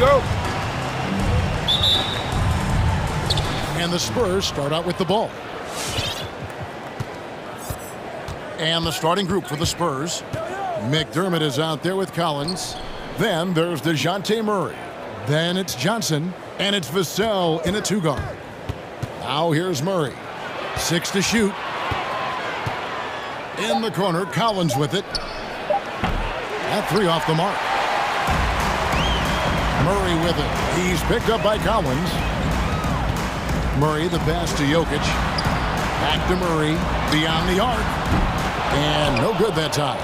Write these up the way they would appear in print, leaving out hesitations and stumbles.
go. And the Spurs start out with the ball. And the starting group for the Spurs. McDermott is out there with Collins. Then there's DeJounte Murray. Then it's Johnson. And it's Vassell in a two-guard. Now here's Murray. 6 to shoot. In the corner, Collins with it. That 3 off the mark. Murray with it. He's picked up by Collins. Murray, the pass to Jokic. Back to Murray. Beyond the arc. And no good that time.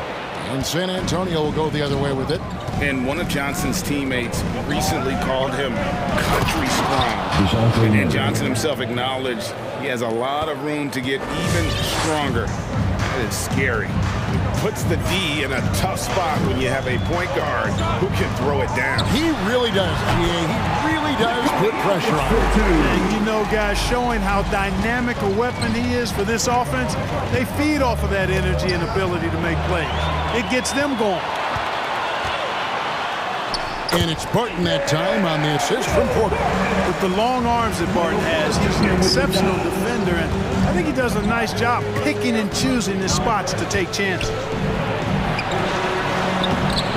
And San Antonio will go the other way with it. And one of Johnson's teammates recently called him country strong. And Johnson himself acknowledged he has a lot of room to get even stronger. That is scary. It puts the D in a tough spot when you have a point guard who can throw it down. He really does, GA. He really does put pressure on it. And you know, guys, showing how dynamic a weapon he is for this offense, they feed off of that energy and ability to make plays. It gets them going. And it's Barton that time on the assist from Porter. With the long arms that Barton has, he's an exceptional defender, and I think he does a nice job picking and choosing his spots to take chances.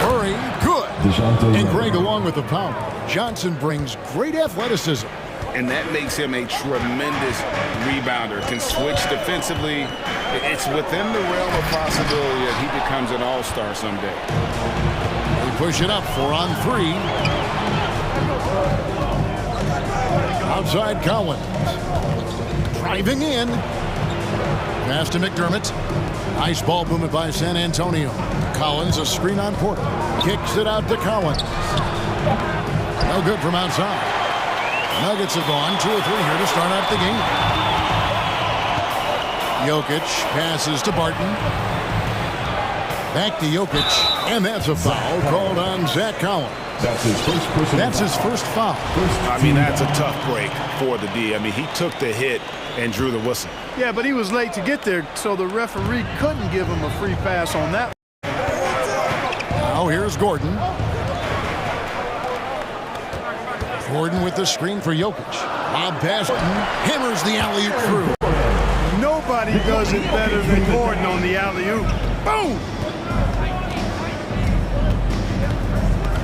Murray, good. And Greg along with the pound. Johnson brings great athleticism. And that makes him a tremendous rebounder. Can switch defensively. It's within the realm of possibility that he becomes an all-star someday. Push it up, 4 on 3. Outside Collins. Driving in. Pass to McDermott. Nice ball movement by San Antonio. Collins, a screen on Porter. Kicks it out to Collins. No good from outside. Nuggets have gone 2 or 3 here to start out the game. Jokic passes to Barton. Back to Jokic, and that's a foul called on Zach Collins. That's his first foul. I mean, that's a tough break for the D. I mean, he took the hit and drew the whistle. Yeah, but he was late to get there, so the referee couldn't give him a free pass on that. Now here's Gordon. Gordon with the screen for Jokic. Bob pass, hammers the alley-oop through. Nobody does it better than Gordon on the alley-oop. Boom!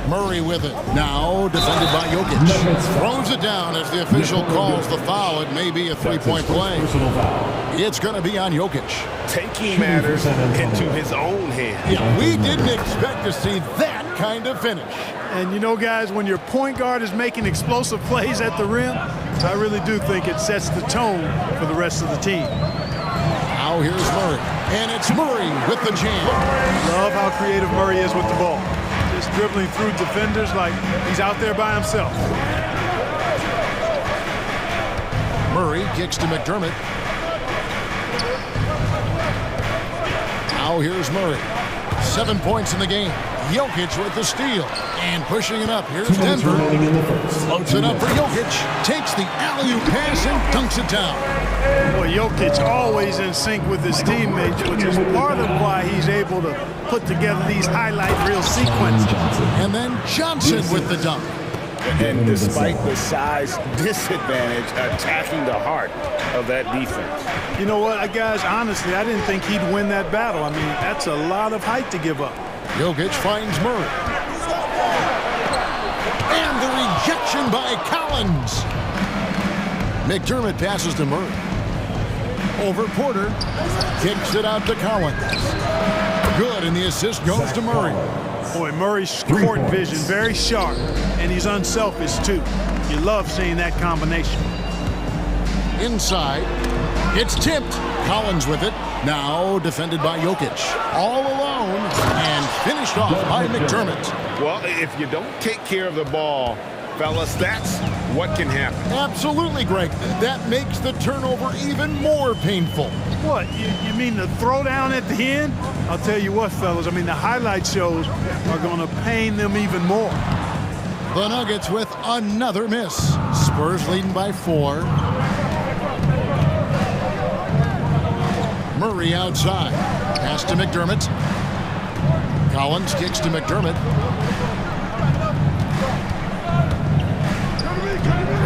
Murray with it. Now defended by Jokic. Throws it down as the official calls the foul. It may be a 3-point play. It's going to be on Jokic. Taking matters into his own hands. Yeah, we didn't expect to see that kind of finish. And you know, guys, when your point guard is making explosive plays at the rim, I really do think it sets the tone for the rest of the team. Now here's Murray. And it's Murray with the jam. Love how creative Murray is with the ball. Just dribbling through defenders like he's out there by himself. Murray kicks to McDermott. Now here's Murray. 7 points in the game. Jokic with the steal. And pushing it up. Here's Denver. Floats it up for Jokic. Takes the alley-oop pass and dunks it down. Boy, Jokic always in sync with his teammates, which is part of why he's able to put together these highlight reel sequences. And then Johnson with the dunk. And despite the size disadvantage, attacking the heart of that defense. You know what, guys, honestly, I didn't think he'd win that battle. I mean, that's a lot of height to give up. Jokic finds Murray. And the rejection by Collins. McDermott passes to Murray. Over Porter. Kicks it out to Collins. Good, and the assist goes to Murray. Boy, Murray's court vision very sharp, and he's unselfish too. You love seeing that combination. Inside. It's tipped. Collins with it. Now defended by Jokic. All alone and finished off by McDermott. Well, if you don't take care of the ball, fellas, that's what can happen. Absolutely, Greg. That makes the turnover even more painful. What, you mean the throwdown at the end? I'll tell you what, fellas, I mean, the highlight shows are going to pain them even more. The Nuggets with another miss. Spurs leading by 4. Murray outside. Pass to McDermott. Collins kicks to McDermott.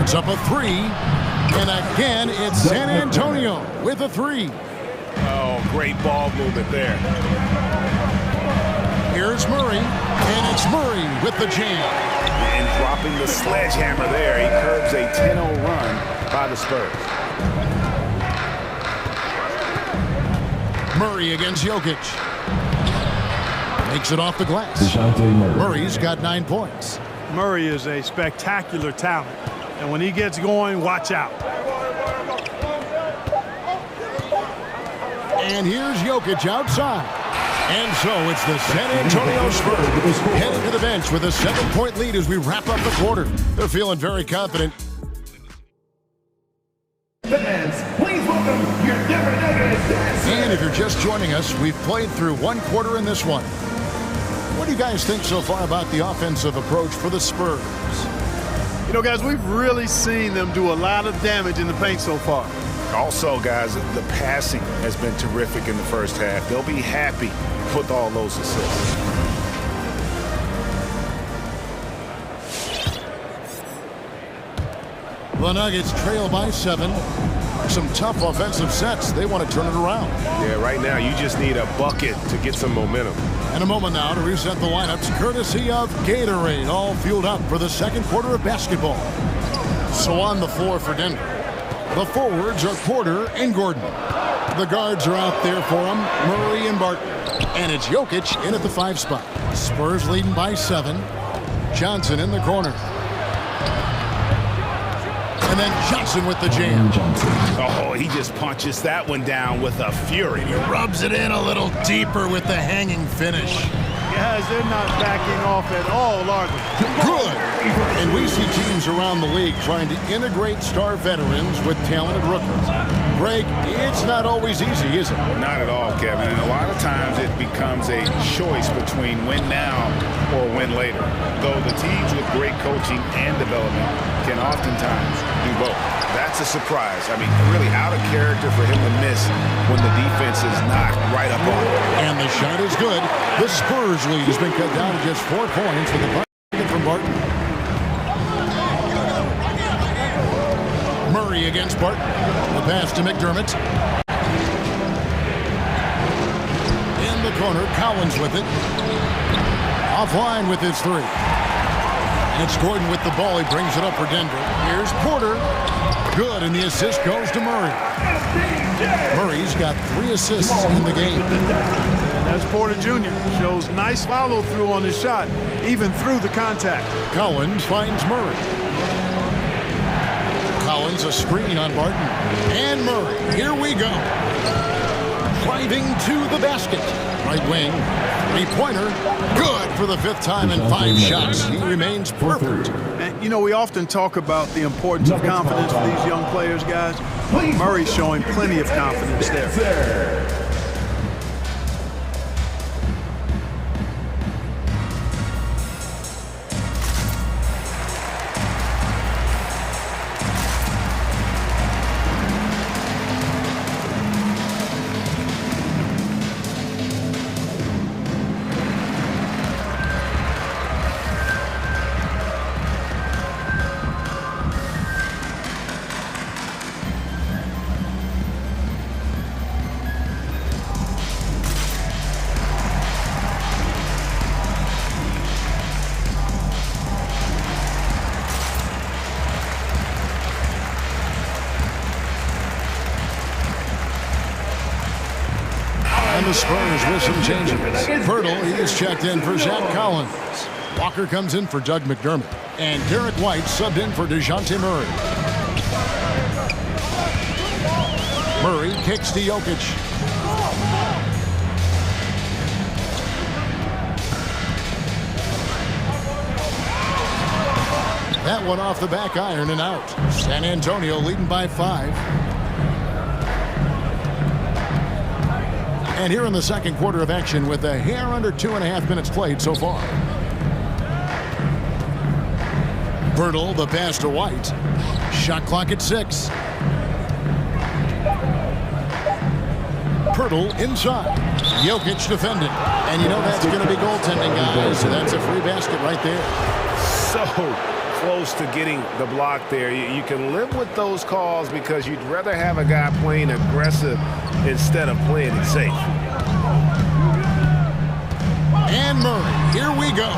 Puts up a three. And again, it's San Antonio with a three. Oh, great ball movement there. Here's Murray, and it's Murray with the jam. And dropping the sledgehammer there, he curbs a 10-0 run by the Spurs. Murray against Jokic. Makes it off the glass. Murray's got 9 points. Murray is a spectacular talent. And when he gets going, watch out. And here's Jokic outside. And so it's the San Antonio Spurs heading to the bench with a 7-point lead as we wrap up the quarter. They're feeling very confident. Fans, please welcome your And if you're just joining us, we've played through one quarter in this one. What do you guys think so far about the offensive approach for the Spurs? You know, guys, we've really seen them do a lot of damage in the paint so far. Also, guys, the passing has been terrific in the first half. They'll be happy with all those assists. The Nuggets trail by 7. Some tough offensive sets. They want to turn it around. Yeah, right now you just need a bucket to get some momentum. And a moment now to reset the lineups, courtesy of Gatorade, all fueled up for the second quarter of basketball. So on the floor for Denver, the forwards are Porter and Gordon. The guards are out there for them, Murray and Barton. And it's Jokic in at the 5 spot. Spurs leading by 7. Johnson in the corner. And then Johnson with the jam. Oh, he just punches that one down with a fury. He rubs it in a little deeper with the hanging finish. Guys, they're not backing off at all, are they? Good. And we see teams around the league trying to integrate star veterans with talented rookies. Greg, it's not always easy, is it? Not at all, Kevin. And a lot of times it becomes a choice between win now or win later. Though the teams with great coaching and development can oftentimes do both. That's a surprise. I mean, really out of character for him to miss when the defense is not right up on him. And the shot is good. The Spurs lead has been cut down to just 4 points with a bucket from Barton. Murray against Barton. The pass to McDermott. In the corner, Collins with it. Offline with his 3. And it's Gordon with the ball. He brings it up for Denver. Here's Porter. Good, and the assist goes to Murray. Murray's got 3 assists in the game. That's Porter Jr. Shows nice follow-through on his shot, even through the contact. Collins finds Murray. Collins a screen on Barton. And Murray, here we go. Driving to the basket. Right wing, 3-pointer. Good for the 5th time in 5 shots. He remains perfect. And, you know, we often talk about the importance of confidence for these young players, guys. Murray's showing plenty of confidence there. And the Spurs with some changes. Pirtle, he is checked in for Zach Collins. Walker comes in for Doug McDermott. And Derek White subbed in for DeJounte Murray. Murray kicks to Jokic. That one off the back iron and out. San Antonio leading by 5. And here in the second quarter of action with a hair under 2.5 minutes played so far. Pirtle, the pass to White. Shot clock at 6. Pirtle inside. Jokic defended. And you know that's going to be goaltending, guys. So that's a free basket right there. So close to getting the block there. You can live with those calls because you'd rather have a guy playing aggressive instead of playing it safe. And Murray, here we go.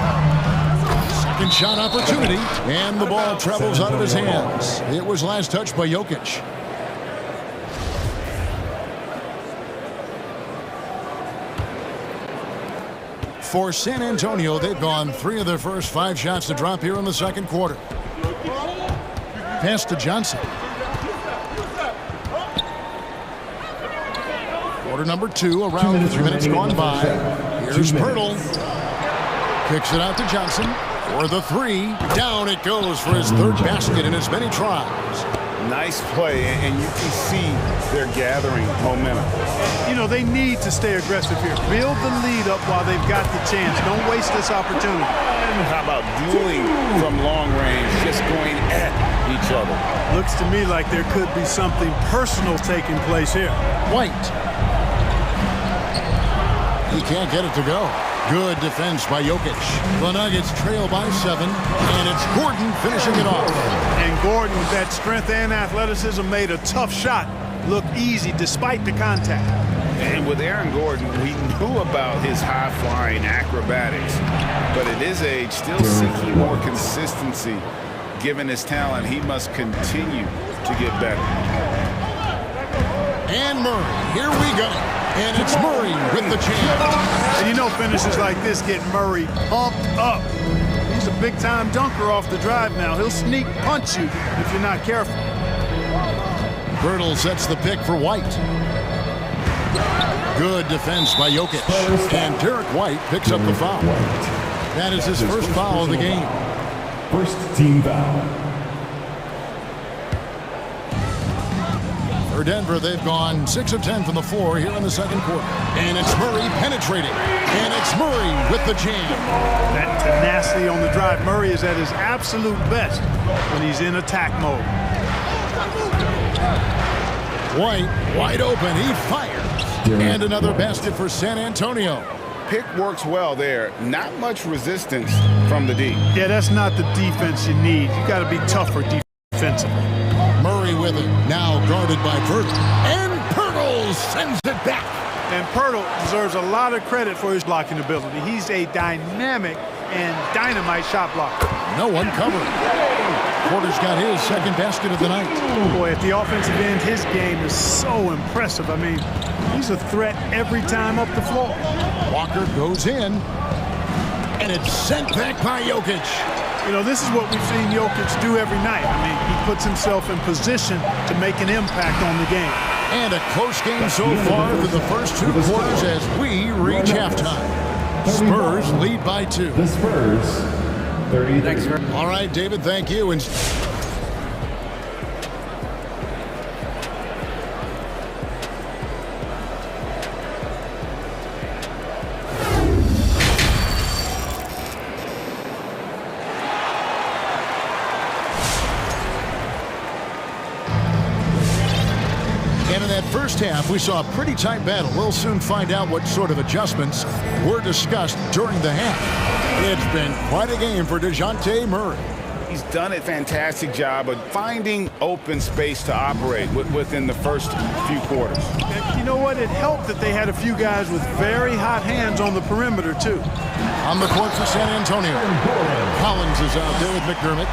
Second shot opportunity, and the ball travels out of his hands. It was last touched by Jokic. For San Antonio, they've gone 3 of their first 5 shots to drop here in the second quarter. Pass to Johnson. Quarter number 2, around 3 minutes gone by. Here's Pirtle. Kicks it out to Johnson for the 3. Down it goes for his 3rd basket in as many tries. Nice play, and you can see they're gathering momentum. You know, they need to stay aggressive here. Build the lead up while they've got the chance. Don't waste this opportunity. How about dueling from long range, just going at each other? Looks to me like there could be something personal taking place here. White. He can't get it to go. Good defense by Jokic. The Nuggets trail by 7, and it's Gordon finishing it off. And Gordon, with that strength and athleticism, made a tough shot look easy despite the contact. And with Aaron Gordon, we knew about his high-flying acrobatics, but at his age, still seeking more consistency. Given his talent, he must continue to get better. And Murray, here we go. And it's Murray with the chance. And you know finishes like this get Murray pumped up. He's a big-time dunker off the drive now. He'll sneak punch you if you're not careful. Pirtle sets the pick for White. Good defense by Jokic. And Derek White picks up the foul. That is his first foul of the game. First team foul. For Denver, they've gone 6 of 10 from the floor here in the second quarter. And it's Murray penetrating. And it's Murray with the jam. That tenacity on the drive. Murray is at his absolute best when he's in attack mode. White, wide open. He fires. And another basket for San Antonio. Pick works well there. Not much resistance from the D. Yeah, that's not the defense you need. You got to be tougher defensively. Murray with it, now guarded by Pirtle. And Pirtle sends it back. And Pirtle deserves a lot of credit for his blocking ability. He's a dynamic and dynamite shot blocker. No one covering. Porter's got his second basket of the night. Boy, at the offensive end, his game is so impressive. I mean, he's a threat every time up the floor. Walker goes in, and it's sent back by Jokic. You know, this is what we've seen Jokic do every night. I mean, he puts himself in position to make an impact on the game. And a close game so far through the first 2 quarters as we reach halftime. Spurs lead by 2. The Spurs, 33. All right, David, thank you. And in that first half, we saw a pretty tight battle. We'll soon find out what sort of adjustments were discussed during the half. It's been quite a game for DeJounte Murray. He's done a fantastic job of finding open space to operate within the first few quarters. And you know what? It helped that they had a few guys with very hot hands on the perimeter, too. On the court for San Antonio, Collins is out there with McDermott.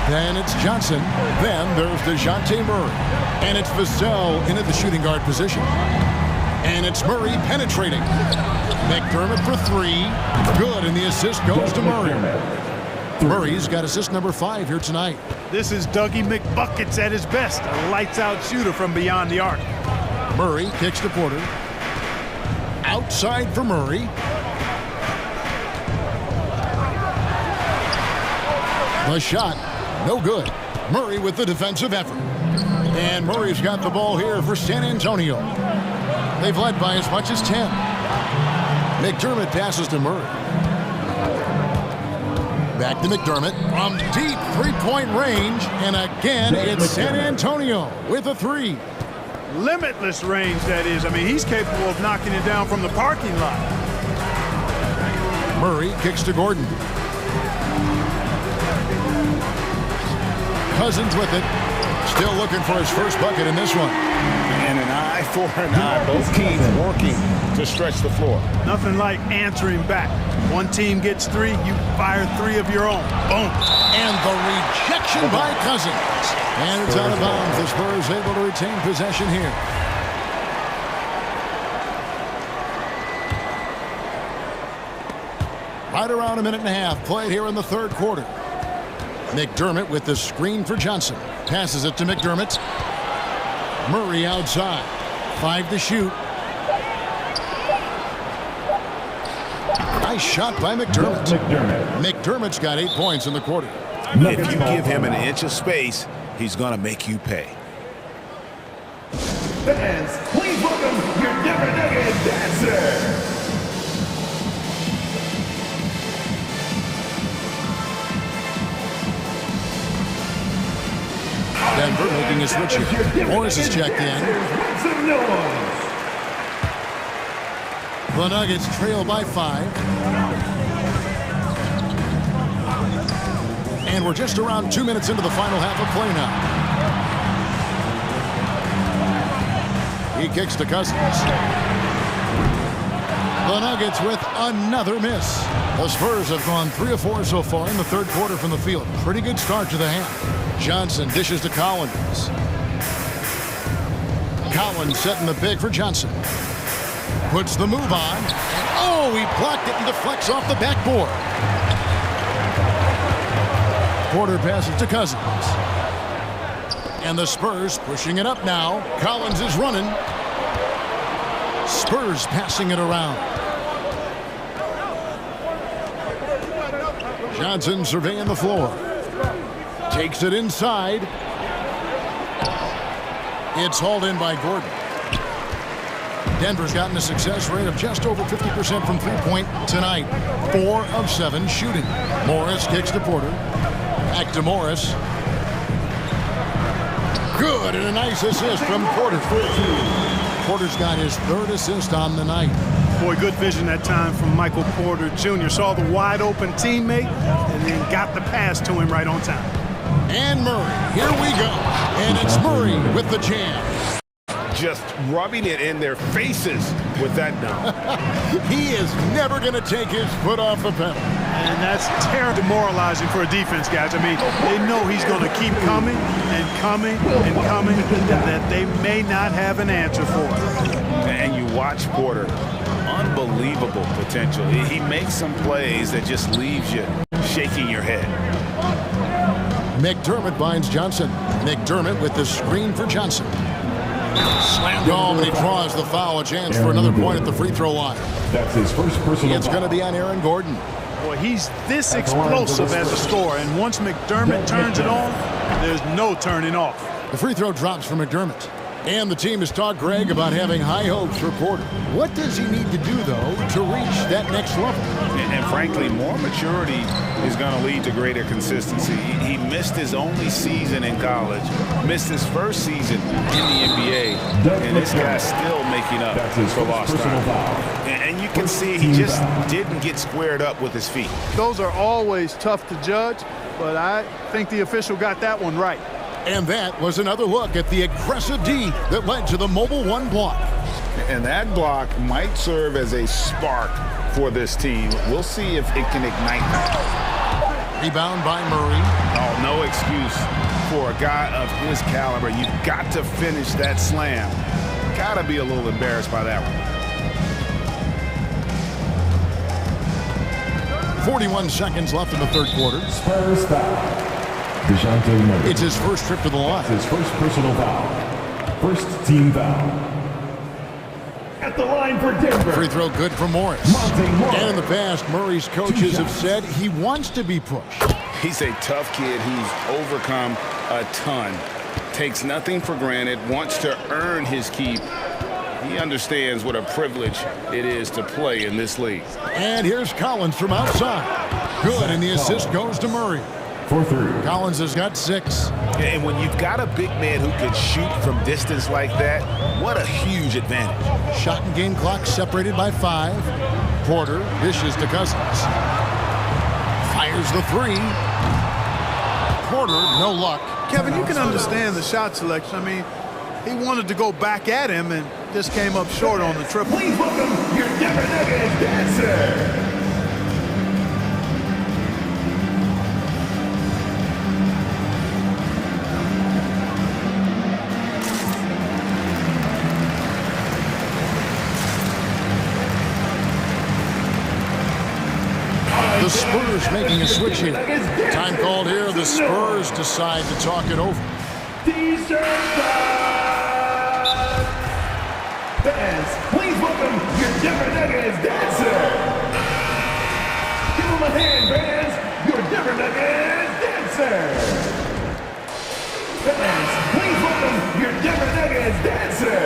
Then it's Johnson. Then there's DeJounte Murray. And it's Vassell in at the shooting guard position. And it's Murray penetrating. McDermott for 3. Good, and the assist goes to Murray. Murray's got assist number 5 here tonight. This is Dougie McBuckets at his best. A lights-out shooter from beyond the arc. Murray kicks to Porter. Outside for Murray. The shot, no good. Murray with the defensive effort. And Murray's got the ball here for San Antonio. They've led by as much as 10. McDermott passes to Murray. Back to McDermott from deep three-point range. And again, it's San Antonio with a 3. Limitless range, that is. I mean, he's capable of knocking it down from the parking lot. Murray kicks to Gordon. Cousins with it. Still looking for his first bucket in this one. And an eye for an eye. Both teams working to stretch the floor. Nothing like answering back. One team gets 3, you fire 3 of your own. Boom. And the rejection by Cousins. And it's out of bounds. The Spurs able to retain possession here. Right around a minute and a half played here in the third quarter. McDermott with the screen for Johnson. Passes it to McDermott. Murray outside. 5 to shoot. Nice shot by McDermott. McDermott's got 8 points in the quarter. If you give him an inch of space, he's going to make you pay. Fans, please welcome your never-naked dancer. Denver making a switch here. Morris is checked in. The Nuggets trail by 5. And we're just around 2 minutes into the final half of play now. He kicks to Cousins. The Nuggets with another miss. The Spurs have gone 3 of 4 so far in the third quarter from the field. Pretty good start to the half. Johnson dishes to Collins. Collins setting the big for Johnson. Puts the move on. And oh, he blocked it and deflects off the backboard. Porter passes to Cousins. And the Spurs pushing it up now. Collins is running. Spurs passing it around. Johnson surveying the floor. Takes it inside. It's hauled in by Gordon. Denver's gotten a success rate of just over 50% from three-point tonight. 4 of 7 shooting. Morris kicks to Porter. Back to Morris. Good, and a nice assist from Porter. Porter's got his 3rd assist on the night. Boy, good vision that time from Michael Porter Jr. Saw the wide-open teammate and then got the pass to him right on time. And Murray, here we go. And it's Murray with the jam. Just rubbing it in their faces with that dunk. He is never going to take his foot off the pedal. And that's terribly demoralizing for a defense, guys. I mean, they know he's going to keep coming and coming and coming, and that they may not have an answer for it. And you watch Porter. Unbelievable potential. He makes some plays that just leaves you shaking your head. McDermott binds Johnson. McDermott with the screen for Johnson. Slammed home, and he draws the foul. A chance for another point at the free throw line. That's his first personal It's going to be on Aaron Gordon. Boy, he's this explosive as a scorer, and once McDermott turns it on, there's no turning off. The free throw drops for McDermott. And the team has talked Greg about having high hopes for Porter. What does he need to do, though, to reach that next level? And frankly, more maturity is going to lead to greater consistency. He missed his only season in college, missed his first season in the NBA, and this guy's still making up for lost time. And you can see he just didn't get squared up with his feet. Those are always tough to judge, but I think the official got that one right. And that was another look at the aggressive D that led to the Mobile 1 block. And that block might serve as a spark for this team. We'll see if it can ignite them. Rebound by Murray. Oh, no excuse for a guy of his caliber. You've got to finish that slam. Got to be a little embarrassed by that one. 41 seconds left in the third quarter. Spurs foul. It's his first trip to the line. His first personal foul. First team foul. At the line for Denver. Free throw good for Morris. And in the past, Murray's coaches have said he wants to be pushed. He's a tough kid who's overcome a ton. Takes nothing for granted, wants to earn his keep. He understands what a privilege it is to play in this league. And here's Collins from outside. Good, and the assist goes to Murray. 4-3. Collins has got 6. And when you've got a big man who can shoot from distance like that, what a huge advantage. Shot and game clock separated by 5. Porter dishes to Cousins. Fires the 3. Porter, no luck. Kevin, you can understand the shot selection. I mean, he wanted to go back at him and just came up short on the triple. Please welcome your Denver Nuggets dancer. The Spurs making a switch here. Time called here. The Spurs decide to talk it over. Fans, please welcome your Denver Nuggets dancer. Give him a hand, fans. Your Denver Nuggets dancer. Fans, please welcome your Denver Nuggets dancer.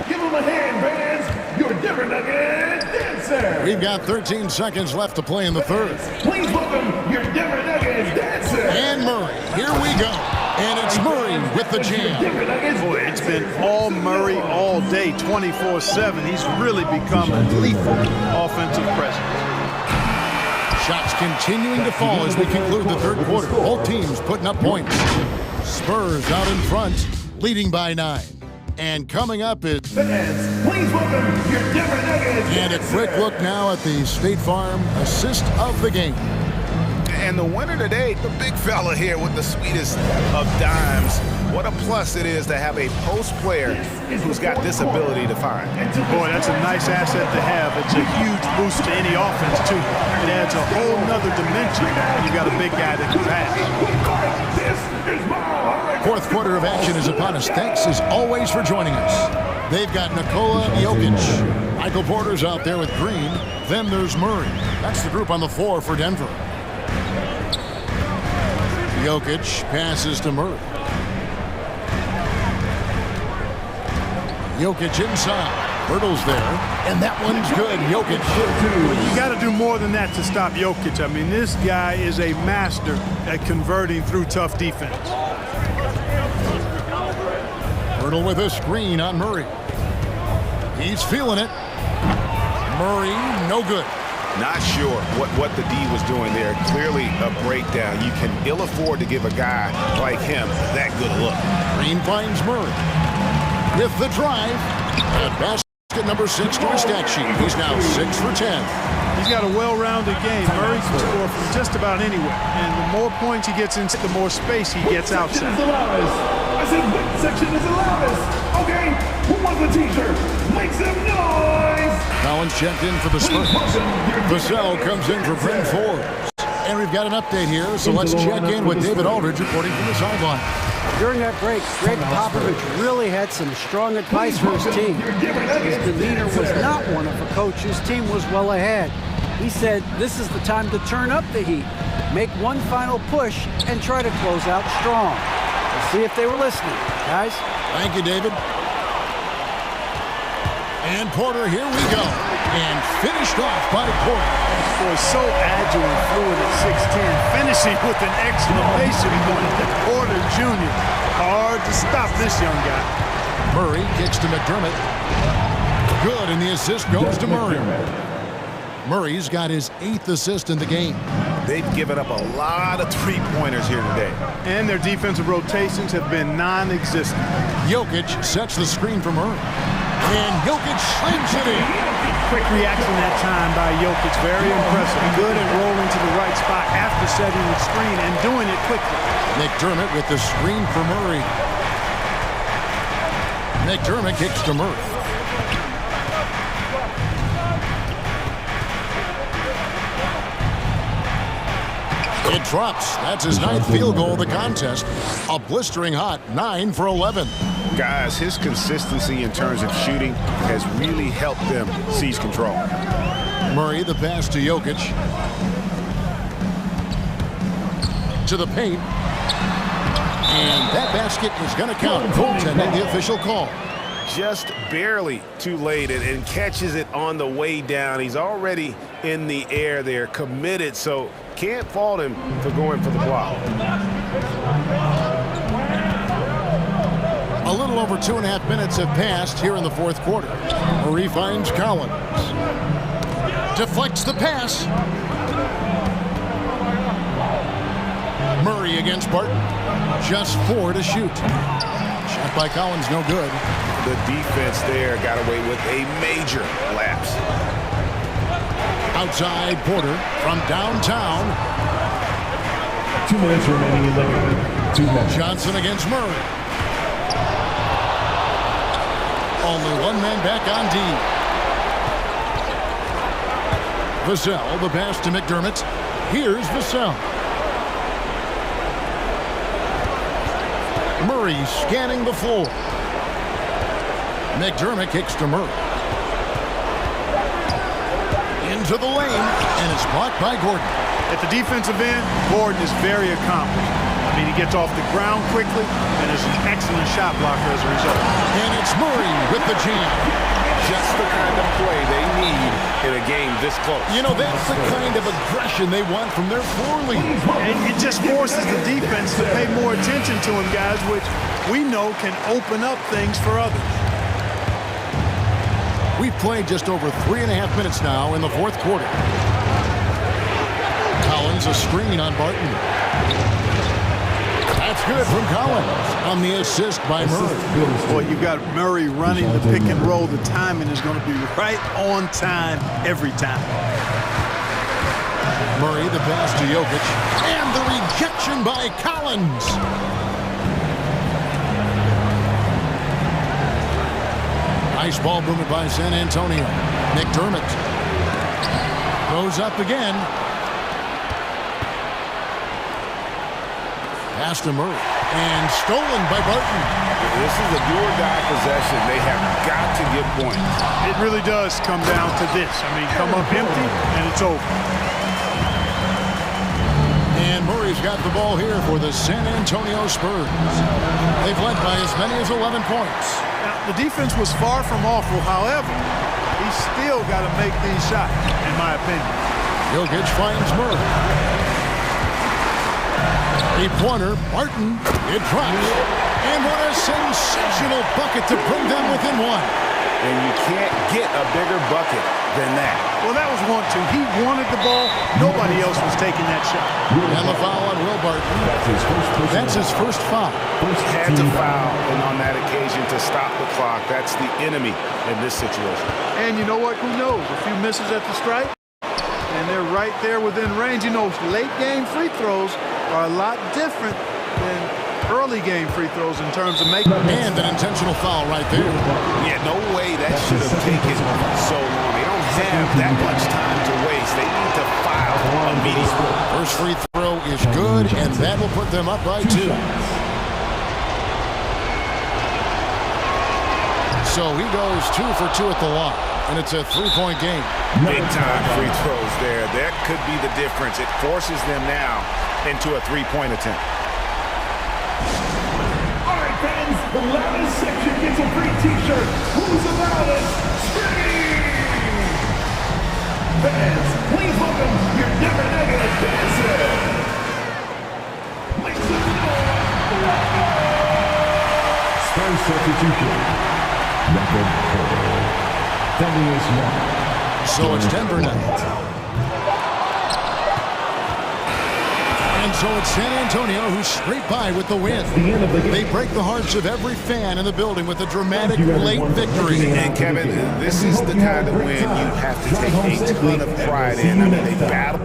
Give him a hand, fans. Your Denver Nuggets dancer. We've got 13 seconds left to play in the third. Please welcome your Denver Nuggets dancer. And Murray, here we go. And it's Murray with the jam. Boy, it's been all Murray all day, 24/7. He's really become a lethal offensive presence. Shots continuing to fall as we conclude the third quarter. Both teams putting up points. Spurs out in front, leading by 9. And coming up is... Fans, please welcome your Denver Nuggets. And a quick look now at the State Farm assist of the game. And the winner today, the big fella here with the sweetest of dimes. What a plus it is to have a post player who's got this ability to find. Boy, that's a nice asset to have. It's a huge boost to any offense, too. It adds a whole nother dimension when you got a big guy that can pass. Fourth quarter of action is upon us. Thanks, as always, for joining us. They've got Nikola Jokic. Michael Porter's out there with Green. Then there's Murray. That's the group on the floor for Denver. Jokic passes to Murray. Jokic inside. Hurdles there. And that one's good. Jokic. You got to do more than that to stop Jokic. I mean, this guy is a master at converting through tough defense. Hurdle with a screen on Murray. He's feeling it. Murray, no good. Not sure what the D was doing there. Clearly a breakdown. You can ill afford to give a guy like him that good a look. Green finds Murray with the drive. And basket number 6 to his stat sheet. He's now 6 for 10. He's got a well-rounded game. Murray can score from just about anywhere. And the more points he gets into, the more space he gets outside. I said, which section is the loudest? Okay, who wants the t-shirt? Make some noise! Collins checked in for the Spurs. Vassell comes in for Bryn Forbes. And we've got an update here, so let's check in with David Aldridge reporting from the sideline. During that break, Greg Popovich really had some strong advice for his team. His demeanor was not one of a coach whose team was well ahead. He said, this is the time to turn up the heat, make one final push, and try to close out strong. We'll see if they were listening, guys. Thank you, David. And Porter, here we go. And finished off by Porter. Boy, so agile and fluid at 6'10", finishing with an exclamation point. Porter Jr. Hard to stop this young guy. Murray kicks to McDermott. Good, and the assist goes to Murray. Murray's got his 8th assist in the game. They've given up a lot of three-pointers here today. And their defensive rotations have been non-existent. Jokic sets the screen for Murray. And Jokic slams it in. Quick reaction that time by Jokic. Very impressive. Good at rolling to the right spot after setting the screen and doing it quickly. McDermott with the screen for Murray. McDermott kicks to Murray. It drops. That's his 9th field goal of the contest. A blistering hot 9 for 11. Guys, his consistency in terms of shooting has really helped them seize control. Murray, the pass to Jokic. To the paint. And that basket is going to count. Goaltending, the official call. Just barely too late and catches it on the way down. He's already in the air there, committed, so can't fault him for going for the block. A little over 2.5 minutes have passed here in the fourth quarter. Murray finds Collins. Deflects the pass. Murray against Barton. Just 4 to shoot. Shot by Collins, no good. The defense there got away with a major lapse. Outside Porter from downtown. 2 minutes remaining in the game. 2 minutes. Johnson against Murray. Only one man back on D. Vassell, the pass to McDermott. Here's Vassell. Murray scanning the floor. McDermott kicks to Murray. Into the lane, and it's blocked by Gordon. At the defensive end, Gordon is very accomplished. I mean, he gets off the ground quickly and is an excellent shot blocker as a result. And it's Murray with the jam. Just the kind of play they need in a game this close. You know, that's the kind of aggression they want from their floor lead. And it just forces the defense to pay more attention to him, guys, which we know can open up things for others. We've played just over 3.5 minutes now in the fourth quarter. Collins, a screen on Barton. That's good from Collins on the assist by Murray. Boy, you've got Murray running the pick and roll. The timing is going to be right on time every time. Murray, the pass to Jokic. And the rejection by Collins. Nice ball movement by San Antonio. McDermott goes up again. Pass to Murray. And stolen by Barton. This is a do-or-die possession. They have got to get points. It really does come down to this. I mean, come up empty, and it's over. And Murray's got the ball here for the San Antonio Spurs. They've led by as many as 11 points. Now, the defense was far from awful. However, he's still got to make these shots, in my opinion. Jokic finds Murray. A pointer, Barton, it drops. And what a sensational bucket to bring them within one. And you can't get a bigger bucket than that. Well, that was 1-2. He wanted the ball. Nobody else was taking that shot. And the foul on Will Barton. That's his first foul. Had to foul, and on that occasion to stop the clock. That's the enemy in this situation. And you know what? Who knows? A few misses at the stripe, and they're right there within range. You know, late-game free throws are a lot different than early game free throws in terms of making. And an intentional foul right there. Yeah, no way that should have taken so long. They don't have that much time to waste. They need to foul immediately. First free throw is good, and that will put them up by 2. So he goes 2 for 2 at the line, and it's a 3-point game. Big-time free throws there. That could be the difference. It forces them now into a 3-point attempt. All right, fans, the loudest section gets a free t-shirt. Who's the loudest? Scream! Fans, please welcome your never negative dancer. Make some noise. Spurs substitution. Number 4. Thaddeus Young. So it's Denver now. And so it's San Antonio who scrape by with the win. They break the hearts of every fan in the building with a dramatic late victory. And Kevin, this is the kind of win you have to take a ton of pride in. I mean, they battle.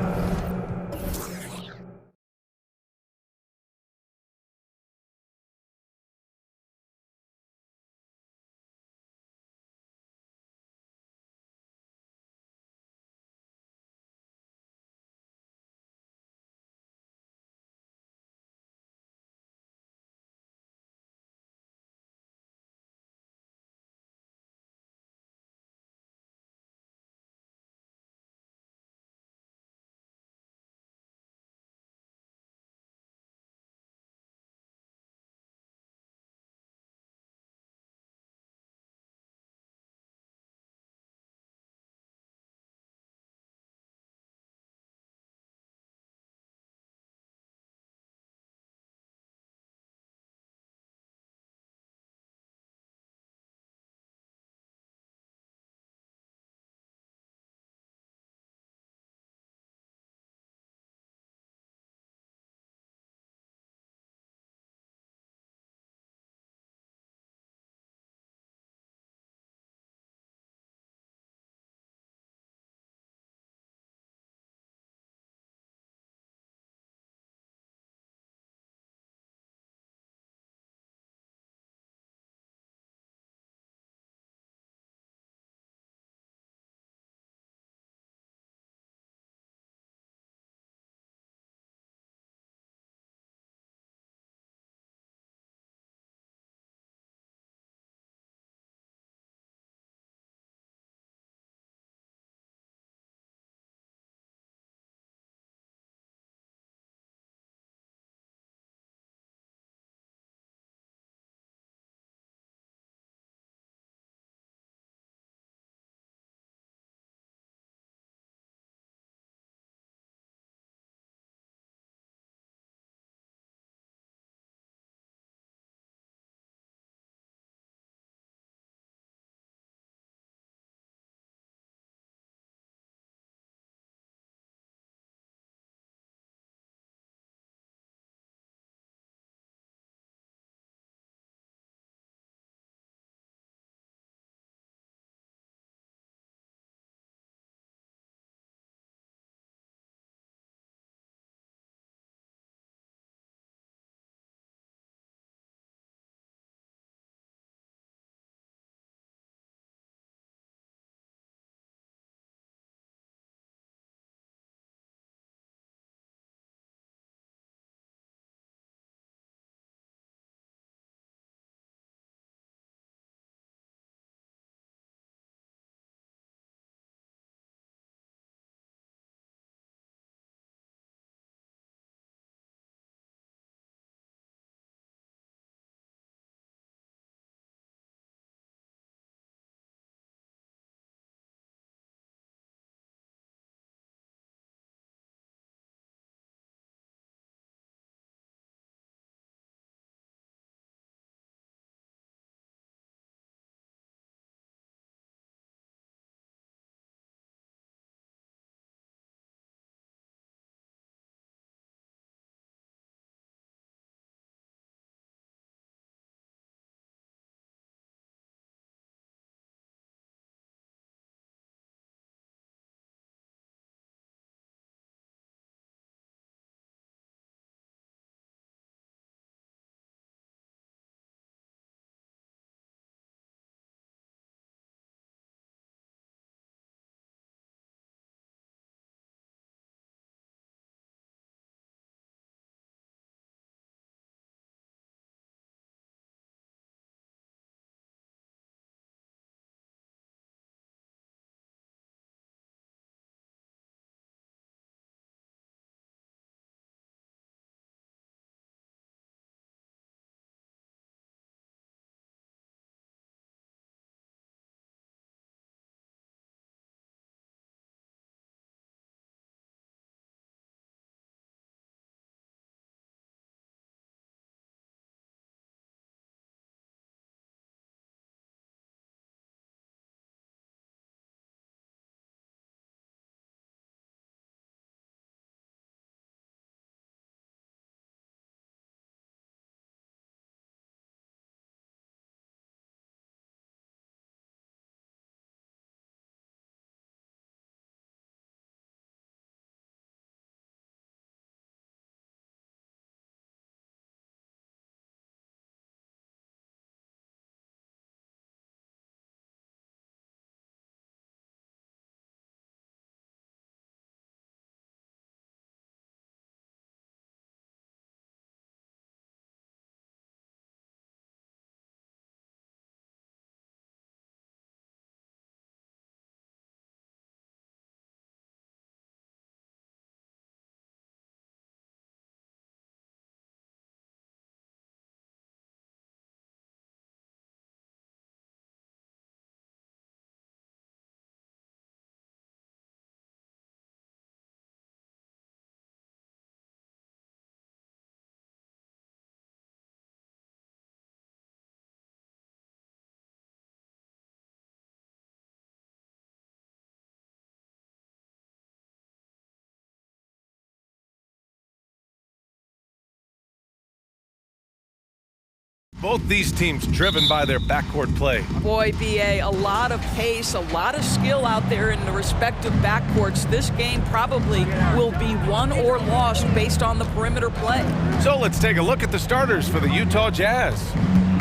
Both these teams driven by their backcourt play. Boy, BA, a lot of pace, a lot of skill out there in the respective backcourts. This game probably will be won or lost based on the perimeter play. So let's take a look at the starters for the Utah Jazz.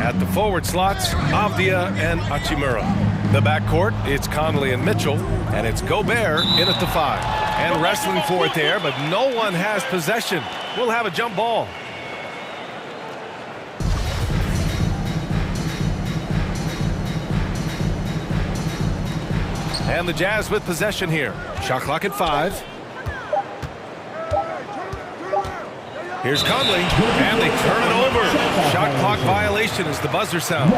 At the forward slots, Avdia and Hachimura. The backcourt, it's Conley and Mitchell, and it's Gobert in at the 5. And wrestling for it there, but no one has possession. We'll have a jump ball. And the Jazz with possession here. Shot clock at 5. Here's Conley, and they turn it over. Shot clock violation as the buzzer sounds.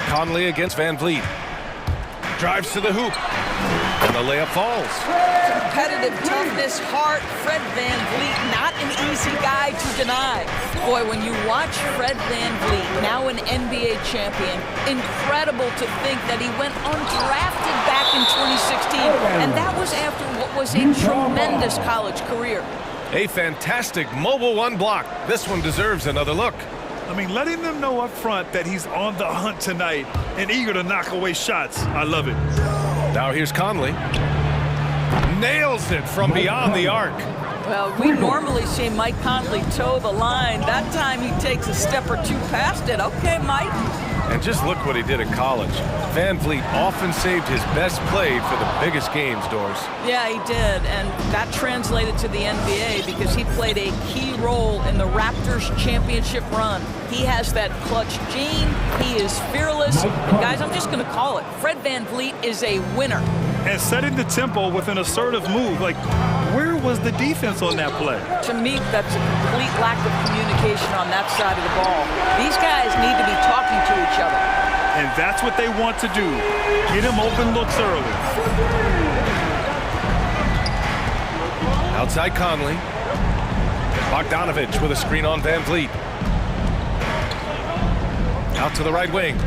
Conley against Van Vliet. Drives to the hoop, and the layup falls. Competitive toughness, heart. Fred Van Vliet, not an easy guy to deny. Boy, when you watch Fred Van Vliet, now an NBA champion, incredible to think that he went undrafted back in 2016, and that was after what was a tremendous college career. A fantastic mobile one block. This one deserves another look. I mean, letting them know up front that he's on the hunt tonight and eager to knock away shots. I love it. Now here's Conley. Nails it from beyond the arc. Well, we normally see Mike Conley toe the line. That time he takes a step or two past it. Okay, Mike. And just look what he did at college. Van Vliet often saved his best play for the biggest games, Doris. Yeah, he did, and that translated to the NBA because he played a key role in the Raptors championship run. He has that clutch gene. He is fearless. And guys, I'm just going to call it. Fred Van Vliet is a winner. And setting the tempo with an assertive move. Like, where was the defense on that play? To me, that's a complete lack of communication on that side of the ball. These guys need to be talking to each other. And that's what they want to do. Get him open looks early. Outside Conley. Bogdanovich with a screen on Van Vliet. Out to the right wing.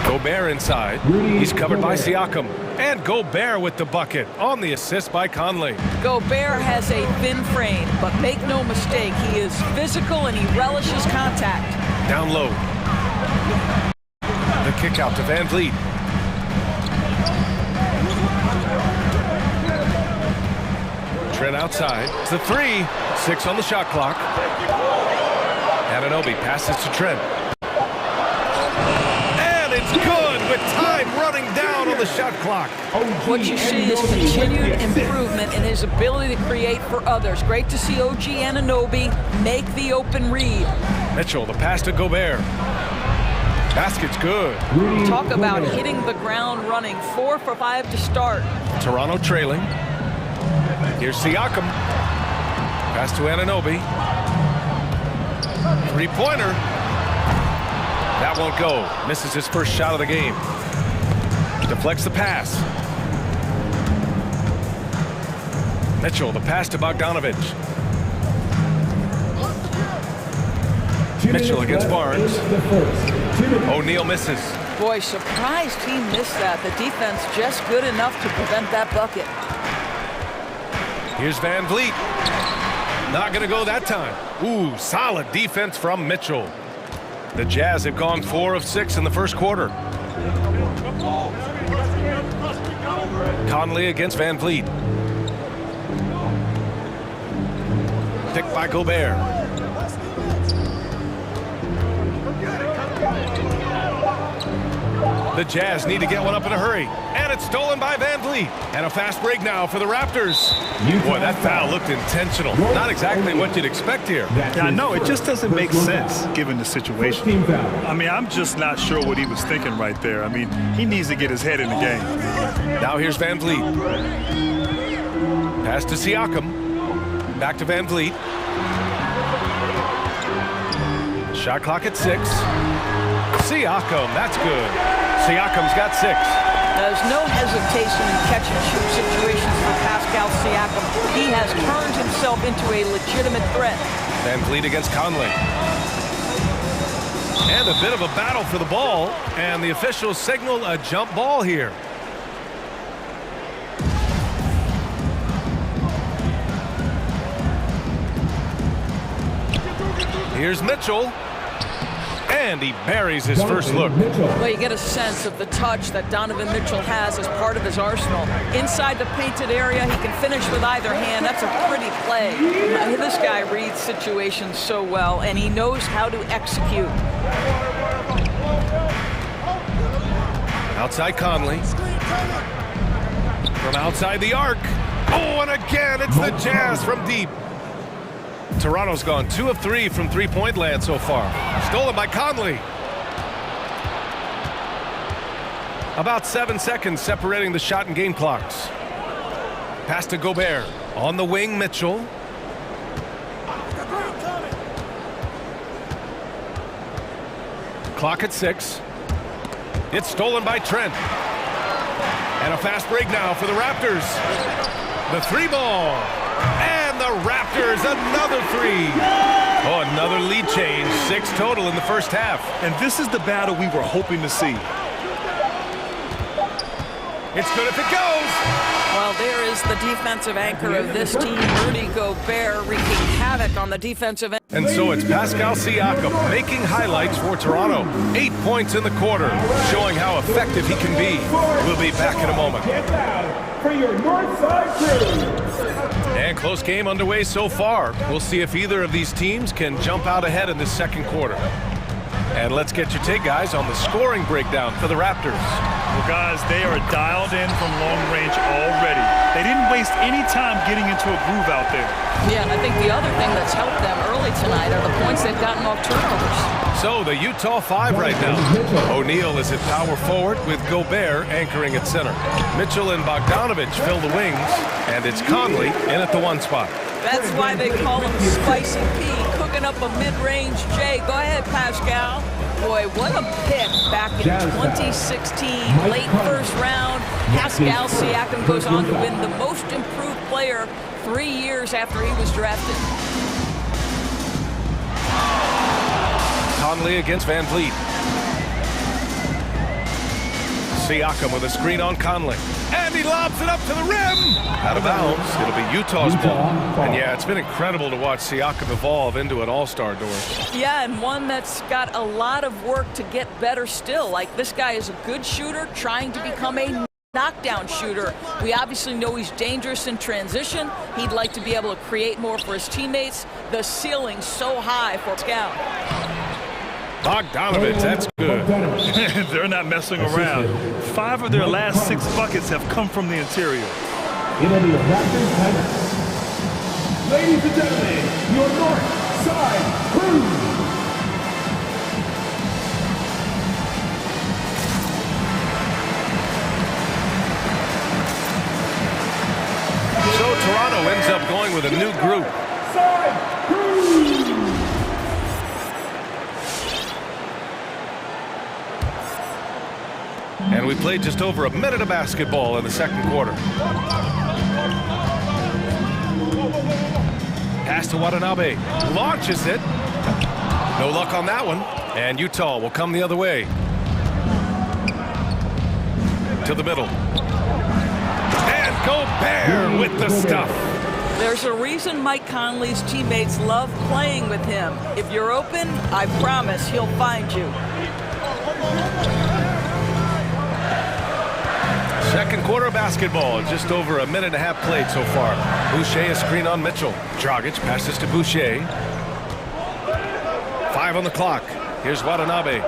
Gobert inside. He's covered by Siakam. And Gobert with the bucket on the assist by Conley. Gobert has a thin frame, but make no mistake, he is physical and he relishes contact. Down low. The kick out to Van Vliet. Trent outside. It's the 3. 6 on the shot clock. Anunoby passes to Trent. It's good with time running down on the shot clock. What you see is continued improvement in his ability to create for others. Great to see OG Anunoby make the open read. Mitchell, the pass to Gobert. Basket's good. Talk about hitting the ground running. 4 for 5 to start. Toronto trailing. Here's Siakam. Pass to Anunoby. Three-pointer. That won't go. Misses his first shot of the game. Deflects the pass. Mitchell, the pass to Bogdanovich. Mitchell against Barnes. O'Neal misses. Boy, surprised he missed that. The defense just good enough to prevent that bucket. Here's Van Vliet. Not going to go that time. Ooh, solid defense from Mitchell. The Jazz have gone 4 of 6 in the first quarter. Conley against Van Vliet. Picked by Gobert. The Jazz need to get one up in a hurry. And it's stolen by Van Vliet. And a fast break now for the Raptors. Boy, that foul looked intentional. Not exactly what you'd expect here. Yeah, I know. It just doesn't make sense given the situation. I mean, I'm just not sure what he was thinking right there. I mean, he needs to get his head in the game. Now here's Van Vliet. Pass to Siakam. Back to Van Vliet. Shot clock at 6. Siakam, that's good. Siakam's got 6. There's no hesitation in catch-and-shoot situations for Pascal Siakam. He has turned himself into a legitimate threat. Van Vliet against Conley. And a bit of a battle for the ball, and the officials signal a jump ball here. Here's Mitchell, and he buries his first look. Well, you get a sense of the touch that Donovan Mitchell has as part of his arsenal. Inside the painted area, he can finish with either hand. That's a pretty play. This guy reads situations so well, and he knows how to execute. Outside Conley. From outside the arc. Oh, and again, it's the Jazz from deep. Toronto's gone 2 of 3 from three-point land so far. Stolen by Conley. About 7 seconds separating the shot and game clocks. Pass to Gobert. On the wing, Mitchell. Clock at 6. It's stolen by Trent. And a fast break now for the Raptors. The 3-ball. And the Raptors, another 3. Oh, another lead change. 6 total in the first half. And this is the battle we were hoping to see. It's good if it goes. Well, there is the defensive anchor of this team, Rudy Gobert, wreaking havoc on the defensive end. And so it's Pascal Siakam making highlights for Toronto. 8 points in the quarter, showing how effective he can be. We'll be back in a moment. For your north side crew. And close game underway so far. We'll see if either of these teams can jump out ahead in this second quarter. And let's get your take, guys, on the scoring breakdown for the Raptors. Well, guys, they are dialed in from long range already. They didn't waste any time getting into a groove out there. Yeah, and I think the other thing that's helped them early tonight are the points they've gotten off turnovers. So the Utah 5 right now. O'Neal is at power forward with Gobert anchoring at center. Mitchell and Bogdanovich fill the wings, and it's Conley in at the 1 spot. That's why they call him Spicy P, cooking up a mid-range J. Go ahead, Pascal. Boy, what a pick back in 2016, late first round. Pascal Siakam goes on to win the most improved player 3 years after he was drafted. Conley against Van Vliet. Siakam with a screen on Conley. And he lobs it up to the rim. Out of bounds. It'll be Utah's ball. And yeah, it's been incredible to watch Siakam evolve into an all-star, Doris. Yeah, and one that's got a lot of work to get better still. Like, this guy is a good shooter trying to become a knockdown shooter. We obviously know he's dangerous in transition. He'd like to be able to create more for his teammates. The ceiling's so high for Scout. Bogdanovich, that's good. They're not messing around. 5 of their last 6 buckets have come from the interior. Ladies and gentlemen, your north side crew. So Toronto ends up going with a new group. Side crew. And we played just over a minute of basketball in the second quarter. Pass to Watanabe. Launches it. No luck on that one. And Utah will come the other way. To the middle. And Gobert with the stuff. There's a reason Mike Conley's teammates love playing with him. If you're open, I promise he'll find you. Second quarter of basketball, just over a minute and a half played so far. Boucher a screen on Mitchell. Dragic passes to Boucher. 5 on the clock. Here's Watanabe.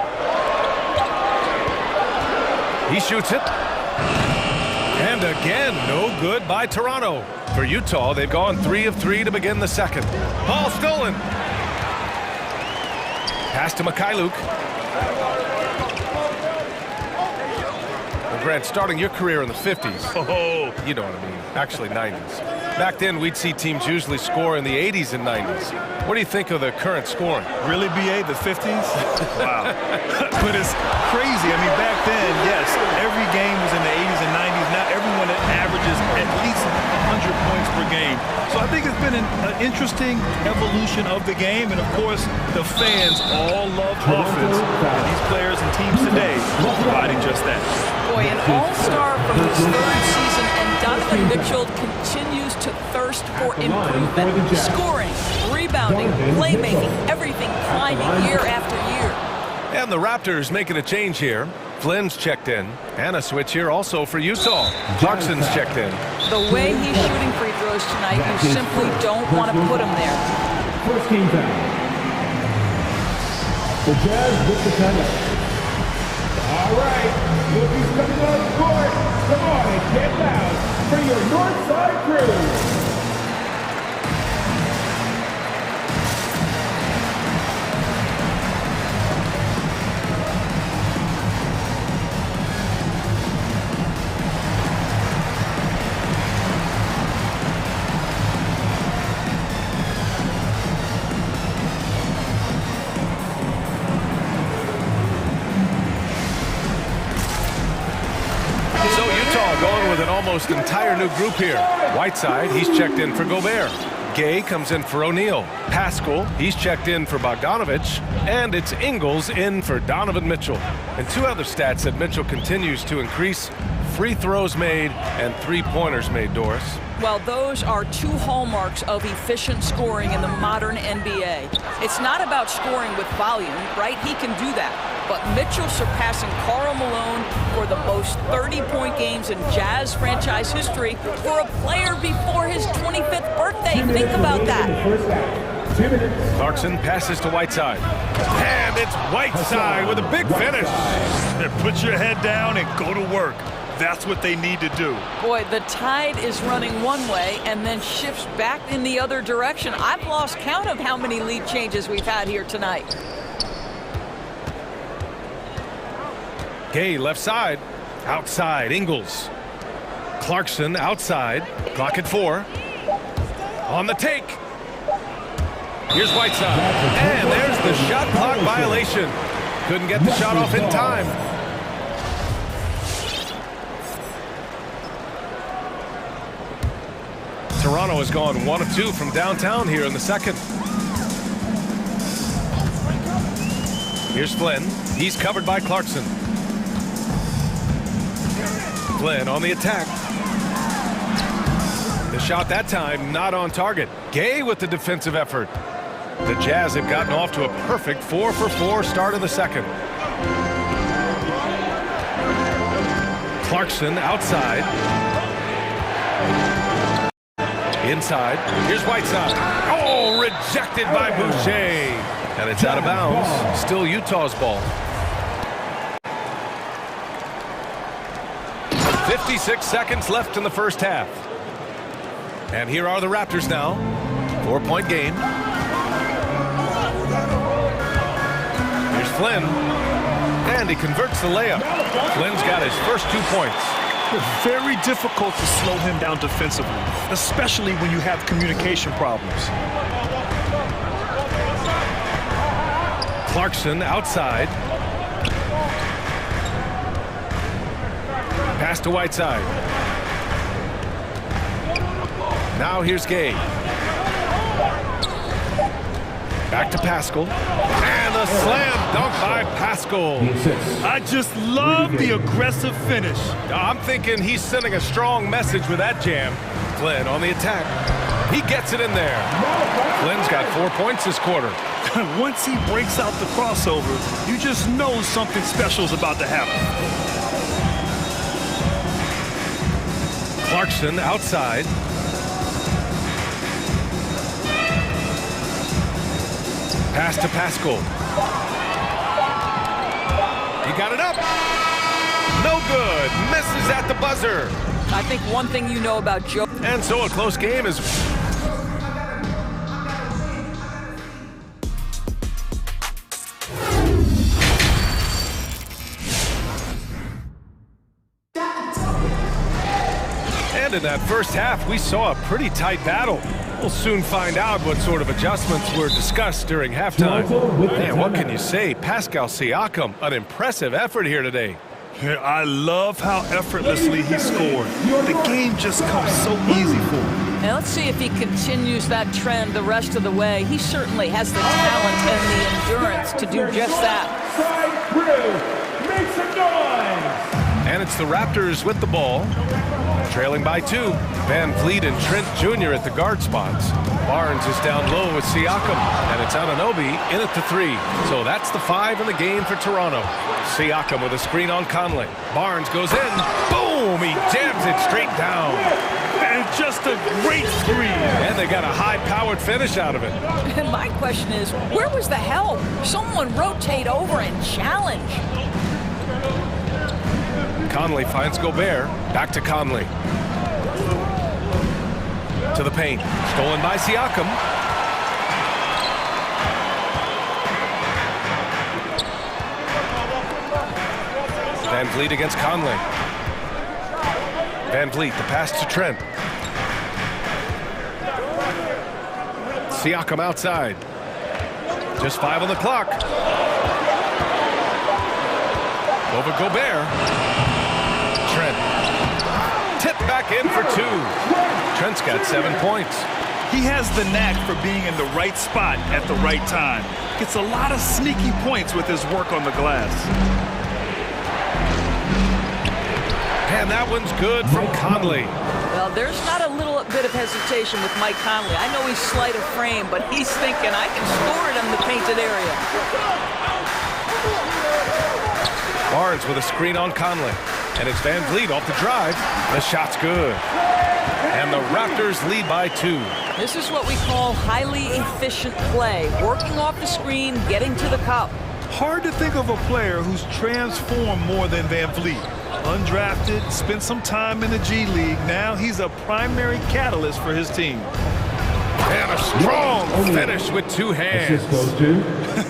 He shoots it. And again, no good by Toronto. For Utah, they've gone 3 of 3 to begin the second. Ball stolen. Pass to Mikhailuk. Grant, starting your career in the 50s. Oh, you know what I mean. Actually, 90s. Back then, we'd see teams usually score in the 80s and 90s. What do you think of the current scoring? Really, BA, the 50s? Wow. But it's crazy. I mean, back then, yes, every game was in the 80s and 90s. Now everyone averages at least 100 points per game. So I think it's been an interesting evolution of the game, and of course, the fans all love offense, and these players and teams today are providing just that. Boy, an all-star from his third season, and Donovan Mitchell continues to thirst for improvement. Scoring, rebounding, playmaking, everything climbing year after year. And the Raptors making a change here. Flynn's checked in, and a switch here also for Utah. Clarkson's checked in. The way he's shooting free throws tonight, you simply don't want to put him there. First team foul. The Jazz with the timeout. All right, look who's coming on the court. Come on and get loud for your Northside crew. Going with an almost entire new group here. Whiteside, he's checked in for Gobert. Gay comes in for O'Neal. Pascal, he's checked in for Bogdanovich. And it's Ingles in for Donovan Mitchell. And two other stats that Mitchell continues to increase: free throws made and three-pointers made, Doris. Well, those are two hallmarks of efficient scoring in the modern NBA. It's not about scoring with volume, right? He can do that. But Mitchell surpassing Karl Malone for the most 30-point games in Jazz franchise history for a player before his 25th birthday. Think about that. Clarkson passes to Whiteside. And it's Whiteside with a big finish. Put your head down and go to work. That's what they need to do. Boy, the tide is running one way and then shifts back in the other direction. I've lost count of how many lead changes we've had here tonight. Gay left side. Outside, Ingles. Clarkson outside. Clock at 4. On the take. Here's Whiteside. And there's the shot clock violation. Couldn't get the shot off in time. Toronto has gone 1 of 2 from downtown here in the second. Here's Flynn. He's covered by Clarkson. Flynn on the attack. The shot that time not on target. Gay with the defensive effort. The Jazz have gotten off to a perfect 4-for-4 start of the second. Clarkson outside. Inside. Here's Whiteside. Oh, rejected by Boucher. And it's out of bounds. Still Utah's ball. 56 seconds left in the first half. And here are the Raptors now. 4-point game. Here's Flynn. And he converts the layup. Flynn's got his first 2 points. Very difficult to slow him down defensively, especially when you have communication problems. Clarkson outside. Pass to Whiteside. Now here's Gay. Back to Pascal. And a slam dunk by Pascal. I just love the aggressive finish. I'm thinking he's sending a strong message with that jam. Flynn on the attack. He gets it in there. Flynn's got 4 points this quarter. Once he breaks out the crossover, you just know something special is about to happen. Clarkson outside. Pass to Pascal. He got it up. No good. Misses at the buzzer. I think one thing you know about Joe. And so a close game is... And in that first half, we saw a pretty tight battle. We'll soon find out what sort of adjustments were discussed during halftime. Man, what can you say? Pascal Siakam, an impressive effort here today. I love how effortlessly he scored. The game just comes so easy for him. And let's see if he continues that trend the rest of the way. He certainly has the talent and the endurance to do just that. Side through. Make some noise. And it's the Raptors with the ball. Trailing by 2. Van Vliet and Trent Jr. at the guard spots. Barnes is down low with Siakam, and it's Anunoby in at the 3. So that's the 5 in the game for Toronto. Siakam with a screen on Conley. Barnes goes in. Boom! He jams it straight down. And just a great screen. And they got a high-powered finish out of it. And my question is, where was the help? Someone rotate over and challenge. Conley finds Gobert. Back to Conley. To the paint. Stolen by Siakam. Van Vliet against Conley. Van Vliet, the pass to Trent. Siakam outside. Just 5 on the clock. Over Gobert. Trent. Tip back in for 2. Trent's got 7 points. He has the knack for being in the right spot at the right time. Gets a lot of sneaky points with his work on the glass. And that one's good from Conley. Well, there's not a little bit of hesitation with Mike Conley. I know he's slight of frame, but he's thinking, I can score it in the painted area. Barnes with a screen on Conley. And it's Van Vliet off the drive. The shot's good. And the Raptors lead by 2. This is what we call highly efficient play. Working off the screen, getting to the cup. Hard to think of a player who's transformed more than Van Vliet. Undrafted, spent some time in the G League. Now he's a primary catalyst for his team. And a strong finish with 2 hands.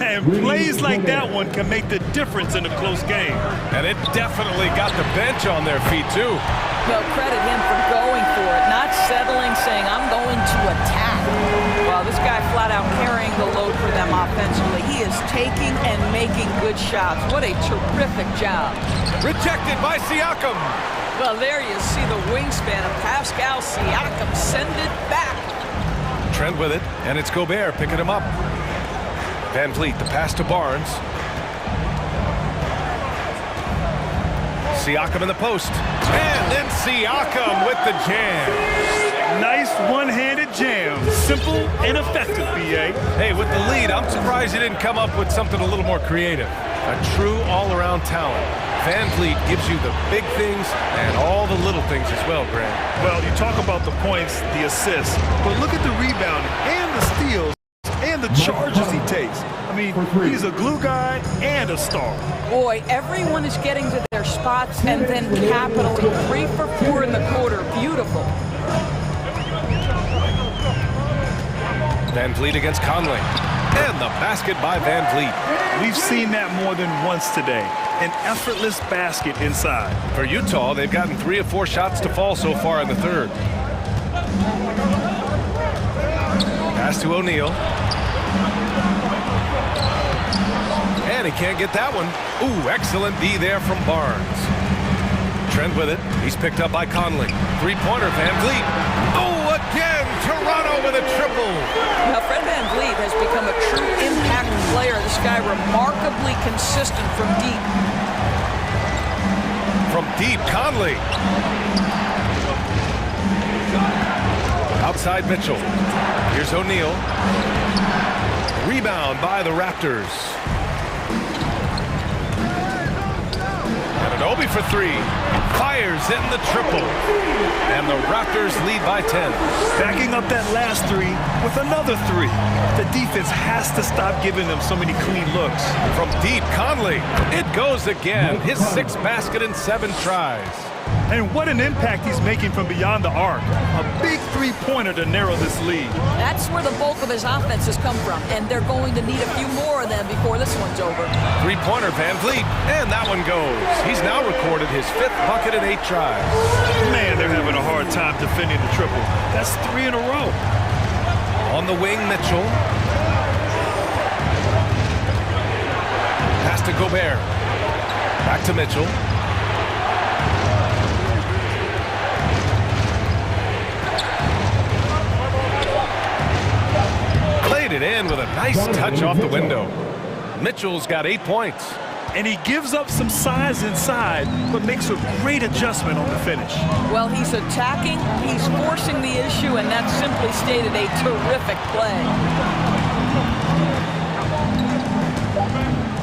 And plays like that one can make the difference in a close game. And it definitely got the bench on their feet, too. Well, credit him for going for it, not settling, saying, I'm going to attack. Well, this guy flat out carrying the load for them offensively. He is taking and making good shots. What a terrific job. Rejected by Siakam. Well, there you see the wingspan of Pascal Siakam. Send it back. Trent with it, and it's Gobert picking him up. Van Vliet, the pass to Barnes. Siakam in the post. And then Siakam with the jam. Nice one-handed jam. Simple and effective, B.A. Hey, with the lead, I'm surprised he didn't come up with something a little more creative. A true all-around talent. Van Vliet gives you the big things and all the little things as well, Grant. Well, you talk about the points, the assists, but look at the rebounding and the steals and the charges he takes. I mean, he's a glue guy and a star. Boy, everyone is getting to their spots and then capitally 3 for 4 in the quarter. Beautiful. Van Vliet against Conley. And the basket by Van Vliet. We've seen that more than once today. An effortless basket inside. For Utah, they've gotten 3 of 4 shots to fall so far in the third. Pass to O'Neal. And he can't get that one. Ooh, excellent D there from Barnes. Trent with it. He's picked up by Conley. 3-pointer, Van Vliet. Oh, again, Toronto with a triple. Now, Fred Van Vliet has become a true impact player. This guy remarkably consistent from deep. From deep, Conley. Outside Mitchell. Here's O'Neal. Rebound by the Raptors. And Anunoby for 3. Fires in the triple. And the Raptors lead by 10. Backing up that last 3 with another 3. The defense has to stop giving them so many clean looks. From deep, Conley. It goes again. His 6th basket in 7 tries. And what an impact he's making from beyond the arc. A big 3-pointer to narrow this lead. That's where the bulk of his offense has come from, and they're going to need a few more of them before this one's over. 3-pointer, Van Vliet, and that one goes. He's now recorded his 5th bucket in 8 tries. Man, they're having a hard time defending the triple. That's 3 in a row. On the wing, Mitchell. Pass to Gobert. Back to Mitchell. it in with a nice touch off the window. Mitchell's got 8 points. And he gives up some size inside, but makes a great adjustment on the finish. Well, he's attacking, he's forcing the issue, and that's simply stated a terrific play.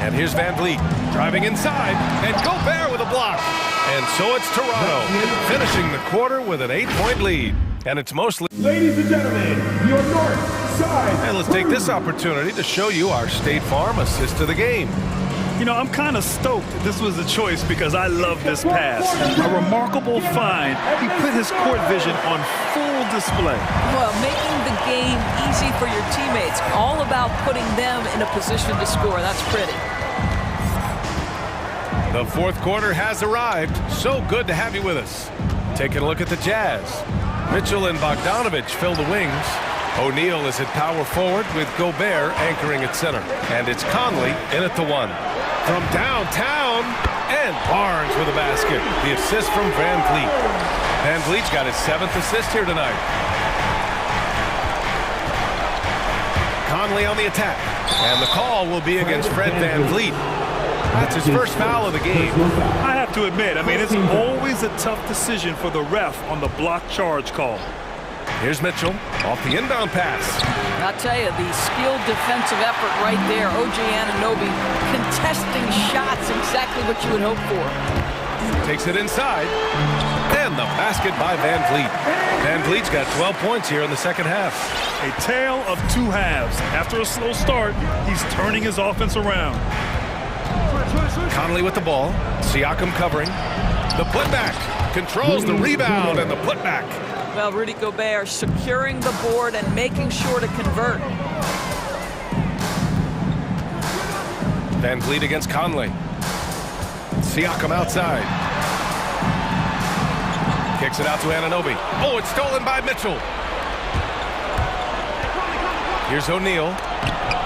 And here's Van Vliet driving inside, and Gobert with a block. And so it's Toronto finishing the quarter with an 8-point lead. And it's mostly... Ladies and gentlemen, your north side. And let's take this opportunity to show you our State Farm assist to the game. You know, I'm kind of stoked this was a choice because I love this pass. A remarkable find. He put his court vision on full display. Well, making the game easy for your teammates. All about putting them in a position to score. That's pretty. The fourth quarter has arrived. So good to have you with us. Taking a look at the Jazz. Mitchell and Bogdanovich fill the wings. O'Neal is at power forward with Gobert anchoring at center. And it's Conley in at the 1. From downtown, and Barnes with a basket. The assist from Van Vliet. Van Vliet's got his 7th assist here tonight. Conley on the attack. And the call will be against Fred Van Vliet. That's his first foul of the game. I have to admit, I mean, it's always a tough decision for the ref on the block charge call. Here's Mitchell off the inbound pass. I'll tell you, the skilled defensive effort right there. O.J. Anunoby contesting shots, exactly what you would hope for. Takes it inside. And the basket by Van Vliet. Van Vliet's got 12 points here in the second half. A tale of two halves. After a slow start, he's turning his offense around. Conley with the ball. Siakam covering. The putback. Controls the rebound and the putback. Well, Rudy Gobert securing the board and making sure to convert. Van Vliet against Conley. Siakam outside. Kicks it out to Anunoby. Oh, it's stolen by Mitchell. Here's O'Neal.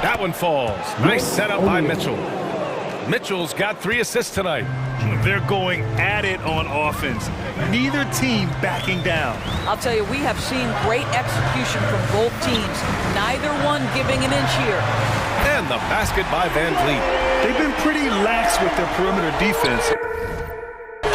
That one falls. Nice setup by Mitchell. Mitchell's got 3 assists tonight. They're going at it on offense. Neither team backing down. I'll tell you, we have seen great execution from both teams. Neither one giving an inch here. And the basket by Van Vliet. They've been pretty lax with their perimeter defense,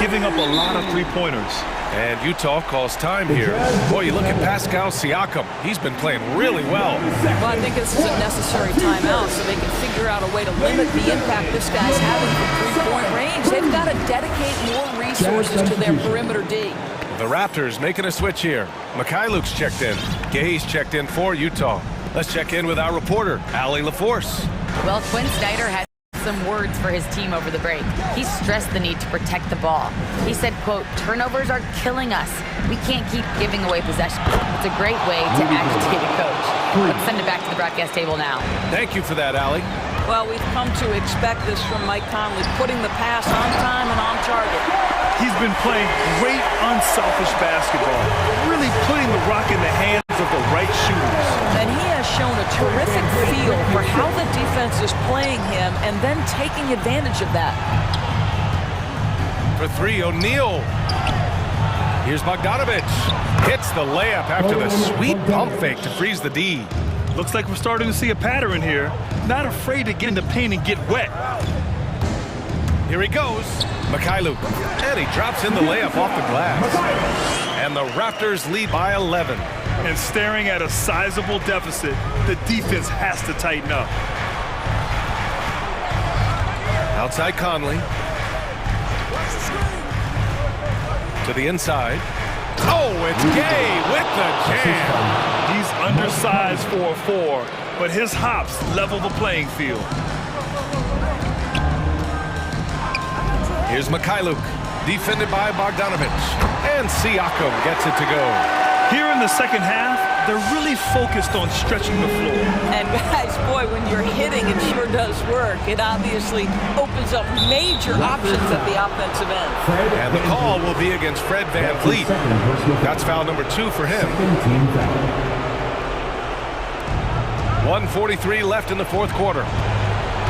giving up a lot of three-pointers. And Utah calls time here. Boy, you look at Pascal Siakam. He's been playing really well. Well, I think this is a necessary timeout so they can figure out a way to limit the impact this guy's having from three-point range. They've got to dedicate more resources to their perimeter D. The Raptors making a switch here. Mikhailuk's checked in. Gay's checked in for Utah. Let's check in with our reporter, Allie LaForce. Well, Quinn Snyder had some words for his team over the break. He stressed the need to protect the ball. He said, quote, "Turnovers are killing us. We can't keep giving away possession." It's a great way to agitate a coach. Let's send it back to the broadcast table now. Thank you for that, Allie. Well, we've come to expect this from Mike Conley, putting the pass on time and on target. He's been playing great, unselfish basketball, really putting the rock in the hands of the right shooters. And he has shown a terrific feel for how the defense is playing him and then taking advantage of that. For 3, O'Neal. Here's Bogdanovich. Hits the layup after the sweet pump fake to freeze the D. Looks like we're starting to see a pattern here. Not afraid to get in the paint and get wet. Here he goes. Mikhailuk. And he drops in the layup off the glass. And the Raptors lead by 11. And staring at a sizable deficit, the defense has to tighten up. Outside Conley. To the inside. Oh, it's Gay with the jam. He's undersized for a 4, but his hops level the playing field. Here's Mikhailuk, defended by Bogdanovich. And Siakam gets it to go. Here in the second half, they're really focused on stretching the floor. And guys, boy, when you're hitting, it sure does work. It obviously opens up major options at the offensive end. And the call will be against Fred Van Vliet. That's foul number 2 for him. 1:43 left in the fourth quarter.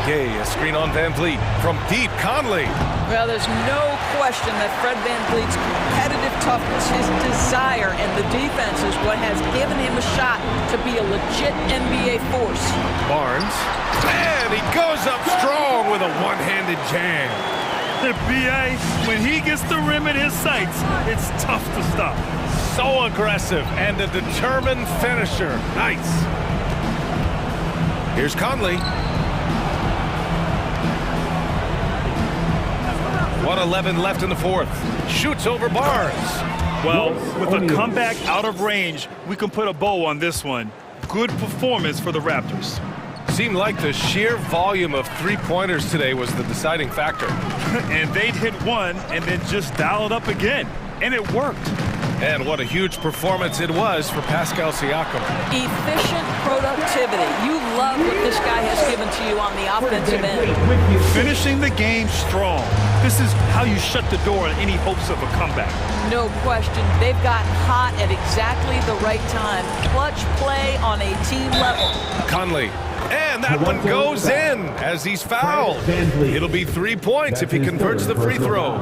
Gay, a screen on Van Vliet. From deep, Conley. Well, there's no question that Fred Van Vliet's competitive toughness, his desire, and the defense is what has given him a shot to be a legit NBA force. Barnes. And he goes up strong with a one-handed jam. The BA, when he gets the rim in his sights, it's tough to stop. So aggressive and a determined finisher. Nice. Here's Conley. 1:11 left in the fourth. Shoots over Barnes. Well, with a comeback out of range, we can put a bow on this one. Good performance for the Raptors. Seemed like the sheer volume of three-pointers today was the deciding factor. And they'd hit one and then just dial it up again. And it worked. And what a huge performance it was for Pascal Siakam. Efficient productivity. You love what this guy has given to you on the offensive end. Finishing the game strong. This is how you shut the door on any hopes of a comeback. No question. They've gotten hot at exactly the right time. Clutch play on a team level. Conley. And that one goes in as he's fouled. It'll be 3 points if he converts the free throw.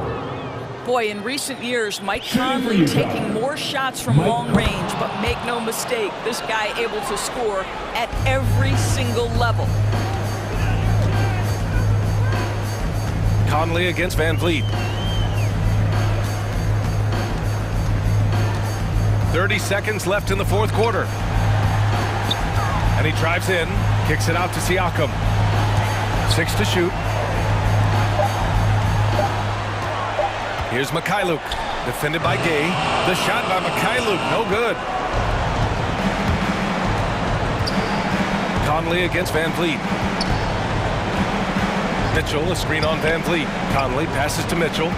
Boy, in recent years, Mike Conley taking more shots from long range, but make no mistake, this guy able to score at every single level. Conley against Van Vliet. 30 seconds left in the fourth quarter. And he drives in, kicks it out to Siakam. 6 to shoot. Here's Mikhailuk, defended by Gay. The shot by Mikhailuk, no good. Conley against Van Vliet. Mitchell, a screen on Van Vliet. Conley passes to Mitchell.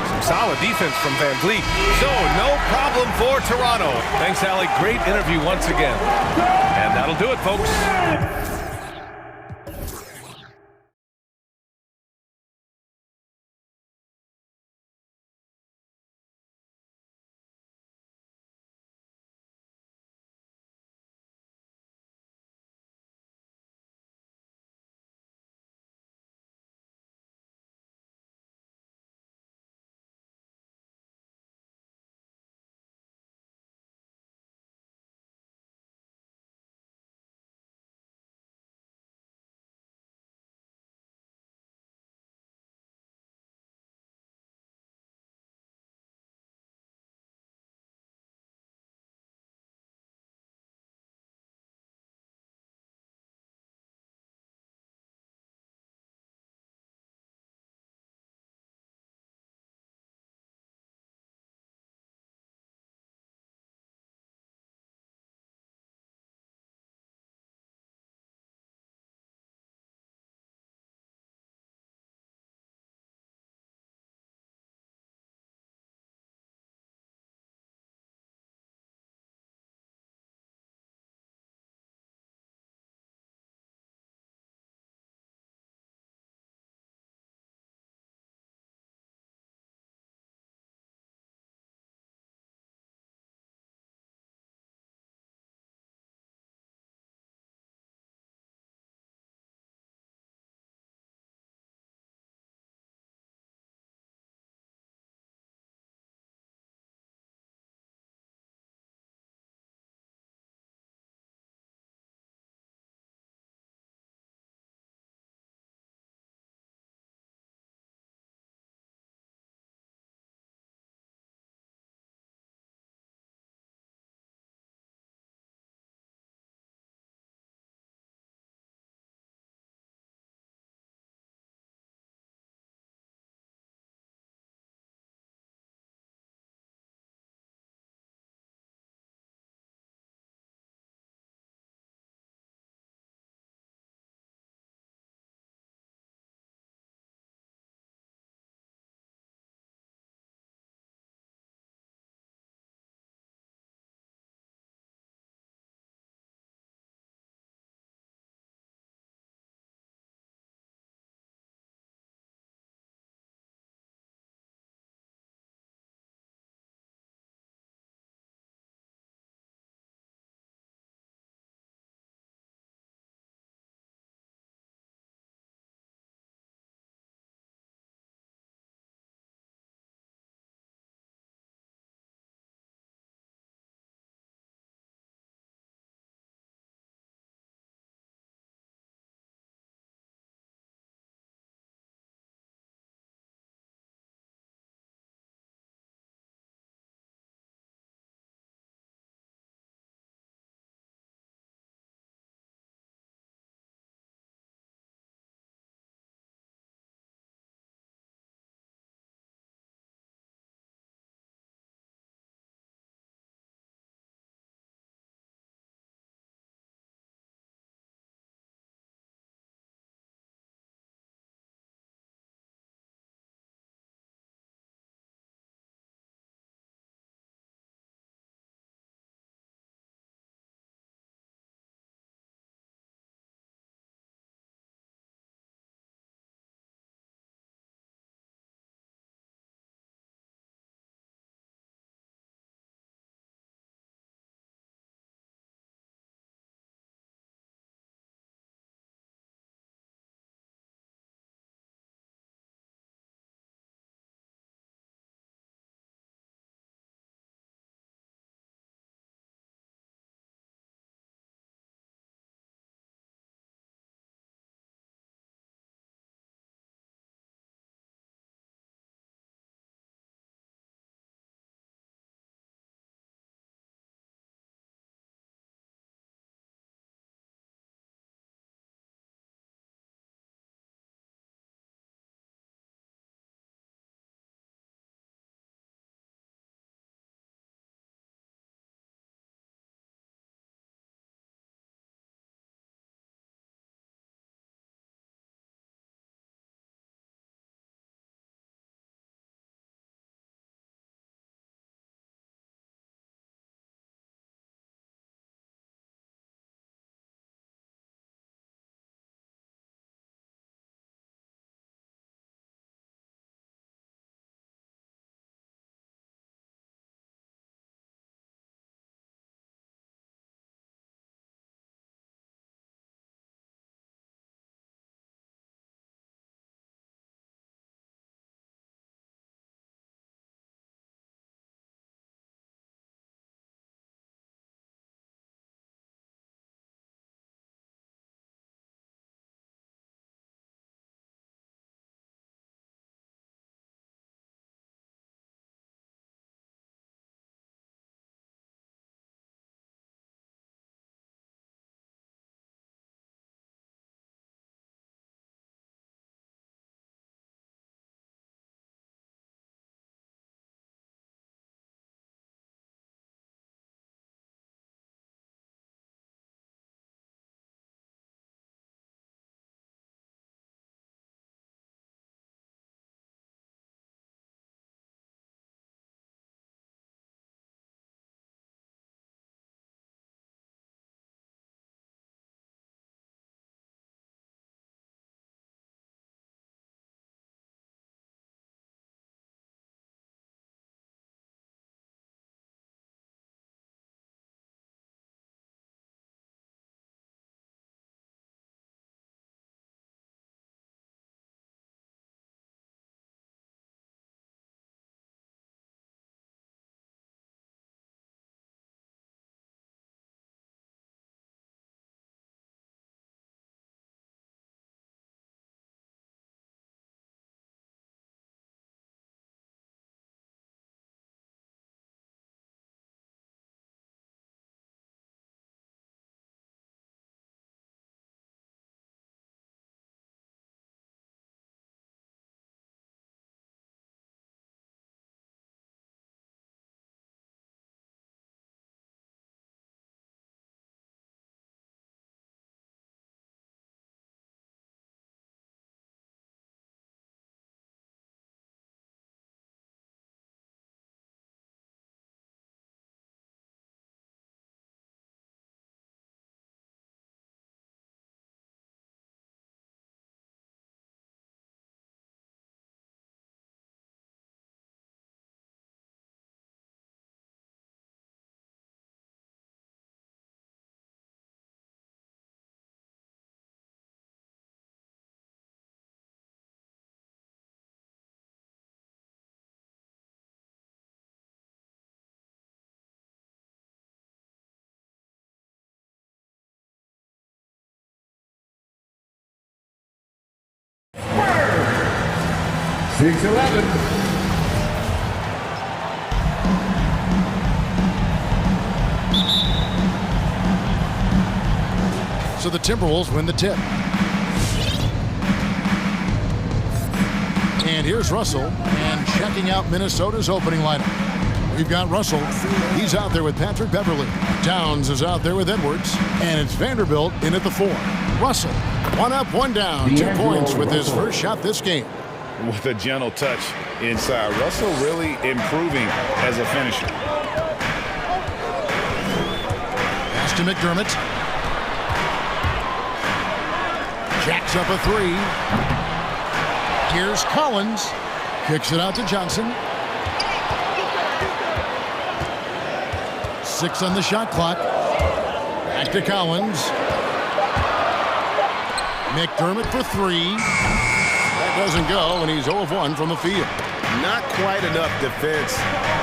Some solid defense from Van Vliet. So, no problem for Toronto. Thanks, Allie. Great interview once again. And that'll do it, folks. 6-11. So the Timberwolves win the tip. And here's Russell, and checking out Minnesota's opening lineup. We've got Russell. He's out there with Patrick Beverly. Towns is out there with Edwards. And it's Vanderbilt in at the 4. Russell, 1 up, 1 down. 2 points with his first shot this game. With a gentle touch inside. Russell really improving as a finisher. Pass to McDermott. Jacks up a 3. Here's Collins. Kicks it out to Johnson. 6 on the shot clock. Back to Collins. McDermott for 3. That doesn't go, and he's 0 of 1 from the field. Not quite enough defense.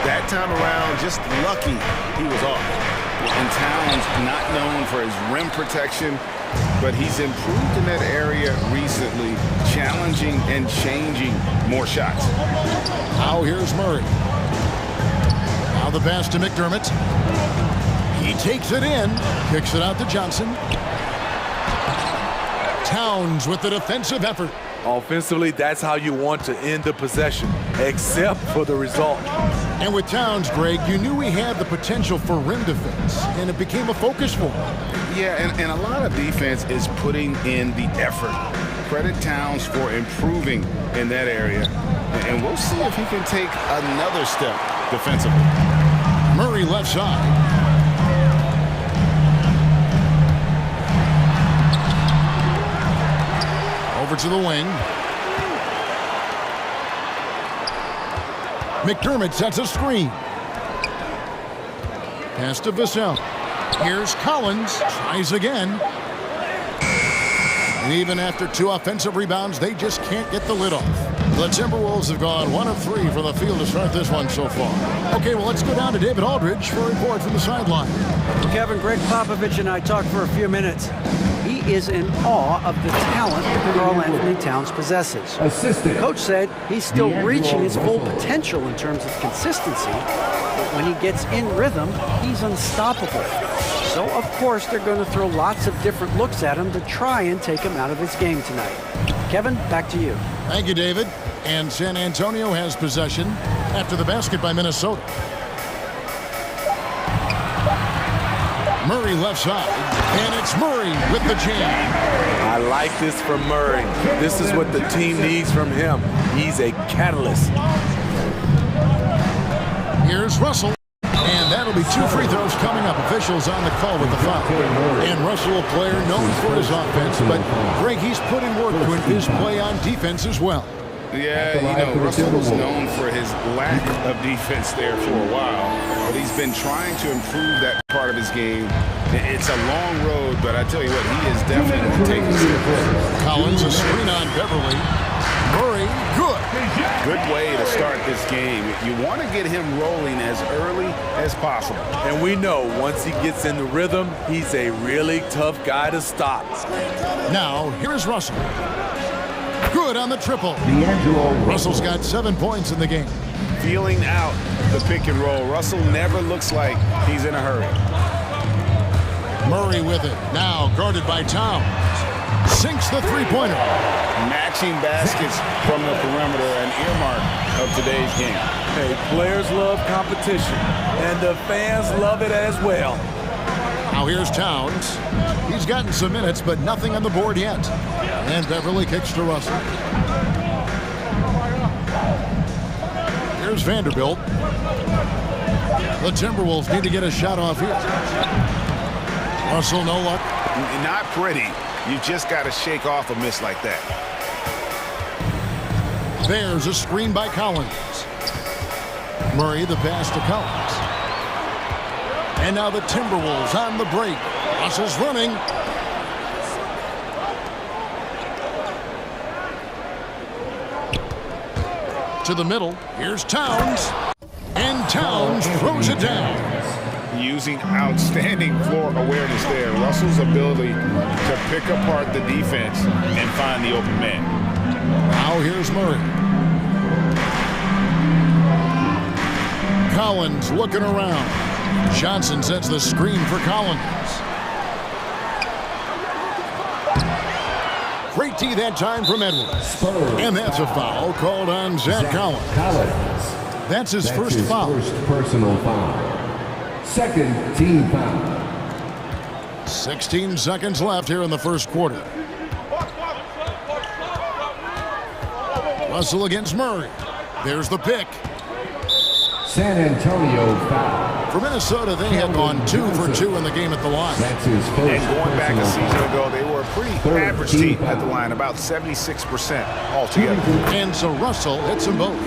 That time around, just lucky he was off. And Towns not known for his rim protection, but he's improved in that area recently, challenging and changing more shots. Now here's Murray. Now the pass to McDermott. He takes it in, kicks it out to Johnson. Towns with the defensive effort. Offensively, that's how you want to end the possession, except for the result. And with Towns, Greg, you knew he had the potential for rim defense, and it became a focus for him. Yeah, and a lot of defense is putting in the effort. Credit Towns for improving in that area, and we'll see if he can take another step defensively. Murray left side. Over to the wing. McDermott sets a screen. Pass to Vassell. Here's Collins. Tries again. And even after 2 offensive rebounds, they just can't get the lid off. The Timberwolves have gone 1 of 3 from the field to start this one so far. Okay, well, let's go down to David Aldridge for a report from the sideline. Kevin, Greg Popovich and I talked for a few minutes. He is in awe of the talent that Karl Anthony Towns possesses. The coach said he's still reaching his full potential in terms of consistency, but when he gets in rhythm, he's unstoppable. So, of course, they're going to throw lots of different looks at him to try and take him out of his game tonight. Kevin, back to you. Thank you, David. And San Antonio has possession after the basket by Minnesota. Murray left side, and it's Murray with the jam. I like this from Murray. This is what the team needs from him. He's a catalyst. Here's Russell, and that'll be 2 free throws coming up. Officials on the call with the foul. And Russell, a player known for his offense, but Greg, he's put in work to his play on defense as well. Yeah, you know, Russell was known for his lack of defense there for a while, but he's been trying to improve that part of his game. It's a long road, but I tell you what, he is definitely taking steps. Collins, a screen on Beverly. Murray, good. Good way to start this game. You want to get him rolling as early as possible. And we know once he gets in the rhythm, he's a really tough guy to stop. Now, here's Russell. Good on the triple. Russell's got 7 points in the game. Feeling out the pick and roll. Russell never looks like he's in a hurry. Murray with it. Now guarded by Towns. Sinks the three-pointer. Matching baskets from the perimeter, an earmark of today's game. Hey, players love competition, and the fans love it as well. Now here's Towns. He's gotten some minutes, but nothing on the board yet. And Beverly kicks to Russell. Here's Vanderbilt. The Timberwolves need to get a shot off here. Russell, no luck. Not pretty. You just got to shake off a miss like that. There's a screen by Collins. Murray the pass to Collins. And now the Timberwolves on the break. Russell's running. To the middle. Here's Towns. And Towns throws it down. Using outstanding floor awareness there. Russell's ability to pick apart the defense and find the open man. Now here's Murray. Collins looking around. Johnson sets the screen for Collins. Great D that time from Edwards. And that's a foul called on Zach Collins. That's his first foul. First personal foul. Second team foul. 16 seconds left here in the first quarter. Russell against Murray. There's the pick. San Antonio foul. For Minnesota, they have gone 2 for 2 in the game at the line. That's his first. And going back a personal season foul. ago, they were a pretty average team at the line, about 76% altogether. And so Russell hits them both.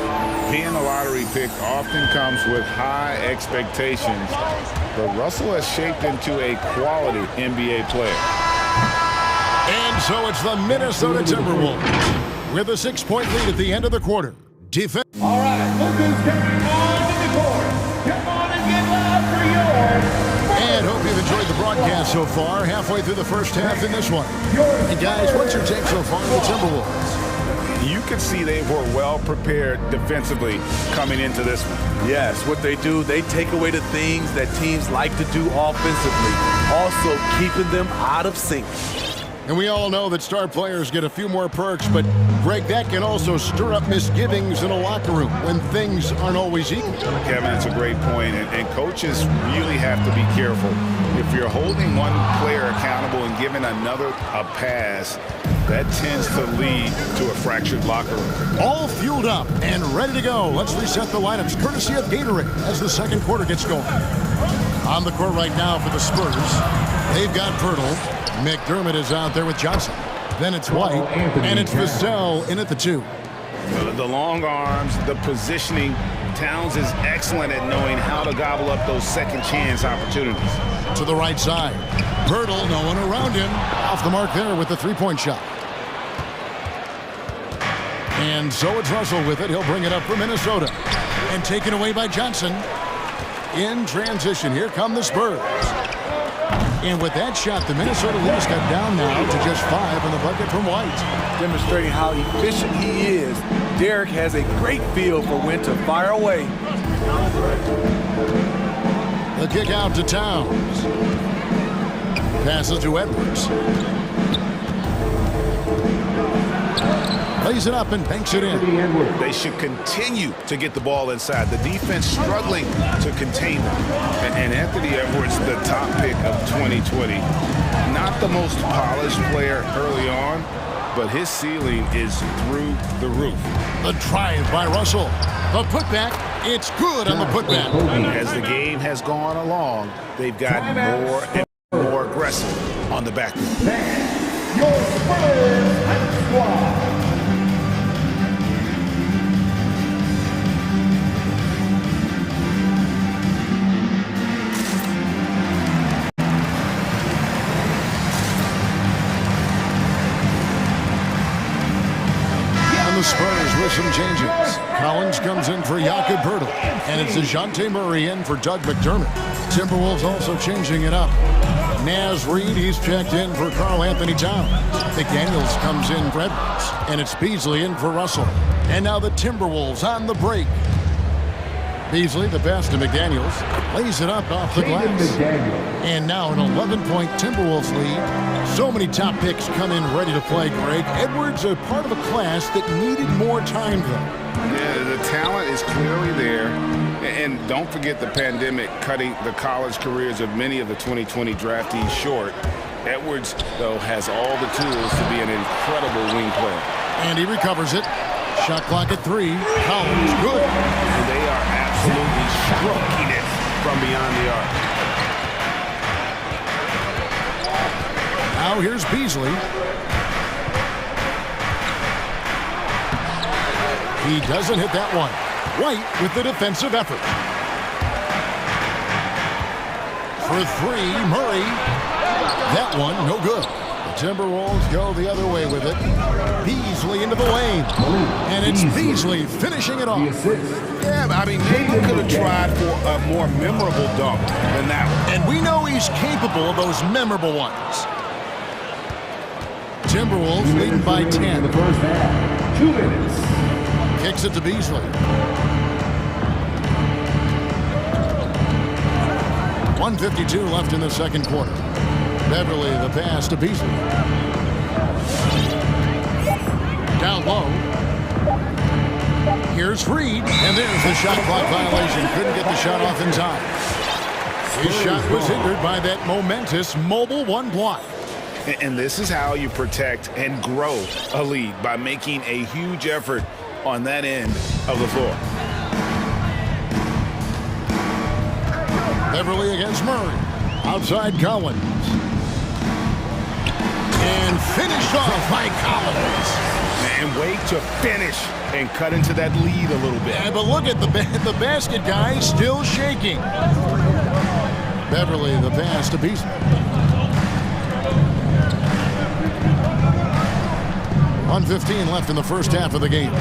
Being a lottery pick often comes with high expectations, but Russell has shaped into a quality NBA player. And so it's the Minnesota Timberwolves with a 6-point lead at the end of the quarter. Defense. All right, look who's coming on to the court. Come on and get loud for yours. And hope you've enjoyed the broadcast so far. Halfway through the first half in this one. And guys, what's your take so far on the Timberwolves? You could see they were well prepared defensively coming into this one. Yes, what they do, they take away the things that teams like to do offensively, also keeping them out of sync. And we all know that star players get a few more perks, but Greg, that can also stir up misgivings in a locker room when things aren't always equal. Kevin, that's a great point, and coaches really have to be careful. If you're holding one player accountable and giving another a pass, that tends to lead to a fractured locker room. All fueled up and ready to go. Let's reset the lineups courtesy of Gatorade as the second quarter gets going. On the court right now for the Spurs, they've got Pirtle. McDermott is out there with Johnson. Then it's White, and it's Vassell in at the 2. The long arms, the positioning. Towns is excellent at knowing how to gobble up those second chance opportunities. To the right side. Pirtle, no one around him. Off the mark there with the three-point shot. And so it's Russell with it. He'll bring it up for Minnesota. And taken away by Johnson. In transition, here come the Spurs. And with that shot, the Minnesota leaders got down now to just 5 on the bucket from White. Demonstrating how efficient he is, Derek has a great feel for when to fire away. The kick out to Towns. Passes to Edwards. Lays it up and banks it in. They should continue to get the ball inside. The defense struggling to contain them. And Anthony Edwards, the top pick of 2020. Not the most polished player early on, but his ceiling is through the roof. The drive by Russell. The putback, it's good on the putback. As the game has gone along, they've gotten more and more aggressive on the back. Your Spurs squad. The Spurs with some changes. Collins comes in for Jakob Pirtle, and it's DeJounte Murray in for Doug McDermott. Timberwolves also changing it up. Naz Reid, he's checked in for Karl Anthony Towns. McDaniels comes in for Edwards, and it's Beasley in for Russell. And now the Timberwolves on the break. Beasley, the pass to McDaniels, lays it up off the glass. And now an 11-point Timberwolves lead. So many top picks come in ready to play, Greg. Edwards a part of a class that needed more time, though. Yeah, the talent is clearly there. And don't forget the pandemic cutting the college careers of many of the 2020 draftees short. Edwards, though, has all the tools to be an incredible wing player. And he recovers it. Shot clock at 3. Collins, good. And they are absolutely stroking it from beyond the arc. Now here's Beasley. He doesn't hit that one. White with the defensive effort. For 3, Murray. That one, no good. The Timberwolves go the other way with it. Beasley into the lane. And it's Beasley finishing it off. Yeah, I mean, maybe could have tried for a more memorable dunk than that one. And we know he's capable of those memorable ones. Timberwolves leading by 10. In the first half. 2 minutes. Kicks it to Beasley. 1:52 left in the second quarter. Beverly, the pass to Beasley. Down low. Here's Reed, and there's the shot clock violation. Couldn't get the shot off in time. His shot was hindered by that momentous mobile one block. And this is how you protect and grow a lead, by making a huge effort on that end of the floor. Beverly against Murray. Outside Collins. And finished off by Collins. And wait to finish and cut into that lead a little bit. Yeah, but look at the basket guy still shaking. Beverly, the pass to Beasley. 1:15 left in the first half of the game.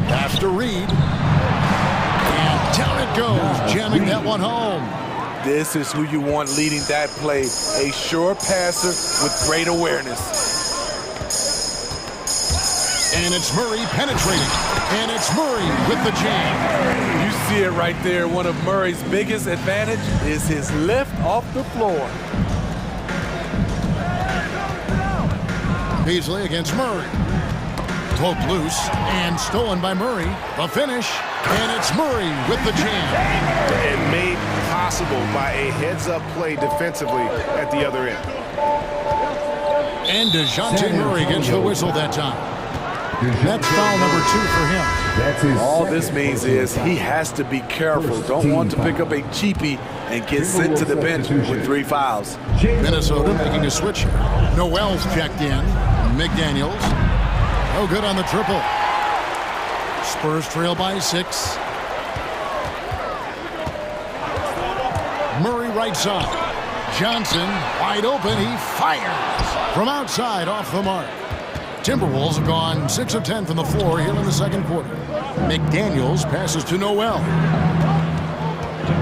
Pass to Reed. And down it goes, jamming that one home. This is who you want leading that play. A sure passer with great awareness. And it's Murray penetrating. And it's Murray with the jam. You see it right there. One of Murray's biggest advantage is his lift off the floor. Beasley against Murray. Poked loose and stolen by Murray. The finish. And it's Murray with the jam. And made possible by a heads-up play defensively at the other end. And DeJounte Murray gets the whistle that time. That's foul number 2 for him. All this means is he has to be careful. Don't want to pick up a cheapie and get sent to the bench with 3 fouls. Minnesota making a switch here. Noel's checked in. McDaniels. No good on the triple. Spurs trail by 6. Murray right side. Johnson wide open. He fires from outside off the mark. Timberwolves have gone 6 of 10 from the floor here in the second quarter. McDaniels passes to Noel.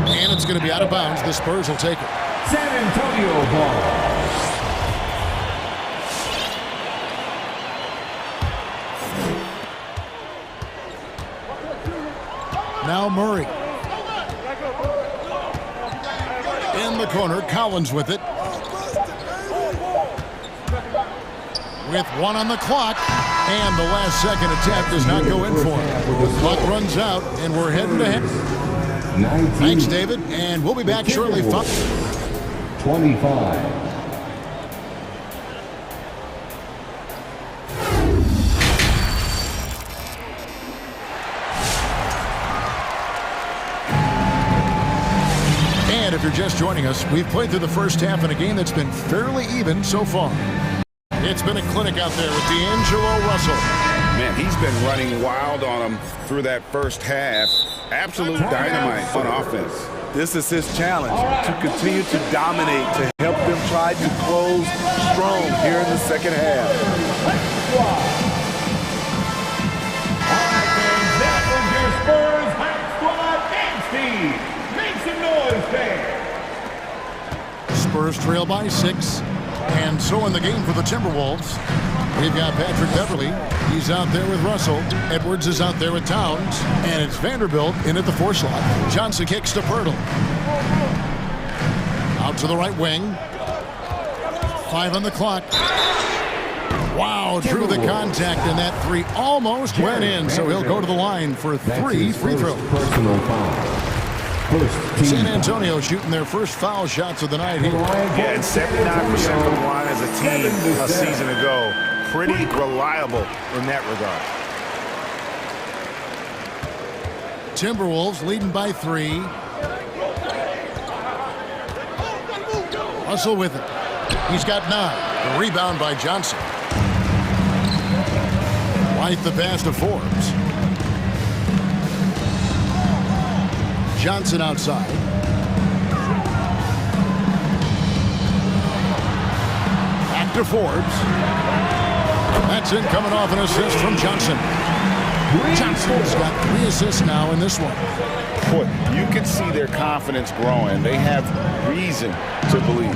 And it's going to be out of bounds. The Spurs will take it. San Antonio ball. Now Murray. In the corner, Collins with it. With 1 on the clock, and the last second attempt does not go in for him. The clock runs out, and we're heading to him. Thanks, David, and we'll be back shortly. 25. And if you're just joining us, we've played through the first half in a game that's been fairly even so far. It's been a clinic out there with D'Angelo Russell. Man, he's been running wild on him through that first half. Absolute dynamite on offense. This is his challenge, to continue to dominate, to help them try to close strong here in the second half. All right, fans, that was your Spurs Hype Squad team. Make some noise, fans. Spurs trail by 6. And so in the game for the Timberwolves, we've got Patrick Beverly. He's out there with Russell. Edwards is out there with Towns. And it's Vanderbilt in at the 4 slot. Johnson kicks to Pirtle. Out to the right wing. 5 on the clock. Wow, drew the contact, and that 3 almost went in. So he'll go to the line for 3 free throws. San Antonio shooting their first foul shots of the night here. Yeah, and 79% from the line as a team a season ago. Pretty reliable in that regard. Timberwolves leading by 3. Russell with it. He's got 9. The rebound by Johnson. White the pass to Forbes. Johnson outside. Back to Forbes. That's in, coming off an assist from Johnson. Johnson's got 3 assists now in this one. Boy, you can see their confidence growing. They have reason to believe.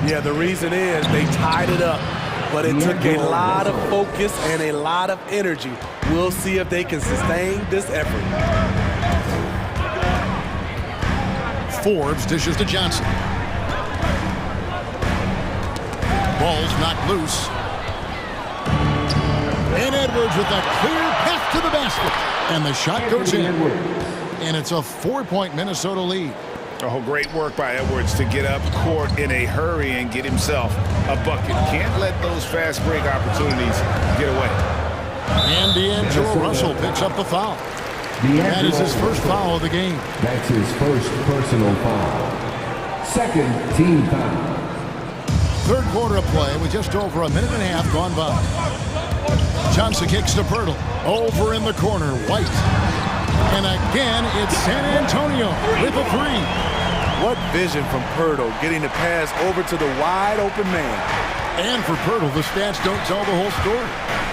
Yeah, the reason is they tied it up, but it took a lot of focus and a lot of energy. We'll see if they can sustain this effort. Forbes dishes to Johnson. Ball's knocked loose. And Edwards with a clear path to the basket. And the shot goes in. And it's a 4-point Minnesota lead. Oh, great work by Edwards to get up court in a hurry and get himself a bucket. Can't let those fast break opportunities get away. And D'Angelo Russell picks up the foul. That is his first foul of the game. That's his first personal foul. Second team foul. Third quarter of play with just over a minute and a half gone by. Johnson kicks to Pirtle. Over in the corner, White. And again, it's San Antonio with a three. What vision from Pirtle, getting the pass over to the wide open man. And for Pirtle, the stats don't tell the whole story.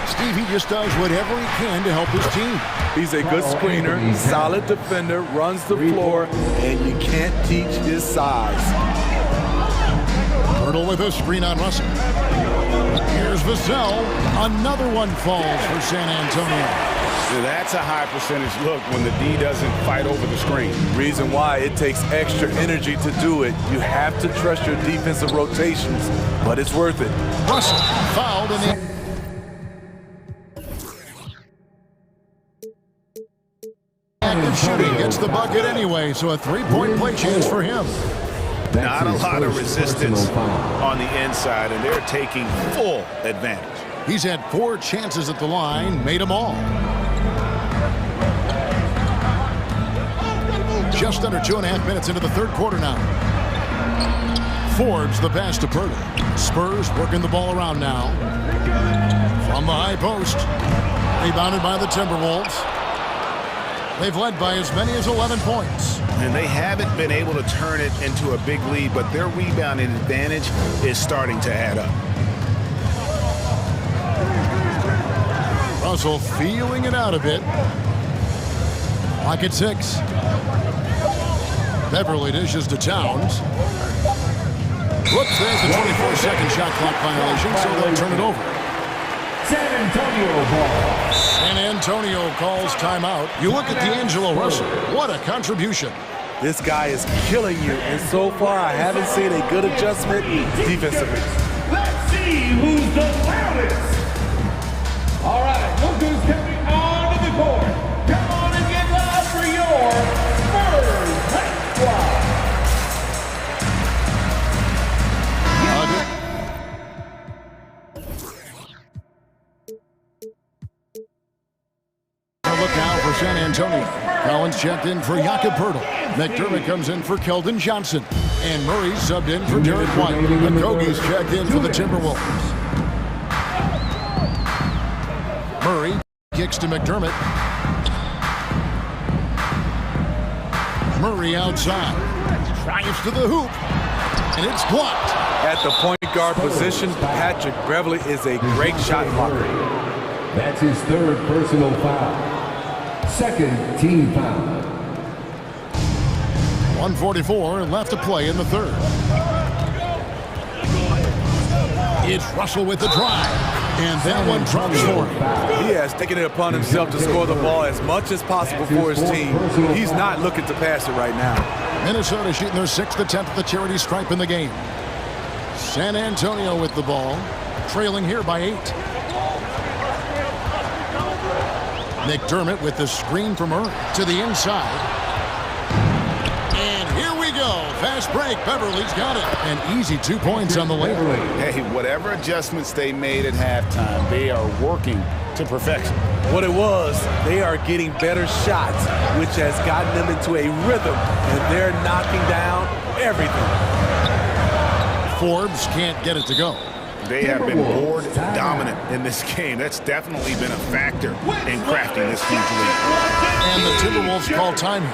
Steve, he just does whatever he can to help his team. He's a good screener, solid defender, runs the floor, and you can't teach his size. Pirtle with a screen on Russell. Here's Vassell. Another one falls for San Antonio. That's a high percentage look when the D doesn't fight over the screen. Reason why it takes extra energy to do it. You have to trust your defensive rotations, but it's worth it. Russell fouled in the... Active shooting gets the bucket anyway, so a three-point play chance for him. Not a lot of resistance on the inside, and they're taking full advantage. He's had 4 chances at the line, made them all. Just under 2.5 minutes into the third quarter now. Forbes the pass to Pirtle. Spurs working the ball around now. From the high post. Rebounded by the Timberwolves. They've led by as many as 11 points. And they haven't been able to turn it into a big lead, but their rebounding advantage is starting to add up. Russell feeling it out a bit. Clock at 6. Beverly dishes to Towns. Whoops, there's the 24-second shot clock violation, so they'll turn it over. San Antonio ball. San Antonio calls timeout. You look at D'Angelo Russell. What a contribution. This guy is killing you, and so far I haven't seen a good adjustment defensively. Let's see who's the loudest. All right, look who's coming onto the court. Come on and get loud for your Spurs High Squad. Look now for San Antonio. Collins checked in for Jakob Pirtle. McDermott comes in for Keldon Johnson. And Murray subbed in for Derek White. Okogie's checked in for the Timberwolves. Murray kicks to McDermott. Murray outside. Drives to the hoop. And it's blocked. At the point guard position, Patrick Beverly is a great shot blocker. That's his third personal foul. Second team foul. 1:44 left to play in the third. It's Russell with the drive. And that one drops for him. He has taken it upon himself to score the ball as much as possible for his team. He's not looking to pass it right now. Minnesota shooting their 6th attempt at the charity stripe in the game. San Antonio with the ball, trailing here by 8. McDermott with the screen from Murray to the inside. And here we go. Fast break. Beverly's got it. And easy 2 points on the layup. Hey, whatever adjustments they made at halftime, they are working to perfection. What it was, they are getting better shots, which has gotten them into a rhythm, and they're knocking down everything. Forbes can't get it to go. They have been board dominant in this game. That's definitely been a factor in crafting this huge lead. And the Timberwolves call time.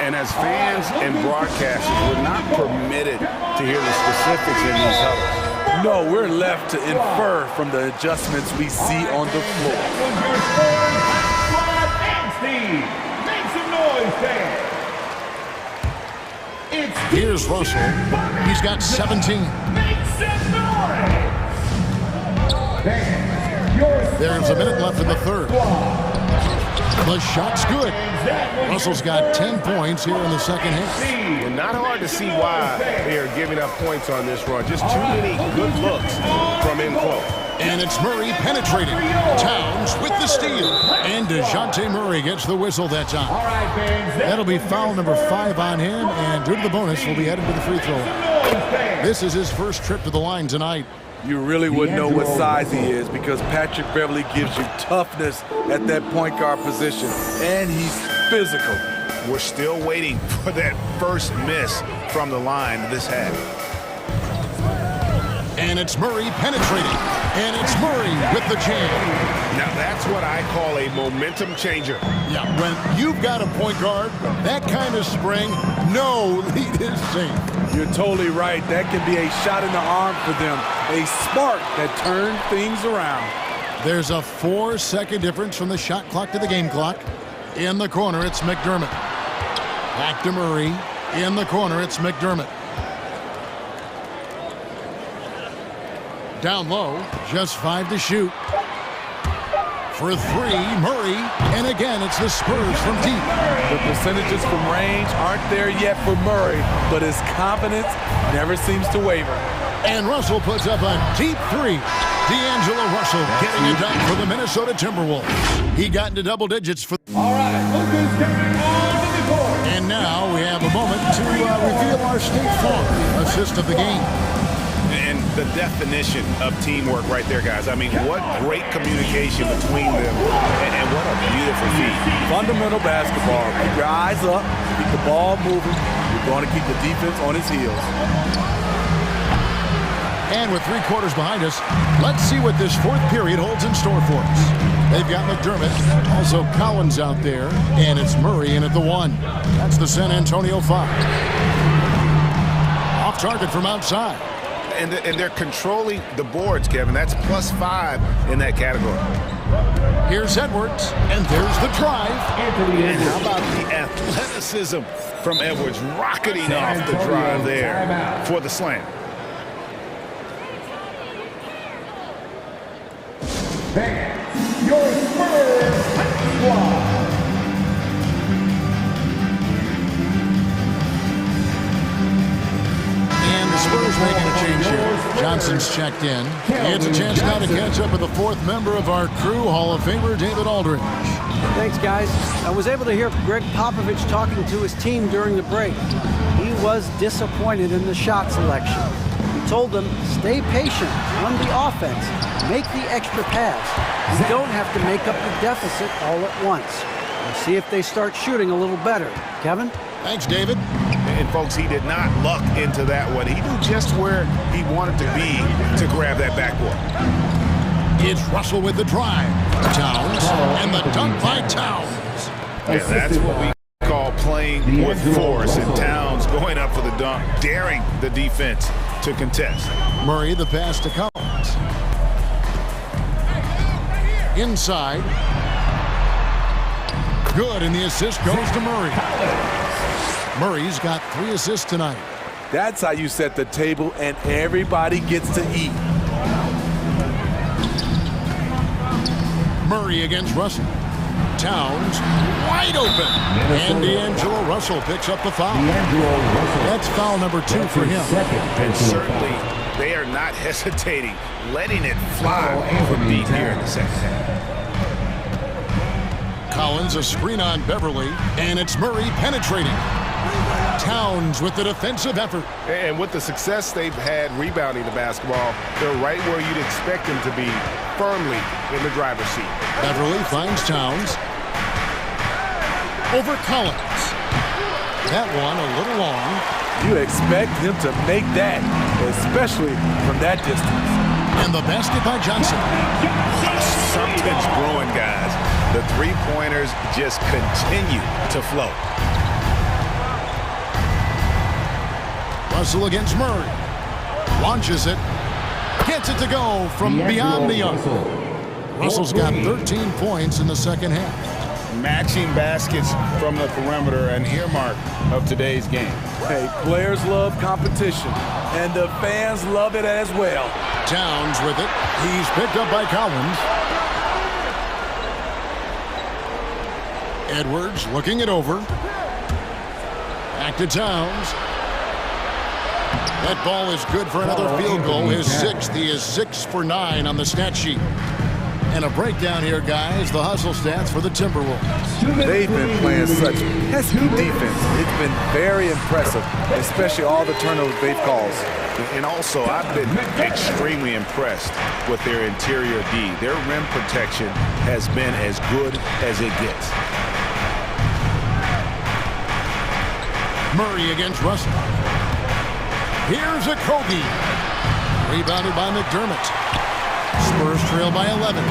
And as fans and broadcasters, we're not permitted to hear the specifics in these huddles. No, we're left to infer from the adjustments we see on the floor. Make some noise, fans. Here's Russell. He's got 17. Make some noise. There's a minute left in the third. The shot's good. Russell's got 10 points here in the second half. And not hard to see why they are giving up points on this run. Just too many good looks from in close. And it's Murray penetrating. Towns with the steal. And DeJounte Murray gets the whistle that time. That'll be foul number 5 on him, and due to the bonus, will be headed to the free throw line. This is his first trip to the line tonight. You really wouldn't know what size he is because Patrick Beverley gives you toughness at that point guard position, and he's physical. We're still waiting for that first miss from the line this half. And it's Murray penetrating. And it's Murray with the jam. Now that's what I call a momentum changer. Yeah, when you've got a point guard, that kind of spring, no lead is safe. You're totally right. That can be a shot in the arm for them. A spark that turned things around. There's a 4-second difference from the shot clock to the game clock. In the corner, it's McDermott. Back to Murray. In the corner, it's McDermott. Down low, just 5 to shoot. For 3, Murray, and again, it's the Spurs from deep. The percentages from range aren't there yet for Murray, but his confidence never seems to waver. And Russell puts up a deep 3. D'Angelo Russell getting it done for the Minnesota Timberwolves. He got into double digits for... All right, look who's coming on the court. And now we have a moment to reveal our State Farm assist of the game. And the definition of teamwork right there, guys. I mean, what great communication between them, and what a beautiful feat. Fundamental basketball. Keep your eyes up, keep the ball moving. You're going to keep the defense on his heels. And with 3 quarters behind us, let's see what this 4th period holds in store for us. They've got McDermott, also Collins out there, and it's Murray in at the 1. That's the San Antonio 5. Off target from outside. And they're controlling the boards, Kevin. That's +5 in that category. Here's Edwards, and there's the drive. And how about the athleticism from Edwards rocketing off the drive there for the slam. Your Spurs squad. And the Spurs making a change here. Johnson's checked in. It's a chance now to catch up with the 4th member of our crew, Hall of Famer David Aldridge. Thanks, guys. I was able to hear Greg Popovich talking to his team during the break. He was disappointed in the shot selection. He told them, stay patient, run the offense, make the extra pass. You don't have to make up the deficit all at once. We'll see if they start shooting a little better. Kevin? Thanks, David. And folks, he did not luck into that one. He knew just where he wanted to be to grab that backboard. It's Russell with the drive. Towns, and the dunk by Towns. Yeah, that's what we call playing with force. And Towns going up for the dunk, daring the defense to contest. Murray, the pass to Collins. Inside. Good, and the assist goes to Murray. Murray's got 3 assists tonight. That's how you set the table, and everybody gets to eat. Murray against Russell. Towns wide open. And D'Angelo Russell picks up the foul. That's foul number 2 for him. And certainly they are not hesitating, letting it fly from deep here in the second half. Collins a screen on Beverley, and it's Murray penetrating. Towns with the defensive effort. And with the success they've had rebounding the basketball, they're right where you'd expect them to be, firmly in the driver's seat. Beverley finds Towns. Over Collins. That one a little long. You expect him to make that, especially from that distance. And the basket by Johnson. Something's brewing, guys. The 3-pointers just continue to flow. Russell against Murray. Launches it. Gets it to go from beyond the arc. Russell's got 13 points in the second half. Matching baskets from the perimeter, an earmark of today's game. Hey, players love competition, and the fans love it as well. Towns with it. He's picked up by Collins. Edwards looking it over. Back to Towns. That ball is good for another field goal. His sixth. He is 6 for 9 on the stat sheet. And a breakdown here, guys. The hustle stats for the Timberwolves. They've been playing such pesky defense. It's been very impressive, especially all the turnovers they've caused. And also, I've been extremely impressed with their interior D. Their rim protection has been as good as it gets. Murray against Russell. Here's a Kobe. Rebounded by McDermott. Spurs trail by 11.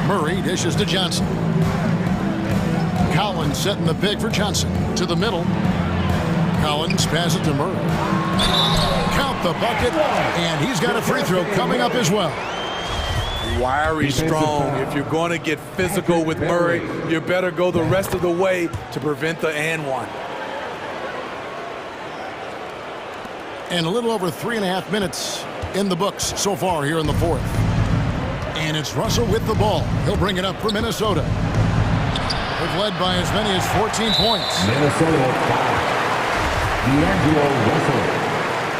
Murray dishes to Johnson. Collins setting the pick for Johnson. To the middle. Collins passes to Murray. Count the bucket, and he's got a free throw coming up as well. Wiry, strong. If you're going to get physical with Murray, you better go the rest of the way to prevent the and one. And a little over 3.5 minutes in the books so far here in the fourth. And it's Russell with the ball. He'll bring it up for Minnesota. They've led by as many as 14 points. Minnesota foul. D'Angelo Russell.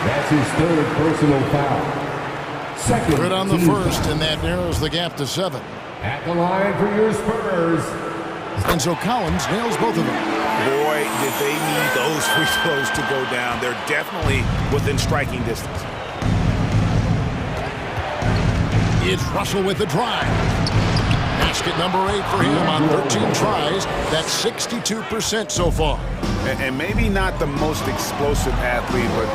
That's his third personal foul. Second. Good on the first, and that narrows the gap to 7. At the line for your Spurs. And so Collins nails both of them. Boy, did they need those free throws to go down. They're definitely within striking distance. It's Russell with the drive. Basket number 8 for him on 13 tries. That's 62% so far. And maybe not the most explosive athlete, but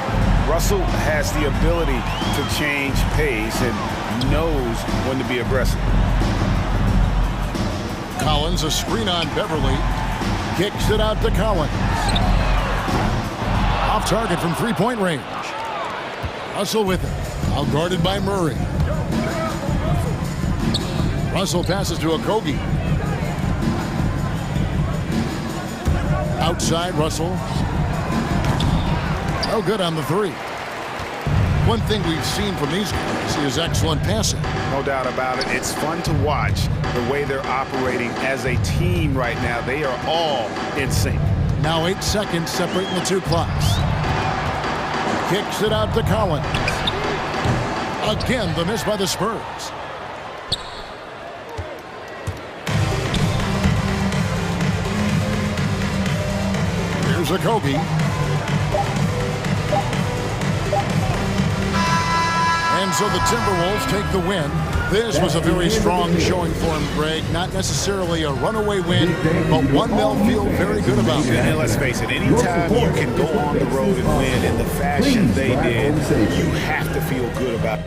Russell has the ability to change pace and knows when to be aggressive. Collins, a screen on Beverly. Kicks it out to Collins. Off target from three-point range. Russell with it. Out guarded by Murray. Russell passes to Okogie. Outside Russell. No good on the three. One thing we've seen from these guys is excellent passing. No doubt about it. It's fun to watch the way they're operating as a team right now. They are all in sync. Now 8 seconds separating the two clocks. Kicks it out to Collins. Again, the miss by the Spurs. Here's Okogie. And so the Timberwolves take the win. This was a very strong showing for him, Greg. Not necessarily a runaway win, but one they'll feel very good about. And let's face it, anytime you can go on the road and win in the fashion they did, you have to feel good about it.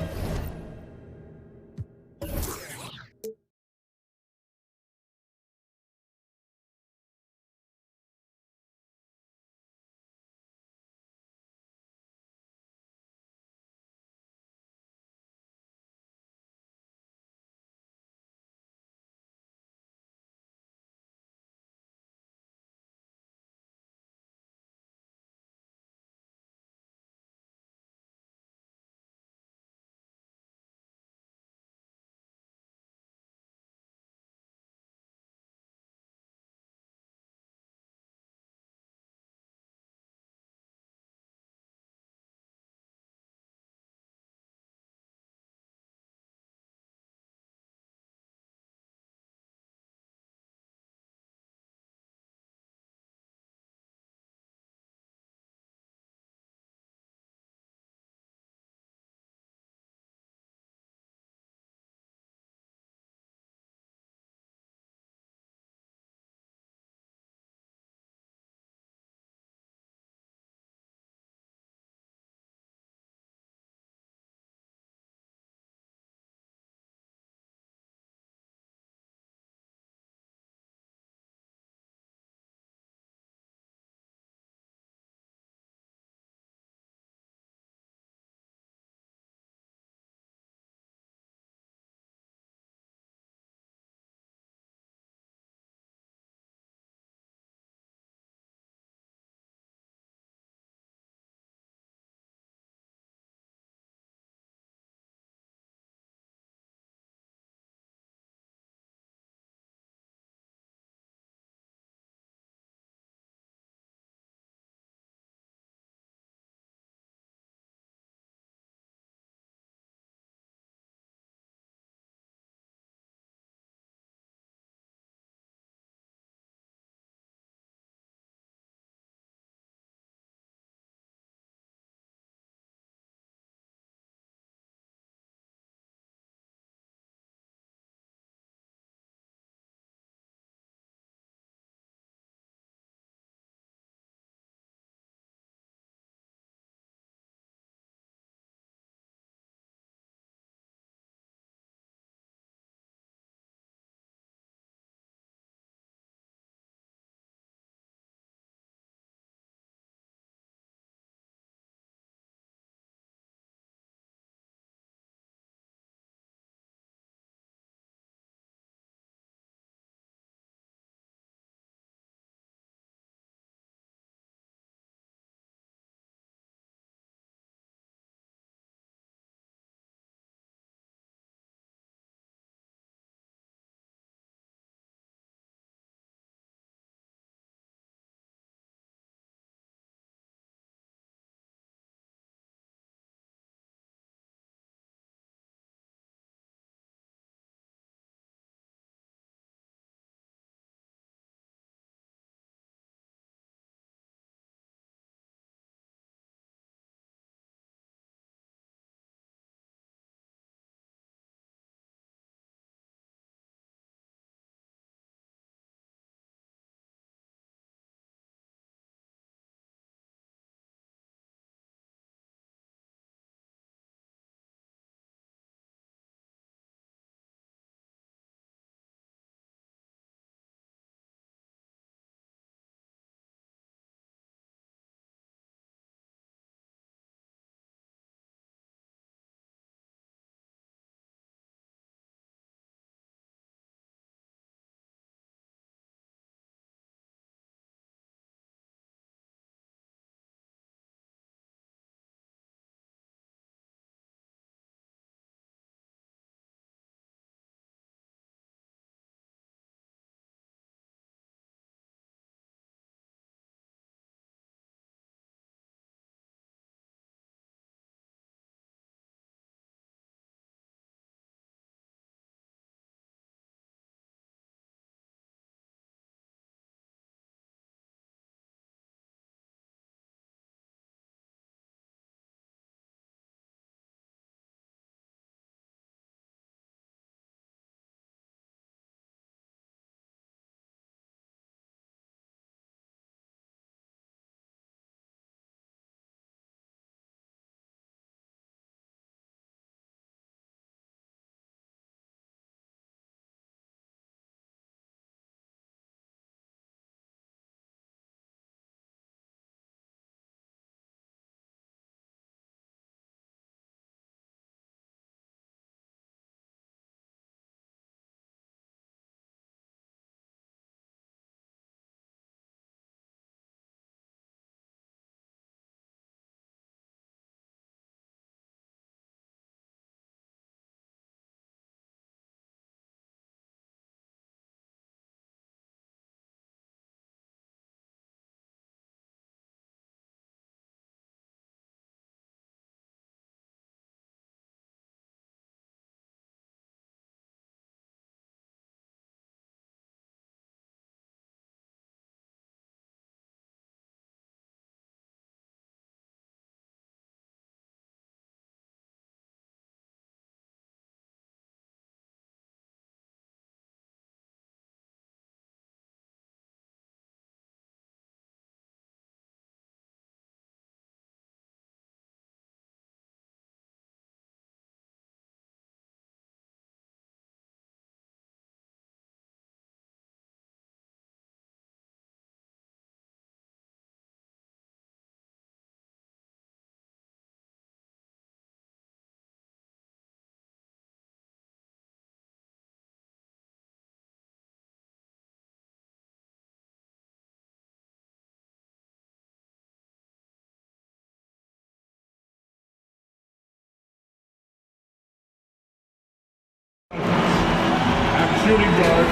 shooting guard.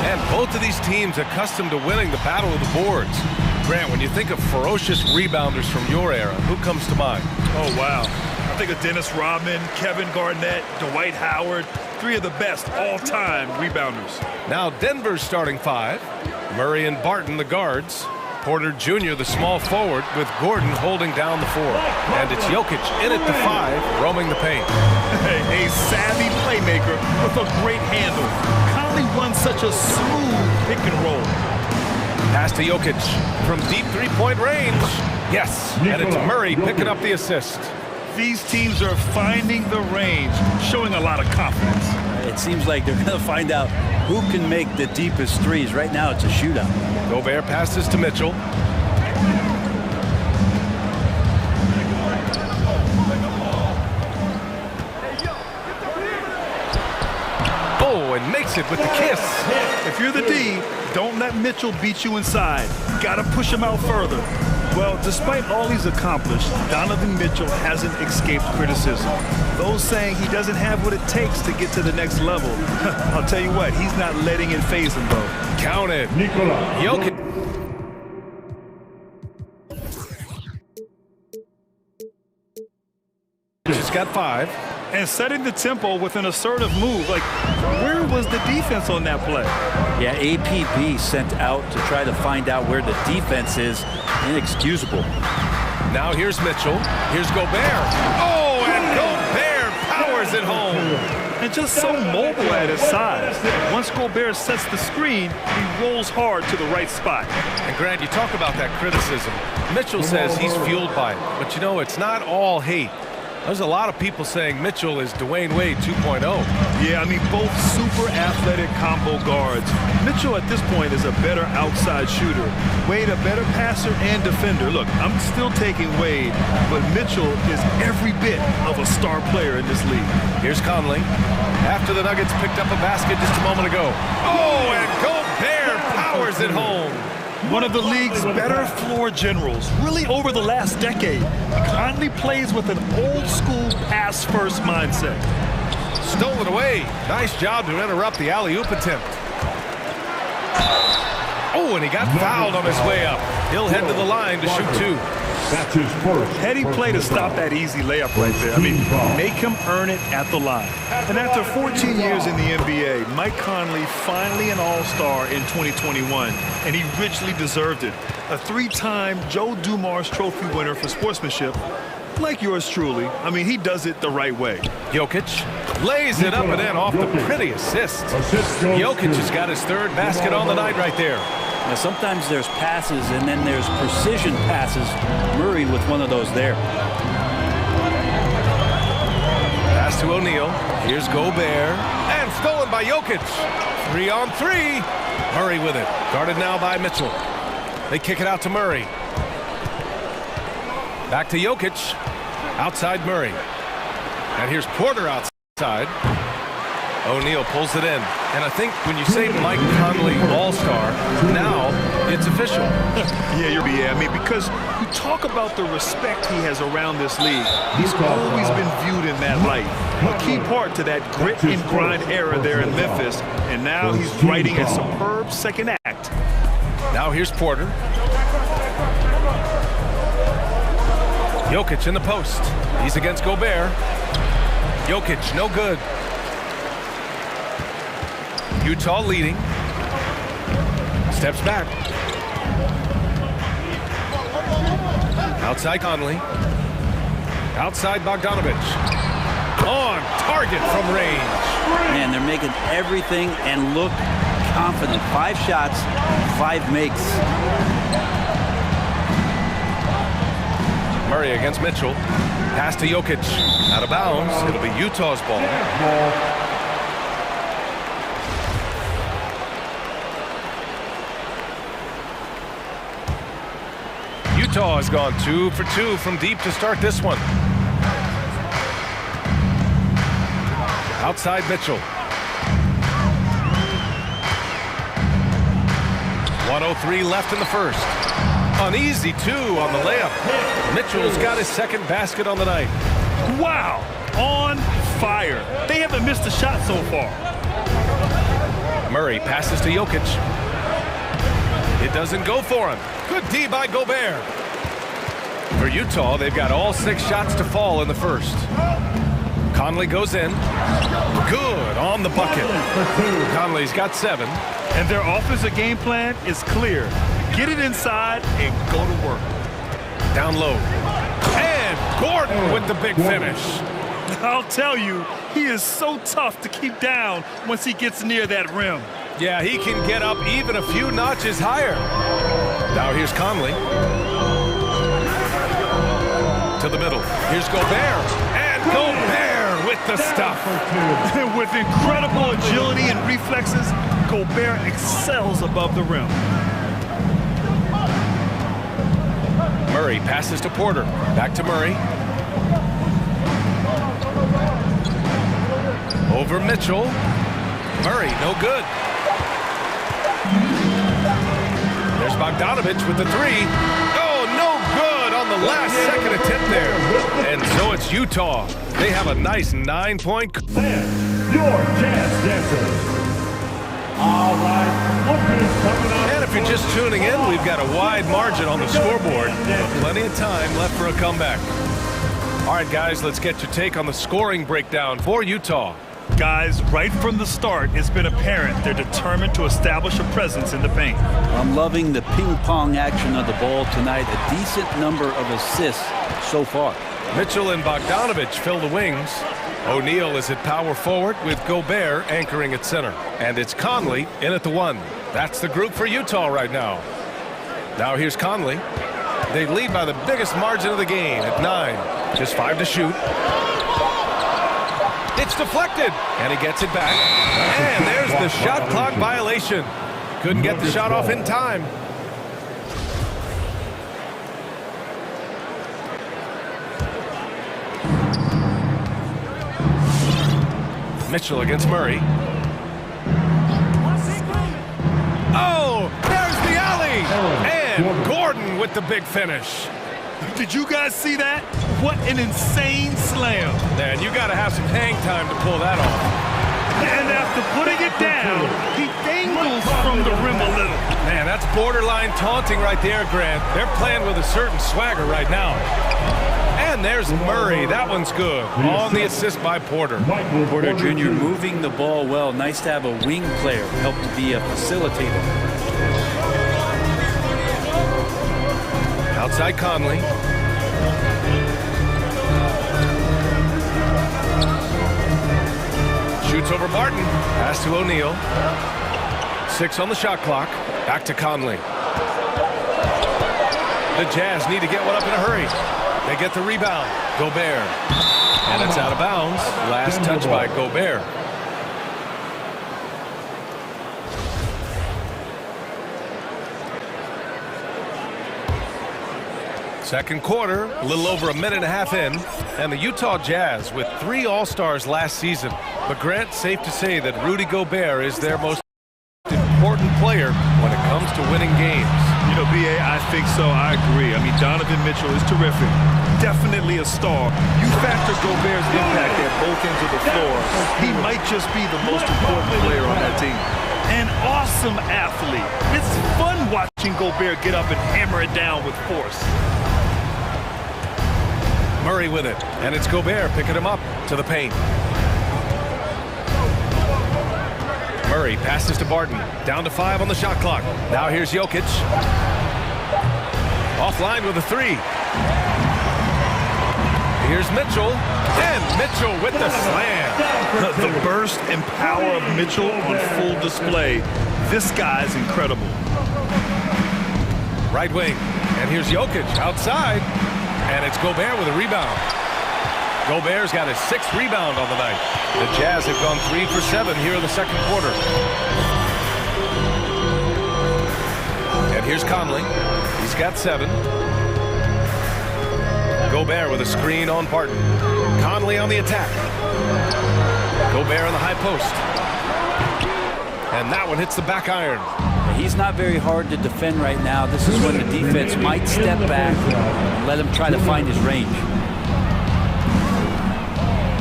And both of these teams accustomed to winning the battle of the boards. Grant, when you think of ferocious rebounders from your era, who comes to mind? Oh, wow. I think of Dennis Rodman, Kevin Garnett, Dwight Howard, three of the best all-time rebounders. Now Denver's starting five. Murray and Barton, the guards. Porter Jr., the small forward, with Gordon holding down the four. And it's Jokic in at the five, roaming the paint. A savvy playmaker with a great handle. Conley runs such a smooth pick and roll. Pass to Jokic from deep three-point range. Yes, and it's Murray picking up the assist. These teams are finding the range, showing a lot of confidence. It seems like they're going to find out who can make the deepest threes. Right now, it's a shootout. Gobert passes to Mitchell. Oh, and makes it with the kiss. If you're the D, don't let Mitchell beat you inside. Got to push him out further. Well, despite all he's accomplished, Donovan Mitchell hasn't escaped criticism. Those saying he doesn't have what it takes to get to the next level. I'll tell you what, he's not letting it faze him, though. Count it. Jokic. He's got five. And setting the tempo with an assertive move. Like, where was the defense on that play? Yeah, APB sent out to try to find out where the defense is. Inexcusable. Now here's Mitchell. Here's Gobert. Oh, and Gobert powers it home. And just so mobile at his size. Once Gobert sets the screen, he rolls hard to the right spot. And Grant, you talk about that criticism. Mitchell says he's fueled by it. But you know, it's not all hate. There's a lot of people saying Mitchell is Dwayne Wade 2.0. Yeah, I mean, both super athletic combo guards. Mitchell at this point is a better outside shooter. Wade a better passer and defender. Look, I'm still taking Wade, but Mitchell is every bit of a star player in this league. Here's Conley. After the Nuggets picked up a basket just a moment ago. Oh, and Gobert powers it home. One of the league's better floor generals, really over the last decade. Conley plays with an old-school pass-first mindset. Stolen away. Nice job to interrupt the alley-oop attempt. Oh, and he got fouled on his way up. He'll head to the line to shoot two. That's his first. Heady play to stop that easy layup right there. I mean, make him earn it at the line. And after 14 years in the NBA, Mike Conley finally an all-star in 2021, and he richly deserved it. A three-time Joe Dumars Trophy winner for sportsmanship, like yours truly. I mean, he does it the right way. Jokic lays it up and in off the pretty assist. Jokic has got his third basket on the night right there. Now, sometimes there's passes and then there's precision passes. Murray with one of those there. Pass to O'Neal. Here's Gobert. And stolen by Jokic. 3-on-3. Murray with it. Guarded now by Mitchell. They kick it out to Murray. Back to Jokic. Outside Murray. And here's Porter outside. O'Neal pulls it in. And I think when you say Mike Conley All-Star, now it's official. Yeah, I mean, because you talk about the respect he has around this league. He's always been viewed in that light. A key part to that grit and grind era there in Memphis. And now he's writing a superb second act. Now here's Porter. Jokic in the post. He's against Gobert. Jokic, no good. Utah leading. Steps back. Outside Conley. Outside Bogdanovich. On target from range. Man, they're making everything and look confident. 5 shots, 5 makes. Murray against Mitchell. Pass to Jokic. Out of bounds. It'll be Utah's ball. Utah has gone 2 for 2 from deep to start this one. Outside Mitchell. 1:03 left in the first. An easy 2 on the layup. Mitchell's got his second basket on the night. Wow, on fire. They haven't missed a shot so far. Murray passes to Jokic. It doesn't go for him. Good D by Gobert. For Utah, they've got all 6 shots to fall in the first. Conley goes in. Good on the bucket. Conley's got 7. And their offensive game plan is clear. Get it inside and go to work. Down low. And Gordon with the big finish. I'll tell you, he is so tough to keep down once he gets near that rim. Yeah, he can get up even a few notches higher. Now here's Conley. To the middle. Here's Gobert. And Gobert with the stuff. With incredible agility and reflexes, Gobert excels above the rim. Murray passes to Porter. Back to Murray. Over Mitchell. Murray, no good. There's Bogdanovich with the 3. Oh, no good on the last second attempt there. And so it's Utah. They have a nice 9-point. Your Jazz Dancers. All right. And if you're just tuning in, we've got a wide margin on the scoreboard. Plenty of time left for a comeback. All right, guys, let's get your take on the scoring breakdown for Utah. Guys, right from the start, it's been apparent they're determined to establish a presence in the paint. I'm loving the ping-pong action of the ball tonight. A decent number of assists so far. Mitchell and Bogdanovich fill the wings. O'Neal is at power forward with Gobert anchoring at center. And it's Conley in at the 1. That's the group for Utah right now. Now here's Conley. They lead by the biggest margin of the game at 9. Just 5 to shoot. It's deflected, and he gets it back. And there's the shot clock violation. Couldn't get the shot off in time. Mitchell against Murray. Oh, there's the alley. And Gordon with the big finish. Did you guys see that? What an insane slam. Man, you got to have some hang time to pull that off. And after putting it down, he dangles from the rim a little. Man, that's borderline taunting right there, Grant. They're playing with a certain swagger right now. And there's Murray. That one's good. On the assist by Porter. Porter Jr. moving the ball well. Nice to have a wing player help to be a facilitator. Outside Conley. Shoots over Barton. Pass to O'Neal. 6 on the shot clock. Back to Conley. The Jazz need to get one up in a hurry. They get the rebound. Gobert. And it's out of bounds. Last touch by Gobert. Second quarter, a little over a minute and a half in, and the Utah Jazz with 3 All-Stars last season. But Grant, safe to say that Rudy Gobert is their most important player when it comes to winning games. You know, B.A., I think so. I agree. I mean, Donovan Mitchell is terrific. Definitely a star. You factor Gobert's impact at both ends of the floor, he might just be the most important player on that team. An awesome athlete. It's fun watching Gobert get up and hammer it down with force. Murray with it, and it's Gobert picking him up to the paint. Murray passes to Barton, down to 5 on the shot clock. Now here's Jokic. Offline with a 3. Here's Mitchell, and Mitchell with the slam. The burst and power of Mitchell on full display. This guy's incredible. Right wing, and here's Jokic outside. And it's Gobert with a rebound. Gobert's got his 6th rebound on the night. The Jazz have gone 3 for 7 here in the second quarter. And here's Conley. He's got 7. Gobert with a screen on Barton. Conley on the attack. Gobert on the high post. And that one hits the back iron. He's not very hard to defend right now. This is when the defense might step back and let him try to find his range.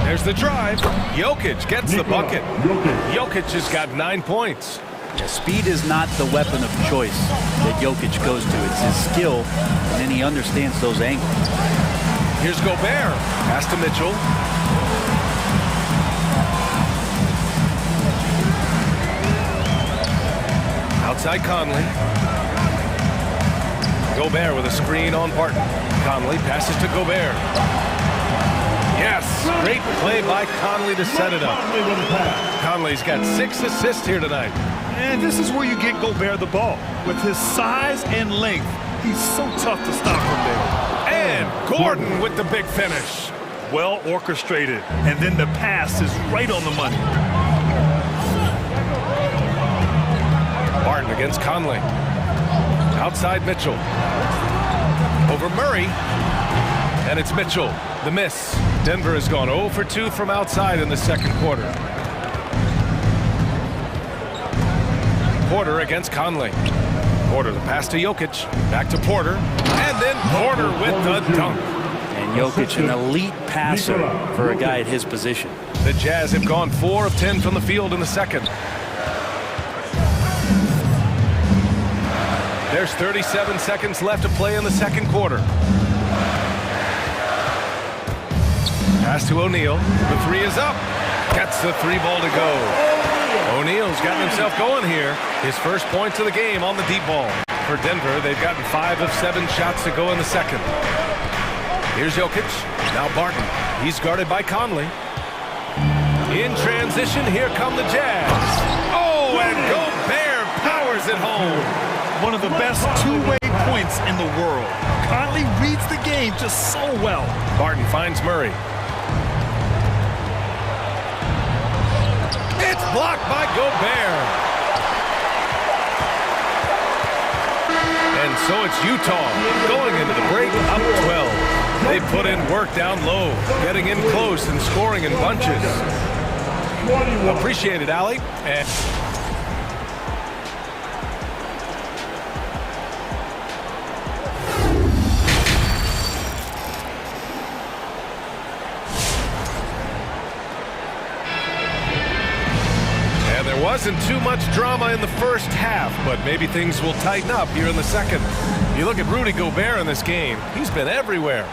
There's the drive. Jokic gets the bucket. Jokic has got 9 points. Yeah, speed is not the weapon of choice that Jokic goes to. It's his skill, and then he understands those angles. Here's Gobert. Pass to Mitchell. Outside Conley. Gobert with a screen on Barton. Conley passes to Gobert. Yes, great play by Conley to set it up. Conley's got 6 assists here tonight. And this is where you get Gobert the ball. With his size and length, he's so tough to stop from there. And Gordon with the big finish. Well orchestrated, and then the pass is right on the money. Barton against Conley. Outside Mitchell. Over Murray. And it's Mitchell. The miss. Denver has gone 0 for 2 from outside in the second quarter. Porter against Conley. Porter, the pass to Jokic. Back to Porter. And then Porter with the dunk. And Jokic, an elite passer for a guy at his position. The Jazz have gone 4 of 10 from the field in the second. There's 37 seconds left to play in the second quarter. Pass to O'Neal. The 3 is up. Gets the 3 ball to go. O'Neal's gotten himself going here. His first points of the game on the deep ball. For Denver, they've gotten 5 of 7 shots to go in the second. Here's Jokic. Now Barton. He's guarded by Conley. In transition, here come the Jazz. Oh, and Gobert powers it home. One of the best two-way points in the world. Conley reads the game just so well. Barton finds Murray. It's blocked by Gobert. And so it's Utah going into the break up 12. They put in work down low, getting in close and scoring in bunches. Appreciate it, Allie. And wasn't too much drama in the first half, but maybe things will tighten up here in the second. You look at Rudy Gobert in this game, he's been everywhere.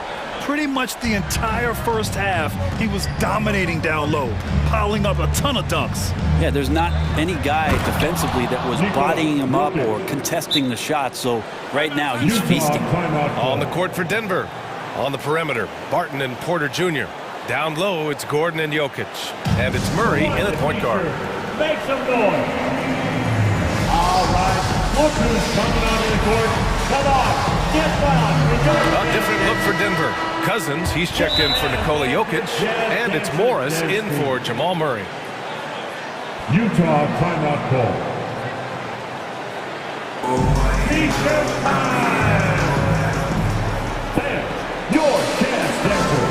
Pretty much the entire first half, he was dominating down low, piling up a ton of dunks. Yeah, there's not any guy defensively that was bodying him up or contesting the shot, so right now he's feasting. On the court for Denver. On the perimeter, Barton and Porter Jr. Down low, it's Gordon and Jokic. And it's Murray in at point guard. Make some noise. All right, look who's coming onto the court. Come on, get down. A different look for Denver. Cousins, he's checked in for Nikola Jokic, and it's Morris in for Jamal Murray. Utah timeout call. T-shirt time. Fans, your chance dancer.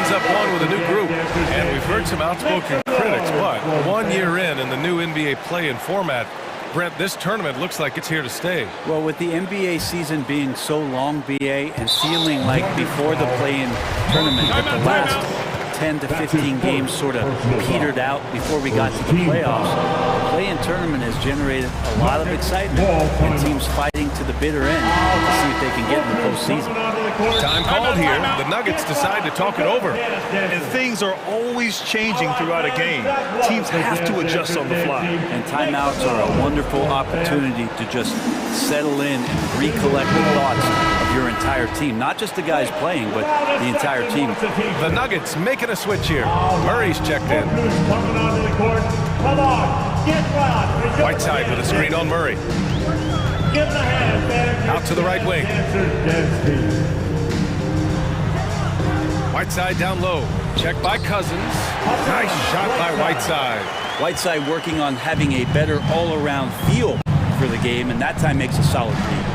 Up one with a new group, and we've heard some outspoken critics, but 1 year in the new NBA play-in format, Brent, this tournament looks like it's here to stay. Well, with the NBA season being so long, BA, and feeling like before the play-in tournament that the last 10 to 15 games sort of petered out before we got to the playoffs, the play-in tournament has generated a lot of excitement and teams fighting to the bitter end to see if they can get in the postseason. Time called here. The Nuggets decide to talk it over. And things are always changing throughout a game. Teams have to adjust on the fly. And timeouts are a wonderful opportunity to just settle in and recollect the thoughts of your entire team. Not just the guys playing, but the entire team. The Nuggets making a switch here. Murray's checked in. Whiteside with a screen on Murray. Out to the right wing. Whiteside down low. Checked by Cousins. Nice shot by Whiteside. Whiteside working on having a better all-around feel for the game, and that time makes a solid read.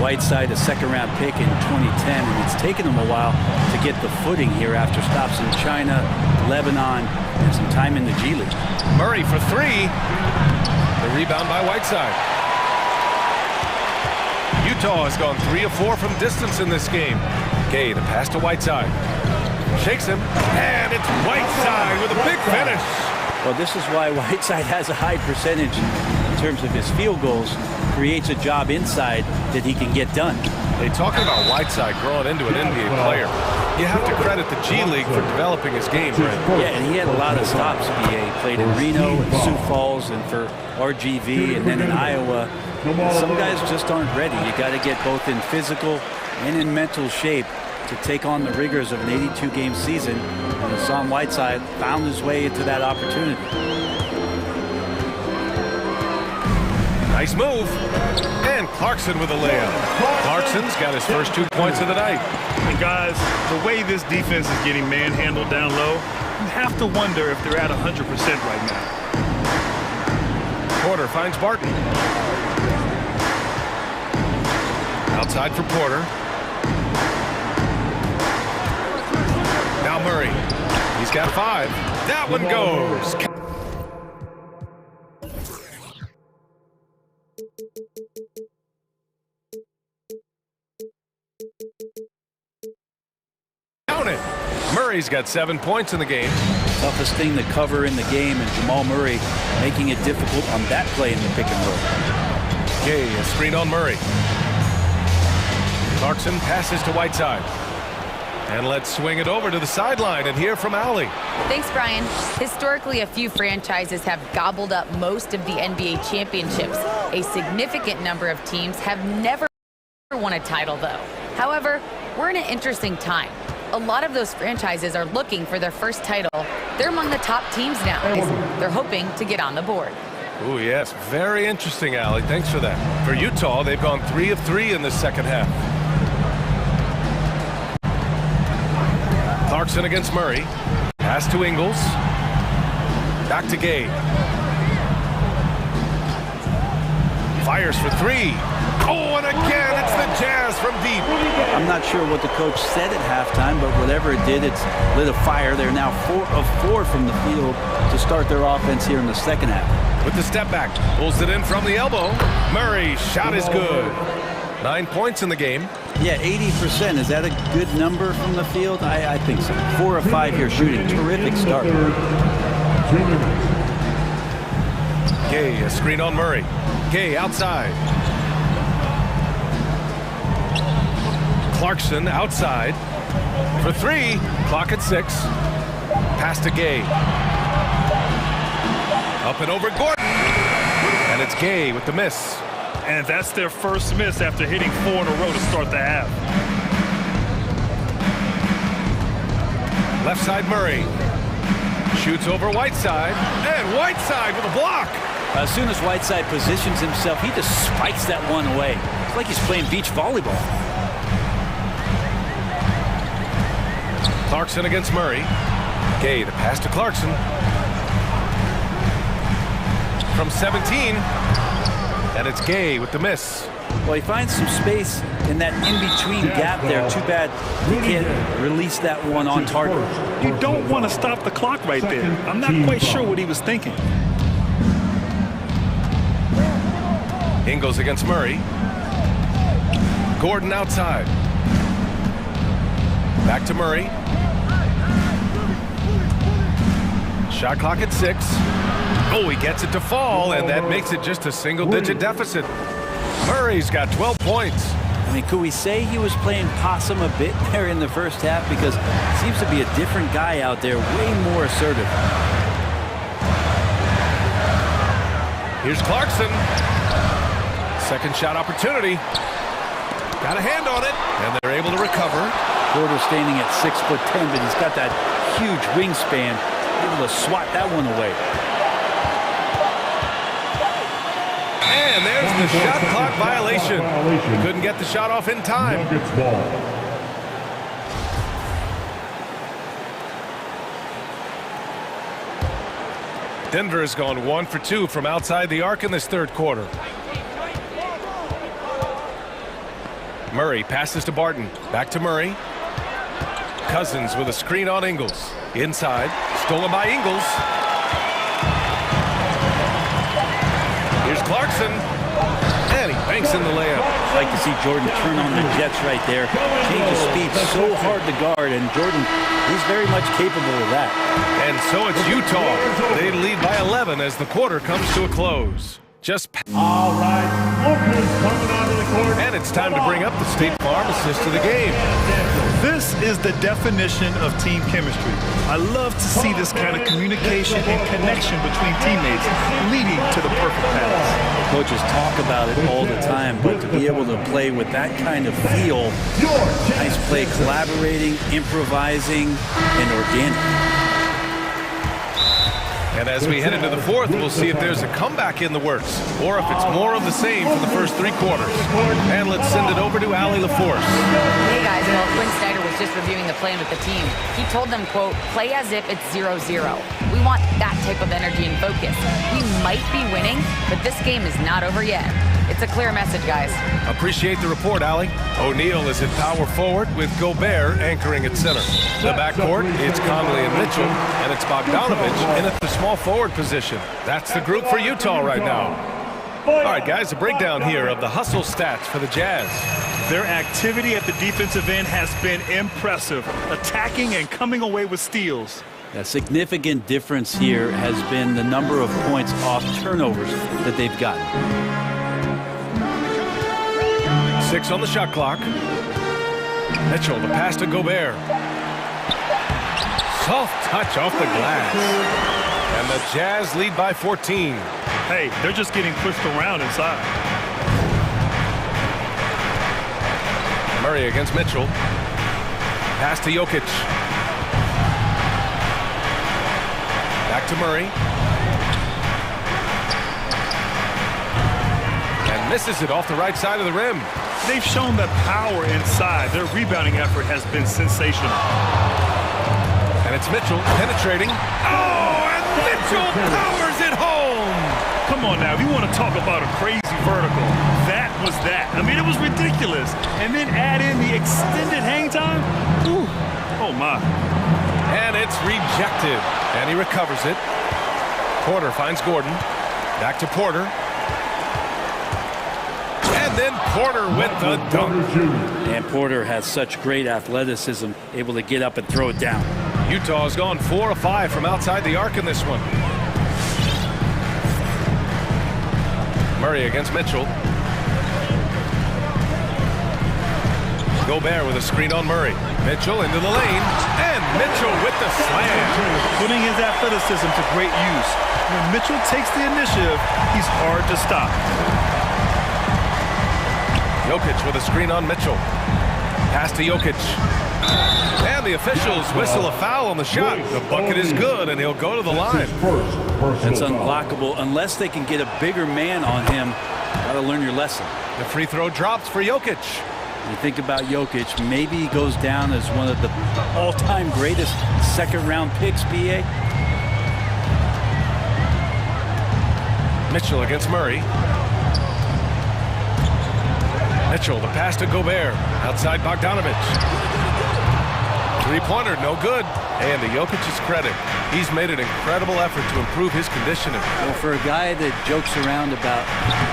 Whiteside a second-round pick in 2010, and it's taken him a while to get the footing here after stops in China, Lebanon, and some time in the G League. Murray for three. The rebound by Whiteside. Utah has gone 3 of 4 from distance in this game. Gay, the pass to Whiteside. Shakes him, and it's Whiteside with a big finish. Well, this is why Whiteside has a high percentage in terms of his field goals. Creates a job inside that he can get done. Hey, talking about Whiteside growing into an NBA player, you have to credit the G League for developing his game, right? Yeah, and he had a lot of stops. He played in Reno, Sioux Falls, and for RGV, and then in Iowa. Some guys just aren't ready. You got to get both in physical and in mental shape to take on the rigors of an 82-game season. And Hassan Whiteside found his way into that opportunity. Nice move. And Clarkson with a layup. Clarkson's got his first 2 points of the night. And guys, the way this defense is getting manhandled down low, you have to wonder if they're at 100% right now. Porter finds Barton. Outside for Porter. Now Murray. He's got 5. That one goes. Count it. Murray's got 7 points in the game. Toughest thing to cover in the game, and Jamal Murray making it difficult on that play in the pick and roll. Gay, a screen on Murray. Clarkson passes to Whiteside. And let's swing it over to the sideline and hear from Allie. Thanks, Brian. Historically, a few franchises have gobbled up most of the NBA championships. A significant number of teams have never won a title, though. However, we're in an interesting time. A lot of those franchises are looking for their first title. They're among the top teams now. They're hoping to get on the board. Oh, yes. Very interesting, Allie. Thanks for that. For Utah, they've gone 3 of 3 in the second half. Clarkson against Murray. Pass to Ingles. Back to Gay. Fires for 3. Oh, and again, it's the Jazz from deep. I'm not sure what the coach said at halftime, but whatever it did, it's lit a fire. They're now 4 of 4 from the field to start their offense here in the second half. With the step back, pulls it in from the elbow. Murray's shot is good. 9 points in the game. Yeah, 80%. Is that a good number from the field? I think so. 4 of 5 here shooting. Terrific start. Gay, a screen on Murray. Gay outside. Clarkson outside for 3. Clock at 6. Pass to Gay. Up and over Gordon. And it's Gay with the miss. And that's their first miss after hitting 4 in a row to start the half. Left side Murray. Shoots over Whiteside. And Whiteside with a block. As soon as Whiteside positions himself, he just spikes that one away. It's like he's playing beach volleyball. Clarkson against Murray. Gay, the pass to Clarkson. From 17. And it's Gay with the miss. Well, he finds some space in that in-between gap there. Too bad he can't release that one on target. You don't want to stop the clock right there. I'm not quite sure what he was thinking. Ingles against Murray. Gordon outside. Back to Murray. Shot clock at 6. Oh, he gets it to fall, and that makes it just a single-digit deficit. Murray's got 12 points. I mean, could we say he was playing possum a bit there in the first half? Because it seems to be a different guy out there, way more assertive. Here's Clarkson. Second shot opportunity. Got a hand on it, and they're able to recover. Porter standing at 6'10", but he's got that huge wingspan, able to swat that one away. And there's the shot clock violation. He couldn't get the shot off in time. Denver has gone 1 for 2 from outside the arc in this third quarter. Murray passes to Barton. Back to Murray. Cousins with a screen on Ingles. Inside. Stolen by Ingles. Here's Clarkson. And he banks in the layup. I'd like to see Jordan turn on the jets right there. Change of speed so hard to guard, and Jordan, he's very much capable of that. And so it's Utah. They lead by 11 as the quarter comes to a close. All right, Lucas coming onto the court. And it's time to bring up the State Farm assist of the game. This is the definition of team chemistry. I love to see this kind of communication and connection between teammates leading to the perfect pass. Coaches talk about it all the time, but to be able to play with that kind of feel, nice play, collaborating, improvising, and organic. And as we head into the fourth, we'll see if there's a comeback in the works or if it's more of the same for the first 3 quarters. And let's send it over to Allie LaForce. Hey guys, well, Quinn Snyder was just reviewing the plan with the team. He told them, quote, play as if it's 0-0. We want that type of energy and focus. We might be winning, but this game is not over yet. It's a clear message, guys. Appreciate the report, Allie. O'Neal is at power forward with Gobert anchoring at center. The backcourt, it's Conley and Mitchell, and it's Bogdanovich in at the small forward position. That's the group for Utah right now. All right, guys, a breakdown here of the hustle stats for the Jazz. Their activity at the defensive end has been impressive, attacking and coming away with steals. A significant difference here has been the number of points off turnovers that they've gotten. 6 on the shot clock. Mitchell, the pass to Gobert. Soft touch off the glass. And the Jazz lead by 14. Hey, they're just getting pushed around inside. Murray against Mitchell. Pass to Jokic. Back to Murray. And misses it off the right side of the rim. They've shown that power inside. Their rebounding effort has been sensational. And it's Mitchell penetrating. Oh, and Mitchell powers it home. Come on now, if you want to talk about a crazy vertical, that was that. I mean, it was ridiculous. And then add in the extended hang time. Ooh. Oh, my. And it's rejected. And he recovers it. Porter finds Gordon. Back to Porter. And then Porter with the dunk. And Porter has such great athleticism, able to get up and throw it down. Utah's gone 4 of 5 from outside the arc in this one. Murray against Mitchell. Gobert with a screen on Murray. Mitchell into the lane. And Mitchell with the slam. Putting his athleticism to great use. When Mitchell takes the initiative, he's hard to stop. Jokic with a screen on Mitchell. Pass to Jokic. And the officials whistle a foul on the shot. The bucket is good, and he'll go to the line. That's unblockable unless they can get a bigger man on him. Gotta learn your lesson. The free throw drops for Jokic. You think about Jokic, maybe he goes down as one of the all-time greatest second-round picks, BA. Mitchell against Murray. Mitchell, the pass to Gobert. Outside Bogdanovich. Three-pointer, no good. And to Jokic's credit, he's made an incredible effort to improve his conditioning. Well, for a guy that jokes around about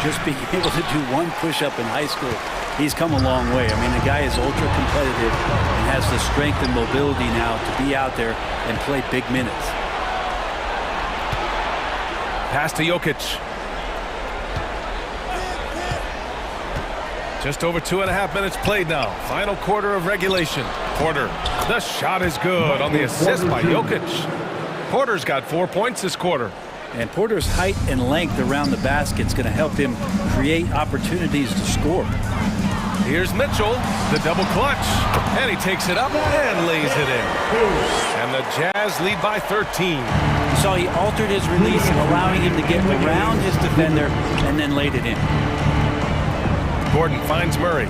just being able to do one push-up in high school, he's come a long way. I mean, the guy is ultra-competitive and has the strength and mobility now to be out there and play big minutes. Pass to Jokic. Just over 2.5 minutes played now. Final quarter of regulation. Porter, the shot is good on the assist by Jokic. Porter's got 4 points this quarter. And Porter's height and length around the basket is going to help him create opportunities to score. Here's Mitchell, the double clutch. And he takes it up and lays it in. And the Jazz lead by 13. You saw he altered his release, allowing him to get around his defender and then laid it in. Gordon finds Murray.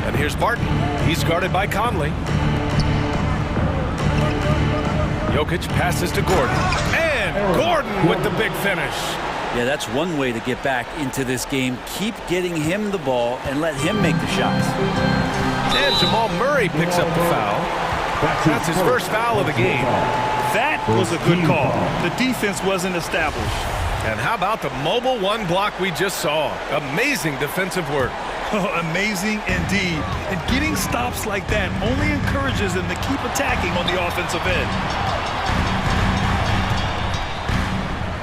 And here's Barton. He's guarded by Conley. Jokic passes to Gordon. And Gordon with the big finish. Yeah, that's one way to get back into this game. Keep getting him the ball and let him make the shots. And Jamal Murray picks up the foul. That's his first foul of the game. That was a good call. The defense wasn't established. And how about the mobile one block we just saw? Amazing defensive work. Amazing indeed. And getting stops like that only encourages them to keep attacking on the offensive end.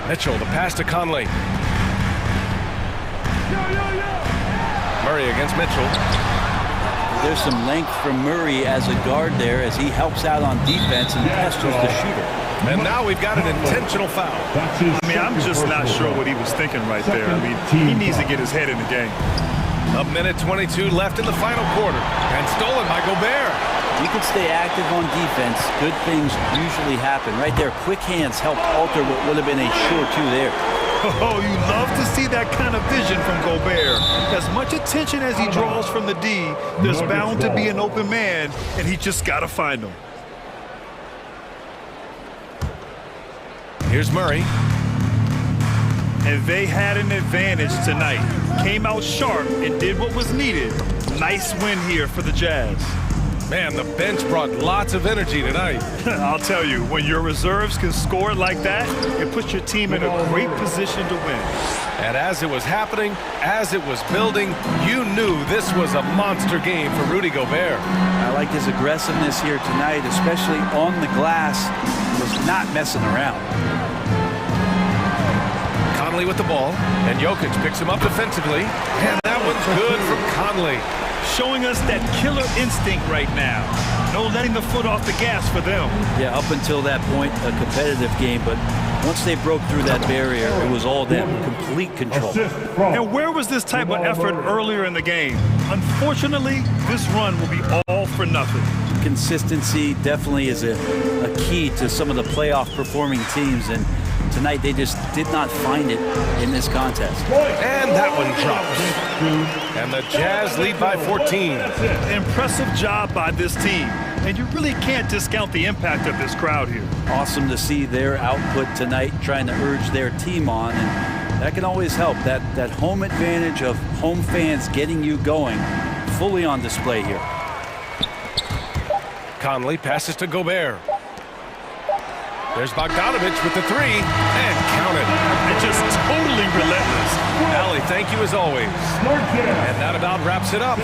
Mitchell, the pass to Conley. Murray against Mitchell. There's some length from Murray as a guard there as he helps out on defense and pesters the shooter. And now we've got an intentional foul. I mean, I'm just not sure what he was thinking right there. I mean, he needs to get his head in the game. A minute 22 left in the final quarter. And stolen by Gobert. You can stay active on defense. Good things usually happen. Right there, quick hands helped alter what would have been a sure two there. Oh, you love to see that kind of vision from Gobert. As much attention as he draws from the D, there's bound to be an open man, and he just got to find him. Here's Murray. And they had an advantage tonight. Came out sharp and did what was needed. Nice win here for the Jazz. Man, the bench brought lots of energy tonight. I'll tell you, when your reserves can score like that, it puts your team in a great position to win. And as it was happening, as it was building, you knew this was a monster game for Rudy Gobert. I like his aggressiveness here tonight, especially on the glass. He was not messing around. Conley with the ball, and Jokic picks him up defensively. And that one's good from Conley. Showing us that killer instinct right now. No letting the foot off the gas for them. Yeah, up until that point, a competitive game, but once they broke through that barrier, it was all them, complete control. And where was this type of effort earlier in the game? Unfortunately, this run will be all for nothing. Consistency definitely is a key to some of the playoff performing teams, and tonight they just did not find it in this contest. And that one drops. And the Jazz lead by 14. Impressive job by this team. And you really can't discount the impact of this crowd here. Awesome to see their output tonight, trying to urge their team on, and that can always help. That home advantage of home fans getting you going, fully on display here. Conley passes to Gobert. There's Bogdanovich with the three, and count it. And just totally relentless. Allie, thank you as always. And that about wraps it up.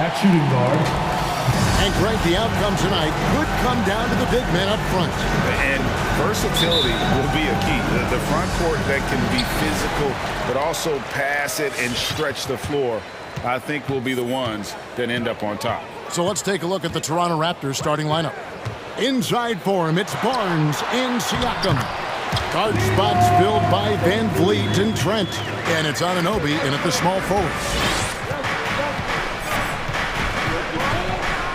At shooting guard. And Greg, the outcome tonight could come down to the big men up front. And versatility will be a key. The front court that can be physical, but also pass it and stretch the floor, I think will be the ones that end up on top. So let's take a look at the Toronto Raptors starting lineup. Inside for him, it's Barnes and Siakam. Guard spots filled by Van Vliet and Trent. And it's Anunoby in at the small forward.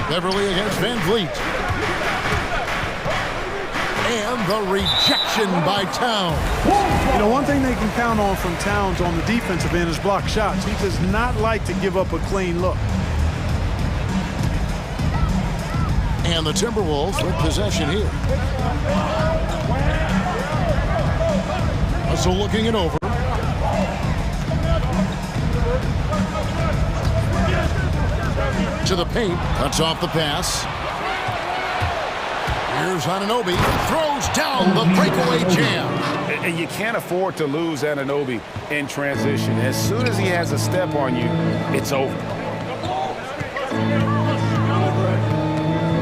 Beverly against Van Vliet. And the rejection by Towns. You know, one thing they can count on from Towns on the defensive end is block shots. He does not like to give up a clean look. And the Timberwolves with possession here. So looking it over. To the paint. Cuts off the pass. Here's Anunoby. Throws down the breakaway jam. And you can't afford to lose Anunoby in transition. As soon as he has a step on you, it's over.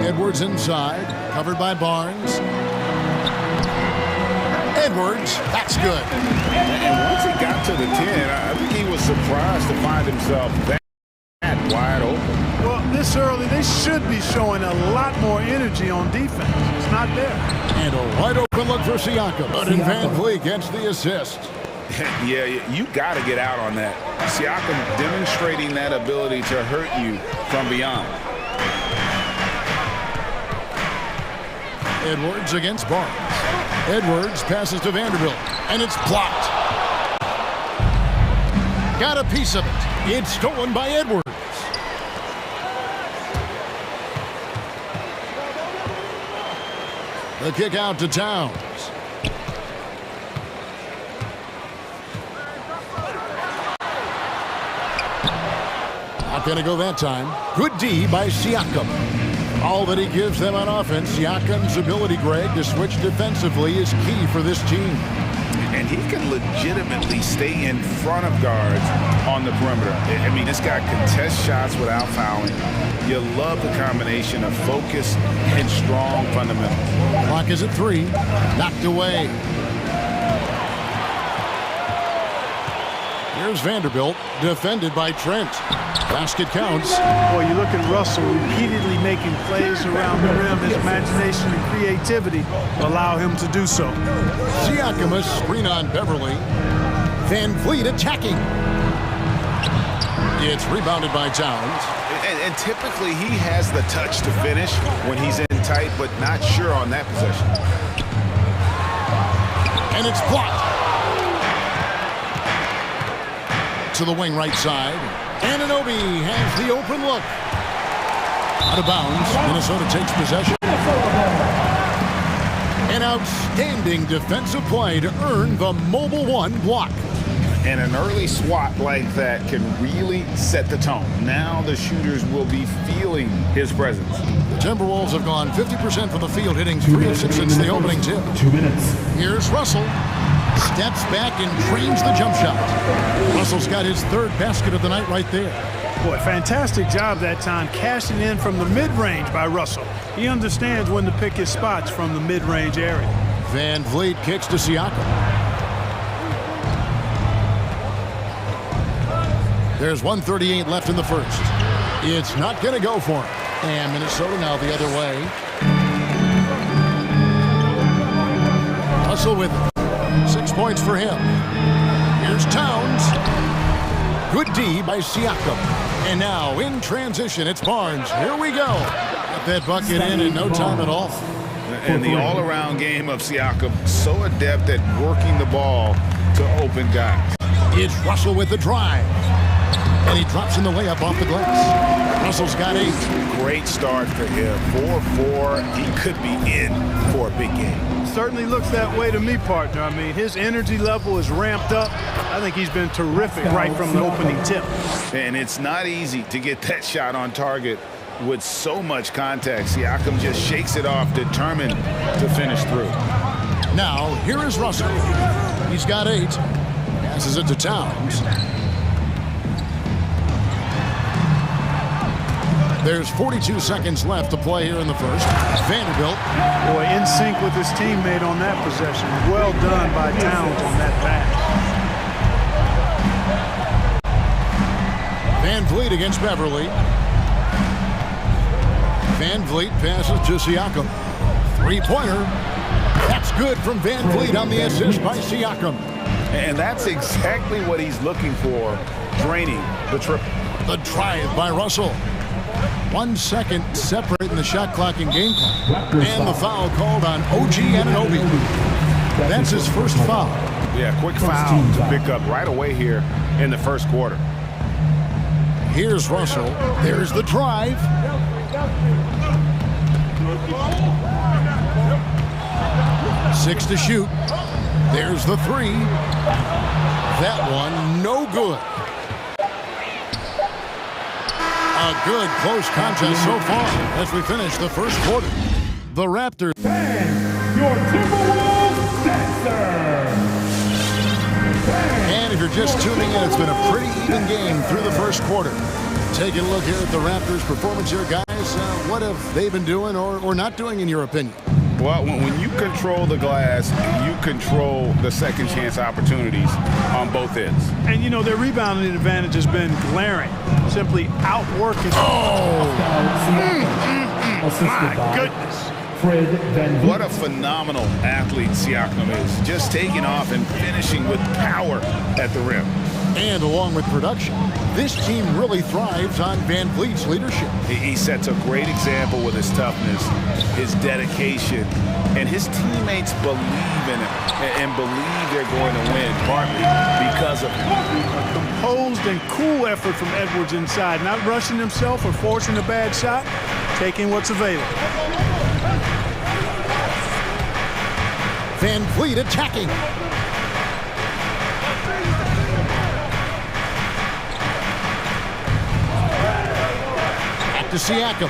Edwards inside. Covered by Barnes. Edwards, that's good. And once he got to the 10, I think he was surprised to find himself that wide open. Well, this early, they should be showing a lot more energy on defense. It's not there. And a wide open look for Siakam. But Van Vliet gets the assist. Yeah, you got to get out on that. Siakam demonstrating that ability to hurt you from beyond. Edwards against Barnes. Edwards passes to Vanderbilt, and it's blocked. Got a piece of it. It's stolen by Edwards. The kick out to Towns. Not going to go that time. Good D by Siakam. All that he gives them on offense, Siakam's ability, Greg, to switch defensively is key for this team. And he can legitimately stay in front of guards on the perimeter. I mean, this guy contests shots without fouling. You love the combination of focus and strong fundamentals. Clock is at 3. Knocked away. Here's Vanderbilt, defended by Trent. Basket counts. Boy, you look at Russell repeatedly making plays around the rim. His imagination and creativity allow him to do so. Siakam a screen on Beverly. Van Vliet attacking. It's rebounded by Towns. And typically he has the touch to finish when he's in tight, but not sure on that possession. And it's blocked. To the wing right side. Anunoby has the open look. Out of bounds. Minnesota takes possession. An outstanding defensive play to earn the mobile 1 block. And an early swat like that can really set the tone. Now the shooters will be feeling his presence. The Timberwolves have gone 50% from the field, hitting 3 of 6 since the opening tip. 2 minutes. Here's Russell. Steps back and drains the jump shot. Russell's got his 3rd basket of the night right there. Boy, fantastic job that time cashing in from the mid-range by Russell. He understands when to pick his spots from the mid-range area. Van Vliet kicks to Siakam. There's 1:38 left in the first. It's not going to go for him. And Minnesota now the other way. Russell with 6 points for him. Here's Towns. Good D by Siakam. And now in transition, it's Barnes. Here we go. Got that bucket in no time at all. And the all-around game of Siakam, so adept at working the ball to open guys. It's Russell with the drive. And he drops in the layup off the glass. Russell's got 8. Great start for him. 4-4. He could be in for a big game. Certainly looks that way to me, partner. I mean, his energy level is ramped up. I think he's been terrific right from the opening tip. And it's not easy to get that shot on target with so much contact. Siakam just shakes it off, determined to finish through. Now, here is Russell. He's got 8. Passes it to Towns. There's 42 seconds left to play here in the first. Vanderbilt. Boy, in sync with his teammate on that possession. Well done by Towns on that pass. Van Vliet against Beverly. Van Vliet passes to Siakam. Three-pointer. That's good from Van Vliet on the assist by Siakam. And that's exactly what he's looking for, draining the triple. The drive by Russell. 1 second separating the shot clock and game clock. And the foul called on OG Anunoby. That's his first foul. Yeah, quick foul to pick up right away here in the first quarter. Here's Russell. There's the drive. Six to shoot. There's the three. That one, no good. A good close contest so far as we finish the first quarter. The Raptors. Your Timberwolves dancer. And if you're just tuning in, it's been a pretty even game through the first quarter. Taking a look here at the Raptors' performance here, guys. What have they been doing or not doing, in your opinion? Well, when you control the glass, you control the second chance opportunities on both ends. And, you know, their rebounding advantage has been glaring. Simply outworking. My goodness. What a phenomenal athlete Siakam is. Just taking off and finishing with power at the rim. And along with production, this team really thrives on Van Vliet's leadership. He sets a great example with his toughness, his dedication, and his teammates believe in him and believe they're going to win, partly because of him. A composed and cool effort from Edwards inside, not rushing himself or forcing a bad shot, taking what's available. Van Vliet attacking. To Siakam.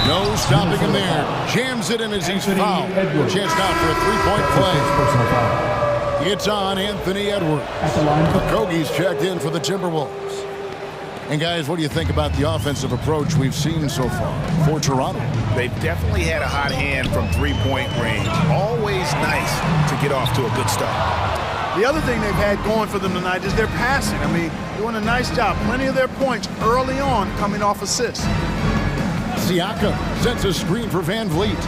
No stopping him there. Jams it in as he's fouled. Chance now for a three-point play. It's on Anthony Edwards. Okogie's checked in for the Timberwolves. And guys, what do you think about the offensive approach we've seen so far for Toronto? They've definitely had a hot hand from three-point range. Always nice to get off to a good start. The other thing they've had going for them tonight is their passing. I mean, doing a nice job. Plenty of their points early on coming off assists. Siakam sets a screen for Van Vliet.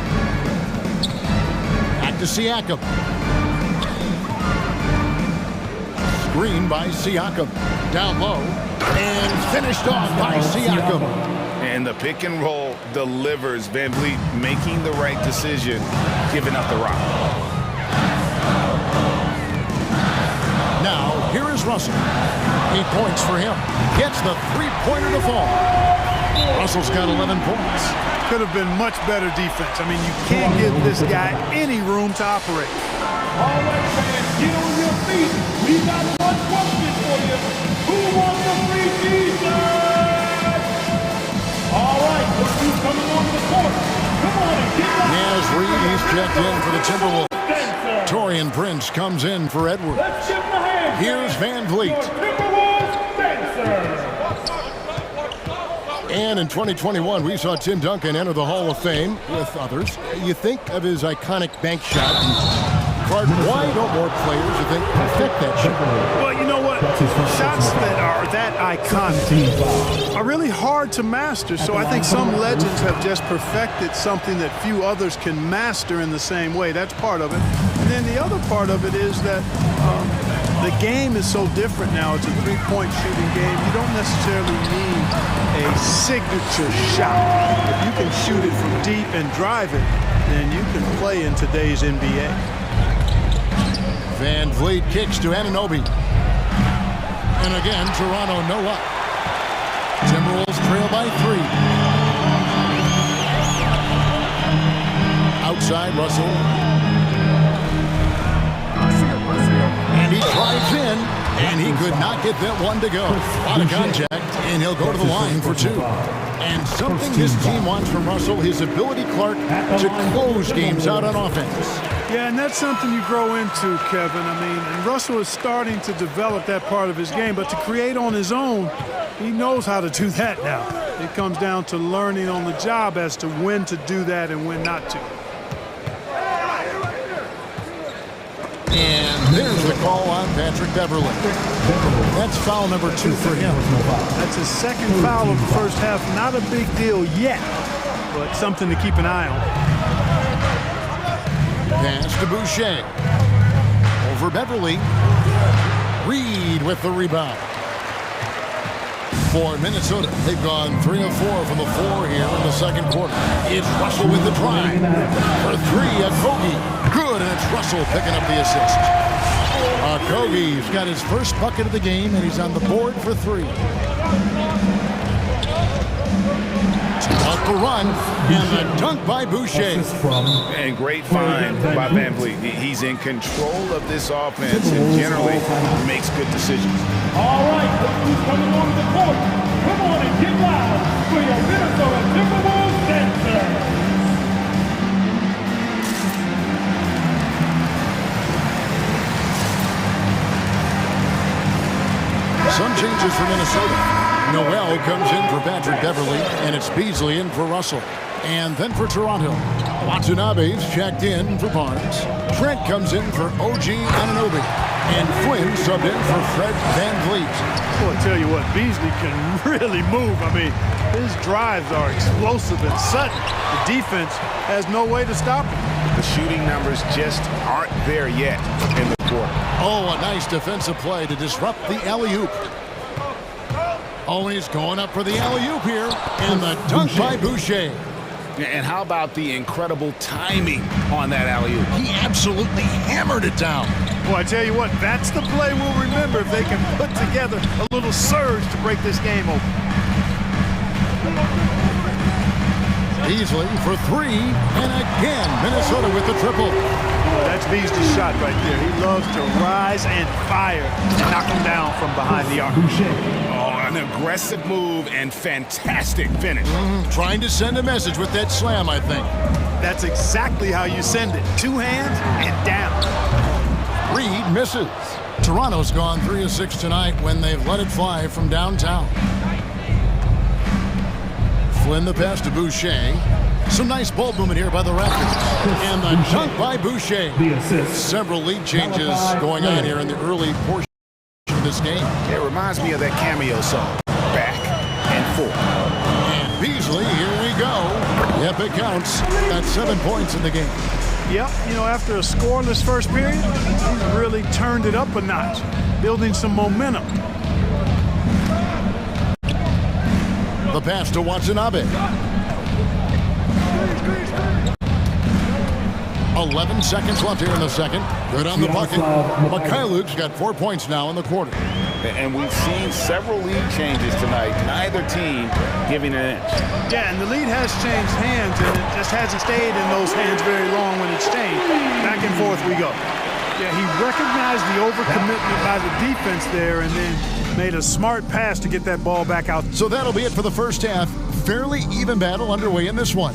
Back to Siakam. Screen by Siakam. Down low. And finished off by Siakam. And the pick and roll delivers. Van Vliet making the right decision, giving up the rock. Now, here is Russell. 8 points for him. Gets the three-pointer to fall. Russell's got 11 points. Could have been much better defense. I mean, you can't give this guy any room to operate. All right, fans, get on your feet. We got one question for you. Who wants the free t-shirt? All right, look who's coming on the court. Come on and get that. Naz Reid, he's checked in for the Timberwolves. Torian Prince comes in for Edwards. Let's give him a hand. Here's Van Vliet. Timberwolves dancer. And in 2021, we saw Tim Duncan enter the Hall of Fame with others. You think of his iconic bank shot. Clark, why don't more players, you think, perfect that shot? Well, you know what? Shots that are that iconic are really hard to master. So I think some legends have just perfected something that few others can master in the same way. That's part of it. And then the other part of it is that the game is so different now. It's a three-point shooting game. You don't necessarily need a signature shot. If you can shoot it from deep and drive it, then you can play in today's NBA. Van Vliet kicks to Anunoby. And again, Toronto no luck. Timberwolves trail by 3. Outside, Russell. And he drives in, and he could not get that one to go. A lot of contact, and he'll go to the line for 2. And something this team wants from Russell, his ability, Clark, to close games out on offense. Yeah, and that's something you grow into, Kevin. I mean, and Russell is starting to develop that part of his game, but to create on his own, he knows how to do that now. It comes down to learning on the job as to when to do that and when not to. And there's the call on Patrick Beverly. That's foul number 2 for him. That's his second foul of the first half. Not a big deal yet, but something to keep an eye on. Pass to Boucher. Over Beverly. Reed with the rebound. For Minnesota, they've gone 3 of 4 from the floor here in the second quarter. It's Russell with the drive. For 3, Kogi. Good, and it's Russell picking up the assist. Kogi's got his first bucket of the game, and he's on the board for 3. Off the run, and the dunk by Boucher. And great find by Van Vliet. He's in control of this offense and generally makes good decisions. All right, who's coming on the court? Come on and get loud for your Minnesota Timberwolves dancers. Some changes for Minnesota. Noel comes in for Patrick Beverly, and it's Beasley in for Russell. And then for Toronto, Watanabe's checked in for Barnes. Trent comes in for OG Anunoby. And Flynn subbed in for Fred Van Vliet. Well, I tell you what, Beasley can really move. I mean, his drives are explosive and sudden. The defense has no way to stop him. The shooting numbers just aren't there yet in the quarter. Oh, a nice defensive play to disrupt the alley-oop. Always going up for the alley-oop here. And the dunk by Boucher. And how about the incredible timing on that alley-oop? He absolutely hammered it down. Well, I tell you what, that's the play we'll remember if they can put together a little surge to break this game open. Beasley for 3, and again, Minnesota with the triple. That's Beasley's shot right there. He loves to rise and fire and knock him down from behind the arc. Oh, an aggressive move and fantastic finish. Trying to send a message with that slam, I think. That's exactly how you send it. 2 hands and down. Reed misses. Toronto's gone 3 of 6 tonight when they've let it fly from downtown. Flynn the pass to Boucher. Some nice ball movement here by the Raptors. And the dunk by Boucher. Several lead changes going on here in the early portion of this game. It reminds me of that cameo song, Back and Forth. And Beasley, here we go. Yep, it counts. That's 7 points in the game. Yep, you know, after a scoreless first period, he's really turned it up a notch, building some momentum. The pass to Watanabe. 11 seconds left here in the second. Good on the bucket. Mikhailuk's got 4 points now in the quarter. And we've seen several lead changes tonight. Neither team giving an inch. Yeah, and the lead has changed hands, and it just hasn't stayed in those hands very long when it's changed. Back and forth we go. Yeah, he recognized the overcommitment by the defense there and then made a smart pass to get that ball back out. So that'll be it for the first half. Fairly even battle underway in this one.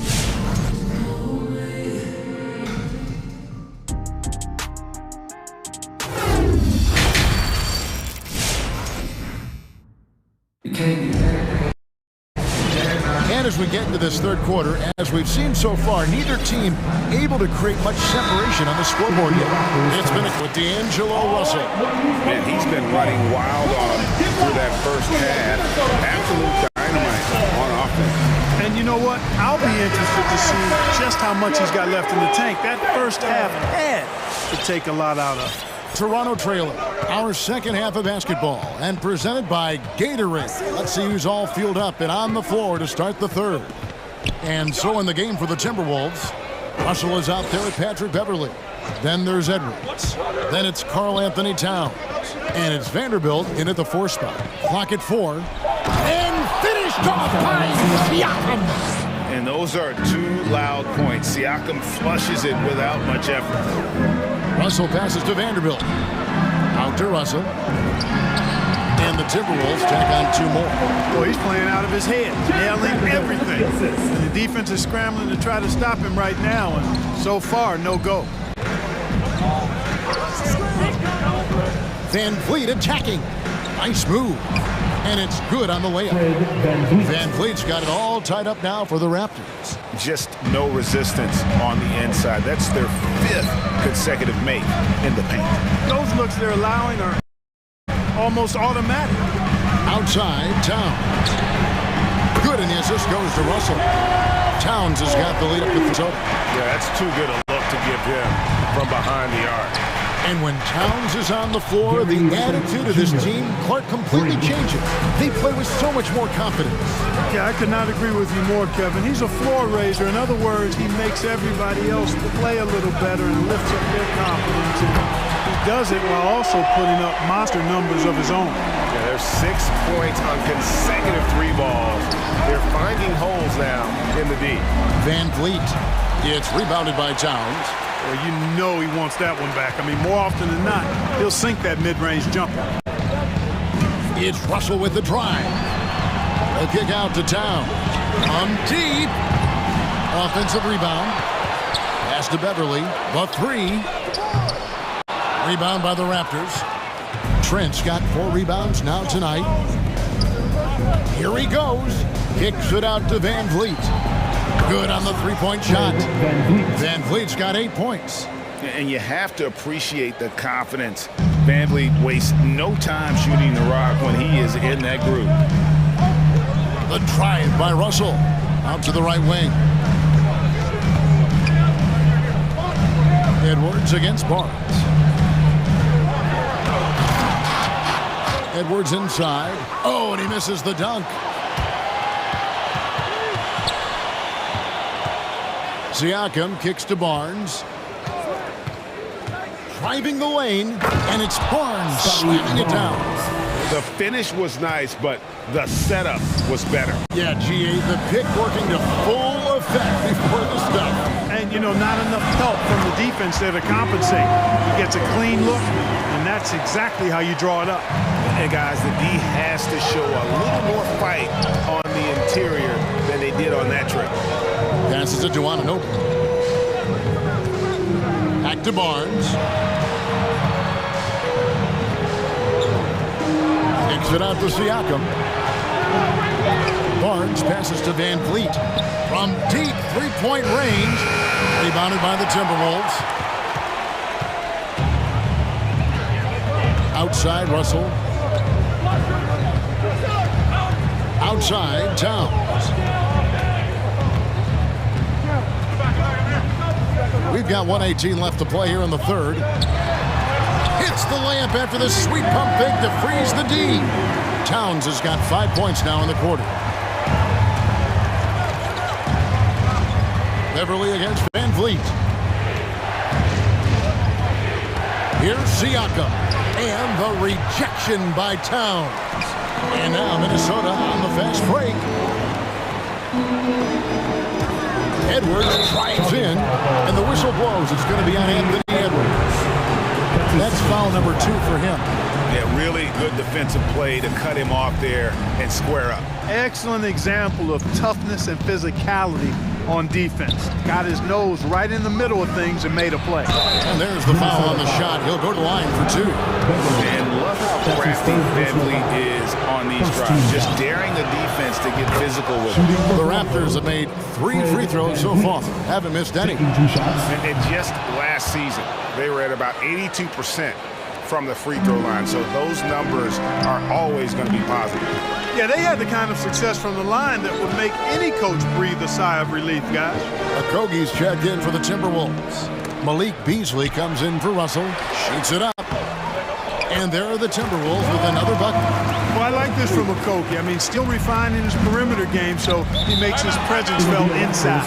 And as we get into this third quarter, as we've seen so far, neither team able to create much separation on the scoreboard yet. It's been with D'Angelo Russell. Man, he's been running wild on him through that first half. Absolute dynamite on offense. And you know what? I'll be interested to see just how much he's got left in the tank. That first half had to take a lot out of. Toronto trailer, our second half of basketball, and presented by Gatorade. Let's see who's all fueled up and on the floor to start the third. And so in the game for the Timberwolves, Russell is out there with Patrick Beverly. Then there's Edwards. Then it's Karl Anthony Towns. And it's Vanderbilt in at the 4 spot. Clock at 4. And finished off by Siakam. And those are 2 loud points. Siakam flushes it without much effort. Russell passes to Vanderbilt. Out to Russell. And the Timberwolves tack on 2 more. Well, he's playing out of his head, nailing everything. And the defense is scrambling to try to stop him right now, and so far, no go. Van Vliet attacking. Nice move. And it's good on the layup. Van Vliet's got it all tied up now for the Raptors. Just no resistance on the inside. That's their 5th consecutive make in the paint. Those looks they're allowing are almost automatic. Outside, Towns. Good, and the assist goes to Russell. Towns has got the lead up with Minnesota. Yeah, that's too good a look to give him from behind the arc. And when Towns is on the floor, the attitude of this team, Clark, completely changes. They play with so much more confidence. Yeah, I could not agree with you more, Kevin. He's a floor raiser. In other words, he makes everybody else play a little better and lifts up their confidence. And he does it while also putting up monster numbers of his own. Yeah, there's 6 points on consecutive 3 balls. They're finding holes now in the D. Van Vliet gets rebounded by Towns. Well, you know he wants that one back. I mean, more often than not, he'll sink that mid-range jumper. It's Russell with the drive. A kick out to Towns. On deep. Offensive rebound. Pass to Beverly. The 3. Rebound by the Raptors. Trent's got 4 rebounds now tonight. Here he goes. Kicks it out to Van Vliet. Good on the 3-point shot. Van Vliet's got 8 points. And you have to appreciate the confidence. Van Vliet wastes no time shooting the rock when he is in that groove. The drive by Russell. Out to the right wing. Edwards against Barnes. Edwards inside. Oh, and he misses the dunk. Siakam kicks to Barnes. Driving the lane, and it's Barnes slamming it down. The finish was nice, but the setup was better. Yeah, GA, the pick working to full effect before the stuff. And, you know, not enough help from the defense there to compensate. He gets a clean look, and that's exactly how you draw it up. And, guys, the D has to show a little more fight on the interior than they did on that trip. Passes it to Anunoby. Back to Barnes. Kicks it out to Siakam. Barnes passes to Van Vliet. From deep 3-point range. Rebounded by the Timberwolves. Outside, Russell. Outside, Towns. We've got 1:18 left to play here in the third. Hits the layup after the sweet pump fake to freeze the D. Towns has got 5 points now in the quarter. Beverly against Van Vliet. Here's Siakam. And the rejection by Towns. And now Minnesota on the fast break. Edwards drives in, and the whistle blows. It's going to be on Anthony Edwards. That's foul number 2 for him. Yeah, really good defensive play to cut him off there and square up. Excellent example of toughness and physicality on defense. Got his nose right in the middle of things and made a play. And there's the foul on the shot. He'll go to the line for 2. And look how crafty Van Vliet is on these drives, just daring the defense to get physical with him. The Raptors have made 3 free throws so far. Haven't missed any. And just last season, they were at about 82% from the free throw line. So those numbers are always going to be positive. Yeah, they had the kind of success from the line that would make any coach breathe a sigh of relief, guys. Okogie's checked in for the Timberwolves. Malik Beasley comes in for Russell. Shoots it up. And there are the Timberwolves with another bucket. Well, I like this from Okogie. I mean, still refining his perimeter game, so he makes his presence felt inside.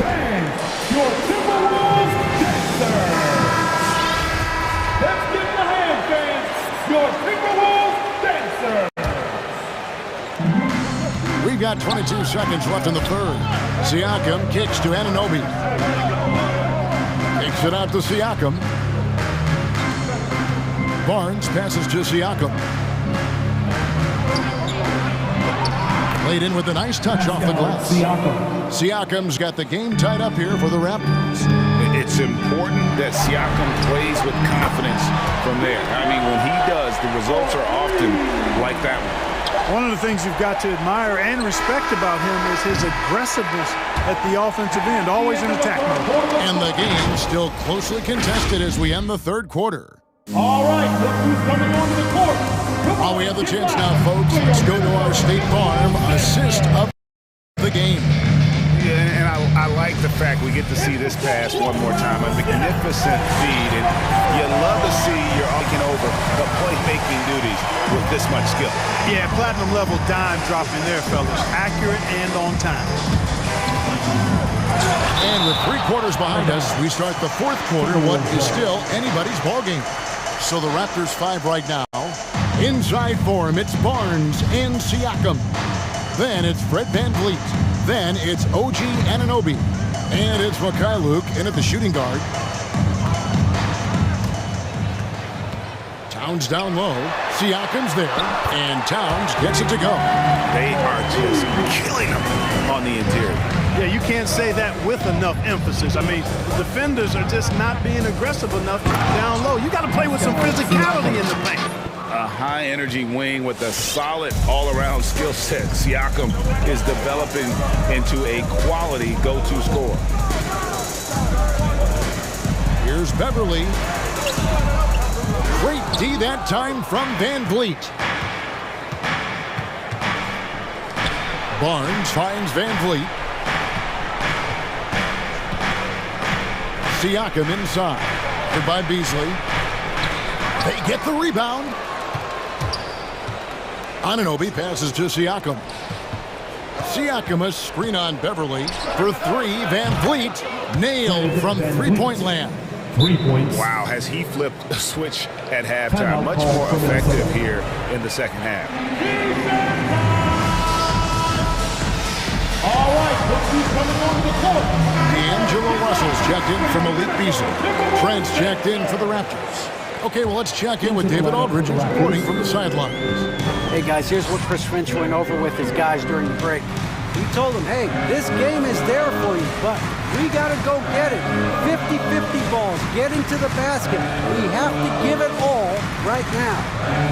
Bang! Your Timberwolves dancer! Let's give him a hand, fans! Your Timberwolves dancer! We've got 22 seconds left in the third. Siakam kicks to Anunoby. Kicks it out to Siakam. Barnes passes to Siakam. Laid in with a nice touch off the glass. Siakam's got the game tied up here for the Raptors. It's important that Siakam plays with confidence from there. I mean, when he does, the results are often like that one. One of the things you've got to admire and respect about him is his aggressiveness at the offensive end, always in attack mode. And the game still closely contested as we end the third quarter. All right, look who's coming onto the court. While we have the chance now, folks, let's go to our State Farm assist of the game. Yeah, and I like the fact we get to see this pass one more time. A magnificent feed, and you love to see you're taking over the playmaking duties with this much skill. Yeah, platinum level dime dropping there, fellas. Accurate and on time. And with 3 quarters behind us, we start the fourth quarter, what is still anybody's ballgame. So the Raptors 5 right now. Inside for him, it's Barnes and Siakam. Then it's Fred VanVleet. Then it's OG Anunoby. And it's Mikhailuk in at the shooting guard. Towns down low. Siakam's there. And Towns gets it to go. They are just killing them on the interior. Yeah, you can't say that with enough emphasis. I mean, the defenders are just not being aggressive enough down low. You got to play with some physicality in the paint. A high-energy wing with a solid all-around skill set. Siakam is developing into a quality go-to scorer. Here's Beverly. Great D that time from VanVleet. Barnes finds VanVleet. Siakam inside. By Beasley. They get the rebound. Anunoby passes to Siakam. Siakam a screen on Beverly. For 3, VanVleet nailed from three-point land. 3 points. Wow, has he flipped a switch at halftime? Much more effective here in the second half. All right, look who's coming on the court. D'Angelo Russell's checked in from Malik Beasley. Trent's checked in for the Raptors. Okay, well, let's check in with David Aldridge, reporting from the sidelines. Hey, guys, here's what Chris Finch went over with his guys during the break. He told them, hey, this game is there for you, but we got to go get it. 50-50 balls, get into the basket. We have to give it all right now.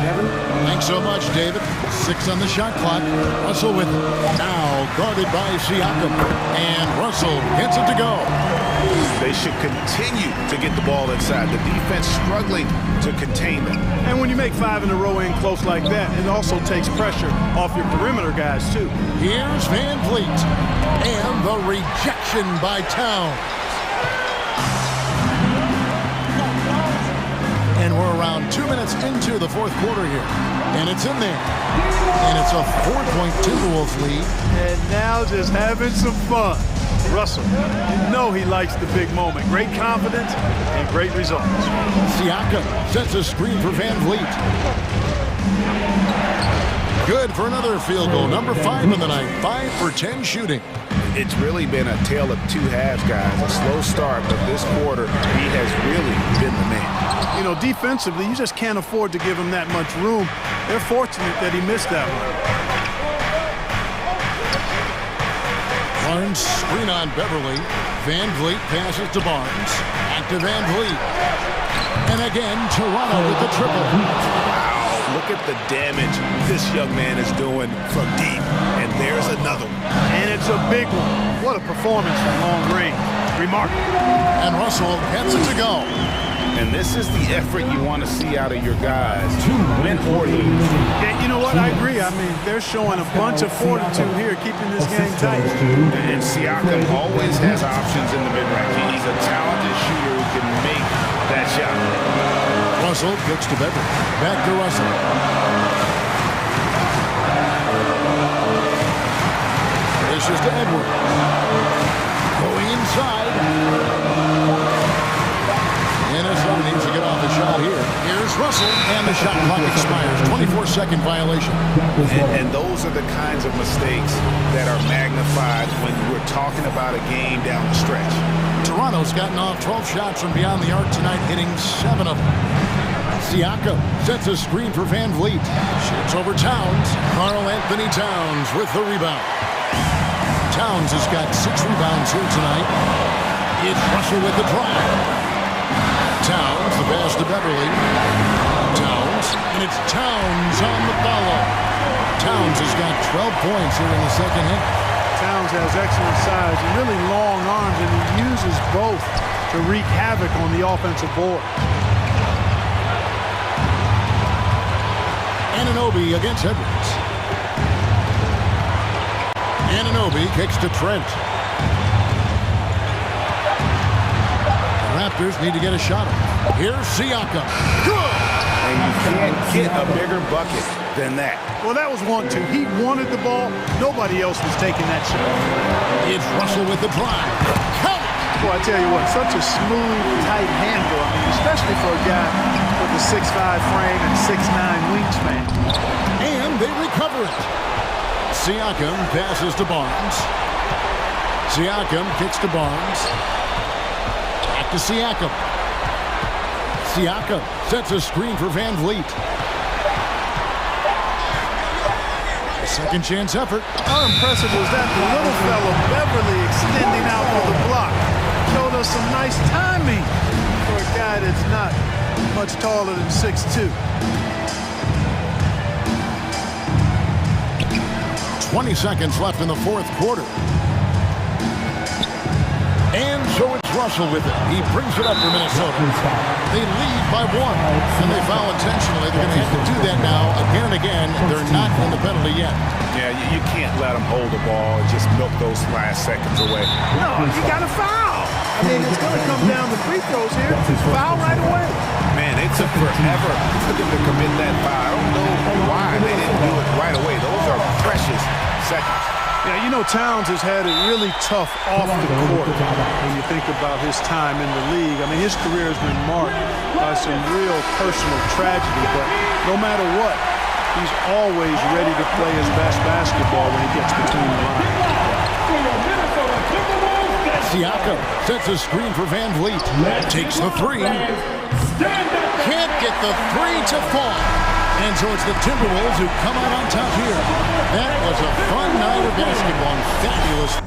Kevin? Thanks so much, David. 6 on the shot clock. Russell with it. Now guarded by Siakam. And Russell gets it to go. They should continue to get the ball inside. The defense struggling to contain them. And when you make 5 in a row in close like that, it also takes pressure off your perimeter guys, too. Here's VanVleet. And the rejection by Towns. And we're around 2 minutes into the fourth quarter here. And it's in there. And it's a 4-point Timberwolves lead. And now just having some fun. Russell, you know he likes the big moment. Great confidence and great results. Siakam sets a screen for VanVleet. Good for another field goal. Number 5 in the night. 5 for 10 shooting. It's really been a tale of 2 halves, guys. A slow start, but this quarter, he has really been the man. You know, defensively, you just can't afford to give him that much room. They're fortunate that he missed that one. Barnes screen on Beverly. VanVleet passes to Barnes. Back to VanVleet. And again, Toronto with the triple. Wow, look at the damage this young man is doing from deep. And there's another one. And it's a big one. What a performance from long range. Remarkable. And Russell gets it to go. And this is the effort you want to see out of your guys, win or lose. Yeah, you know what? I agree. I mean, they're showing a bunch of fortitude here, keeping this game tight. And Siakam always has options in the mid-range. He's a talented shooter who can make that shot. Russell kicks to Beverly. Back to Russell. This is to Edwards. Going inside. Minnesota needs to get off the shot here. Here's Russell, and the shot clock expires. 24-second violation. And those are the kinds of mistakes that are magnified when we're talking about a game down the stretch. Toronto's gotten off 12 shots from beyond the arc tonight, hitting 7 of them. Siakam sets a screen for VanVleet. Shoots over Towns. Karl Anthony Towns with the rebound. Towns has got 6 rebounds here tonight. It's Russell with the drive. Towns, the pass to Beverly. Towns, and it's Towns on the follow. Towns has got 12 points here in the second half. Towns has excellent size and really long arms, and he uses both to wreak havoc on the offensive board. Anunoby against Edwards. Anunoby kicks to Trent. The Raptors need to get a shot off. Here's Siakam. Good! And you can't get a bigger bucket than that. Well, that was 1-2. He wanted the ball. Nobody else was taking that shot. It's Russell with the drive. Count it! Boy, I tell you what, such a smooth, tight handle. I mean, especially for a guy with a 6'5" frame and 6'9" wingspan. And they recover it. Siakam passes to Barnes. Siakam kicks to Barnes. Back to Siakam. Siakam sets a screen for Van Vliet. Second chance effort. How impressive was that? The little fellow, Beverly, extending out for the block. Showed us some nice timing for a guy that's not much taller than 6'2". 20 seconds left in the fourth quarter. And so it's Russell with it. He brings it up for Minnesota. They lead by 1, and they foul intentionally. They're going to have to do that now again and again. They're not in the penalty yet. Yeah, you can't let them hold the ball and just milk those last seconds away. No, you got to foul. I mean, it's going to come down to free throws here. Foul right away. Man, it took forever for them to commit that foul. I don't know why they didn't do it right away. Those are precious seconds. Yeah, you know, Towns has had it really tough off the court when you think about his time in the league. I mean, his career has been marked by some real personal tragedy, but no matter what, he's always ready to play his best basketball when he gets between the lines. Siakam sets a screen for Van Vliet. Takes the three. Can't get the three to fall. And so it's the Timberwolves who come out on top here. That was a fun night of basketball. Fabulous.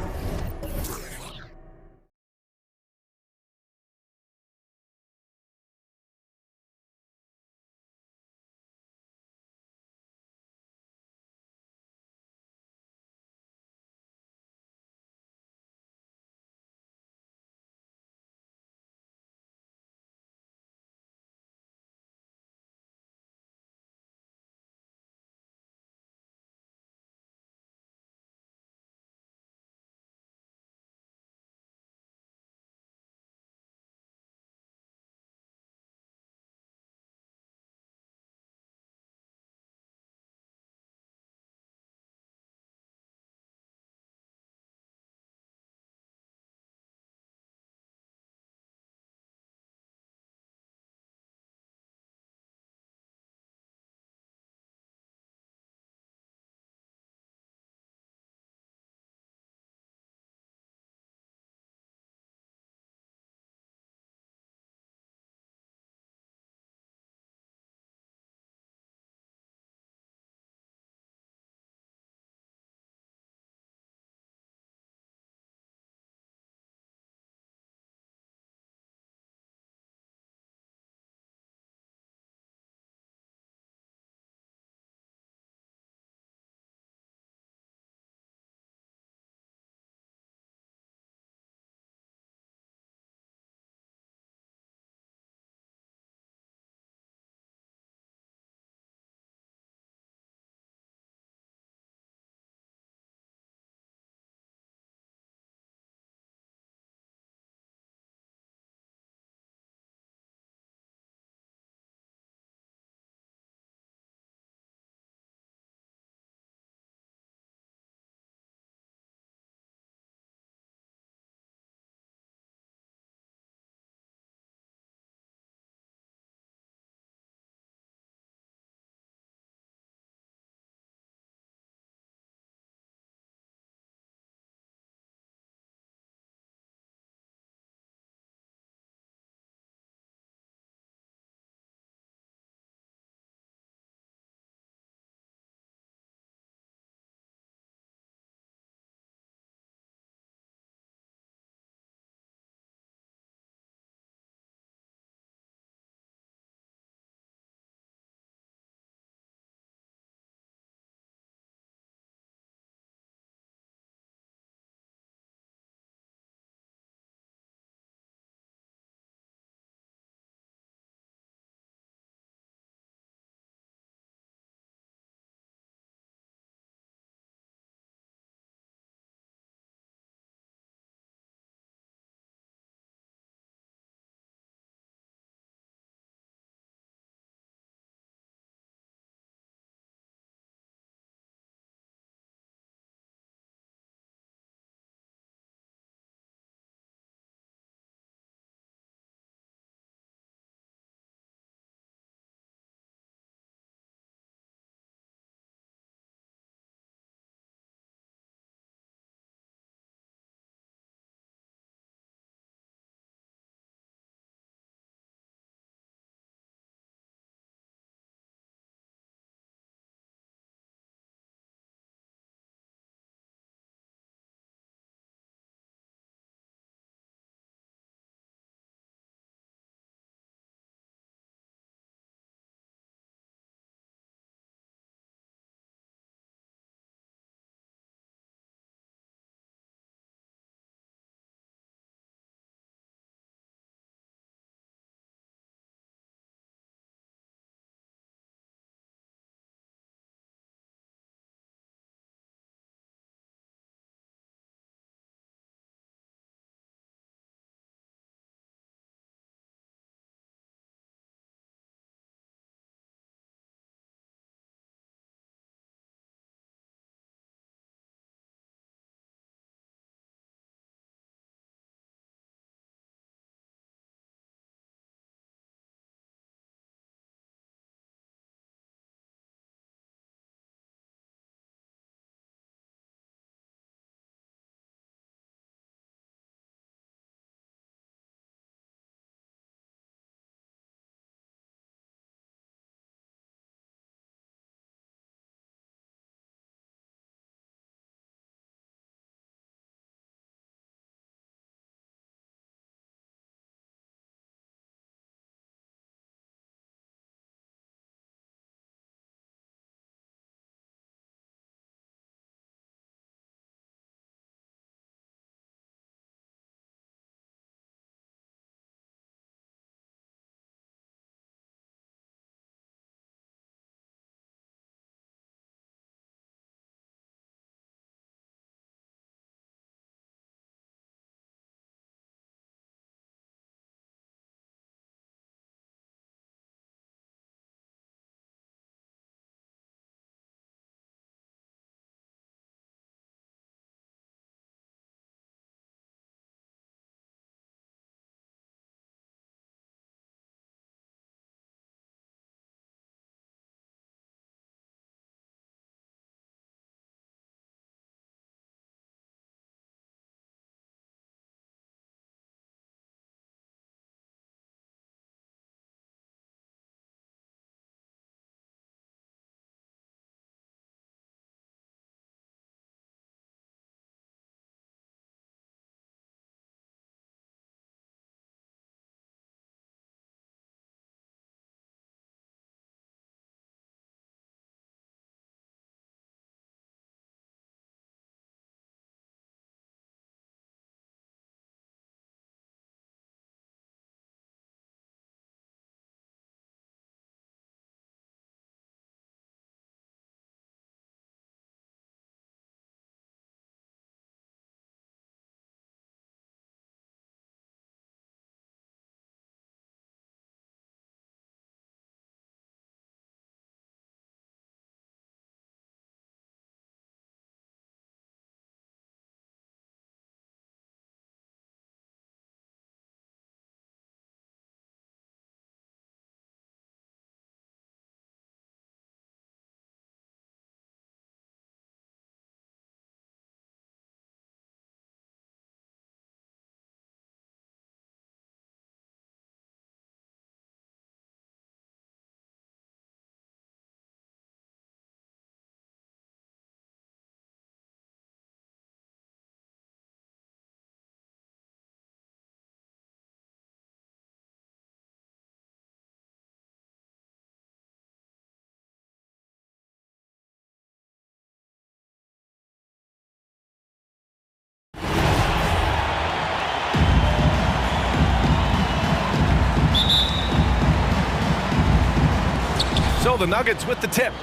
the Nuggets with the tip.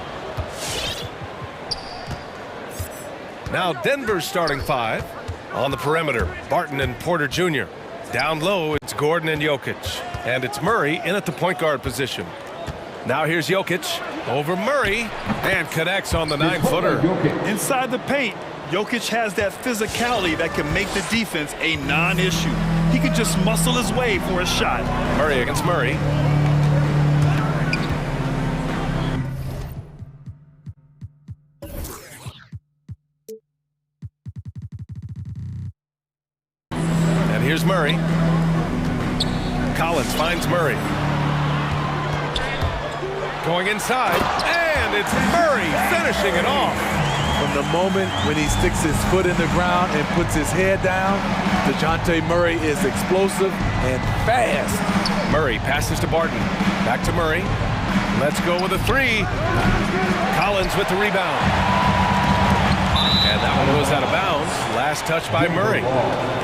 Now Denver's starting five. On the perimeter, Barton and Porter Jr. Down low, it's Gordon and Jokic. And it's Murray in at the point guard position. Now here's Jokic over Murray and connects on the 9-footer. Inside the paint, Jokic has that physicality that can make the defense a non-issue. He can just muscle his way for a shot. Murray against Murray. And here's Murray. Collins finds Murray. Going inside, and it's Murray finishing it off. From the moment when he sticks his foot in the ground and puts his head down, DeJounte Murray is explosive and fast. Murray passes to Barton. Back to Murray. Let's go with a three. Collins with the rebound. And that one goes out of bounds. Last touch by Murray.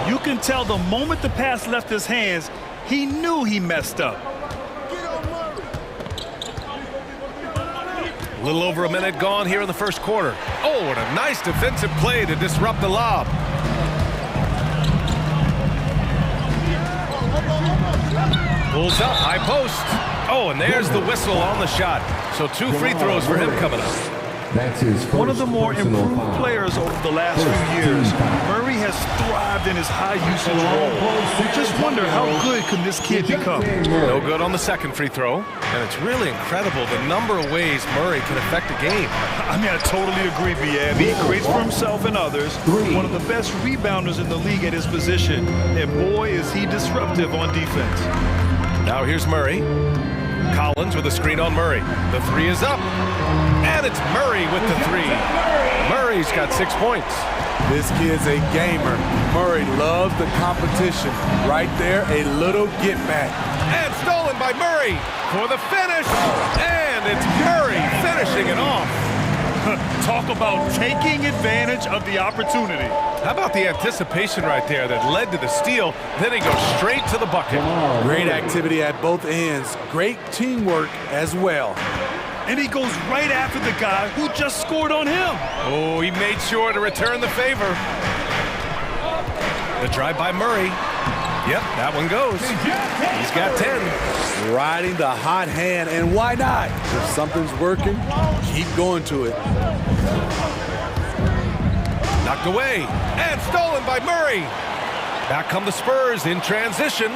You can tell the moment the pass left his hands, he knew he messed up. A little over a minute gone here in the first quarter. Oh, what a nice defensive play to disrupt the lob. Pulls up, high post. Oh, and there's the whistle on the shot. So 2 free throws for him coming up. That's his One of the more improved players over the last few years. Murray has thrived in his high usage role. Just wonder how good can this kid become? No good on the second free throw. And it's really incredible the number of ways Murray can affect a game. I mean, I totally agree, B.A. He creates for himself and others. One of the best rebounders in the league at his position. And boy, is he disruptive on defense. Now here's Murray. Collins with a screen on Murray. The three is up. And it's Murray with the three. Murray's got 6 points. This kid's a gamer. Murray loves the competition. Right there, a little get back. And stolen by Murray for the finish. And it's Murray finishing it off. Talk about taking advantage of the opportunity. How about the anticipation right there that led to the steal? Then he goes straight to the bucket. Great activity at both ends. Great teamwork as well. And he goes right after the guy who just scored on him. Oh, he made sure to return the favor. The drive by Murray. Yep, that one goes. He's got 10. Riding the hot hand, and why not? If something's working, keep going to it. Knocked away and stolen by Murray. Back come the Spurs in transition.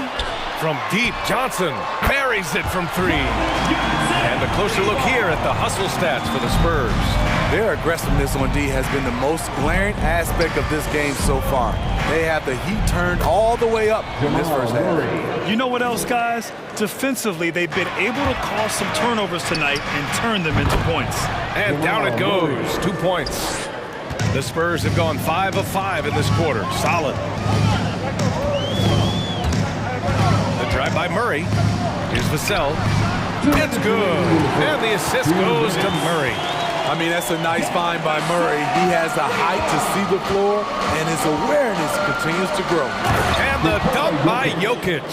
From deep, Johnson buries it from 3. And a closer look here at the hustle stats for the Spurs. Their aggressiveness on D has been the most glaring aspect of this game so far. They have the heat turned all the way up in this first half. You know what else, guys? Defensively, they've been able to cause some turnovers tonight and turn them into points. And down it goes, 2 points. The Spurs have gone 5 of 5 in this quarter. Solid. The drive by Murray. Here's Vassell. It's good. And the assist goes to Murray. I mean, that's a nice find by Murray. He has the height to see the floor, and his awareness continues to grow. And the dunk by Jokic.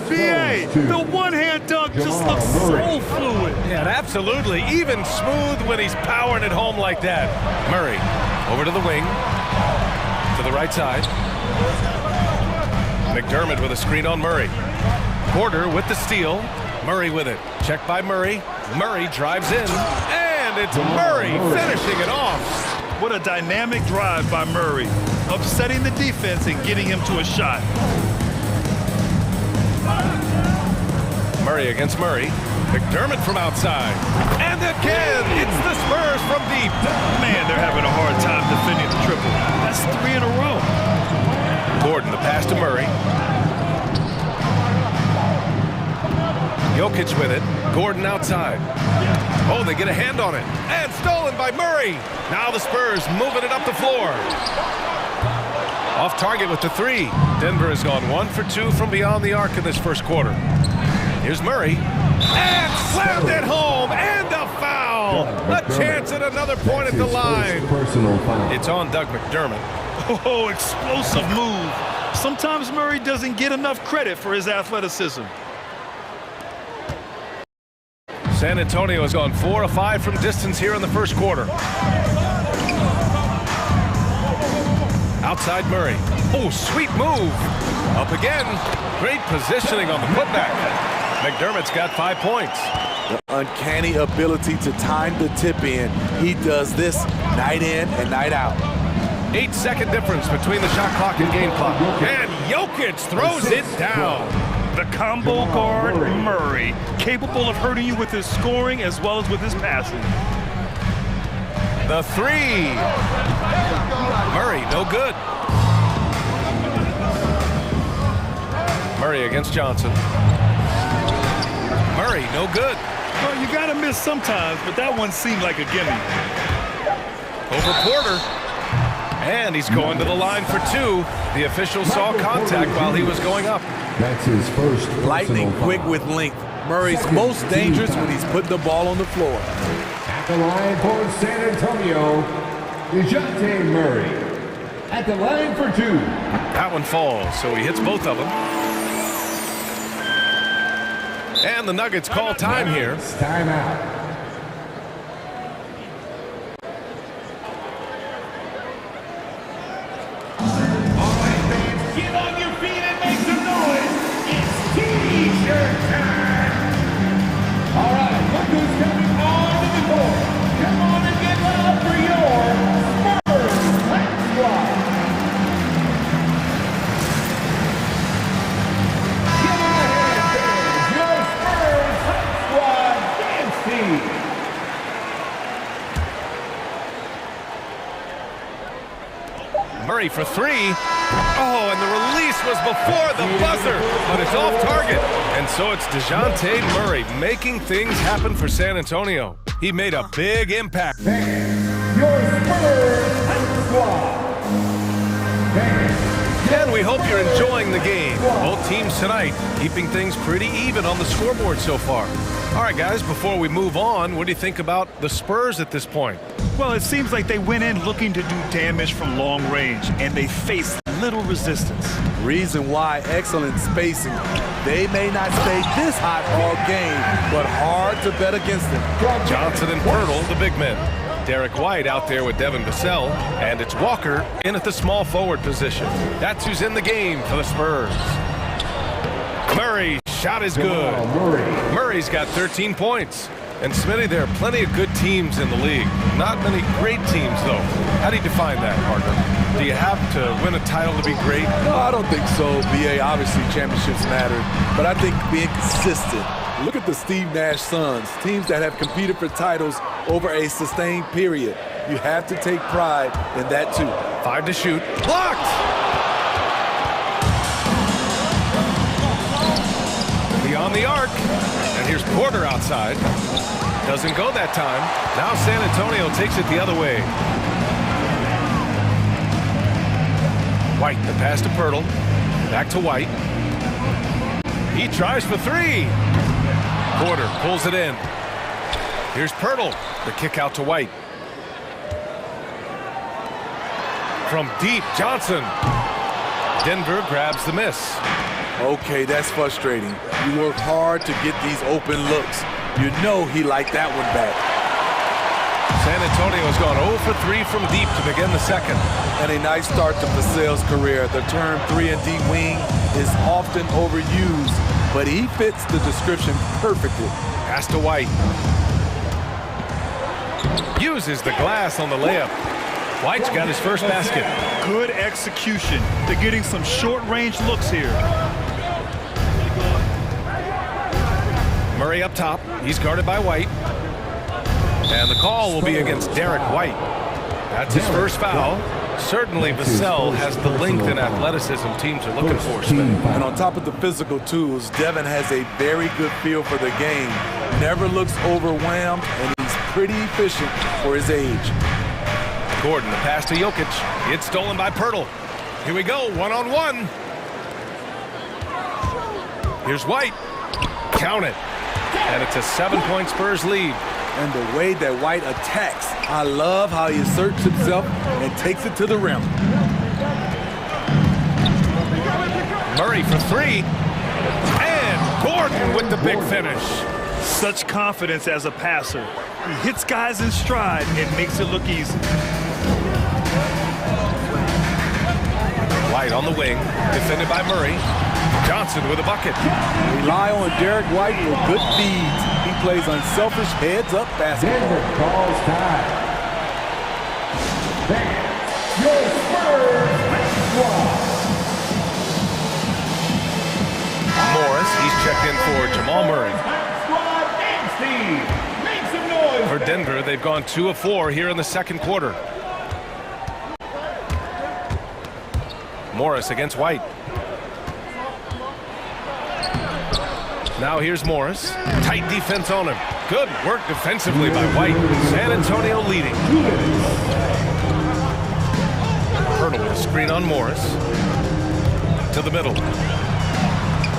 B.A., the one-hand dunk just looks so fluid. Yeah, absolutely. Even smooth when he's powering it home like that. Murray over to the wing. To the right side. McDermott with a screen on Murray. Porter with the steal. Murray with it. Checked by Murray. Murray drives in. And it's Murray finishing it off. What a dynamic drive by Murray. Upsetting the defense and getting him to a shot. Murray against Murray. McDermott from outside. And again, it's the Spurs from deep. Man, they're having a hard time defending the triple. That's 3 in a row. Gordon, the pass to Murray. Jokic with it. Gordon outside. Oh, they get a hand on it. And stolen by Murray. Now the Spurs moving it up the floor. Off target with the 3. Denver has gone 1 for 2 from beyond the arc in this first quarter. Here's Murray. And slammed it home. And a foul. A chance at another point at the line. It's on Doug McDermott. Oh, explosive move. Sometimes Murray doesn't get enough credit for his athleticism. San Antonio has gone 4 of 5 from distance here in the first quarter. Outside Murray. Oh, sweet move. Up again. Great positioning on the putback. McDermott's got 5 points. The uncanny ability to time the tip in. He does this night in and night out. 8-second difference between the shot clock and game clock. And Jokic throws it down. The combo guard, Murray, capable of hurting you with his scoring as well as with his passing. The three. Murray, no good. Murray against Johnson. Murray, no good. Well, you got to miss sometimes, but that one seemed like a gimme. Over Porter. And he's going to the line for 2. The official saw contact while he was going up. That's his first. Lightning quick with length. Murray's most dangerous when he's putting the ball on the floor. At the line for San Antonio, DeJounte Murray. At the line for 2. That one falls, so he hits both of them. And the Nuggets call time here. Timeout. Murray for 3. Oh, and the release was before the buzzer, but it's off target. And so it's DeJounte Murray making things happen for San Antonio. He made a big impact. Your Spurs squad. And we hope you're enjoying the game. Both teams tonight keeping things pretty even on the scoreboard so far. All right, guys, before we move on, what do you think about the Spurs at this point? Well, it seems like they went in looking to do damage from long range, and they faced little resistance. Reason why, excellent spacing. They may not stay this hot all game, but hard to bet against them. Johnson and Pirtle, the big men. Derek White out there with Devin Vassell, and it's Walker in at the small forward position. That's who's in the game for the Spurs. Murray, shot is good. Murray's got 13 points. And Smitty, there are plenty of good teams in the league. Not many great teams, though. How do you define that, partner? Do you have to win a title to be great? No, I don't think so. BA, obviously championships matter, but I think being consistent. Look at the Steve Nash Suns, teams that have competed for titles over a sustained period. You have to take pride in that, too. 5 to shoot. Blocked! Beyond the arc. And here's Porter outside. Doesn't go that time. Now San Antonio takes it the other way. White, the pass to Pirtle. Back to White. He tries for 3. Porter pulls it in. Here's Pirtle. The kick out to White. From deep, Johnson. Denver grabs the miss. Okay, that's frustrating. You work hard to get these open looks. You know he liked that one back. San Antonio has gone 0 for 3 from deep to begin the second. And a nice start to Vassell's career. The term 3-and-D wing is often overused, but he fits the description perfectly. Pass to White. Uses the glass on the layup. White's got his first basket. Good execution. They're getting some short-range looks here. Murray up top. He's guarded by White. And the call will be against Derek White. That's his first foul. Certainly Vassell has the length and athleticism teams are looking for. And on top of the physical tools, Devin has a very good feel for the game. Never looks overwhelmed, and he's pretty efficient for his age. Gordon, the pass to Jokic. It's stolen by Pirtle. Here we go, one-on-one. Here's White. Count it. And it's a 7-point Spurs lead. And the way that White attacks, I love how he asserts himself and takes it to the rim. Murray for 3. And Gordon with the big finish. Such confidence as a passer. He hits guys in stride and makes it look easy. White on the wing, defended by Murray. Johnson with a bucket. Rely on Derek White for good feeds. He plays unselfish heads-up basketball. Denver calls time. Your Spurs squad. Morris, he's checked in for Jamal Murray. For Denver, they've gone 2 of 4 here in the second quarter. Morris against White. Now here's Morris. Tight defense on him. Good work defensively by White. San Antonio leading. Pirtle with a screen on Morris. To the middle.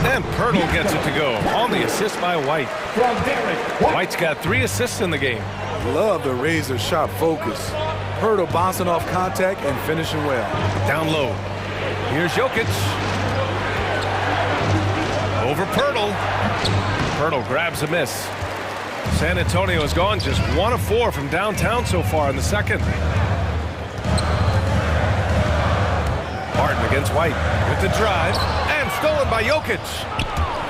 And Pirtle gets it to go on the assist by White. White's got 3 assists in the game. Love the razor-sharp focus. Pirtle bouncing off contact and finishing well. Down low. Here's Jokic. Over Pirtle. Pirtle grabs a miss. San Antonio has gone just 1 of 4 from downtown so far in the second. Martin against White with the drive. And stolen by Jokic.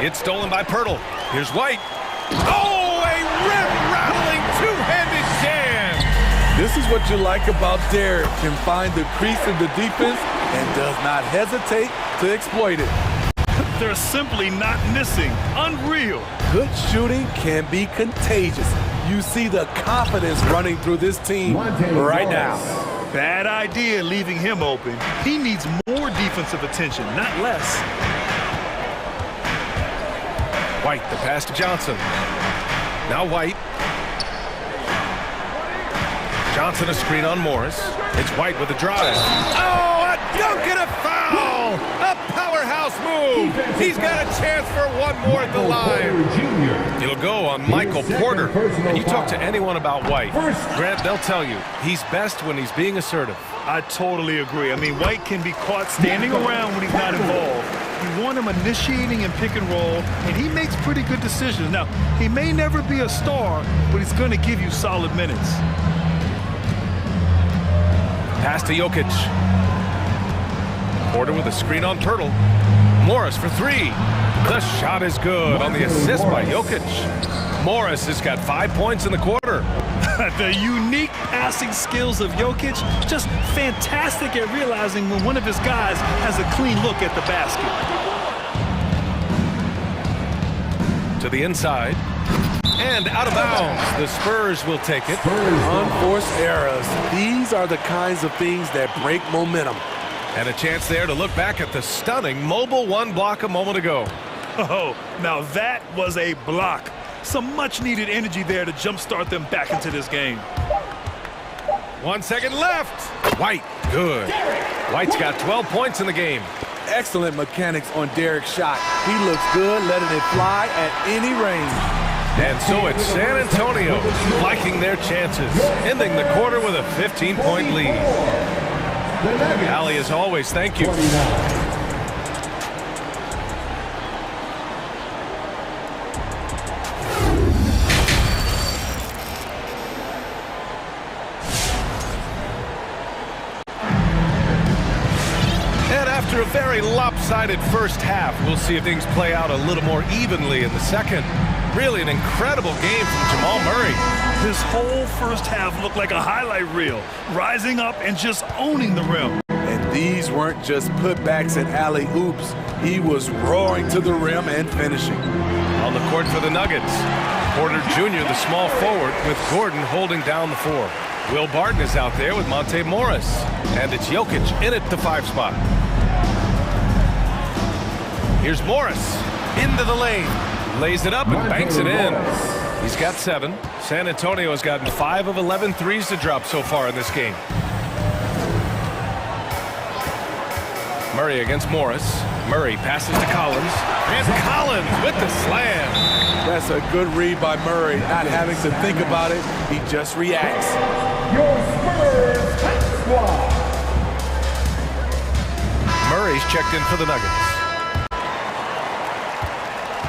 It's stolen by Pirtle. Here's White. Oh, a rim-rattling two-handed jam. This is what you like about Derek. Can find the crease in the defense and does not hesitate to exploit it. They're simply not missing. Unreal. Good shooting can be contagious. You see the confidence running through this team right now. Bad idea leaving him open. He needs more defensive attention, not less. White, the pass to Johnson. Now White. Johnson a screen on Morris. It's White with a drive. Oh, a dunk and a foul! A powerhouse move. He's got a chance for one more at the line. It'll go on Michael Porter. And you talk to anyone about White, Grant, they'll tell you he's best when he's being assertive. I totally agree. I mean, White can be caught standing around when he's not involved. You want him initiating and pick and roll, and he makes pretty good decisions. Now, he may never be a star, but he's going to give you solid minutes. Pass to Jokic. Porter with a screen on Pirtle. Morris for 3. The shot is good on the assist by Jokic. Morris has got 5 points in the quarter. The unique passing skills of Jokic, just fantastic at realizing when one of his guys has a clean look at the basket. To the inside. And out of bounds. The Spurs will take it. Unforced errors. These are the kinds of things that break momentum. And a chance there to look back at the stunning mobile 1 block a moment ago. Oh, now that was a block. Some much-needed energy there to jumpstart them back into this game. 1 second left. White, good. White's got 12 points in the game. Excellent mechanics on Derek's shot. He looks good letting it fly at any range. And so it's San Antonio liking their chances, ending the quarter with a 15-point lead. Allie, as always, thank you. After a very lopsided first half, we'll see if things play out a little more evenly in the second. Really an incredible game from Jamal Murray. His whole first half looked like a highlight reel, rising up and just owning the rim. And these weren't just putbacks and alley-oops. He was roaring to the rim and finishing. On the court for the Nuggets, Porter Jr., the small forward, with Gordon holding down the 4. Will Barton is out there with Monte Morris. And it's Jokic in at the 5 spot. Here's Morris into the lane. Lays it up and banks it in. He's got 7. San Antonio has gotten 5 of 11 threes to drop so far in this game. Murray against Morris. Murray passes to Collins. And Collins with the slam. That's a good read by Murray. Not having to think about it, he just reacts. Your Spurs squad. Murray's checked in for the Nuggets.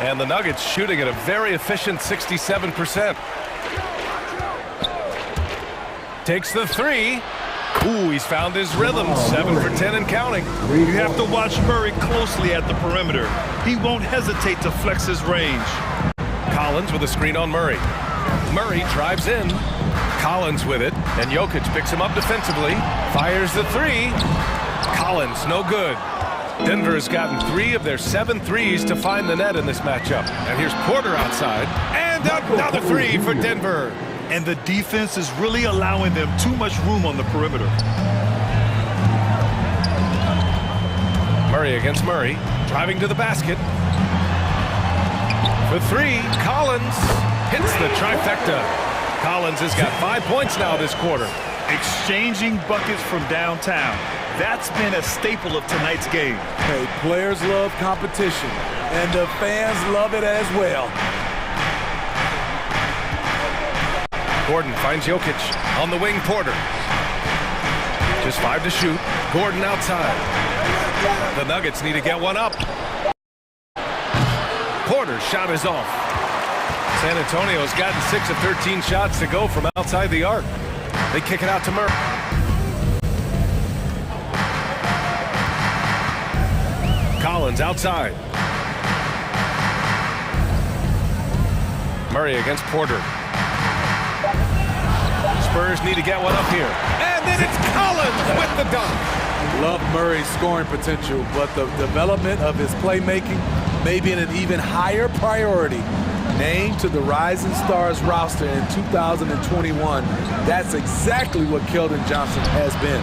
And the Nuggets shooting at a very efficient 67%. Takes the three. Ooh, he's found his rhythm. 7 for 10 and counting. You have to watch Murray closely at the perimeter. He won't hesitate to flex his range. Collins with a screen on Murray. Murray drives in. Collins with it, and Jokic picks him up defensively. Fires the three. Collins, no good. Denver has gotten 3 of their 7 threes to find the net in this matchup. And here's Porter outside. And another 3 for Denver. And the defense is really allowing them too much room on the perimeter. Murray against Murray, driving to the basket. For 3, Collins hits the trifecta. Collins has got 5 points now this quarter. Exchanging buckets from downtown. That's been a staple of tonight's game. Hey, players love competition, and the fans love it as well. Gordon finds Jokic on the wing. Porter. Just 5 to shoot. Gordon outside. The Nuggets need to get one up. Porter's shot is off. San Antonio's gotten 6 of 13 shots to go from outside the arc. They kick it out to Murray. Collins outside. Murray against Porter. Spurs need to get one up here. And then it's Collins with the dunk. Love Murray's scoring potential, but the development of his playmaking may be an even higher priority. Named to the Rising Stars roster in 2021, that's exactly what Keldon Johnson has been.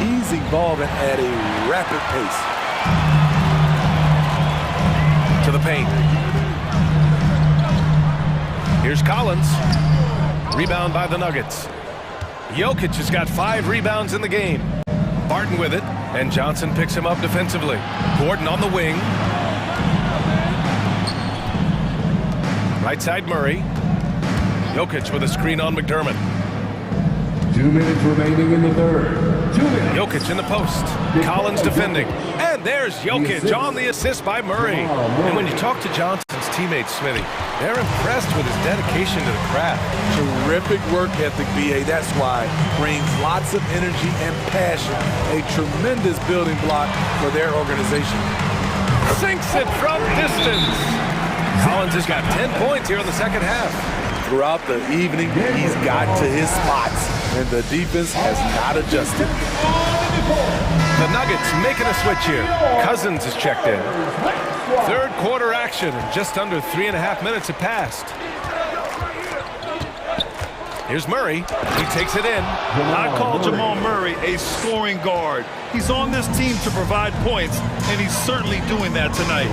He's evolving at a rapid pace. To the paint. Here's Collins. Rebound by the Nuggets. Jokic has got 5 rebounds in the game. Barton with it, and Johnson picks him up defensively. Gordon on the wing. Right side Murray. Jokic with a screen on McDermott. 2 minutes remaining in the third. 2 minutes. Jokic in the post. Collins defending. And there's Jokic on the assist by Murray. And when you talk to Johnson's teammates, Smitty, they're impressed with his dedication to the craft. Terrific work ethic, BA. That's why. Brings lots of energy and passion. A tremendous building block for their organization. Sinks it from distance. Collins has got 10 points here in the second half. Throughout the evening, he's got to his spots, and the defense has not adjusted. The Nuggets making a switch here. Cousins is checked in. Third quarter action, and just under 3.5 minutes have passed. Here's Murray. He takes it in. I call Jamal Murray a scoring guard. He's on this team to provide points, and he's certainly doing that tonight.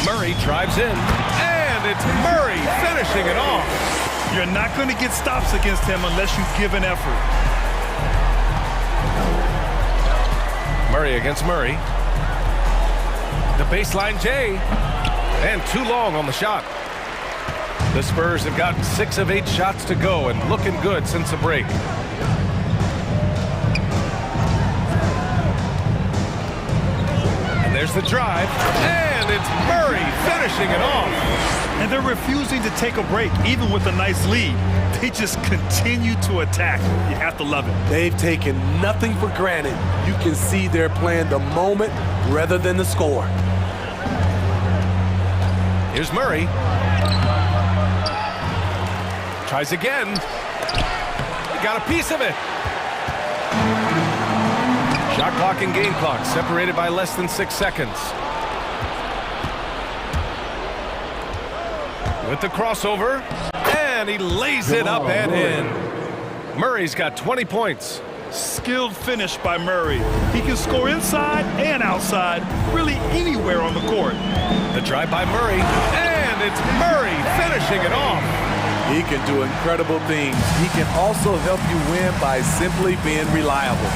Murray drives in, and it's Murray finishing it off. You're not going to get stops against him unless you give an effort. Murray against Murray. The baseline J, and too long on the shot. The Spurs have gotten 6 of 8 shots to go and looking good since the break. And there's the drive, and it's Murray finishing it off. And they're refusing to take a break, even with a nice lead. They just continue to attack. You have to love it. They've taken nothing for granted. You can see they're playing the moment rather than the score. Here's Murray. Tries again. He got a piece of it. Shot clock and game clock separated by less than 6 seconds. With the crossover, and he lays it up and in. Murray's got 20 points. Skilled finish by Murray. He can score inside and outside, really anywhere on the court. The drive by Murray, and it's Murray finishing it off. He can do incredible things. He can also help you win by simply being reliable.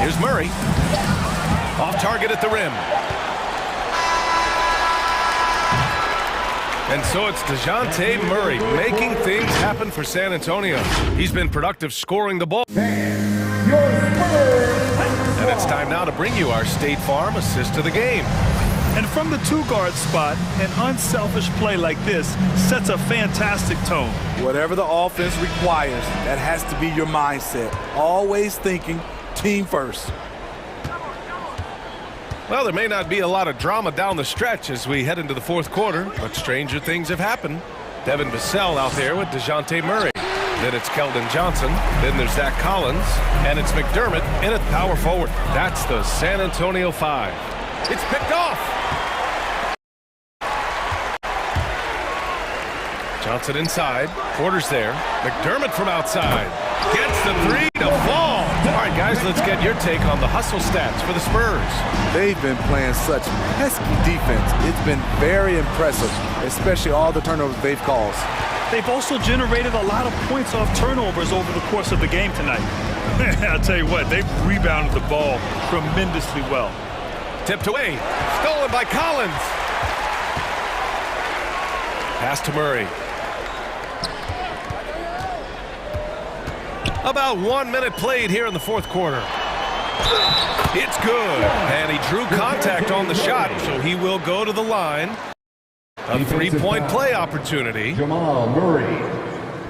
Here's Murray. Off target at the rim. And so it's DeJounte Murray making things happen for San Antonio. He's been productive scoring the ball. And it's it's time now to bring you our State Farm assist to the game. And from the two-guard spot, an unselfish play like this sets a fantastic tone. Whatever the offense requires, that has to be your mindset. Always thinking team first. Well, there may not be a lot of drama down the stretch as we head into the fourth quarter, but stranger things have happened. Devin Vassell out there with DeJounte Murray. Then it's Keldon Johnson. Then there's Zach Collins. And it's McDermott in at power forward. That's the San Antonio 5. It's picked off. Johnson inside. Porter's there. McDermott from outside. Gets the three to fall. All right, guys, let's get your take on the hustle stats for the Spurs. They've been playing such pesky defense. It's been very impressive, especially all the turnovers they've caused. They've also generated a lot of points off turnovers over the course of the game tonight. I'll tell you what, they've rebounded the ball tremendously well. Tipped away. Stolen by Collins. Pass to Murray. About 1 minute played here in the fourth quarter. It's good. And he drew contact on the shot, so he will go to the line. A three-point play opportunity. Jamal Murray.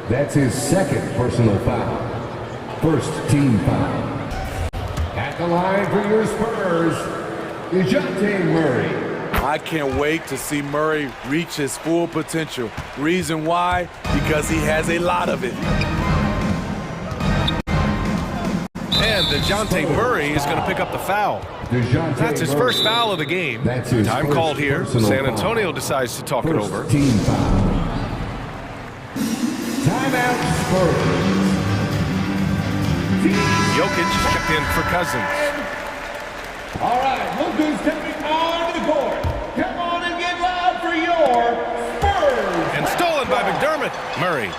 That's his second personal foul. First team foul. At the line for your Spurs, DeJounte Murray. I can't wait to see Murray reach his full potential. Reason why? Because he has a lot of it. And DeJounte Murray is going to pick up the foul. That's his first foul of the game. Time called here. San Antonio decides to talk it over. Team foul. Timeout Spurs. Jokic checked in for Cousins. All right, look who's stepping onto the court. Come on and get loud for your Spurs. And stolen by McDermott. Murray.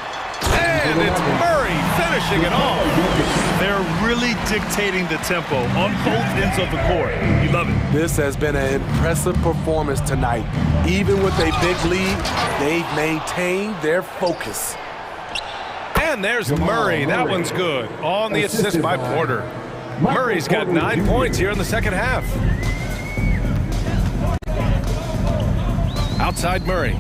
And it's Murray finishing it off. They're really dictating the tempo on both ends of the court. You love it. This has been an impressive performance tonight. Even with a big lead, they've maintained their focus. And there's Murray. That one's good. On the assist by Porter. Murray's got 9 points here in the second half. Outside Murray.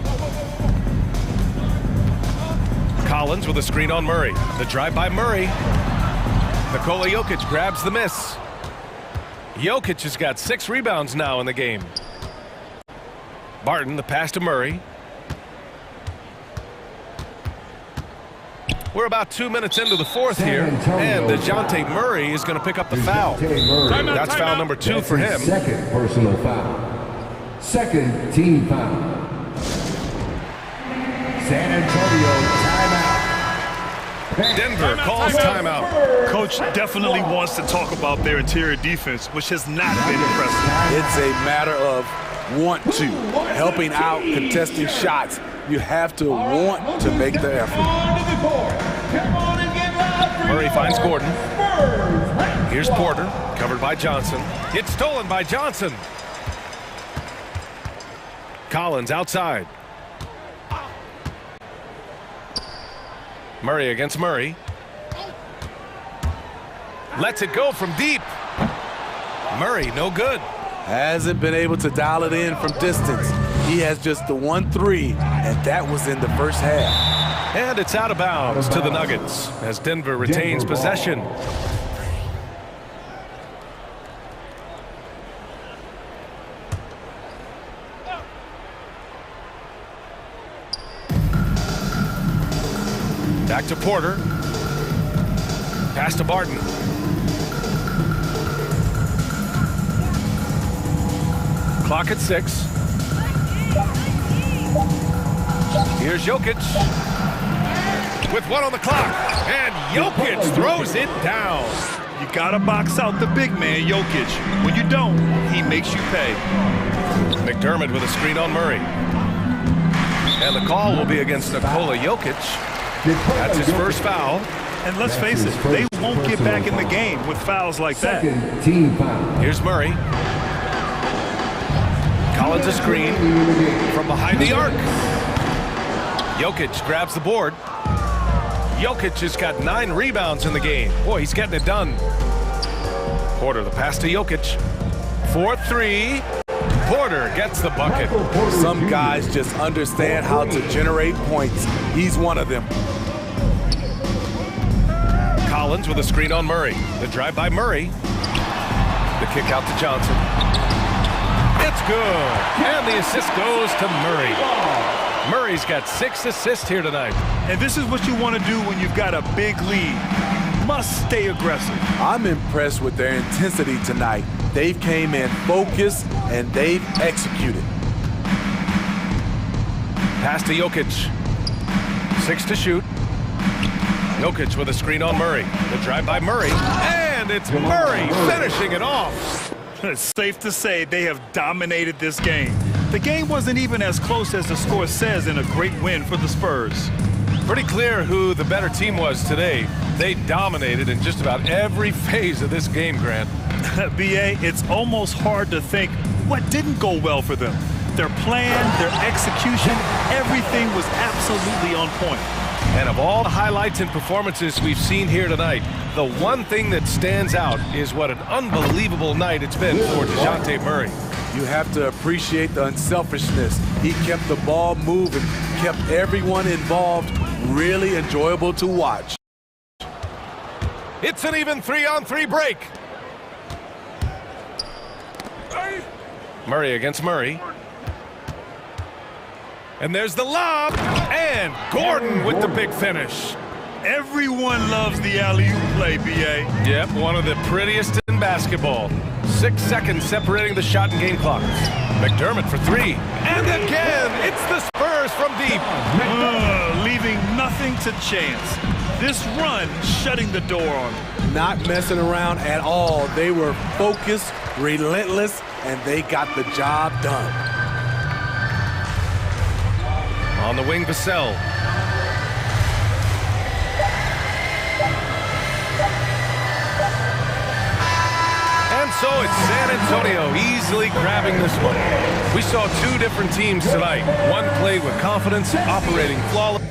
Collins with a screen on Murray. The drive by Murray. Nikola Jokic grabs the miss. Jokic has got 6 rebounds now in the game. Barton, the pass to Murray. We're about 2 minutes into the fourth here, and DeJounte Murray is going to pick up the foul. That's foul number 2 for him. Second personal foul. Second team foul. San Antonio timeout. Denver calls timeout. Coach definitely wants to talk about their interior defense, which has not been impressive. It's a matter of want to, helping out, contesting shots. You have to want to make the effort. Murray finds Gordon. Here's Porter, covered by Johnson. It's stolen by Johnson. Collins outside. Murray against Murray. Lets it go from deep. Murray, no good. Hasn't been able to dial it in from distance. He has just the 1-3, and that was in the first half. And it's out of bounds to the Nuggets as Denver retains possession. Back to Porter. Pass to Barton. Clock at 6. Here's Jokic with 1 on the clock, and Jokic throws it down. You gotta box out the big man, Jokic. When you don't, he makes you pay. McDermott with a screen on Murray. And the call will be against Nikola Jokic. That's his first foul. And let's face it, they won't get back in the game with fouls like that. Team foul. Here's Murray. Collins a screen from behind the arc. Jokic grabs the board. Jokic has got 9 rebounds in the game. Boy, he's getting it done. Porter, the pass to Jokic. 4-3. Porter gets the bucket. Some guys just understand how to generate points. He's one of them. Collins with a screen on Murray. The drive by Murray. The kick out to Johnson. It's good. And the assist goes to Murray. Murray's got 6 assists here tonight. And this is what you want to do when you've got a big lead. Must stay aggressive. I'm impressed with their intensity tonight. They've came in focused and they've executed. Pass to Jokic. 6 to shoot. Jokic with a screen on Murray. The drive by Murray. And it's Murray finishing it off. It's safe to say they have dominated this game. The game wasn't even as close as the score says in a great win for the Spurs. Pretty clear who the better team was today. They dominated in just about every phase of this game, Grant. BA, it's almost hard to think what didn't go well for them. Their plan, their execution, everything was absolutely on point. And of all the highlights and performances we've seen here tonight, the one thing that stands out is what an unbelievable night it's been for DeJounte Murray. You have to appreciate the unselfishness. He kept the ball moving, kept everyone involved, really enjoyable to watch. It's an even 3-on-3 break. Murray against Murray. And there's the lob, and Gordon with the big finish. Everyone loves the alley-oop play, BA. Yep, one of the prettiest in basketball. 6 seconds separating the shot and game clock. McDermott for 3. And again, it's the Spurs from deep. Leaving nothing to chance. This run shutting the door on them. Not messing around at all. They were focused, relentless, and they got the job done. On the wing, Vassell. And so it's San Antonio easily grabbing this one. We saw 2 different teams tonight. One played with confidence, operating flawlessly.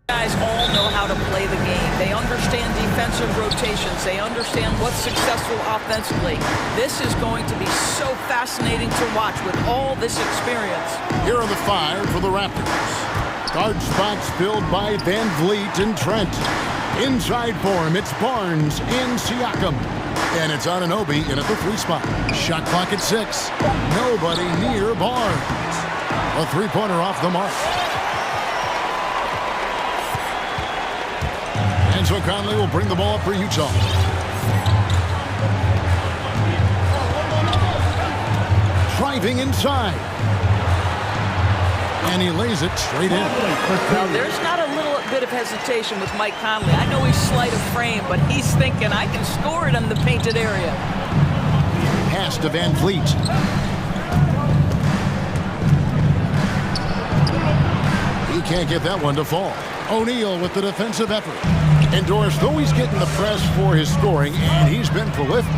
Guys all know how to play the game. They understand defensive rotations. They understand what's successful offensively. This is going to be so fascinating to watch with all this experience. Here are the 5 for the Raptors. Guard spots filled by Van Vliet and Trent. Inside for him, it's Barnes and Siakam. And it's Anunoby in at the 3 spot. Shot clock at 6. Nobody near Barnes. A 3-pointer off the mark. And so Conley will bring the ball up for Utah. Driving inside. And he lays it straight in. Well, there's not a little bit of hesitation with Mike Conley. I know he's slight of frame, but he's thinking, I can score it in the painted area. Pass to Van Vliet. He can't get that one to fall. O'Neal with the defensive effort. Endorsed, though he's getting the press for his scoring, and he's been prolific,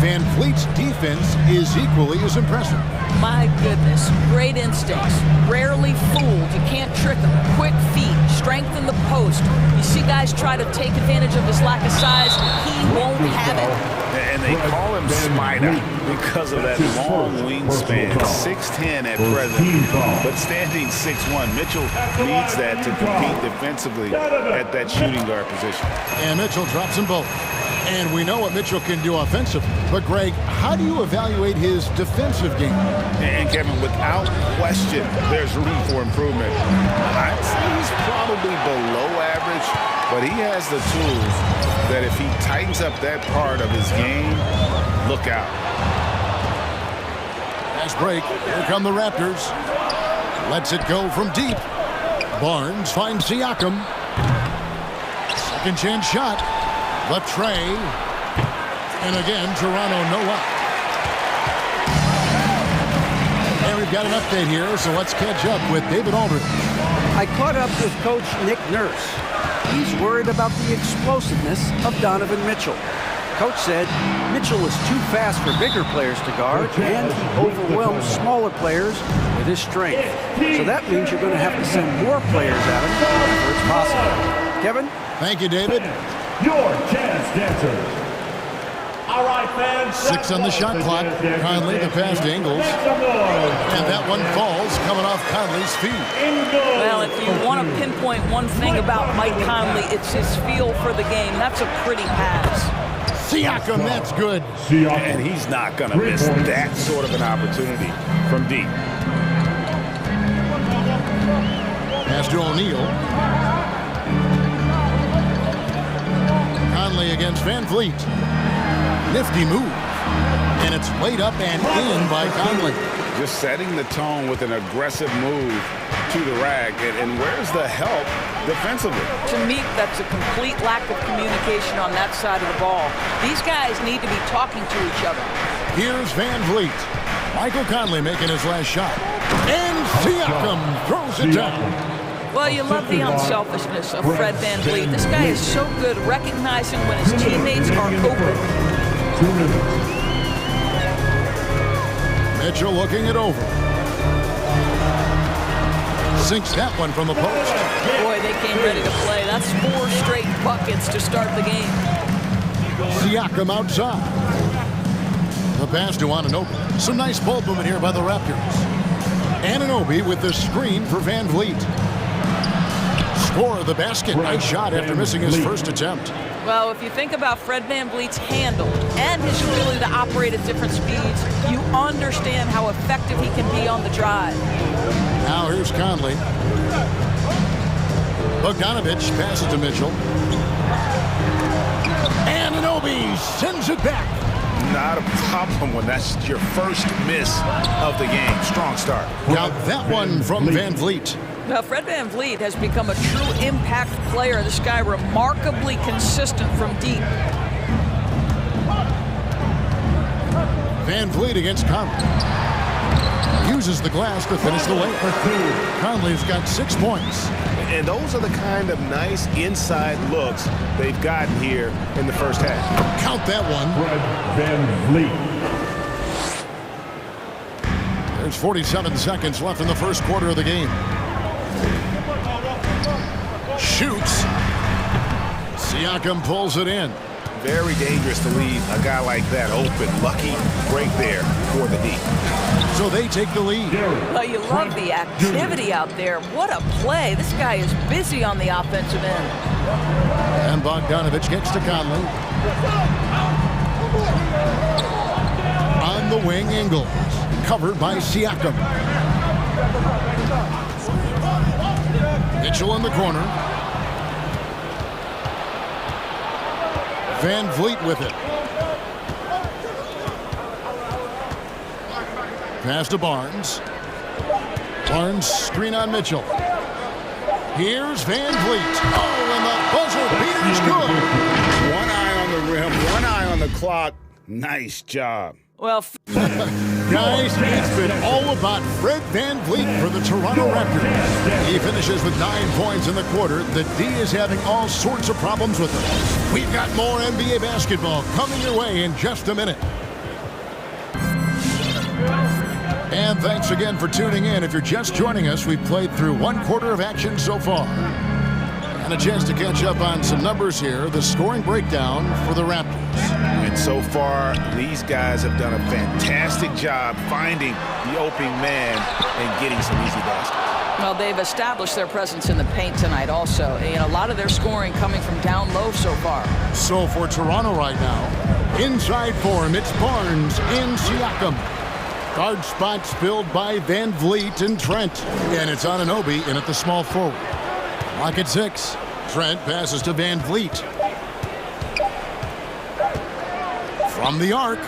Van Vliet's defense is equally as impressive. My goodness, great instincts. Rarely fooled. You can't trick him. Quick feet, strength in the post. You see guys try to take advantage of his lack of size. He won't have it. And they call him Spider because of that long wingspan, 6'10" at present, but standing 6'1". Mitchell needs that to compete defensively at that shooting guard position. And Mitchell drops them both. And we know what Mitchell can do offensively. But, Greg, how do you evaluate his defensive game? And, Kevin, without question, there's room for improvement. I'd say he's probably below average, but he has the tools that if he tightens up that part of his game, look out. Fast break. Here come the Raptors. Lets it go from deep. Barnes finds Siakam. Second chance shot. The tray. And again, Toronto no luck. And we've got an update here, so let's catch up with David Aldridge. I caught up with Coach Nick Nurse. He's worried about the explosiveness of Donovan Mitchell. Coach said Mitchell is too fast for bigger players to guard, and he overwhelms smaller players with his strength. So that means you're going to have to send more players at him whenever it's possible. Kevin? Thank you, David. Your chance dancers. All right, fans. 6 on the shot clock. Conley, the pass to Ingles. And that one falls coming off Conley's feet. Well, if you want to pinpoint one thing about Mike Conley, it's his feel for the game. That's a pretty pass. Siakam, that's good. And he's not going to miss that sort of an opportunity from deep. Pass to O'Neal. Conley against Van Vliet. Nifty move. And it's laid up and in by Conley. Just setting the tone with an aggressive move to the rack. And where's the help defensively? To me, that's a complete lack of communication on that side of the ball. These guys need to be talking to each other. Here's Van Vliet. Michael Conley making his last shot. And Siakam throws it down. Well, you love the unselfishness of Fred Van Vliet. This guy is so good recognizing when his teammates are open. Mitchell looking it over. Sinks that one from the post. Boy, they came ready to play. That's 4 straight buckets to start the game. Siakam outside. The pass to Anunoby. Some nice ball movement here by the Raptors. Anunoby with the screen for Van Vliet. Score of the basket. Nice shot after missing his first attempt. Well, if you think about Fred Van Vliet's handle and his ability to operate at different speeds, you understand how effective he can be on the drive. Now here's Conley. Bogdanovich passes to Mitchell. Anunoby sends it back. Not a problem when that's your first miss of the game. Strong start. Now that one from Van Vliet. Now, Fred Van Vliet has become a true impact player. This guy remarkably consistent from deep. Van Vliet against Conley. Uses the glass to finish the layup. Conley's got 6 points. And those are the kind of nice inside looks they've gotten here in the first half. Count that one. Fred Van Vliet. There's 47 seconds left in the first quarter of the game. Shoots. Siakam pulls it in. Very dangerous to leave a guy like that open. Lucky break there for the D. So they take the lead. Well, you love the activity out there. What a play. This guy is busy on the offensive end. And Bogdanovich kicks to Conley. On the wing, Ingles. Covered by Siakam. Mitchell in the corner. Van Vliet with it. Pass to Barnes. Barnes screen on Mitchell. Here's Van Vliet. Oh, and the buzzer beater's good. One eye on the rim, one eye on the clock. Nice job. Well, guys, it's been all about Fred Van Vliet for the Toronto Raptors. He finishes with 9 points in the quarter. The D is having all sorts of problems with him. We've got more NBA basketball coming your way in just a minute. And thanks again for tuning in. If you're just joining us, we've played through 1 quarter of action so far. And a chance to catch up on some numbers here. The scoring breakdown for the Raptors. And so far, these guys have done a fantastic job finding the opening man and getting some easy baskets. Well, they've established their presence in the paint tonight also. And a lot of their scoring coming from down low so far. So for Toronto right now, inside form, it's Barnes and Siakam. Guard spots filled by Van Vliet and Trent. And it's Anunoby in at the small forward. Lock at 6. Trent passes to Van Vliet. From the arc.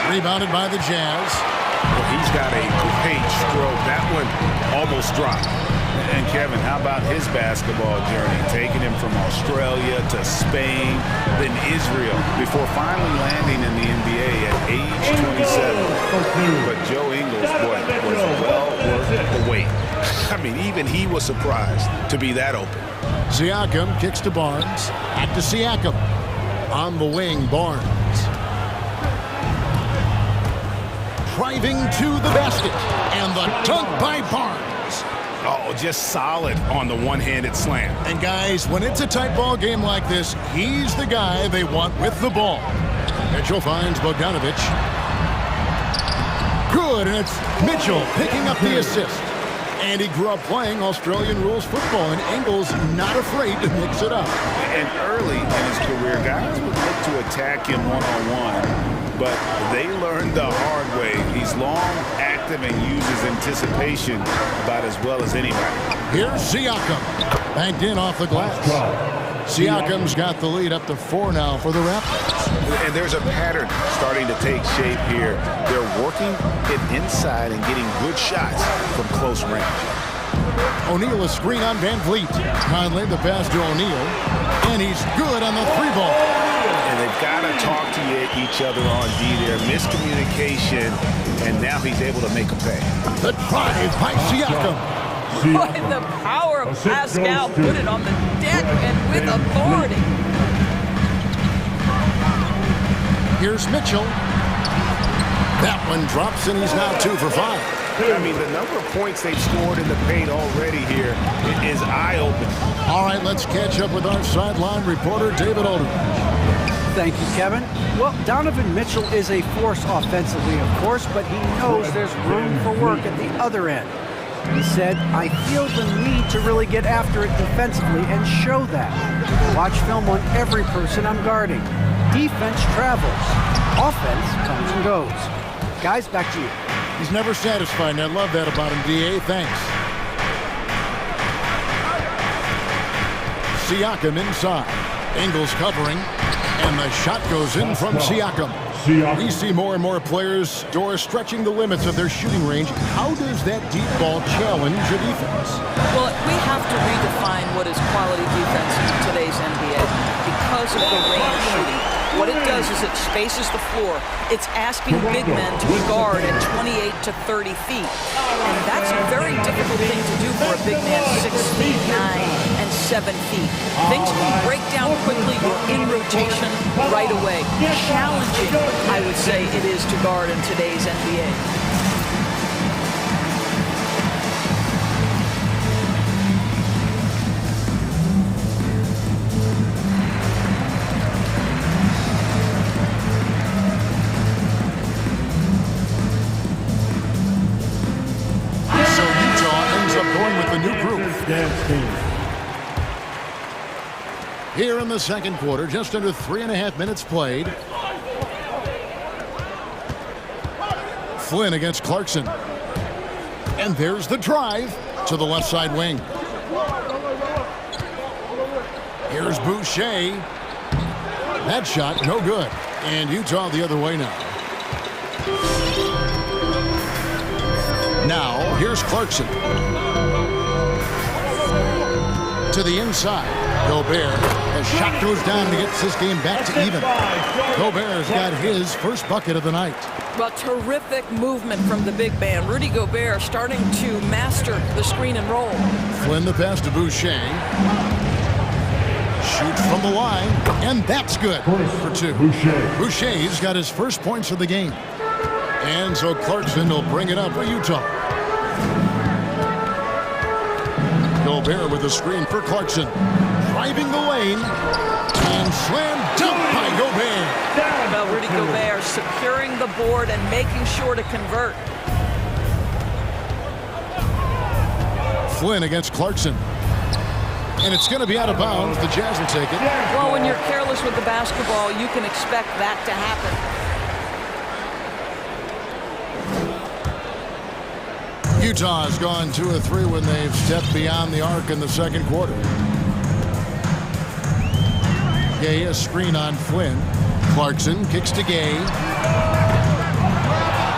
Rebounded by the Jazz. Well, he's got a great stroke. That one almost dropped. And Kevin, how about his basketball journey? Taking him from Australia to Spain, then Israel, before finally landing in the NBA at age 27. But Joe Ingles, boy, was well worth the wait. I mean, even he was surprised to be that open. Siakam kicks to Barnes. Back to Siakam. On the wing, Barnes. Driving to the basket. And the dunk by Barnes. Oh, just solid on the one-handed slam. And guys, when it's a tight ball game like this, he's the guy they want with the ball. Mitchell finds Bogdanovich. Good, and it's Mitchell picking up the assist. And he grew up playing Australian rules football, and Ingles not afraid to mix it up. And early in his career, guys would look to attack him one-on-one, but they learned the hard way. He's long, active, and uses anticipation about as well as anybody. Here's Siakam. Banked in off the glass. Siakam's got the lead up to 4 now for the Raptors. And there's a pattern starting to take shape here. They're working it inside and getting good shots from close range. O'Neal a screen on Van Vliet. Conley the pass to O'Neal. And he's good on the 3-ball. And they've got to talk to each other on D there. Miscommunication, and now he's able to make a pay. The drive by Siakam. Boy, the power of Pascal put it on the deck and with authority. Here's Mitchell. That one drops, and he's now 2 for 5. I mean, the number of points they've scored in the paint already here is eye-opening. All right, let's catch up with our sideline reporter, David Aldridge. Thank you, Kevin. Well, Donovan Mitchell is a force offensively, of course, but he knows there's room for work at the other end. He said, I feel the need to really get after it defensively and show that. Watch film on every person I'm guarding. Defense travels. Offense comes and goes. Guys, back to you. He's never satisfied, and I love that about him, D.A. Thanks. Siakam inside. Ingles covering, and the shot goes in from Siakam. We see more and more players, Doris, stretching the limits of their shooting range. How does that deep ball challenge a defense? Well, we have to redefine what is quality defense in today's NBA because of the range shooting. What it does is it spaces the floor. It's asking big men to guard at 28 to 30 feet. And that's a very difficult thing to do for a big man 6 feet 9 and 7 feet. Things can break down quickly. You're in rotation right away. Challenging, I would say, it is to guard in today's NBA. Here in the second quarter, just under 3.5 minutes played. Flynn against Clarkson. And there's the drive to the left side wing. Here's Boucher. That shot, no good. And Utah the other way now. Now, here's Clarkson. To the inside. Gobert. As shot goes down to get this game back to even. Gobert's got his first bucket of the night. Well, terrific movement from the big man. Rudy Gobert starting to master the screen and roll. Flynn the pass to Boucher. Shoots from the line, and that's good for two. Boucher's got his first points of the game. And so Clarkson will bring it up for Utah. Gobert with the screen for Clarkson. Driving the lane. And slam dunk by Gobert. Well, Rudy Gobert securing the board and making sure to convert. Flynn against Clarkson. And it's going to be out of bounds. The Jazz will take it. Well, when you're careless with the basketball, you can expect that to happen. Utah has gone 2 of 3 when they've stepped beyond the arc in the second quarter. Gay, a screen on Flynn. Clarkson kicks to Gay.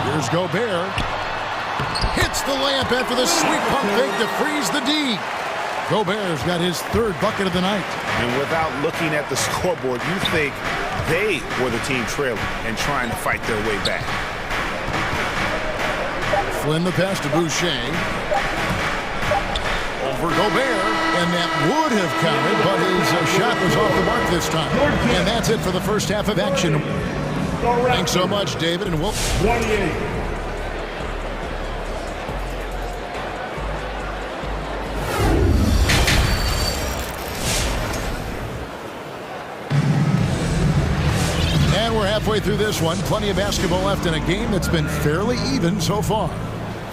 Here's Gobert. Hits the layup after the sweep pump fake to freeze the D. Gobert's got his third bucket of the night. And without looking at the scoreboard, you think they were the team trailing and trying to fight their way back. Flynn the pass to Boucher. Over Gobert. And that would have counted, but his shot was off the mark this time. And that's it for the first half of action. Thanks so much, David, and we'll... 28. And we're halfway through this one. Plenty of basketball left in a game that's been fairly even so far.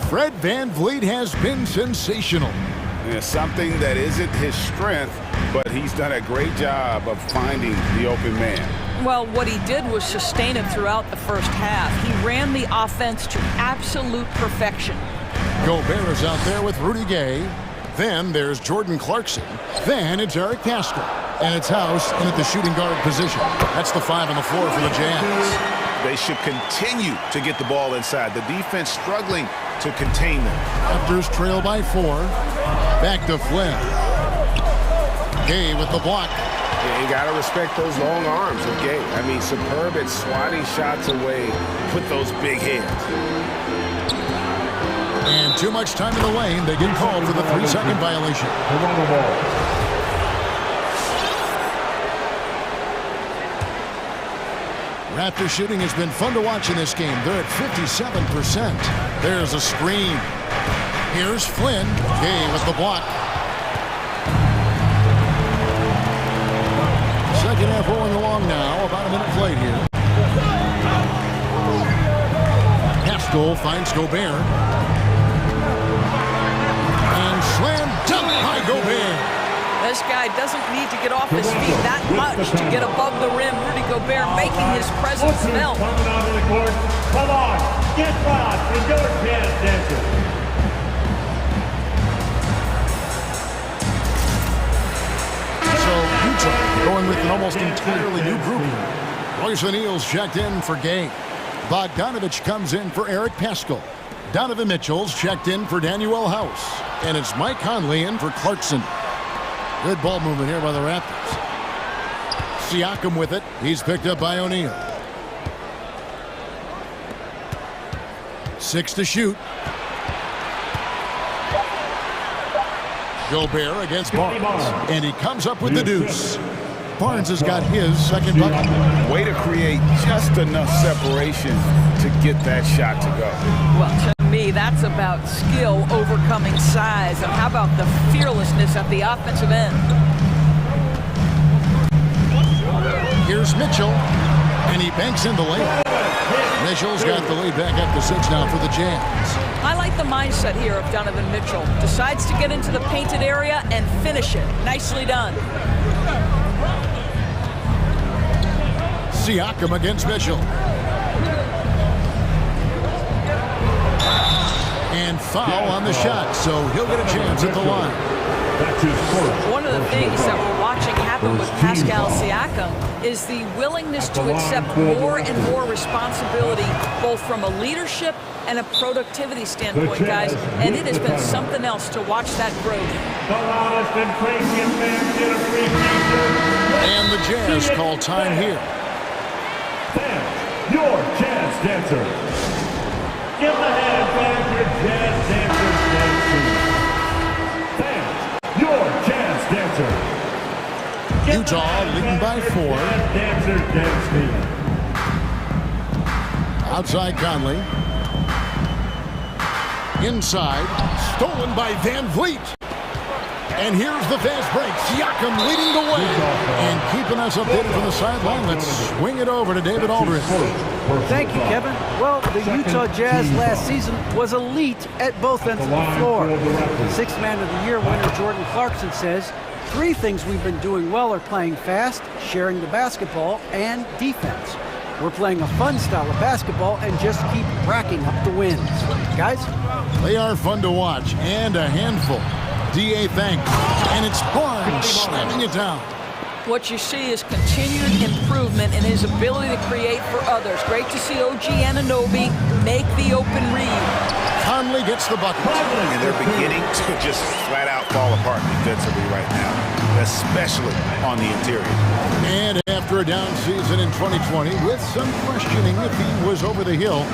Fred VanVleet has been sensational. Yeah, something that isn't his strength, but he's done a great job of finding the open man. Well, what he did was sustain it throughout the first half. He ran the offense to absolute perfection. Gobert is out there with Rudy Gay. Then there's Jordan Clarkson. Then it's Eric Pascal. And it's House in at the shooting guard position. That's the 5 on the floor for the Jazz. They should continue to get the ball inside. The defense struggling to contain them. Raptors trail by 4. Back to Flynn. Gay with the block. Yeah, you got to respect those long arms of Gay. I mean, superb at swatting shots away. Put those big hands. And too much time in the lane. They get called for the 3-second violation. Raptor shooting has been fun to watch in this game. They're at 57%. There's a screen. Here's Flynn. Gay with the block. Second half rolling along now. About a minute played here. Pascal finds Gobert. And slam dunk by Gobert. This guy doesn't need to get off his feet that much to get above the rim. Rudy Gobert making his presence felt. Coming onto the court. Come on, get back and go jazz dancer. So Utah going with an almost entirely new group. Royce O'Neal's checked in for Gay. Bogdanovich comes in for Eric Pascal. Donovan Mitchell's checked in for Daniel House. And it's Mike Conley in for Clarkson. Good ball movement here by the Raptors. Siakam with it. He's picked up by O'Neal. 6 to shoot. Gobert against Barnes. And he comes up with the deuce. Barnes has got his second bucket. Way to create just enough separation to get that shot to go. Well, to me, that's about skill overcoming size. And how about the fearlessness at the offensive end? Here's Mitchell. And he banks in the layup. Mitchell's got the lead back up to 6 now for the Jazz. I like the mindset here of Donovan Mitchell. Decides to get into the painted area and finish it. Nicely done. Siakam against Mitchell. And foul on the shot, so he'll get a chance at the line. One of the things that we're watching happen with Pascal Siakam is the willingness to accept more and more responsibility, both from a leadership and a productivity standpoint, guys. And it has been something else to watch that growth. And the Jazz call time here. Your Jazz dancer. Give the hand back your Jazz dancers dancing. Fans, your Jazz dancer. Utah leading by 4. Dancer dancing. Outside Conley. Inside, stolen by Van Vliet. And here's the fast break. Siakam leading the way. And keeping us updated from the sideline. Let's swing it over to David Aldridge. Thank you, Kevin. Well, the Utah Jazz last season was elite at both ends of the floor. Sixth Man of the Year winner Jordan Clarkson says, 3 things we've been doing well are playing fast, sharing the basketball, and defense. We're playing a fun style of basketball and just keep racking up the wins. Guys? They are fun to watch and a handful. DA thanks. And it's Barnes slamming it down. What you see is continued improvement in his ability to create for others. Great to see OG Anunoby make the open read. Conley gets the bucket. And they're beginning to just flat out fall apart defensively right now, especially on the interior. And after a down season in 2020, with some questioning if he was over the hill,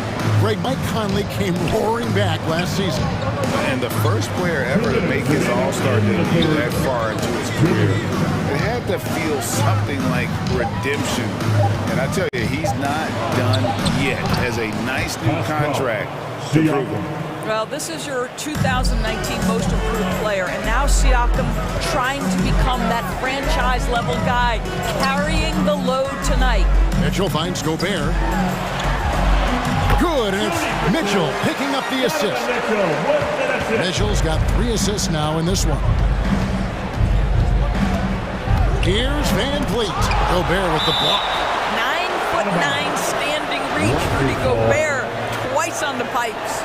Mike Conley came roaring back last season. And the first player ever to make his All-Star debut that far into his career, it had to feel something like redemption. And I tell you, he's not done yet. Has a nice new contract to prove him. Well, this is your 2019 Most Improved Player, and now Siakam trying to become that franchise-level guy, carrying the load tonight. Mitchell finds Gobert. Good, and it's Mitchell picking up the assist. Mitchell's got 3 assists now in this one. Here's Van Vliet. Gobert with the block. 9'9" standing reach. Rudy Gobert twice on the pipes.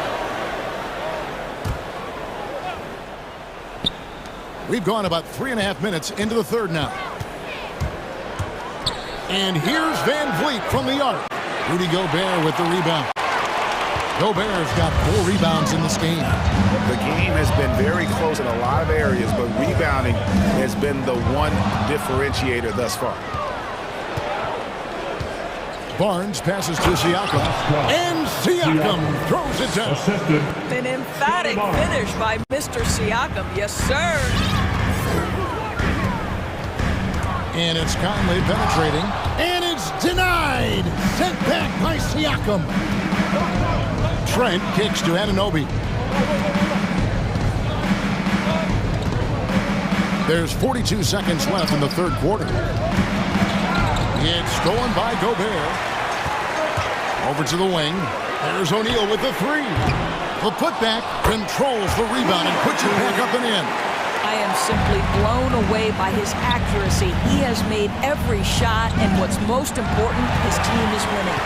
We've gone about 3.5 minutes into the third now. And here's Van Vliet from the arc. Rudy Gobert with the rebound. Gobert's got 4 rebounds in this game. The game has been very close in a lot of areas, but rebounding has been the one differentiator thus far. Barnes passes to Siakam. And Siakam throws it down. An emphatic finish by Mr. Siakam. Yes, sir. And it's Conley penetrating. And it's denied. Sent back by Siakam. Trent kicks to Anunoby. There's 42 seconds left in the third quarter. It's stolen by Gobert. Over to the wing. There's O'Neal with the 3. The putback controls the rebound and puts it back up and in. I am simply blown away by his accuracy. He has made every shot, and what's most important, his team is winning.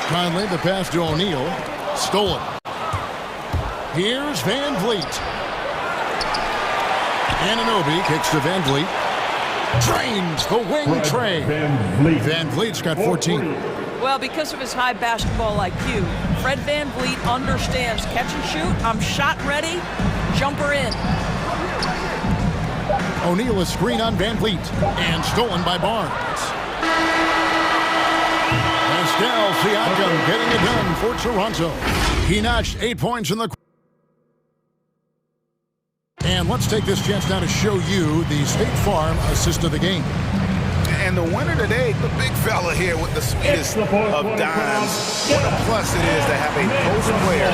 Conley, the pass to O'Neal. Stolen. Here's Van Vliet. Anunoby kicks to Van Vliet. Drains the wing tray. Van Vliet's got 14. Well, because of his high basketball IQ, Fred Van Vliet understands catch and shoot. I'm shot ready. Jumper in. O'Neal a screen on Van Vliet. And stolen by Barnes. Pascal Siakam getting it done for Toronto. He notched 8 points in the. And let's take this chance now to show you the State Farm assist of the game. And the winner today, the big fella here with the sweetest of dimes. What a plus it is to have a post player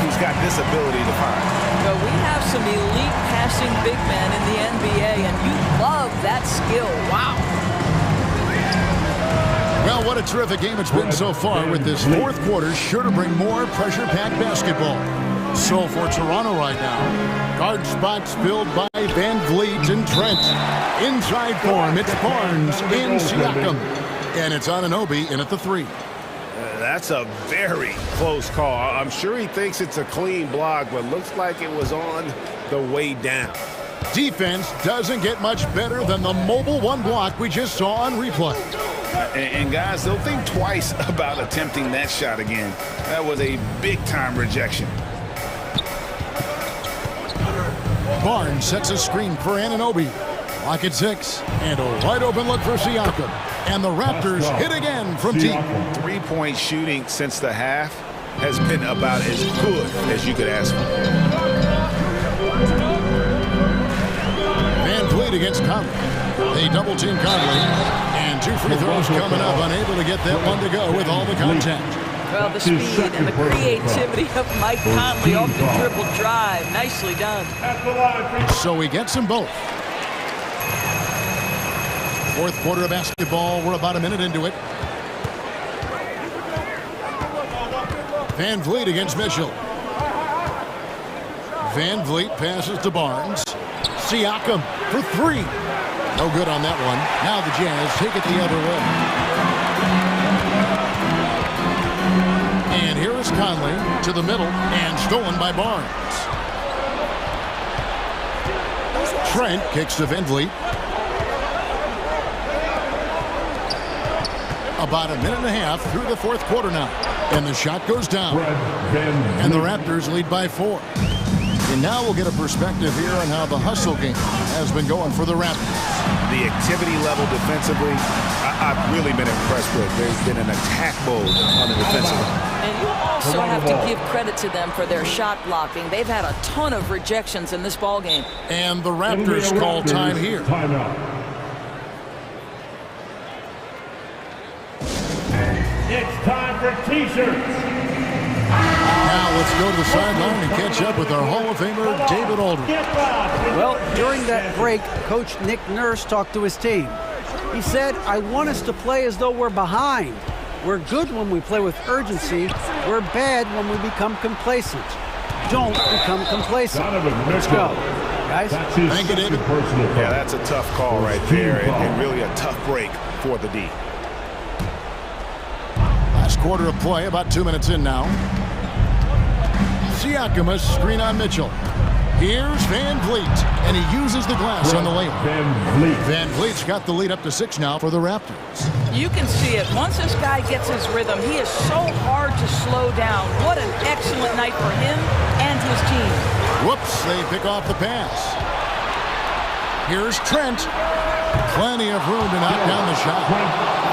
who's got this ability to find. Well, we have some elite passing big men in the NBA, and you love that skill. Wow. Well, what a terrific game it's been so far, with this fourth quarter sure to bring more pressure-packed basketball. So for Toronto right now, guard spots filled by Van Vliet and Trent. Inside for him, it's Barnes and Siakam. And it's Anunoby in at the 3. That's a very close call. I'm sure he thinks it's a clean block, but looks like it was on the way down. Defense doesn't get much better than the mobile one block we just saw on replay. And guys, they'll think twice about attempting that shot again. That was a big-time rejection. Barnes sets a screen for Anunoby. Lock at 6. And a wide open look for Siakam. And the Raptors hit again from deep. 3-point shooting since the half has been about as good as you could ask for. Van Vliet against Conley. They double team Conley. And 2 free throws coming up. Unable to get that one to go with all the contact. Well, the speed and the creativity of Mike Conley off the dribble drive. Nicely done. So he gets them both. Fourth quarter of basketball. We're about a minute into it. Van Vliet against Mitchell. Van Vliet passes to Barnes. Siakam for 3. No good on that one. Now the Jazz take it the other way. And here is Conley to the middle and stolen by Barnes. Trent kicks to Van Vliet. About a minute and a half through the fourth quarter now. And the shot goes down. And the Raptors lead by 4. And now we'll get a perspective here on how the hustle game has been going for the Raptors. The activity level defensively, I've really been impressed with. There's been an attack mode on the defensive end. And you also have to give credit to them for their shot blocking. They've had a ton of rejections in this ball game. And the Raptors call time here. It's time for T-shirts. Now let's go to the sideline and catch up with our Hall of Famer, David Aldridge. Well, during that break, Coach Nick Nurse talked to his team. He said, I want us to play as though we're behind. We're good when we play with urgency. We're bad when we become complacent. Don't become complacent. Let's go. Guys? Thank you, David. Yeah, that's a tough call right there, and really a tough break for the D. Last quarter of play, about 2 minutes in now. Siakam, a screen on Mitchell. Here's Van Vliet, and he uses the glass on the layup. Van Vliet's got the lead up to 6 now for the Raptors. You can see it. Once this guy gets his rhythm, he is so hard to slow down. What an excellent night for him and his team. Whoops, they pick off the pass. Here's Trent. Plenty of room to knock down the shot.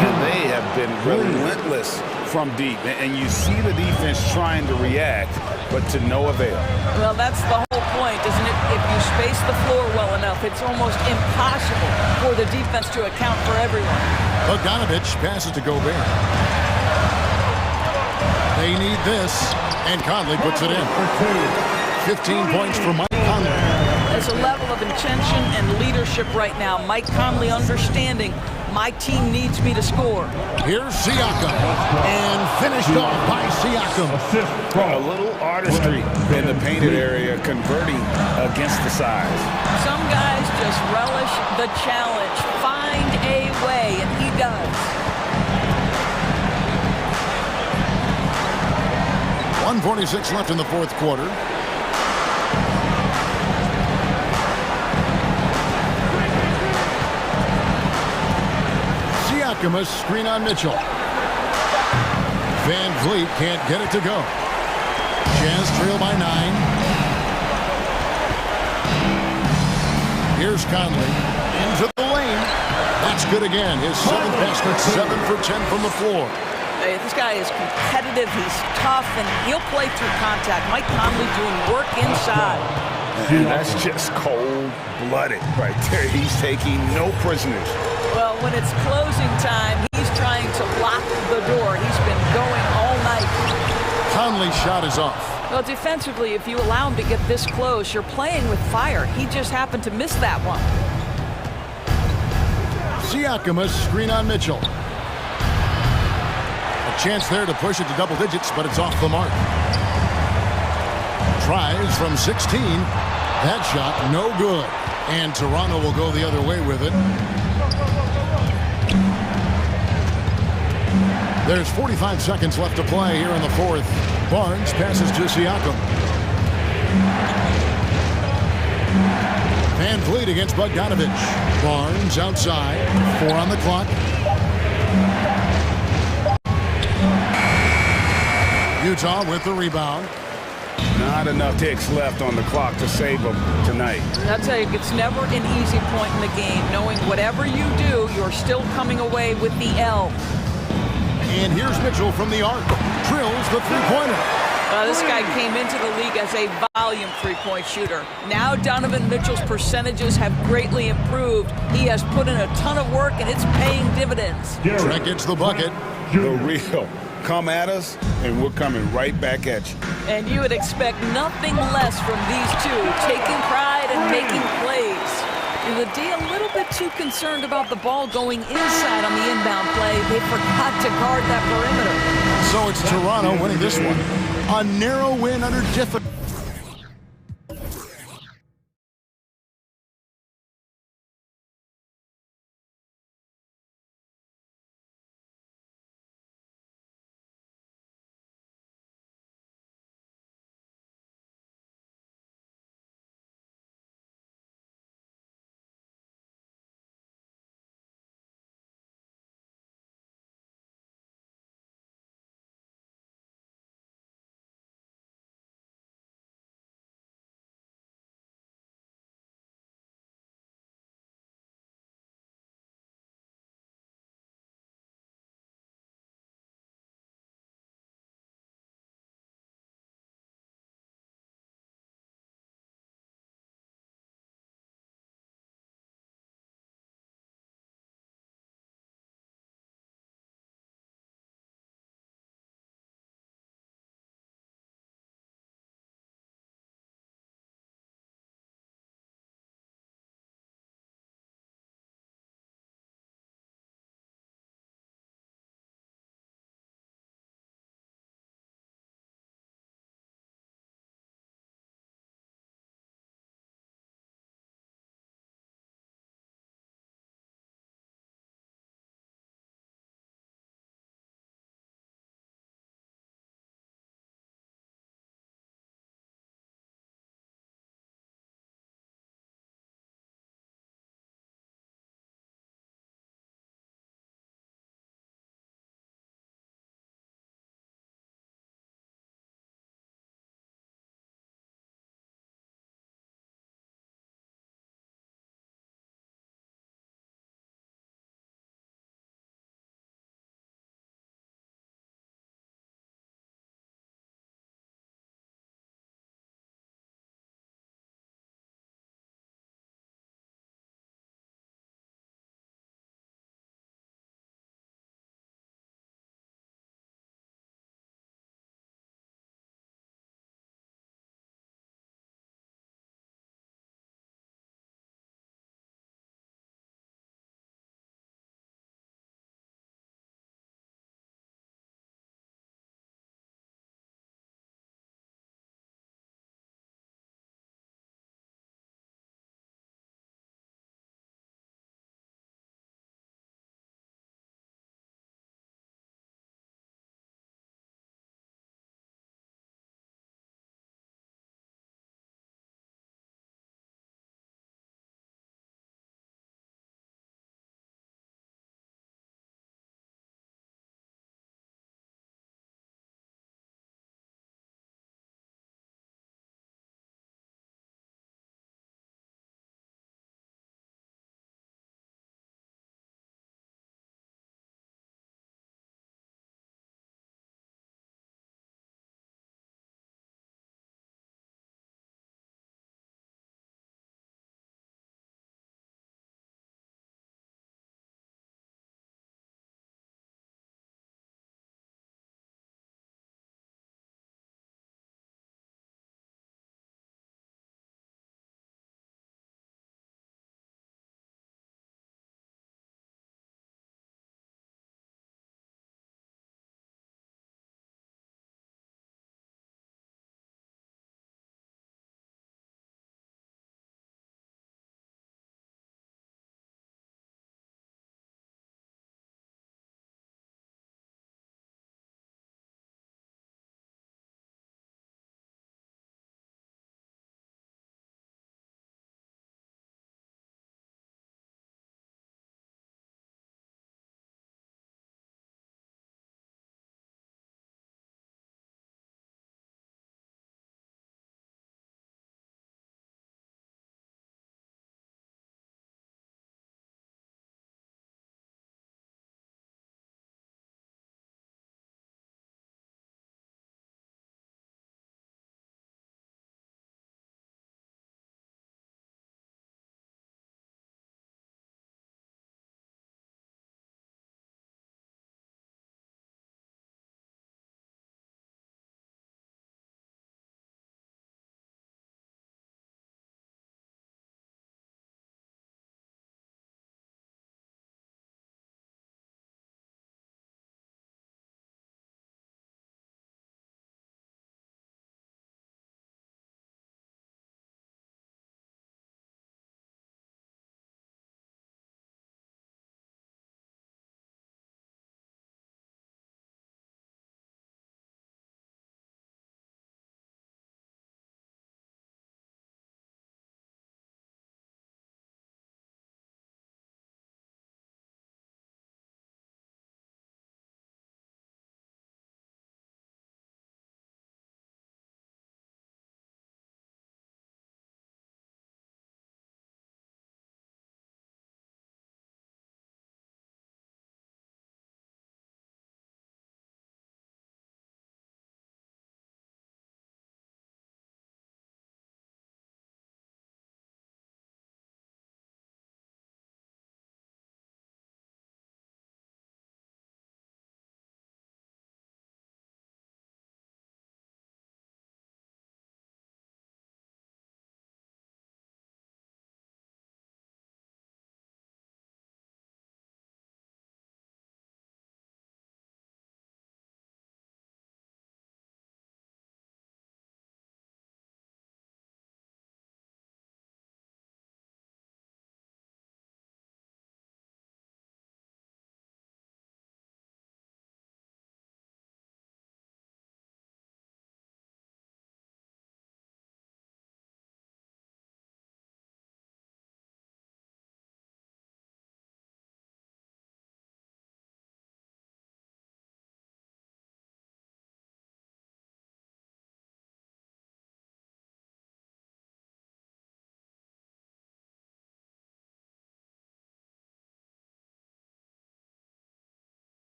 And they have been relentless from deep. And you see the defense trying to react, but to no avail. Well, that's the whole point, isn't it? If you space the floor well enough, it's almost impossible for the defense to account for everyone. Bogdanovich passes to Gobert. They need this, and Conley puts it in. 15 points for Mike Conley. There's a level of intention and leadership right now. Mike Conley understanding my team needs me to score. Here's Siakam, and finished off by Siakam. A little artistry in the painted area, converting against the size. Some guys just relish the challenge, find a way, and he does. 1:46 left in the fourth quarter. Siakam, a screen on Mitchell. Van Vliet can't get it to go. Jazz trail by 9. Here's Conley into the lane. That's good again. His 7th basket, 7 for 10 from the floor. Hey, this guy is competitive, he's tough, and he'll play through contact. Mike Conley doing work inside. And that's just cold-blooded right there. He's taking no prisoners. Well, when it's closing time, he's trying to lock the door. He's been going all night. Conley's shot is off. Well, defensively, if you allow him to get this close, you're playing with fire. He just happened to miss that one. Siakam, a screen on Mitchell. A chance there to push it to double digits, but it's off the mark. tries from 16. That shot no good. And Toronto will go the other way with it. There's 45 seconds left to play here in the fourth. Barnes passes to Siakam. Van Vliet against Bogdanovich. Barnes outside. 4 on the clock. Utah with the rebound. Not enough ticks left on the clock to save them tonight. I'll tell you, it's never an easy point in the game, knowing whatever you do, you're still coming away with the L. And here's Mitchell from the arc. Drills the three-pointer. This guy came into the league as a volume three-point shooter. Now Donovan Mitchell's percentages have greatly improved. He has put in a ton of work, and it's paying dividends. Trent gets the bucket. The real. Come at us, and we're coming right back at you. And you would expect nothing less from these two, taking pride and making plays. And the D a little bit too concerned about the ball going inside on the inbound play. They forgot to guard that perimeter. So it's Toronto winning this one. A narrow win under difficult.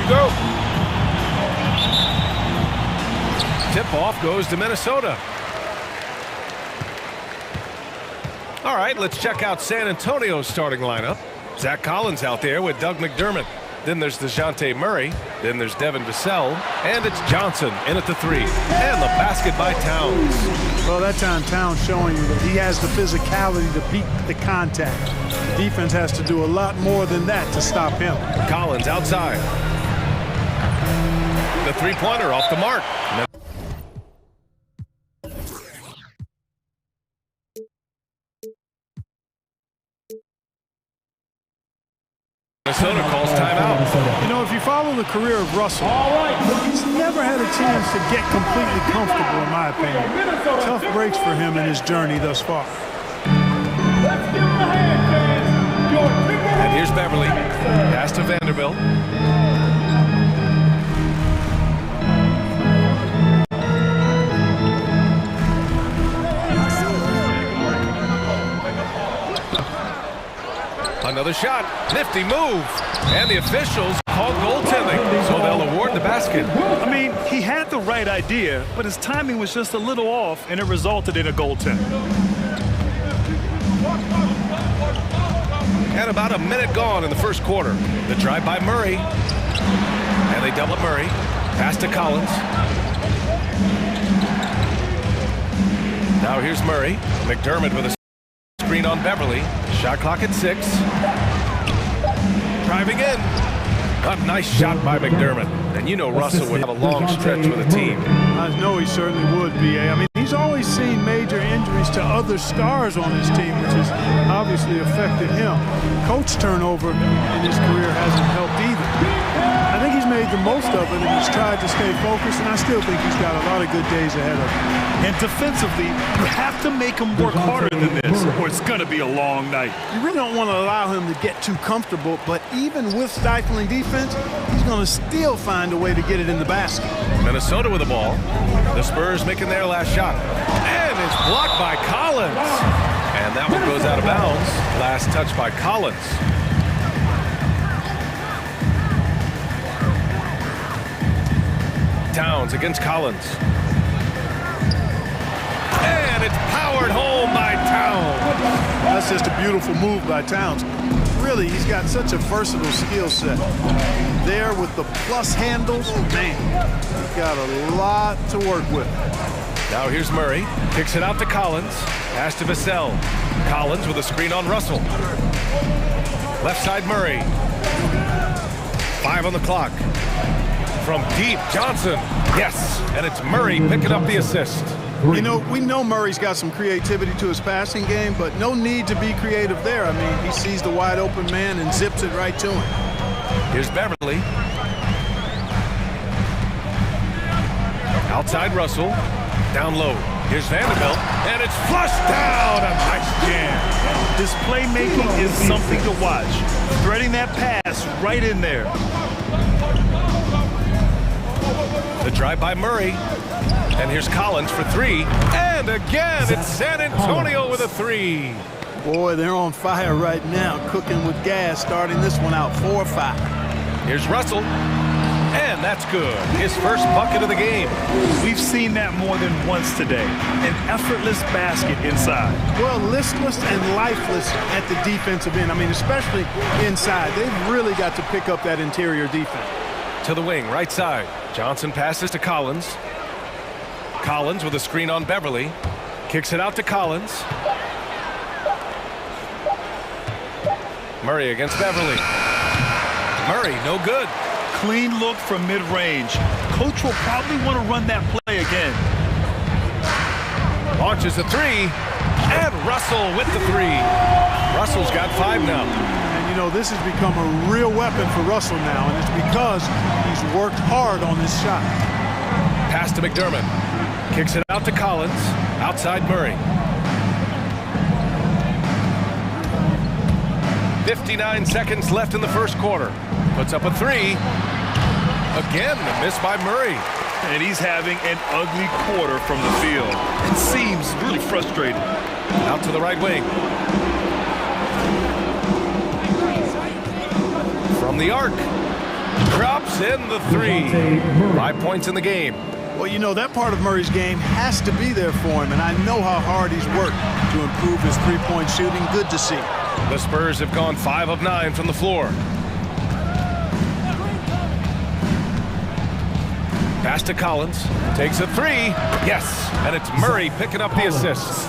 go. Tip-off goes to Minnesota. All right, let's check out San Antonio's starting lineup. Zach Collins out there with Doug McDermott. Then there's DeJounte Murray. Then there's Devin Vassell. And it's Johnson in at the 3. And the basket by Towns. Well, that time Towns showing you that he has the physicality to beat the contact. The defense has to do a lot more than that to stop him. Collins outside. The three-pointer off the mark. Minnesota calls timeout. You know, if you follow the career of Russell, he's never had a chance to get completely comfortable, in my opinion. Tough breaks for him in his journey thus far. And here's Beverly. Pass to Vanderbilt. Another shot. Nifty move. And the officials called goaltending, so they'll award the basket. I mean, he had the right idea, but his timing was just a little off, and it resulted in a goaltend. And about a minute gone in the first quarter. The drive by Murray. And they double Murray. Pass to Collins. Now here's Murray. McDermott with a screen on Beverly. Shot clock at 6. Driving in. A nice shot by McDermott. And you know Russell would have a long stretch with the team. I know he certainly would, B.A. I mean, he's always seen major injuries to other stars on his team, which has obviously affected him. Coach turnover in his career hasn't helped either. I think he's made the most of it and he's tried to stay focused, and I still think he's got a lot of good days ahead of him. And defensively, you have to make him work harder than this, or it's going to be a long night. You really don't want to allow him to get too comfortable, but even with stifling defense, he's going to still find a way to get it in the basket. Minnesota with the ball. The Spurs making their last shot. And it's blocked by Collins. And that one goes out of bounds. Last touch by Collins. Towns against Collins. And it's powered home by Towns. That's just a beautiful move by Towns. Really, he's got such a versatile skill set. There with the plus handles, man, he's got a lot to work with. Now here's Murray. Kicks it out to Collins. Pass to Vassell. Collins with a screen on Russell. Left side Murray. 5 on the clock. From deep, Johnson. Yes, and it's Murray picking up the assist. You know, we know Murray's got some creativity to his passing game, but no need to be creative there. I mean, he sees the wide open man and zips it right to him. Here's Beverly. Outside Russell. Down low. Here's Vanderbilt. And it's flushed down. A nice jam. This playmaking is something to watch. Threading that pass right in there. The drive by Murray. And here's Collins for 3. And again, it's San Antonio with a 3. Boy, they're on fire right now, cooking with gas, starting this one out 4-5. Here's Russell. And that's good. His first bucket of the game. We've seen that more than once today. An effortless basket inside. Well, listless and lifeless at the defensive end. I mean, especially inside. They've really got to pick up that interior defense. To the wing, right side. Johnson passes to Collins. Collins with a screen on Beverly. Kicks it out to Collins. Murray against Beverly. Murray, no good. Clean look from mid-range. Coach will probably want to run that play again. Launches a 3. And Russell with the 3. Russell's got 5 now. And, you know, this has become a real weapon for Russell now, and it's because he's worked hard on this shot. Pass to McDermott. Kicks it out to Collins. Outside Murray. 59 seconds left in the first quarter. Puts up a 3. Again, the miss by Murray. And he's having an ugly quarter from the field. It seems really frustrated. Out to the right wing. From the arc. drops in the three. 5 points in the game. Well, you know, that part of Murray's game has to be there for him, and I know how hard he's worked to improve his three-point shooting. Good to see. The Spurs have gone 5 of 9 from the floor. Pass to Collins. Takes a three. Yes, and it's Murray picking up the assist.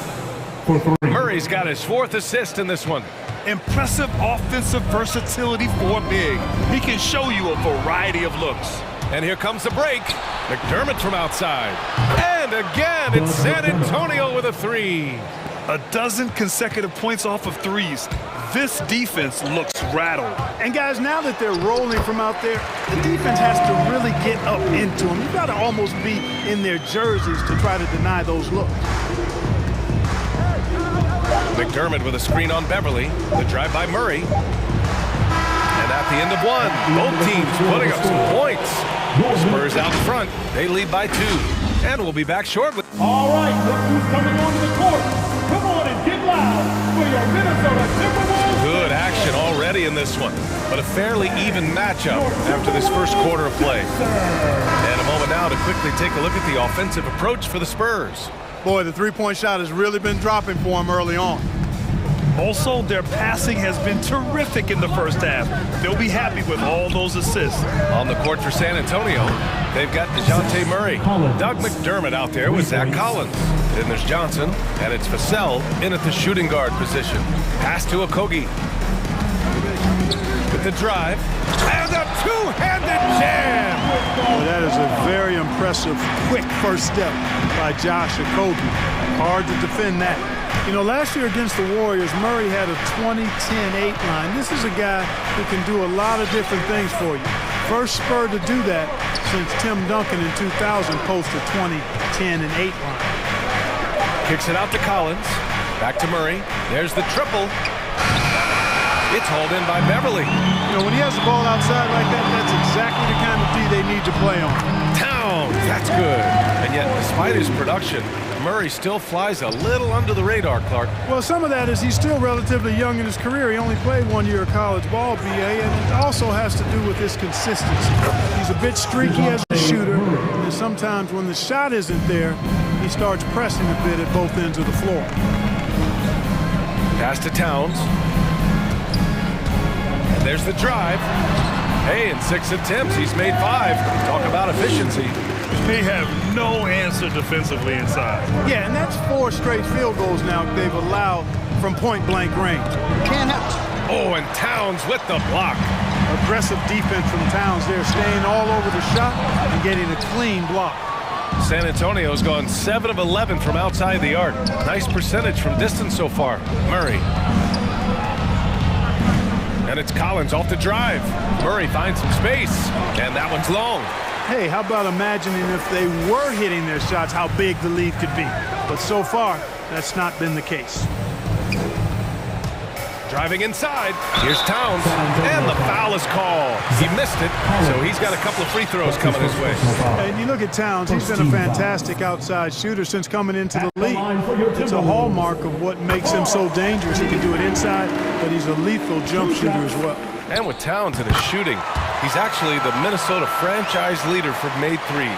Murray's got his 4th assist in this one. Impressive offensive versatility for a big. He can show you a variety of looks. And here comes the break. McDermott from outside. And again, it's San Antonio with a three. A dozen consecutive points off of threes. This defense looks rattled. And guys, now that they're rolling from out there, the defense has to really get up into them. You've got to almost be in their jerseys to try to deny those looks. McDermott with a screen on Beverly. The drive by Murray. And at the end of one, both teams putting up some points. Spurs out in front. They lead by 2. And we'll be back shortly. All right, look who's coming onto the court. Come on and get loud for your Minnesota Timberwolves. Good action already in this one, but a fairly even matchup after this first quarter of play. And a moment now to quickly take a look at the offensive approach for the Spurs. Boy, the three-point shot has really been dropping for him early on. Also, their passing has been terrific in the first half. They'll be happy with all those assists. On the court for San Antonio, they've got DeJounte Murray. Doug McDermott out there with Zach Collins. Then there's Johnson, and it's Vassell in at the shooting guard position. Pass to Okogie. With the drive, and a two-handed jam! Well, that is a very impressive, quick first step by Josh Okogie. Hard to defend that. You know, last year against the Warriors, Murray had a 20-10-8 line. This is a guy who can do a lot of different things for you. First Spur to do that since Tim Duncan in 2000 posted 20-10-8 line. Kicks it out to Collins. Back to Murray. There's the triple. It's hauled in by Beverly. You know, when he has the ball outside like that, that's exactly the kind of D they need to play on. Towns, that's good. And yet, despite his production, Murray still flies a little under the radar, Clark. Well, some of that is he's still relatively young in his career. He only played 1 year of college ball, BA, and it also has to do with his consistency. He's a bit streaky as a shooter, and sometimes when the shot isn't there, he starts pressing a bit at both ends of the floor. Pass to Towns. And there's the drive. Hey, in 6 attempts, he's made 5. Talk about efficiency. They have no answer defensively inside. Yeah, and that's 4 straight field goals now they've allowed from point-blank range. Can't have. Oh, and Towns with the block. Aggressive defense from Towns there, staying all over the shot and getting a clean block. San Antonio's gone 7 of 11 from outside the arc. Nice percentage from distance so far. Murray. And it's Collins off the drive. Murray finds some space, and that one's long. Hey, how about imagining if they were hitting their shots, how big the lead could be. But so far, that's not been the case. Driving inside, here's Towns, and the foul is called. He missed it, so he's got a couple of free throws coming his way. And you look at Towns, he's been a fantastic outside shooter since coming into the league. It's a hallmark of what makes him so dangerous. He can do it inside, but he's a lethal jump shooter as well. And with Towns in his shooting, he's actually the Minnesota franchise leader for made threes.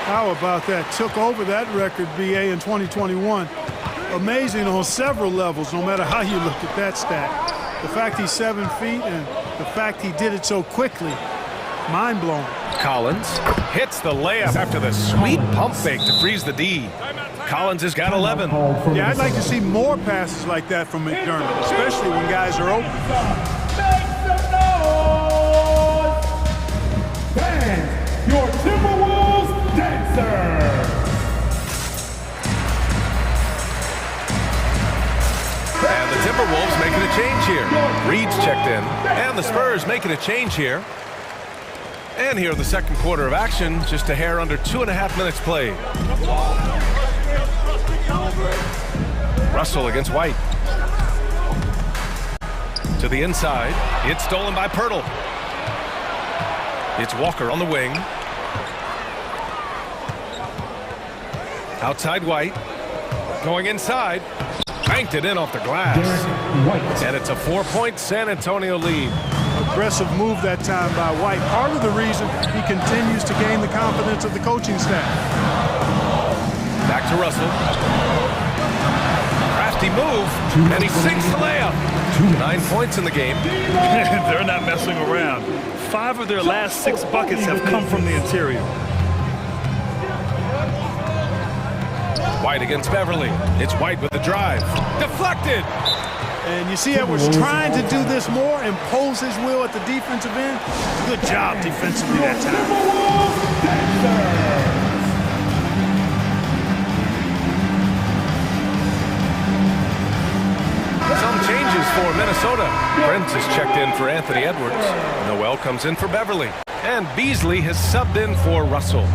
How about that? Took over that record, BA, in 2021. Amazing on several levels, no matter how you look at that stat. The fact he's 7 feet and the fact he did it so quickly, mind-blowing. Collins hits the layup after the sweet pump fake to freeze the D. Collins has got 11. Yeah, I'd like to see more passes like that from McDermott, especially when guys are open. Fans, your Timberwolves dancer. And the Timberwolves making a change here. Reed's checked in. And the Spurs making a change here. And here in the second quarter of action, just a hair under 2.5 minutes played. Russell against White. To the inside. It's stolen by Pirtle. It's Walker on the wing. Outside White. Going inside. Banked it in off the glass. And it's a 4-point San Antonio lead. Aggressive move that time by White. Part of the reason he continues to gain the confidence of the coaching staff. Back to Russell. Crafty move, and he sinks the layup. 9 points in the game. They're not messing around. 5 of their last 6 buckets have come from the interior. White against Beverly. It's White with the drive. Deflected! And you see Edwards trying to do this more, impose his will at the defensive end. Good job defensively that time. Some changes for Minnesota. Prince is checked in for Anthony Edwards. Noel comes in for Beverly. And Beasley has subbed in for Russell.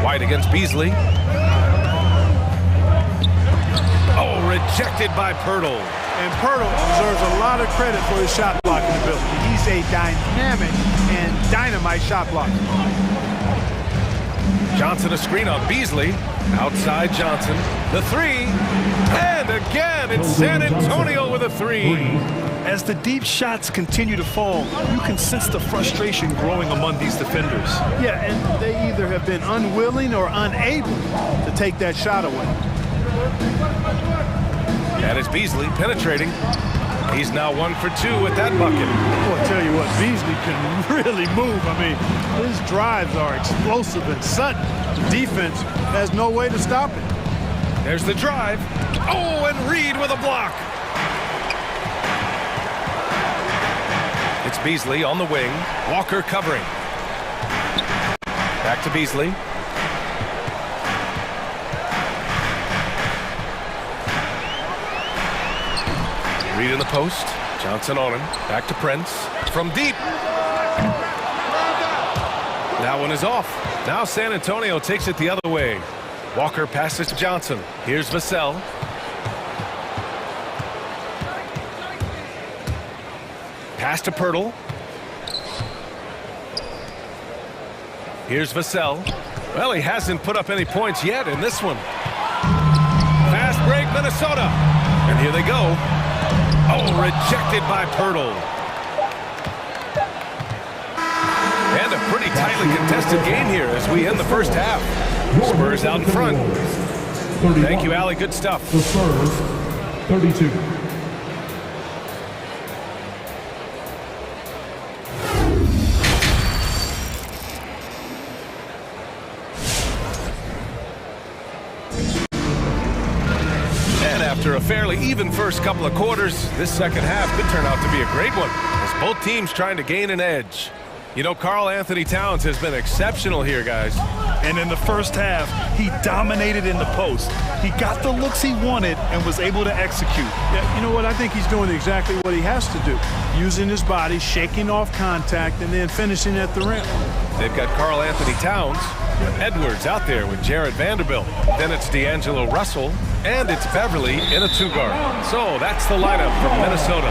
White against Beasley. Oh, rejected by Pirtle. And Pirtle deserves a lot of credit for his shot blocking ability. He's a dynamic and dynamite shot blocker. Johnson a screen on Beasley. Outside Johnson. The three. And again, it's San Antonio with a three. As the deep shots continue to fall, you can sense the frustration growing among these defenders. Yeah, and they either have been unwilling or unable to take that shot away. That is Beasley penetrating. He's now 1 for 2 with that bucket. Well, I tell you what, Beasley can really move. I mean, his drives are explosive and sudden. Defense has no way to stop it. There's the drive. Oh, and Reed with a block. It's Beasley on the wing. Walker covering. Back to Beasley. Reed in the post. Johnson on him. Back to Prince. From deep. That one is off. Now San Antonio takes it the other way. Walker passes to Johnson. Here's Vassell. Pass to Pirtle. Here's Vassell. Well, he hasn't put up any points yet in this one. Fast break, Minnesota. And here they go. Oh, rejected by Pirtle. And a pretty tightly contested game here as we end the first half. Spurs out in front. Thank you, Allie. Good stuff. The Spurs, 32. After a fairly even first couple of quarters, this second half could turn out to be a great one as both teams trying to gain an edge. You know, Karl Anthony Towns has been exceptional here, guys. And in the first half, he dominated in the post. He got the looks he wanted and was able to execute. Yeah, you know what? I think he's doing exactly what he has to do. Using his body, shaking off contact, and then finishing at the rim. They've got Karl Anthony Towns. Edwards out there with Jared Vanderbilt. Then it's D'Angelo Russell. And it's Beverly in a two-guard. So that's the lineup from Minnesota.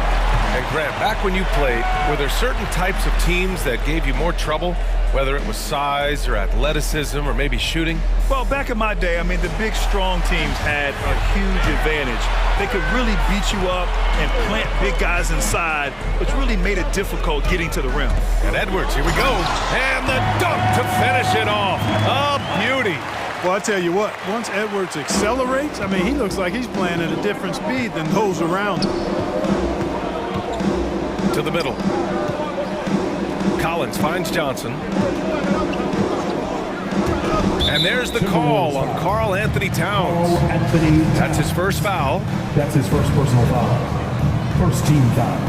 And Grant, back when you played, were there certain types of teams that gave you more trouble, whether it was size or athleticism or maybe shooting? Well, back in my day, I mean, the big, strong teams had a huge advantage. They could really beat you up and plant big guys inside, which really made it difficult getting to the rim. And Edwards, here we go. And the dunk to finish it off. A beauty. Well, I tell you what, once Edwards accelerates, I mean, he looks like he's playing at a different speed than those around him. To the middle. Collins finds Johnson. And there's the call on Karl Anthony Towns. That's his first foul. That's his first personal foul. First team foul.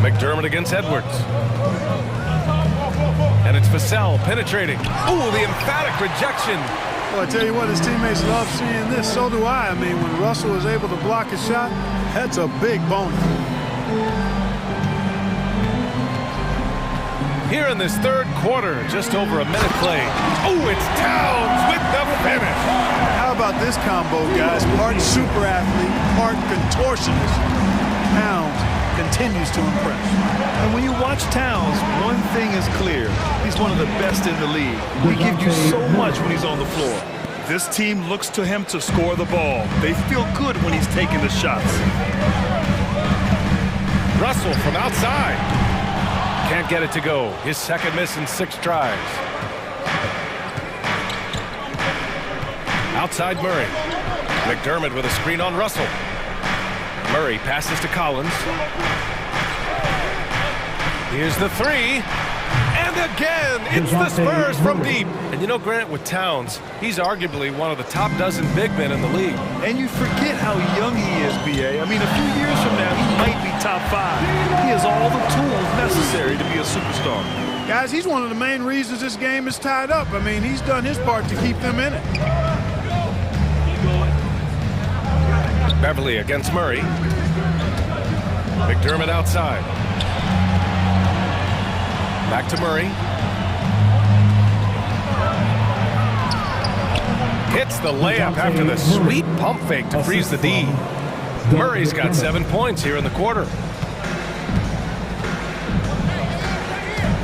McDermott against Edwards. And it's Vassell penetrating. Oh, the emphatic rejection. Well, I tell you what, his teammates love seeing this. So do I. I mean, when Russell is able to block a shot, that's a big bonus. Here in this third quarter, just over a minute play. Oh, it's Towns with the finish. How about this combo, guys? Part super athlete, part contortionist. Towns continues to impress. And when you watch Towns, one thing is clear. He's one of the best in the league. He gives you so much when he's on the floor. This team looks to him to score the ball. They feel good when he's taking the shots. Russell from outside. Can't get it to go. His second miss in 6 tries. Outside Murray. McDermott with a screen on Russell. Murray passes to Collins. Here's the 3. And again, it's the Spurs from deep. And you know, Grant, with Towns, he's arguably one of the top dozen big men in the league. And you forget how young he is, B.A. I mean, a few years from now, he might be top 5. He has all the tools necessary to be a superstar. Guys, he's one of the main reasons this game is tied up. I mean, he's done his part to keep them in it. Beverly against Murray. McDermott outside. Back to Murray. Hits the layup after the sweet pump fake to freeze the D. Murray's got 7 points here in the quarter.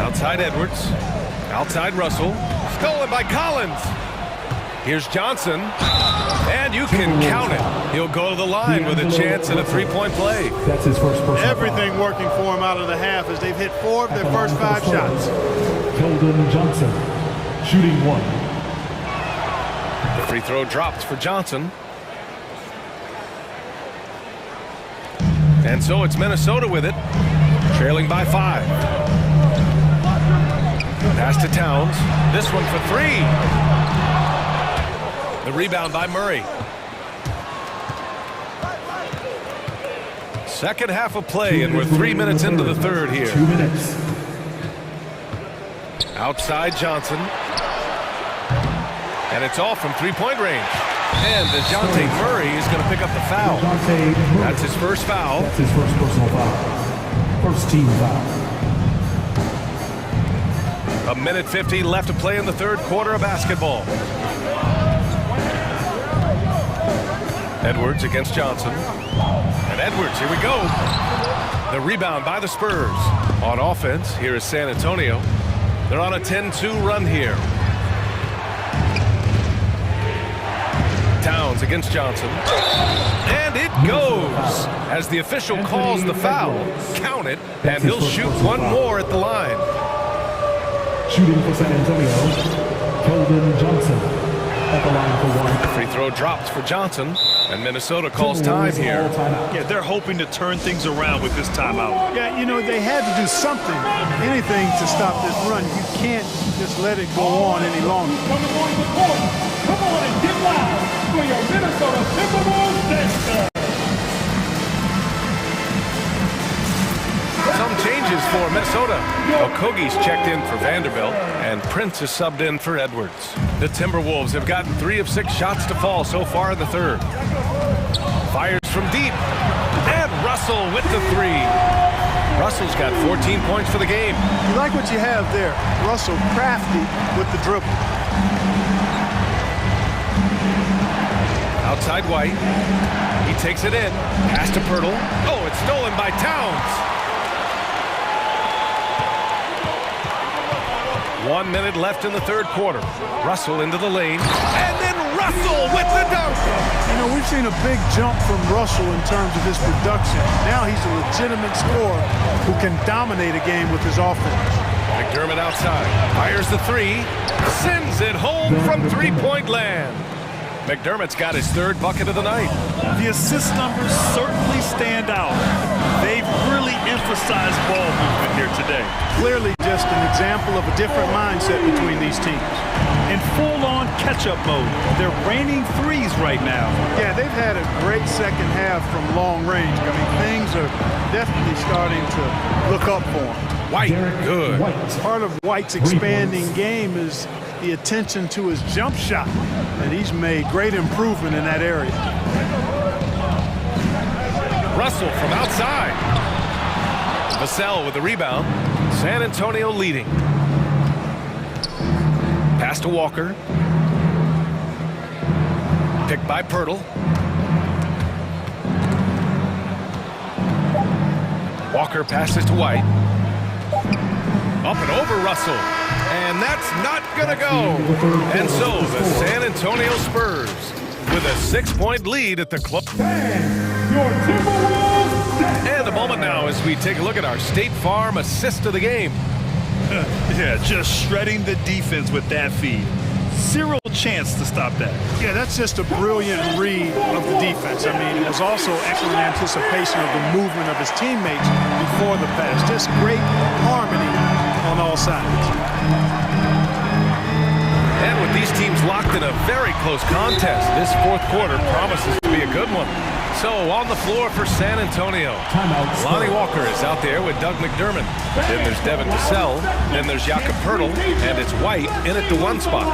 Outside Edwards. Outside Russell. Stolen by Collins. Here's Johnson. And you can count it. He'll go to the line with a chance at a 3-point play. That's his first personal Everything working for him out of the half as they've hit 4 of their first 5 shots. Keldon Johnson, shooting 1. The free throw dropped for Johnson. And so it's Minnesota with it, trailing by 5. Pass to Towns. This one for 3. The rebound by Murray. Second half of play, and we're 3 minutes into the third here. 2 minutes. Outside Johnson. And it's all from 3-point range. And DeJounte Murray is going to pick up the foul. That's his first foul. That's his first personal foul. First team foul. 1:50 left to play in the third quarter of basketball. Edwards against Johnson. And Edwards, here we go. The rebound by the Spurs. On offense, here is San Antonio. They're on a 10-2 run here. Towns against Johnson. And it goes. As the official calls the foul, count it, and he'll shoot one more at the line. Shooting for San Antonio, Keldon Johnson at the line for 1. Free throw dropped for Johnson, and Minnesota calls time here. Yeah, they're hoping to turn things around with this timeout. Yeah, you know, they had to do something, anything to stop this run. You can't just let it go on any longer. Come on and get loud for your Minnesota Timberwolves. Some changes for Minnesota. Okogie's checked in for Vanderbilt, and Prince is subbed in for Edwards. The Timberwolves have gotten 3 of 6 shots to fall so far in the third. Fires from deep, and Russell with the 3. Russell's got 14 points for the game. You like what you have there. Russell crafty with the dribble. Outside White. He takes it in. Pass to Pirtle. Oh, it's stolen by Towns. 1 minute left in the third quarter. Russell into the lane. And then Russell with the dunk. You know, we've seen a big jump from Russell in terms of his production. Now he's a legitimate scorer who can dominate a game with his offense. McDermott outside. Fires the 3. Sends it home from 3-point land. McDermott's got his 3rd bucket of the night. The assist numbers certainly stand out. They've really emphasized ball movement here today. Clearly just an example of a different mindset between these teams. In full-on catch-up mode, they're raining threes right now. Yeah, they've had a great second half from long range. I mean, things are definitely starting to look up for them. White, good. Part of White's expanding game is the attention to his jump shot, and he's made great improvement in that area. Russell from outside. Vassell with the rebound. San Antonio leading. Pass to Walker. Picked by Pirtle. Walker passes to White. Up and over Russell. And that's not going to go. And so the San Antonio Spurs with a 6-point lead at the close. And a moment now as we take a look at our State Farm assist of the game. Yeah, just shredding the defense with that feed. Zero chance to stop that. Yeah, that's just a brilliant read of the defense. I mean, it was also excellent anticipation of the movement of his teammates before the pass. Just great harmony on all sides. And with these teams locked in a very close contest, this fourth quarter promises to be a good one. So on the floor for San Antonio, Lonnie Walker is out there with Doug McDermott. Then there's Devin Vassell. Then there's Jakob Poeltl, and it's White in at the 1 spot.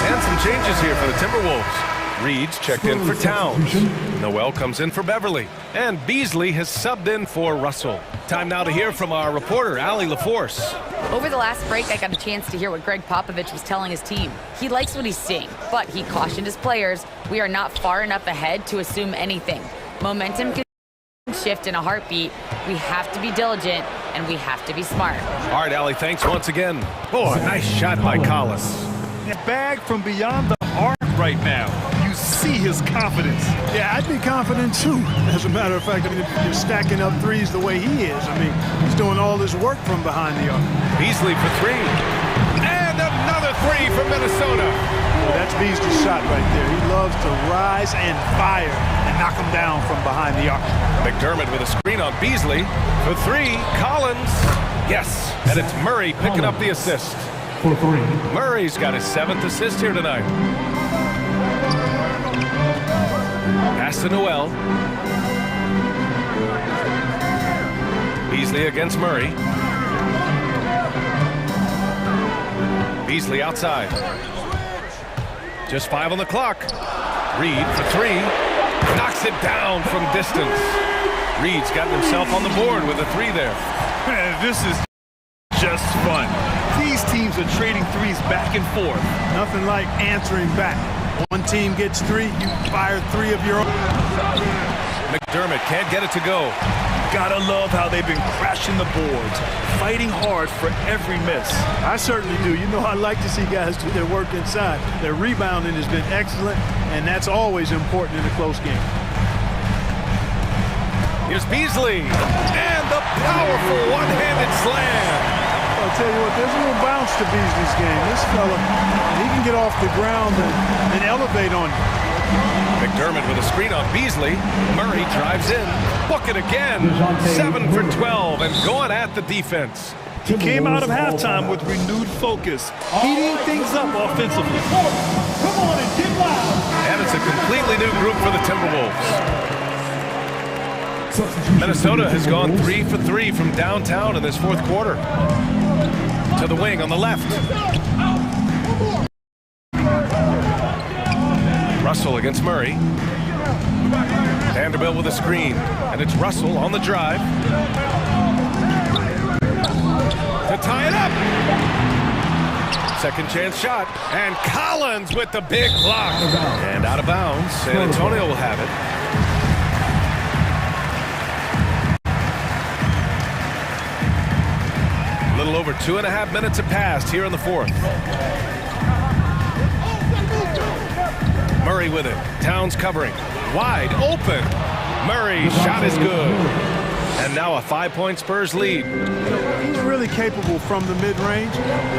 And some changes here for the Timberwolves. Reed's checked in for Towns. Noel comes in for Beverly. And Beasley has subbed in for Russell. Time now to hear from our reporter, Allie LaForce. Over the last break, I got a chance to hear what Greg Popovich was telling his team. He likes what he's seeing, but he cautioned his players, we are not far enough ahead to assume anything. Momentum can shift in a heartbeat. We have to be diligent, and we have to be smart. All right, Allie, thanks once again. Oh, a nice shot by Collins. Bag from beyond the arc right now. You see his confidence. Yeah, I'd be confident too. As a matter of fact, I mean, if you're stacking up threes the way he is, I mean, he's doing all this work from behind the arc. Beasley for 3. And another 3 from Minnesota. Well, that's Beasley's shot right there. He loves to rise and fire and knock him down from behind the arc. McDermott with a screen on Beasley for 3. Collins. Yes, and it's Murray picking up the assist. For 3. Murray's got his 7th assist here tonight. Pass to Noel. Beasley against Murray. Beasley outside. Just 5 on the clock. Reed for 3. Knocks it down from distance. Reed's got himself on the board with a 3 there. Man, this is just fun. These teams are trading threes back and forth. Nothing like answering back. One team gets 3, you fire 3 of your own. McDermott can't get it to go. Gotta love how they've been crashing the boards, fighting hard for every miss. I certainly do. You know, I like to see guys do their work inside. Their rebounding has been excellent, and that's always important in a close game. Here's Beasley, and the powerful one-handed slam. I'll tell you what, there's a little bounce to Beasley's game. This fella, he can get off the ground and elevate on you. McDermott with a screen on Beasley. Murray drives in. Book it again. 7 for 12 and going at the defense. He came out of halftime with renewed focus, heating things up offensively. Come on and get loud. And it's a completely new group for the Timberwolves. Minnesota has gone 3 for 3 from downtown in this fourth quarter. To the wing on the left. Russell against Murray. Vanderbilt with a screen. And it's Russell on the drive. To tie it up. Second chance shot. And Collins with the big block. And out of bounds. San Antonio will have it. A little over 2.5 minutes have passed here in the fourth. Murray with it. Towns covering. Wide open. Murray's shot is good. And now a 5-point Spurs lead. He's really capable from the mid-range.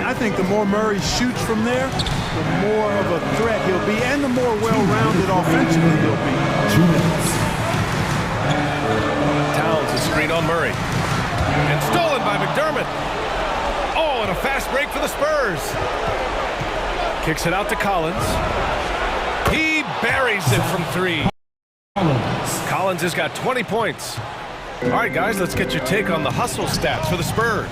I think the more Murray shoots from there, the more of a threat he'll be, and the more well-rounded offensively he'll be. 2 minutes. Towns a screen on Murray. And stolen by McDermott. Oh, and a fast break for the Spurs. Kicks it out to Collins. He buries it from 3. Collins has got 20 points. All right, guys, let's get your take on the hustle stats for the Spurs.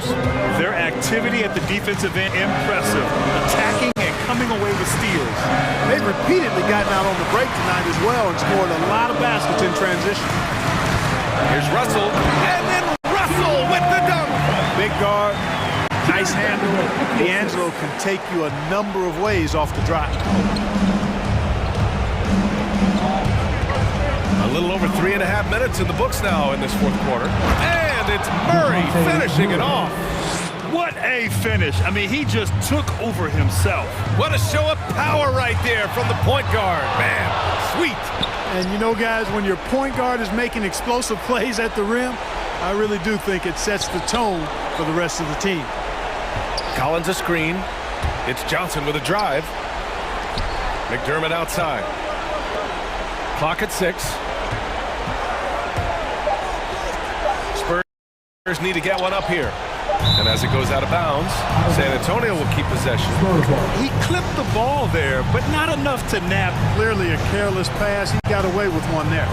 Their activity at the defensive end, impressive. Attacking and coming away with steals. They've repeatedly gotten out on the break tonight as well and scored a lot of baskets in transition. Here's Russell, and then Russell with the dunk. Big guard, nice handle. D'Angelo can take you a number of ways off the drive. A little over 3.5 minutes in the books now in this fourth quarter. And And it's Murray finishing it off. What a finish. I mean, he just took over himself. What a show of power right there from the point guard. Man, sweet. And you know, guys, when your point guard is making explosive plays at the rim, I really do think it sets the tone for the rest of the team. Collins a screen. It's Johnson with a drive. McDermott outside. Clock at 6. Spurs need to get one up here. And as it goes out of bounds, San Antonio will keep possession. He clipped the ball there, but not enough to nap. Clearly a careless pass. He got away with one there.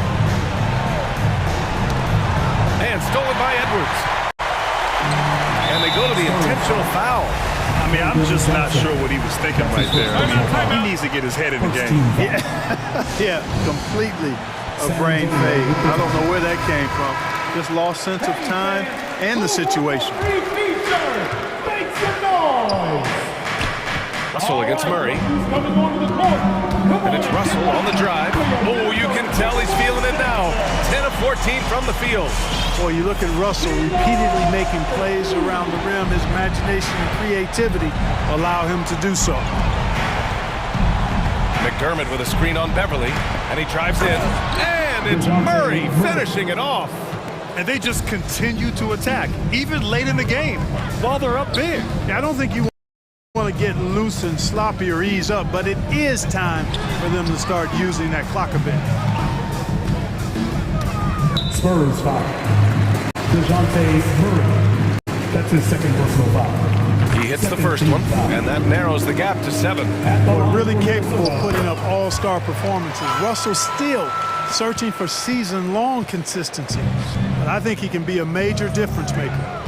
And stolen by Edwards. And they go to the intentional foul. I mean, I'm just not sure what he was thinking right there. I mean, he needs to get his head in the game. Yeah, completely a brain fade. I don't know where that came from. Just lost sense of time and the situation. Russell against Murray. And it's Russell on the drive. Oh, you can tell he's feeling it now. 10 of 14 from the field. Boy, you look at Russell repeatedly making plays around the rim. His imagination and creativity allow him to do so. McDermott with a screen on Beverly. And he drives in. And it's Murray finishing it off. And they just continue to attack, even late in the game, while they're up big. I don't think you want to get loose and sloppy or ease up, but it is time for them to start using that clock a bit. Spurs foul. Murray. That's his second personal foul. He hits the first one, and that narrows the gap to 7. Well, really capable of putting up all-star performances. Russell still searching for season-long consistency. But I think he can be a major difference maker.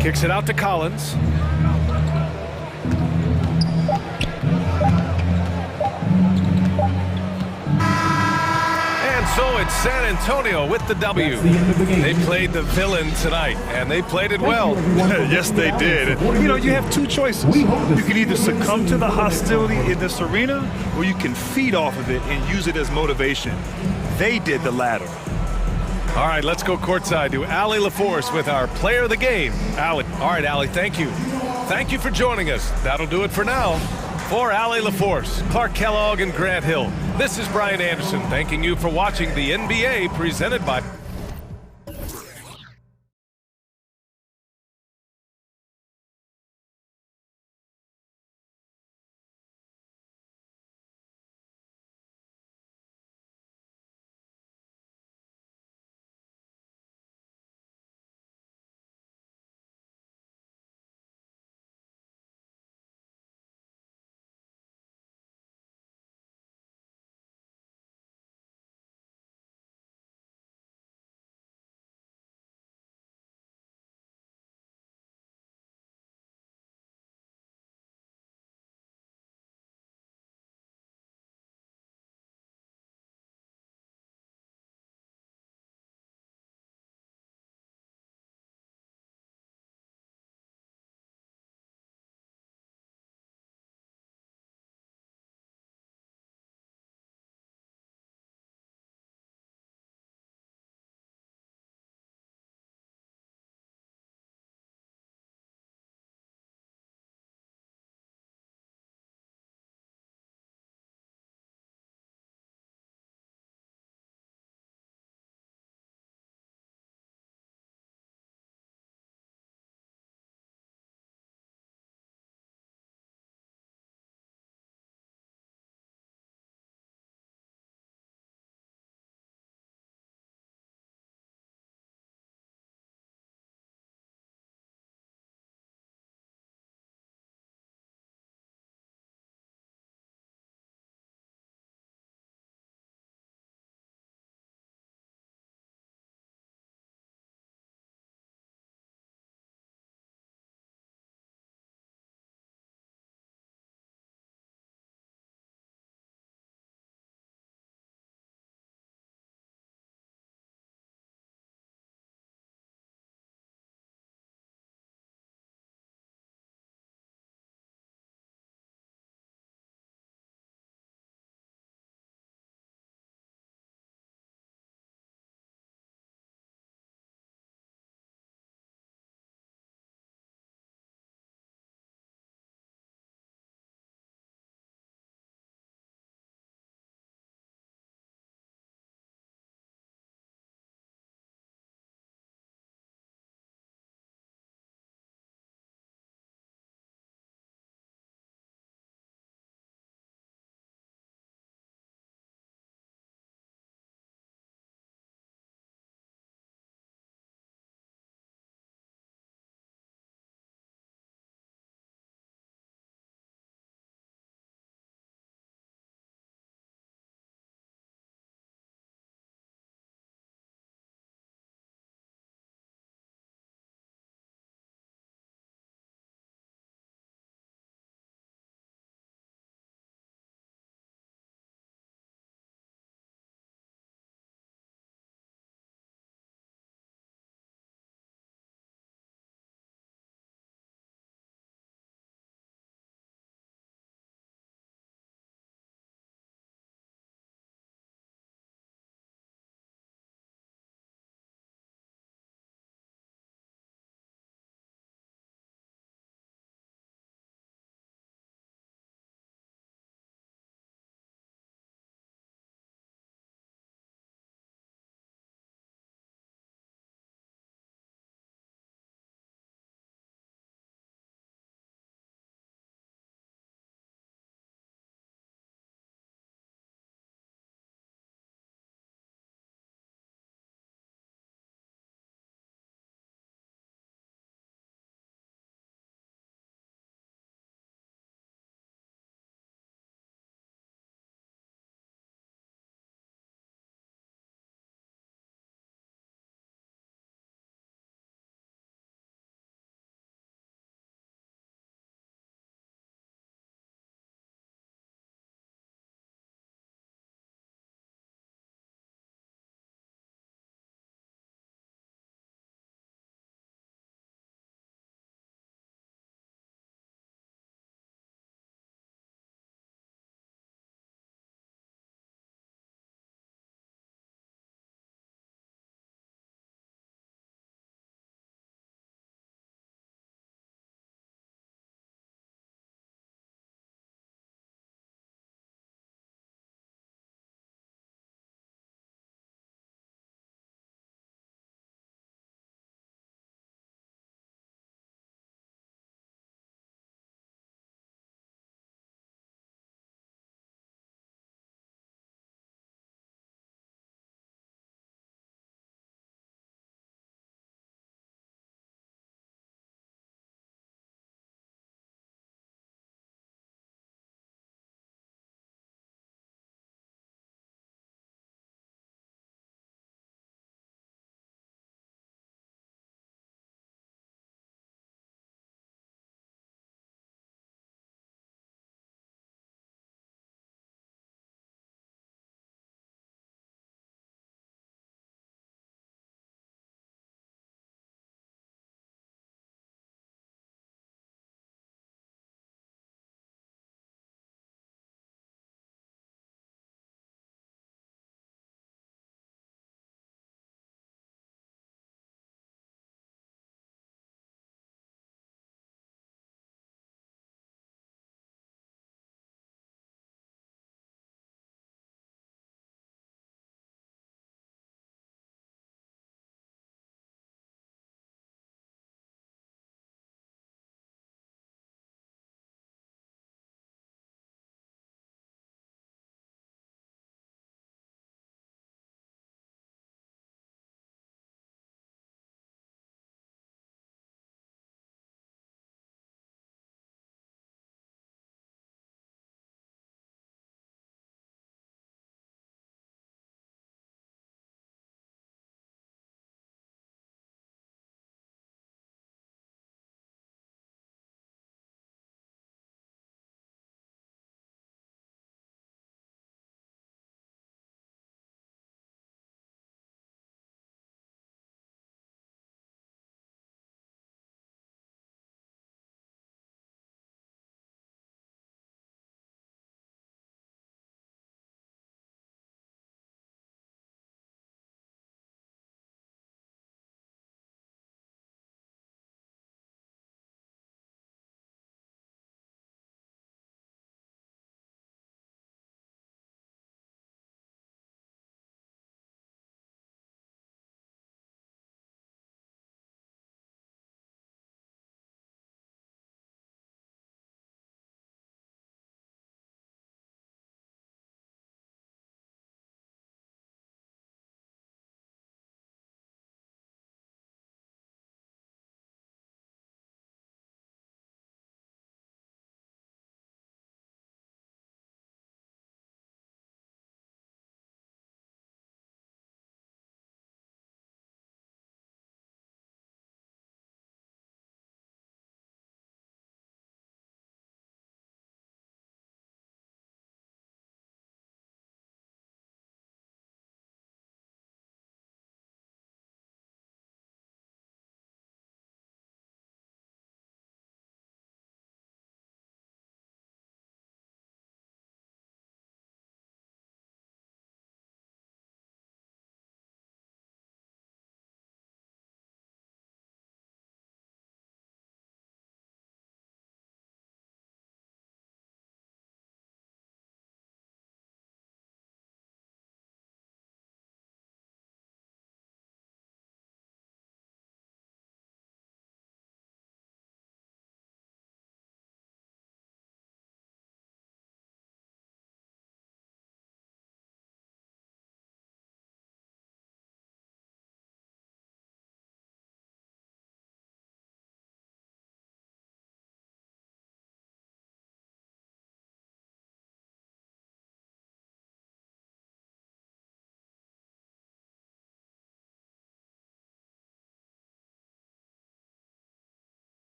Kicks it out to Collins. And so it's San Antonio with the W. They played the villain tonight, and they played it well. Yes, they did. You know, you have two choices. You can either succumb to the hostility in this arena, or you can feed off of it and use it as motivation. They did the latter. All right, let's go courtside to Allie LaForce with our player of the game. Allie. All right, Allie, thank you. Thank you for joining us. That'll do it for now. For Allie LaForce, Clark Kellogg, and Grant Hill, this is Brian Anderson thanking you for watching the NBA presented by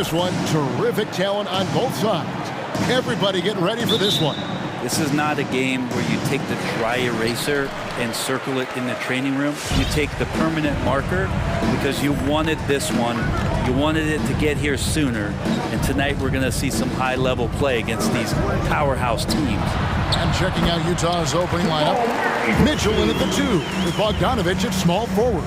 this one. Terrific talent on both sides. Everybody getting ready for this one. This is not a game where you take the dry eraser and circle it in the training room. You take the permanent marker because you wanted this one. You wanted it to get here sooner. And tonight we're going to see some high-level play against these powerhouse teams. And checking out Utah's opening lineup, Mitchell in at the 2 with Bogdanovich at small forward.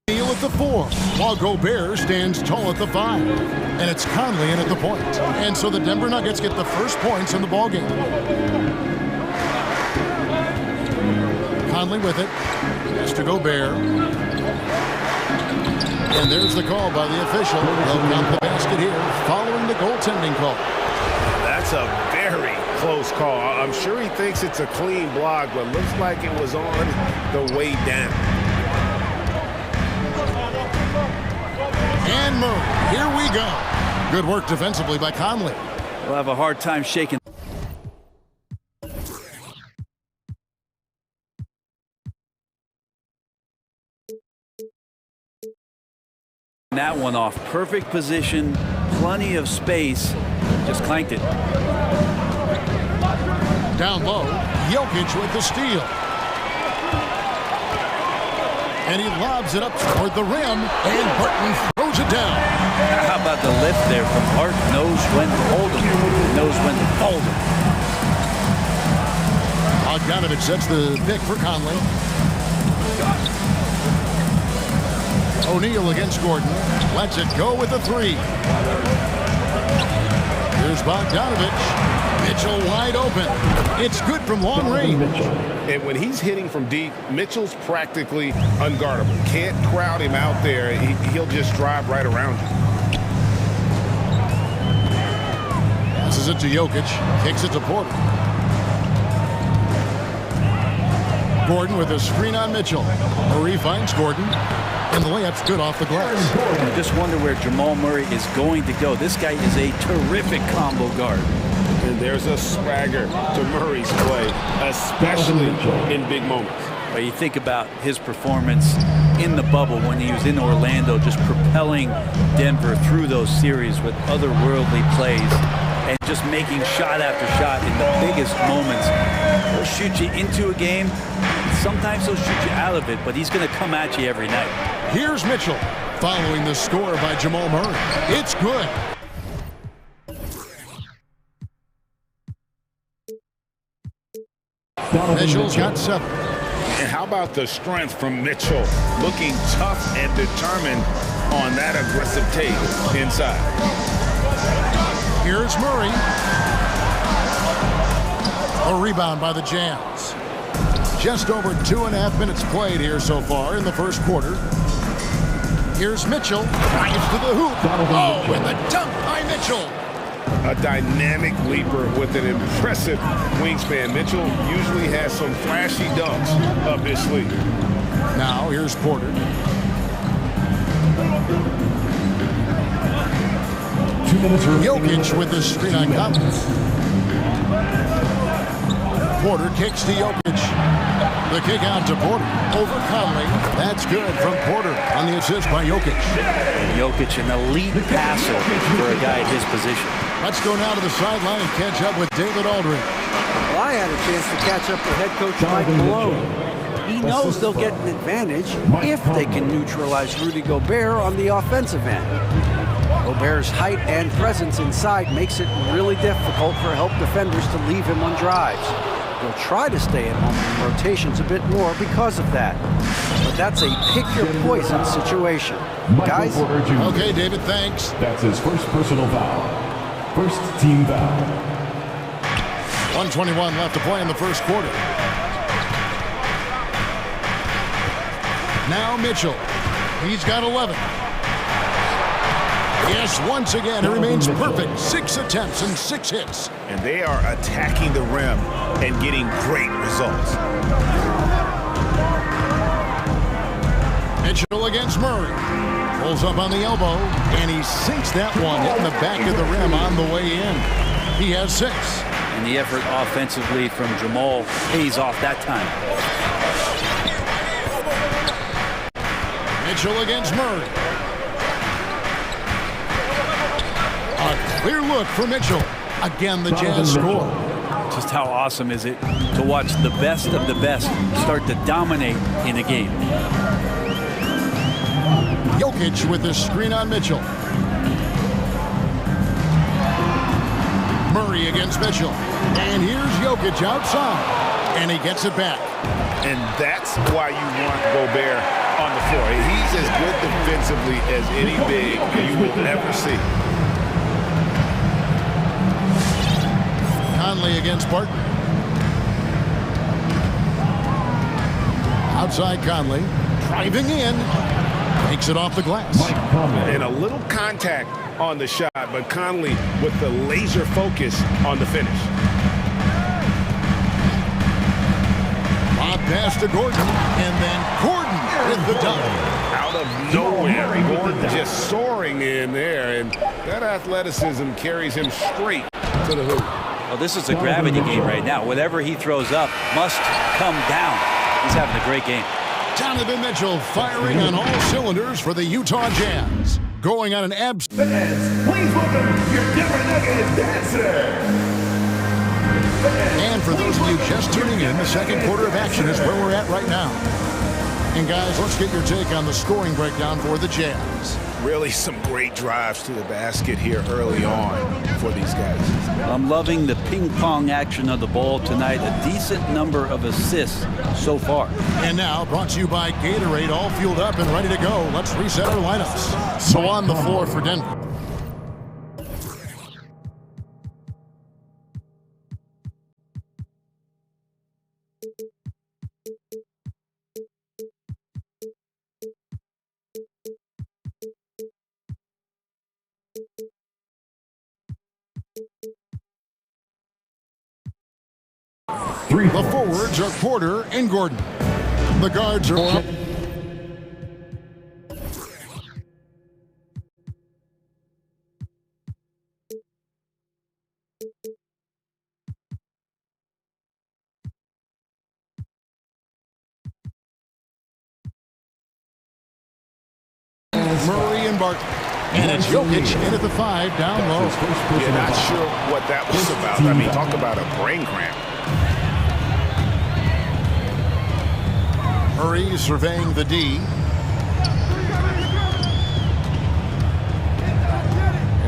O'Neal at the 4, while Gobert stands tall at the 5. And it's Conley in at the point. And so the Denver Nuggets get the first points in the ballgame. Conley with it. Has to Gobert. And there's the call by the official. They'll count the basket here following the goaltending call. That's a very close call. I'm sure he thinks it's a clean block, but looks like it was on the way down. And Murray, here we go. Good work defensively by Conley. We'll have a hard time shaking that one off. Perfect position, plenty of space, just clanked it. Down low, Jokic with the steal. And he lobs it up toward the rim, and Burton throws it down. How about the lift there from Hart? Knows when to hold him, knows when to fold him. Bogdanovich sets the pick for Conley. O'Neal against Gordon. Lets it go with the 3. Here's Bogdanovich. Mitchell wide open. It's good from long range. And when he's hitting from deep, Mitchell's practically unguardable. Can't crowd him out there. He'll just drive right around you. Passes it to Jokic. Kicks it to Porter. Gordon with a screen on Mitchell. Murray finds Gordon. And the layup's good off the glass. I just wonder where Jamal Murray is going to go. This guy is a terrific combo guard. And there's a swagger to Murray's play, especially in big moments. But you think about his performance in the bubble when he was in Orlando, just propelling Denver through those series with otherworldly plays and just making shot after shot in the biggest moments. He'll shoot you into a game. Sometimes he'll shoot you out of it, but he's going to come at you every night. Here's Mitchell following the score by Jamal Murray. It's good. Mitchell's got 7. And how about the strength from Mitchell? Looking tough and determined on that aggressive take inside. Here's Murray. A rebound by the Jazz. Just over 2.5 minutes played here so far in the first quarter. Here's Mitchell. Drives to the hoop. Oh, and the dunk by Mitchell. A dynamic leaper with an impressive wingspan. Mitchell usually has some flashy dunks up his sleeve. Now here's Porter. 2 minutes remaining. Jokic with the screen on Collins. Porter kicks to Jokic. The kick out to Porter over Conley. That's good from Porter on the assist by Jokic. Jokic, an elite passer for a guy at his position. Let's go now to the sideline and catch up with David Aldridge. Well, I had a chance to catch up with head coach Mike Malone. He knows they'll get an advantage if they can neutralize Rudy Gobert on the offensive end. Gobert's height and presence inside makes it really difficult for help defenders to leave him on drives. They'll try to stay at home in rotations a bit more because of that. But that's a pick-your-poison situation. Guys? Okay, David, thanks. That's his first personal foul. First team foul. 1:21 left to play in the first quarter. Now Mitchell. He's got 11. Yes, once again, it remains perfect. 6 attempts and 6 hits. And they are attacking the rim and getting great results. Mitchell against Murray. Pulls up on the elbow, and he sinks that one, hitting the back of the rim on the way in. He has 6. And the effort offensively from Jamal pays off that time. Mitchell against Murray. A clear look for Mitchell. Again, the Jazz score. Just how awesome is it to watch the best of the best start to dominate in a game. Jokic with the screen on Mitchell. Murray against Mitchell. And here's Jokic outside. And he gets it back. And that's why you want Gobert on the floor. He's as good defensively as any big you will ever see. Conley against Barton. Outside Conley. Driving in. Takes it off the glass. And a little contact on the shot, but Conley with the laser focus on the finish. Lob pass to Gordon, and then Gordon with the dunk. Out of nowhere, Gordon just soaring in there, and that athleticism carries him straight to the hoop. Well, this is a gravity game right now. Whatever he throws up must come down. He's having a great game. Donovan Mitchell firing on all cylinders for the Utah Jazz. Going on an abs... Fans, please welcome your Denver Nuggets dancer. And for those of you just tuning in, the second quarter of action is where we're at right now. And guys, let's get your take on the scoring breakdown for the Jazz. Really some great drives to the basket here early on for these guys. I'm loving the ping pong action of the ball tonight. A decent number of assists so far. And now brought to you by Gatorade, all fueled up and ready to go. Let's reset our lineups. So on the floor for Denver. The forwards are Porter and Gordon. The guards are up. Murray and Barton. And it's Jokic in at the 5 down low. You're not sure what that was about. I mean, talk about a brain cramp. Murray surveying the D.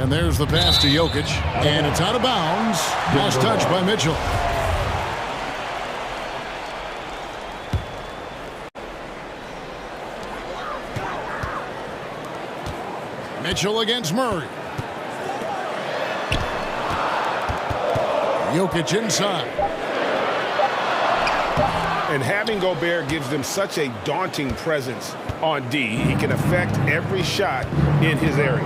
And there's the pass to Jokic. And it's out of bounds. Last touch by Mitchell. Mitchell against Murray. Jokic inside. And having Gobert gives them such a daunting presence on D. He can affect every shot in his area.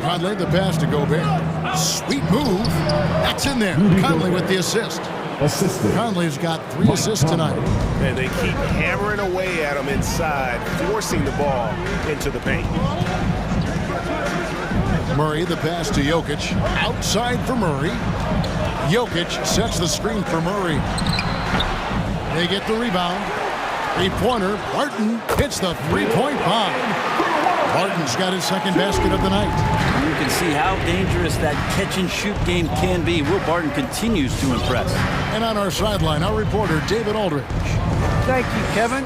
Conley, the pass to Gobert. Sweet move. That's in there. Conley with the assist. Conley's got 3 assists tonight. And they keep hammering away at him inside, forcing the ball into the paint. Murray, the pass to Jokic. Outside for Murray. Jokic sets the screen for Murray. They get the rebound. 3-pointer. Barton hits the 3-point bomb. Barton's got his second basket of the night. You can see how dangerous that catch-and-shoot game can be. Will Barton continues to impress. And on our sideline, our reporter, David Aldridge. Thank you, Kevin.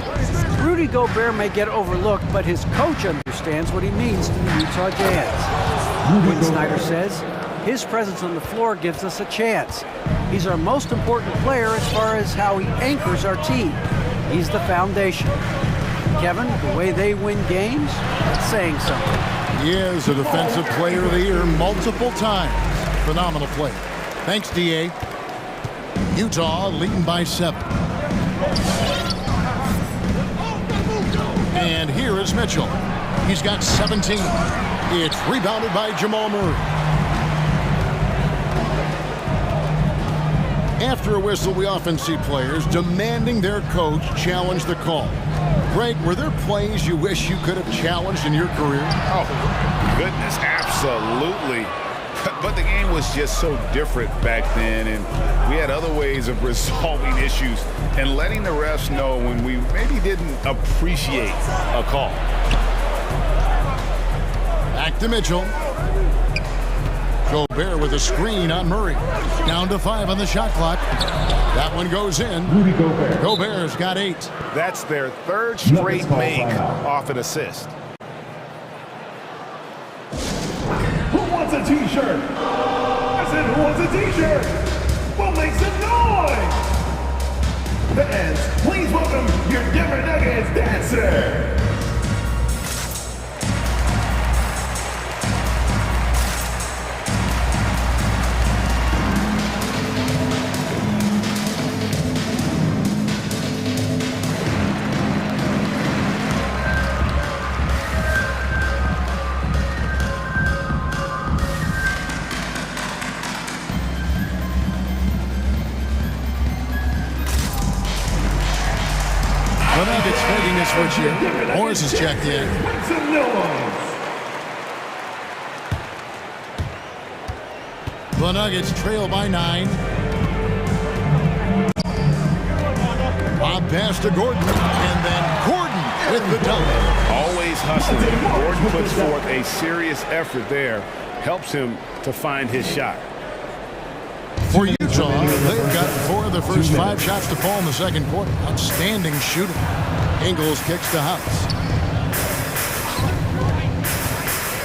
Rudy Gobert may get overlooked, but his coach understands what he means to the Utah Jazz. Quinn Snyder says, his presence on the floor gives us a chance. He's our most important player as far as how he anchors our team. He's the foundation. Kevin, the way they win games, that's saying something. He is a Defensive Player of the Year multiple times. Phenomenal player. Thanks, D.A. Utah leading by 7. And here is Mitchell. He's got 17. It's rebounded by Jamal Murray. After a whistle, we often see players demanding their coach challenge the call. Greg, were there plays you wish you could have challenged in your career? Oh, goodness, absolutely. But the game was just so different back then, and we had other ways of resolving issues and letting the refs know when we maybe didn't appreciate a call. Back to Mitchell. Gobert with a screen on Murray. Down to 5 on the shot clock. That one goes in. Gobert's got 8. That's their 3rd straight make off an assist. Who wants a t-shirt? I said, who wants a t-shirt? Well, make some noise! Fans, please welcome your Denver Nuggets dancer! The Nuggets making a switch here. Morris is checked in. The Nuggets trail by 9. Bob pass to Gordon, and then Gordon with the dunk. Always hustling. Gordon puts forth a serious effort there. Helps him to find his shot. For Utah, they've got 4 of the first 5 shots to fall in the second quarter. Outstanding shooting. Ingles kicks to House.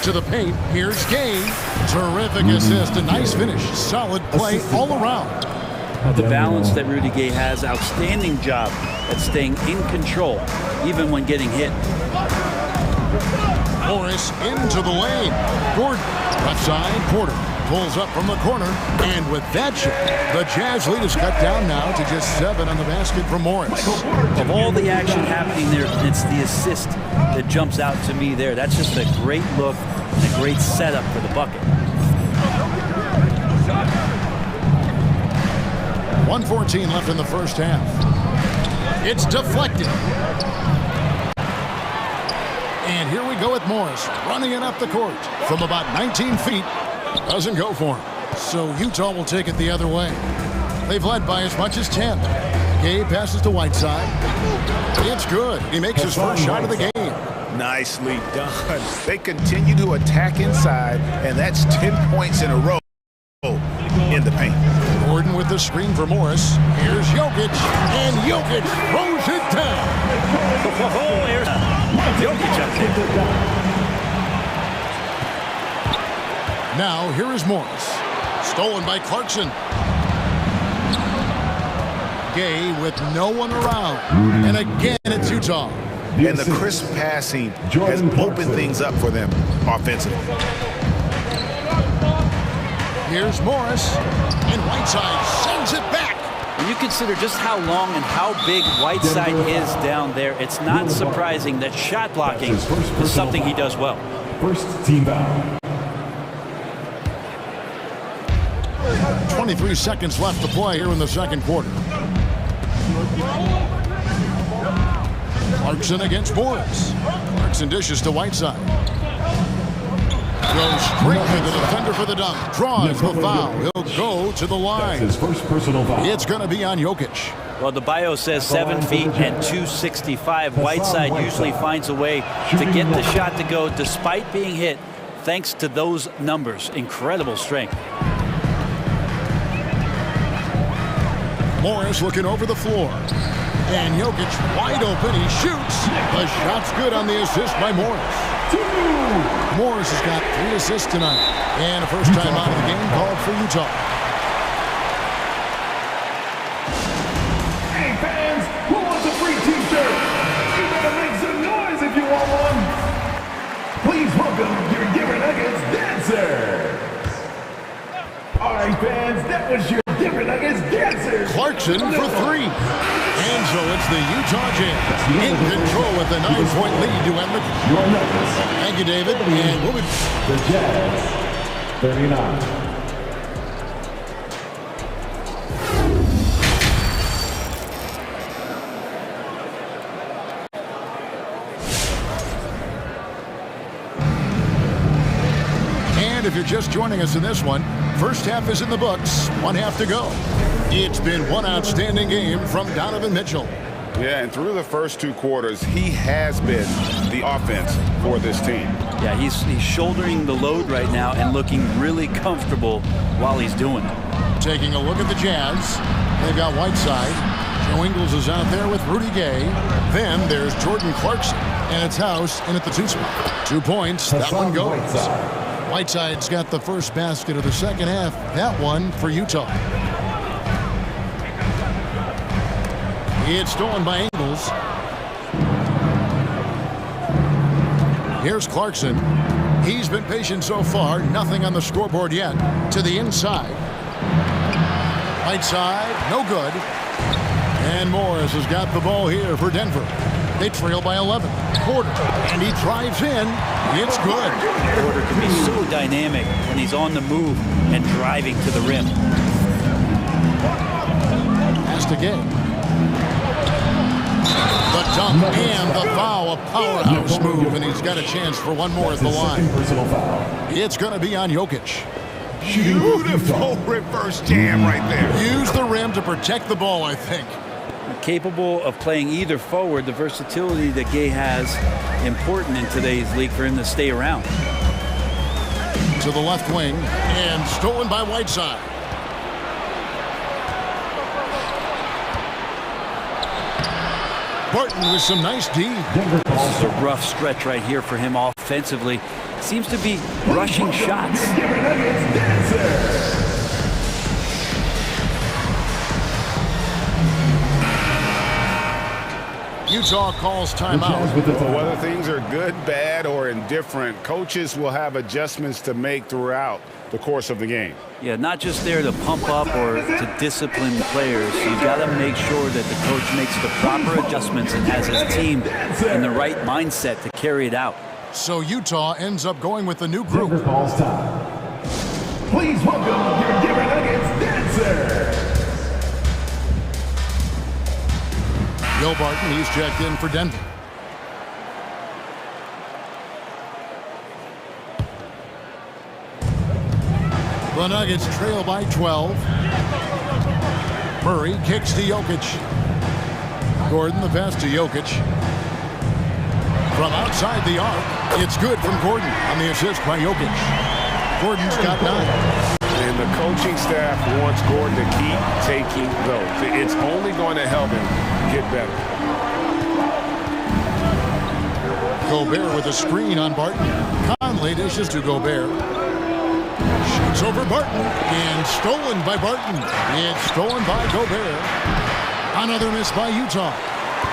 To the paint, here's Gay. Terrific assist, a nice finish. Solid play all around. The balance that Rudy Gay has, outstanding job at staying in control, even when getting hit. Morris into the lane. Gordon, left side, Porter. Pulls up from the corner, and with that shot, the Jazz lead is cut down now to just 7 on the basket from Morris. Of all the action happening there, it's the assist that jumps out to me there. That's just a great look and a great setup for the bucket. 1:14 left in the first half. It's deflected. And here we go with Morris running it up the court from about 19 feet. Doesn't go for him. So Utah will take it the other way. They've led by as much as 10. Gabe passes to Whiteside. It's good. He makes his first shot of the game. Nicely done. They continue to attack inside, and that's 10 points in a row in the paint. Gordon with the screen for Morris. Here's Jokic, and Jokic throws it down. Oh, here's Jokic up there. Now, here is Morris. Stolen by Clarkson. Gay with no one around. And again, it's Utah. And the crisp passing has opened things up for them offensively. Here's Morris. And Whiteside sends it back. When you consider just how long and how big Whiteside is down there, it's not surprising that shot blocking is something he does well. First team foul. 23 seconds left to play here in the second quarter. Clarkson against Morris. Clarkson dishes to Whiteside. Goes straight to the defender for the dunk. Draws the foul. He'll go to the line. His first personal foul. It's going to be on Jokic. Well, the bio says 7 feet and 265. Whiteside usually finds a way to get the shot to go despite being hit, thanks to those numbers. Incredible strength. Morris looking over the floor. And Jokic wide open. He shoots. The shot's good on the assist by Morris. Morris has got 3 assists tonight. And a first time out of the game called for Utah. Hey fans, who wants a free t-shirt? You better make some noise if you want one. Please welcome your Denver Nuggets dancers. All right fans, that was your Denver Nuggets dancers. Clarkson for 3. And so it's the Utah Jazz in control with a 9-point lead to end the game. Thank you, David. And we'll be... The Jazz, 39. If you're just joining us in this one, first half is in the books, one half to go. It's been one outstanding game from Donovan Mitchell. Yeah, and through the first 2 quarters, he has been the offense for this team. Yeah, he's shouldering the load right now and looking really comfortable while he's doing it. Taking a look at the Jazz, they've got Whiteside. Joe Ingles is out there with Rudy Gay. Then there's Jordan Clarkson, and it's House in at the 2 spot. 2 points, that one goes. Whiteside's got the first basket of the second half. That one for Utah. It's stolen by Ingles. Here's Clarkson. He's been patient so far. Nothing on the scoreboard yet. To the inside. Right side, no good. And Morris has got the ball here for Denver. They trail by 11. Porter, and he drives in. It's good. Porter can be so dynamic when he's on the move and driving to the rim. Pass to Gay. The dunk and the foul, a powerhouse move, and he's got a chance for one more at the line. It's going to be on Jokic. Beautiful reverse jam right there. Use the rim to protect the ball, I think. Capable of playing either forward, the versatility that Gay has, important in today's league for him to stay around. To the left wing, and stolen by Whiteside. Barton with some nice D. This is a rough stretch right here for him offensively. Seems to be rushing shots. Utah calls timeout. Well, whether things are good, bad, or indifferent, coaches will have adjustments to make throughout the course of the game. Yeah, not just there to pump up or to discipline the players. You've got to make sure that the coach makes the proper adjustments and has his team in the right mindset to carry it out. So Utah ends up going with the new group. Please welcome your Denver Nuggets dancer. Will Barton, he's checked in for Denver. The Nuggets trail by 12. Murray kicks to Jokic. Gordon the pass to Jokic. From outside the arc, it's good from Gordon on the assist by Jokic. Gordon's got 9. And the coaching staff wants Gordon to keep taking those. It's only going to help him get better. Gobert with a screen on Barton. Conley dishes to Gobert. Shoots over Barton and stolen by Barton. It's stolen by Gobert. Another miss by Utah.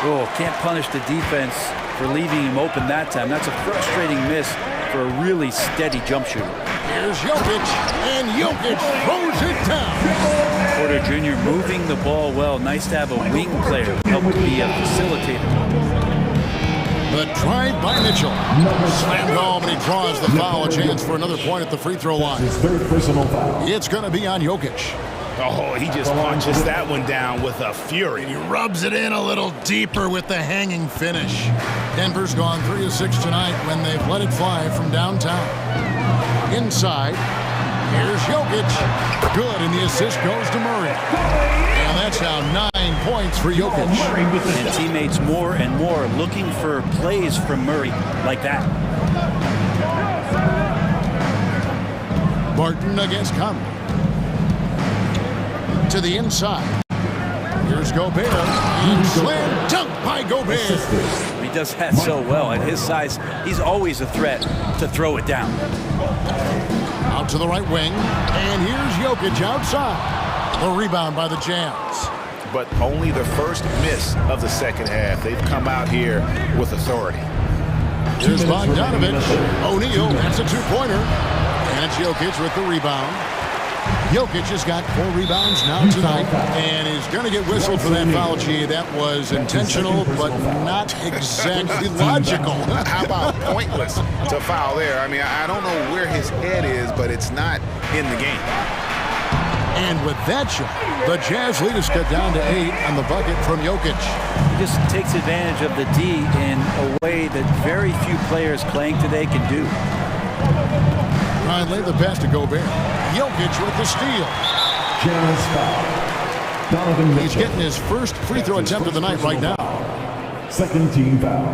Oh, can't punish the defense for leaving him open that time. That's a frustrating miss for a really steady jump shooter. Here's Jokic, and Jokic throws it down. Porter Jr. moving the ball well. Nice to have a wing player help be a facilitator. The drive by Mitchell. Slammed home, and he draws the foul. A chance for another point at the free throw line. His third personal foul. It's going to be on Jokic. Oh, he just punches that one down with a fury. He rubs it in a little deeper with the hanging finish. Denver's gone 3 of 6 tonight when they've let it fly from downtown. Inside, here's Jokic. Good, and the assist goes to Murray. And that's now 9 points for Jokic. And teammates more and more looking for plays from Murray like that. Barton against Conley. To the inside. Here's Gobert. And slam dunk by Gobert. He does that so well. At his size, he's always a threat to throw it down. Out to the right wing. And here's Jokic outside. The rebound by the Jazz. But only the first miss of the second half. They've come out here with authority. Here's Bogdanovich. O'Neal, that's a 2-pointer. And it's Jokic with the rebound. Jokic has got 4 rebounds now tonight, and he's going to get whistled for that foul. Gee, that was intentional, but not exactly logical. How about pointless to foul there? I mean, I don't know where his head is, but it's not in the game. And with that shot, the Jazz lead is cut down to 8 on the bucket from Jokic. He just takes advantage of the D in a way that very few players playing today can do. Conley, the pass to Gobert. Jokic with the steal. He's getting his first free throw attempt of the night right now. Second team foul.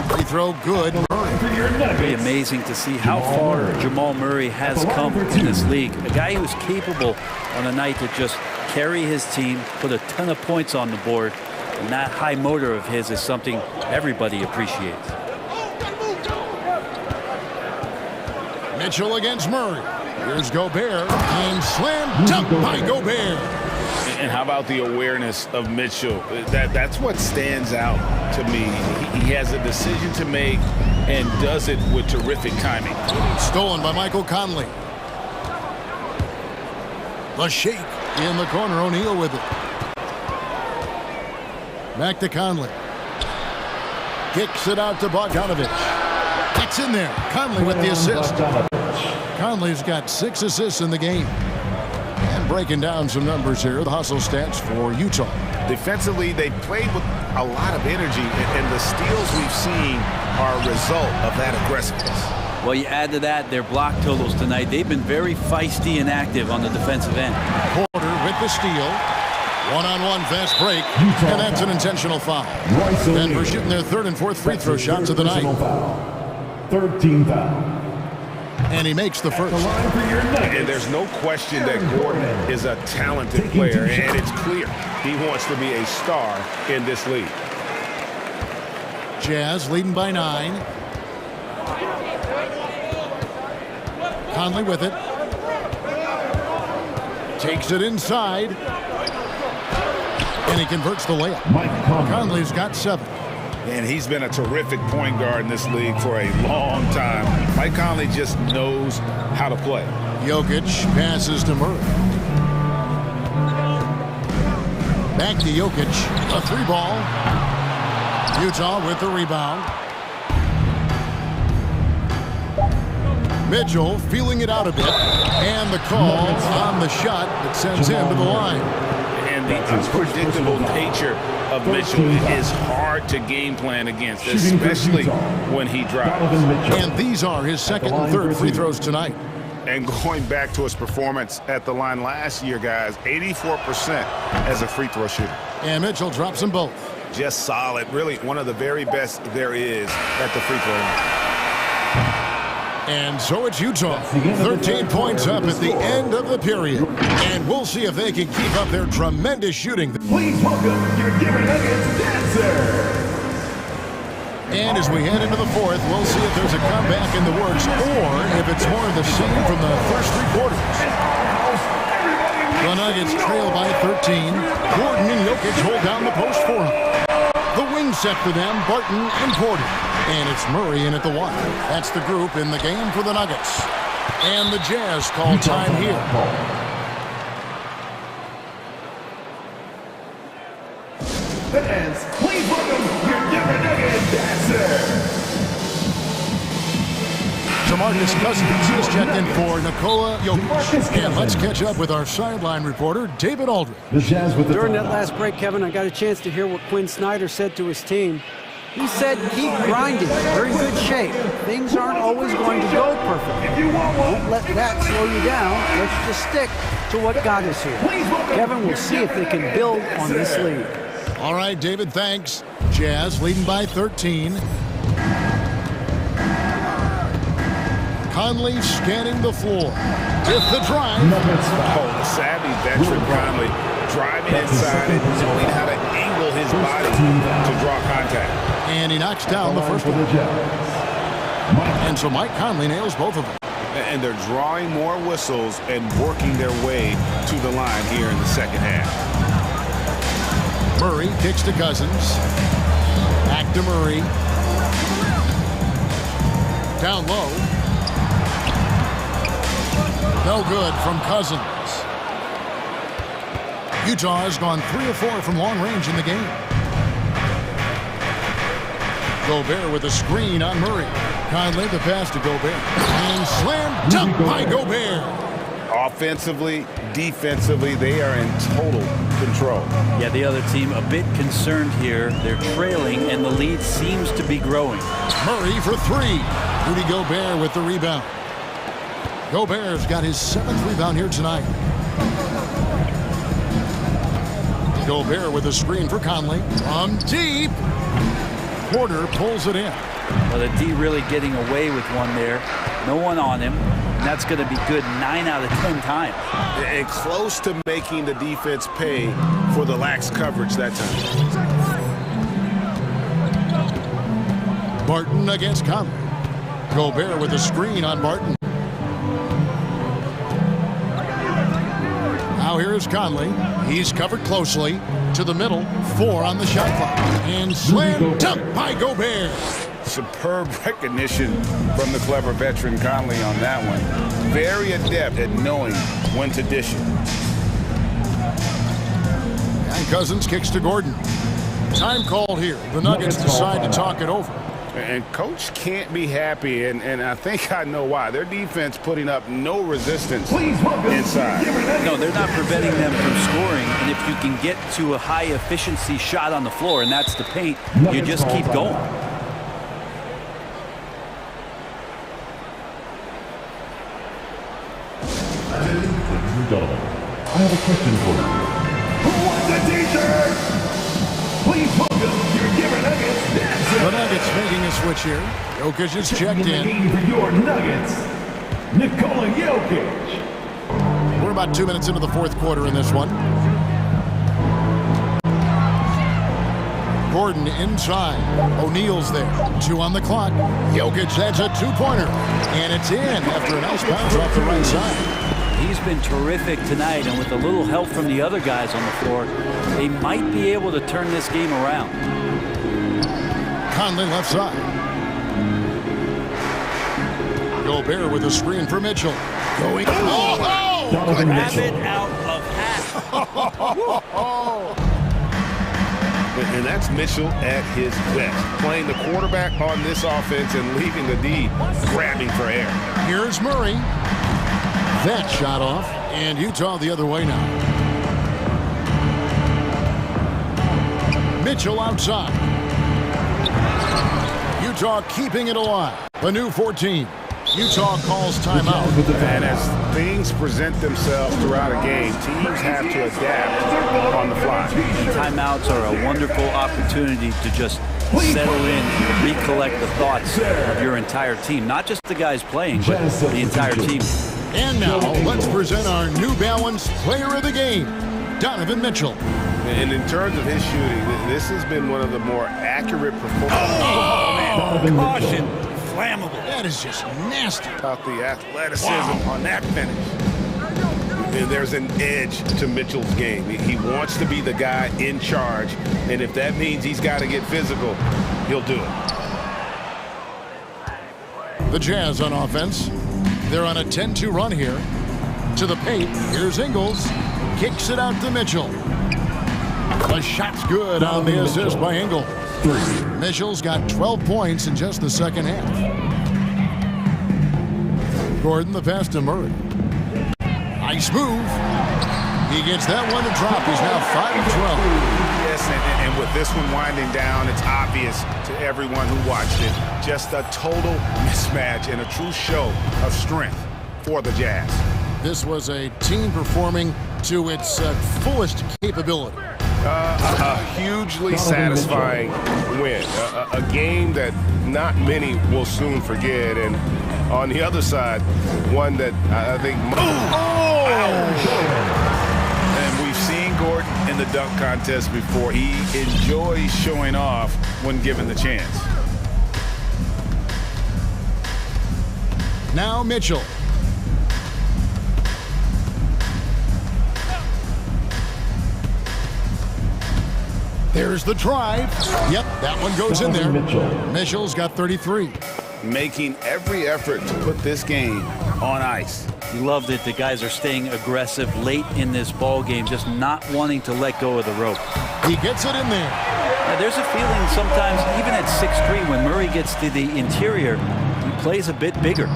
Free throw good. Pretty amazing to see how far Jamal Murray has come in this league. A guy who's capable on a night to just carry his team, put a ton of points on the board, and that high motor of his is something everybody appreciates. Mitchell against Murray. Here's Gobert, and slam dunk by Gobert. And how about the awareness of Mitchell? That's what stands out to me. He has a decision to make and does it with terrific timing. Stolen by Michael Conley. The shake in the corner. O'Neal with it. Back to Conley. Kicks it out to Bogdanovic. Gets in there. Conley with the assist. Conley's got 6 assists in the game. And breaking down some numbers here, the hustle stats for Utah. Defensively, they played with a lot of energy, and the steals we've seen are a result of that aggressiveness. Well, you add to that their block totals tonight. They've been very feisty and active on the defensive end. Porter with the steal. One-on-one fast break, and that's an intentional foul. Denver shooting their 3rd and 4th free throw shots of the night. Third team foul. And he makes the first. And there's no question that Gordon is a talented player, and it's clear he wants to be a star in this league. Jazz leading by 9. Conley with it. Takes it inside. And he converts the layup. Conley's got 7. And he's been a terrific point guard in this league for a long time. Mike Conley just knows how to play. Jokic passes to Murray. Back to Jokic. A 3-ball. Utah with the rebound. Mitchell feeling it out a bit. And the call on the shot that sends him to the line. And the unpredictable nature of Mitchell is hard to game plan against, especially when he drives. And these are his 2nd and 3rd free throws tonight. And going back to his performance at the line last year, guys, 84% as a free throw shooter. And Mitchell drops them both. Just solid. Really one of the very best there is at the free throw line. And so it's Utah, 13 points up at the end of the period. And we'll see if they can keep up their tremendous shooting. Please welcome your Denver Nuggets dancer. And as we head into the 4th, we'll see if there's a comeback in the works or if it's more of the same from the first 3 quarters. The Nuggets trail by 13. Gordon and Jokic hold down the post for him. The wing set for them, Barton and Porter. And it's Murray in at the 1. That's the group in the game for the Nuggets. And the Jazz call time here. Fans, please welcome your Denver Nuggets dancer. DeMarcus Cousins is checked in for Nikola Jokic. And let's catch up with our sideline reporter, David Aldridge. During that last break, Kevin, I got a chance to hear what Quinn Snyder said to his team. He said, keep grinding. They're in good shape. Things aren't always going to go perfectly. Don't let that slow you down. Let's just stick to what got us here. Kevin, we'll see if they can build on this lead. All right, David, thanks. Jazz leading by 13. Conley scanning the floor. With the drive. Oh, the savvy veteran Conley driving inside and knowing how to angle his body to draw contact. And he knocks down the first one. And so Mike Conley nails both of them. And they're drawing more whistles and working their way to the line here in the second half. Murray kicks to Cousins. Back to Murray. Down low. No good from Cousins. Utah has gone 3 of 4 from long range in the game. Gobert with a screen on Murray. Conley the pass to Gobert. And slam dunk by Gobert. Offensively, defensively, they are in total control. Yeah, the other team a bit concerned here. They're trailing, and the lead seems to be growing. Murray for 3. Rudy Gobert with the rebound. Gobert's got his 7th rebound here tonight. Gobert with a screen for Conley. From deep. Porter pulls it in. Well, the D really getting away with one there. No one on him. And that's going to be good 9 out of 10 times. And close to making the defense pay for the lax coverage that time. Barton against Conley. Gobert with a screen on Barton. Now here's Conley. He's covered closely. To the middle. 4 on the shot clock. And slam dunk by Gobert. Superb recognition from the clever veteran Conley on that one. Very adept at knowing when to dish it. And Cousins kicks to Gordon. Time called here. The Nuggets decide to talk it over. And coach can't be happy, and I think I know why. Their defense putting up no resistance inside. No, they're not preventing them from scoring, and if you can get to a high-efficiency shot on the floor, and that's the paint, you just keep going. I have a question for you. Who wants a t-shirt? Please welcome your Denver Nuggets dancer. The Nuggets making a switch here. Jokic is checked in. For your Nuggets, Nikola Jokic. We're about 2 minutes into the 4th quarter in this one. Gordon inside. O'Neal's there. 2 on the clock. Jokic adds a 2-pointer. And it's in after a nice bounce off the right side. He's been terrific tonight, and with a little help from the other guys on the floor, they might be able to turn this game around. Conley left side. Gobert with a screen for Mitchell. Going. Grab it out of half. And that's Mitchell at his best, playing the quarterback on this offense and leaving the D grabbing for air. Here's Murray. That shot off, and Utah the other way now. Mitchell outside. Utah keeping it alive. The new 14. Utah calls timeout. And as things present themselves throughout a game, teams have to adapt on the fly. Timeouts are a wonderful opportunity to just settle in, recollect the thoughts of your entire team. Not just the guys playing, but the entire team. And now, let's present our New Balance Player of the Game, Donovan Mitchell. And in terms of his shooting, this has been one of the more accurate performances. Oh, man. Caution. Flammable. That is just nasty. About the athleticism on that finish. And there's an edge to Mitchell's game. He wants to be the guy in charge, and if that means he's got to get physical, he'll do it. The Jazz on offense. They're on a 10-2 run here. To the paint. Here's Ingles. Kicks it out to Mitchell. The shot's good on the assist by Ingles. Mitchell's got 12 points in just the second half. Gordon the pass to Murray. Nice move. He gets that one to drop. He's now 5-12. Yes, and with this one winding down, it's obvious to everyone who watched it. Just a total mismatch and a true show of strength for the Jazz. This was a team performing to its fullest capability. A hugely satisfying win. A game that not many will soon forget. And on the other side, one that I think... And we've seen Gordon in the dunk contest before. He enjoys showing off when given the chance. Now Mitchell. There's the drive. Yep, that one goes in there. Mitchell's got 33. Making every effort to put this game on ice. You loved it. The guys are staying aggressive late in this ball game, just not wanting to let go of the rope. He gets it in there. Now, there's a feeling sometimes, even at 6'3", when Murray gets to the interior, he plays a bit bigger.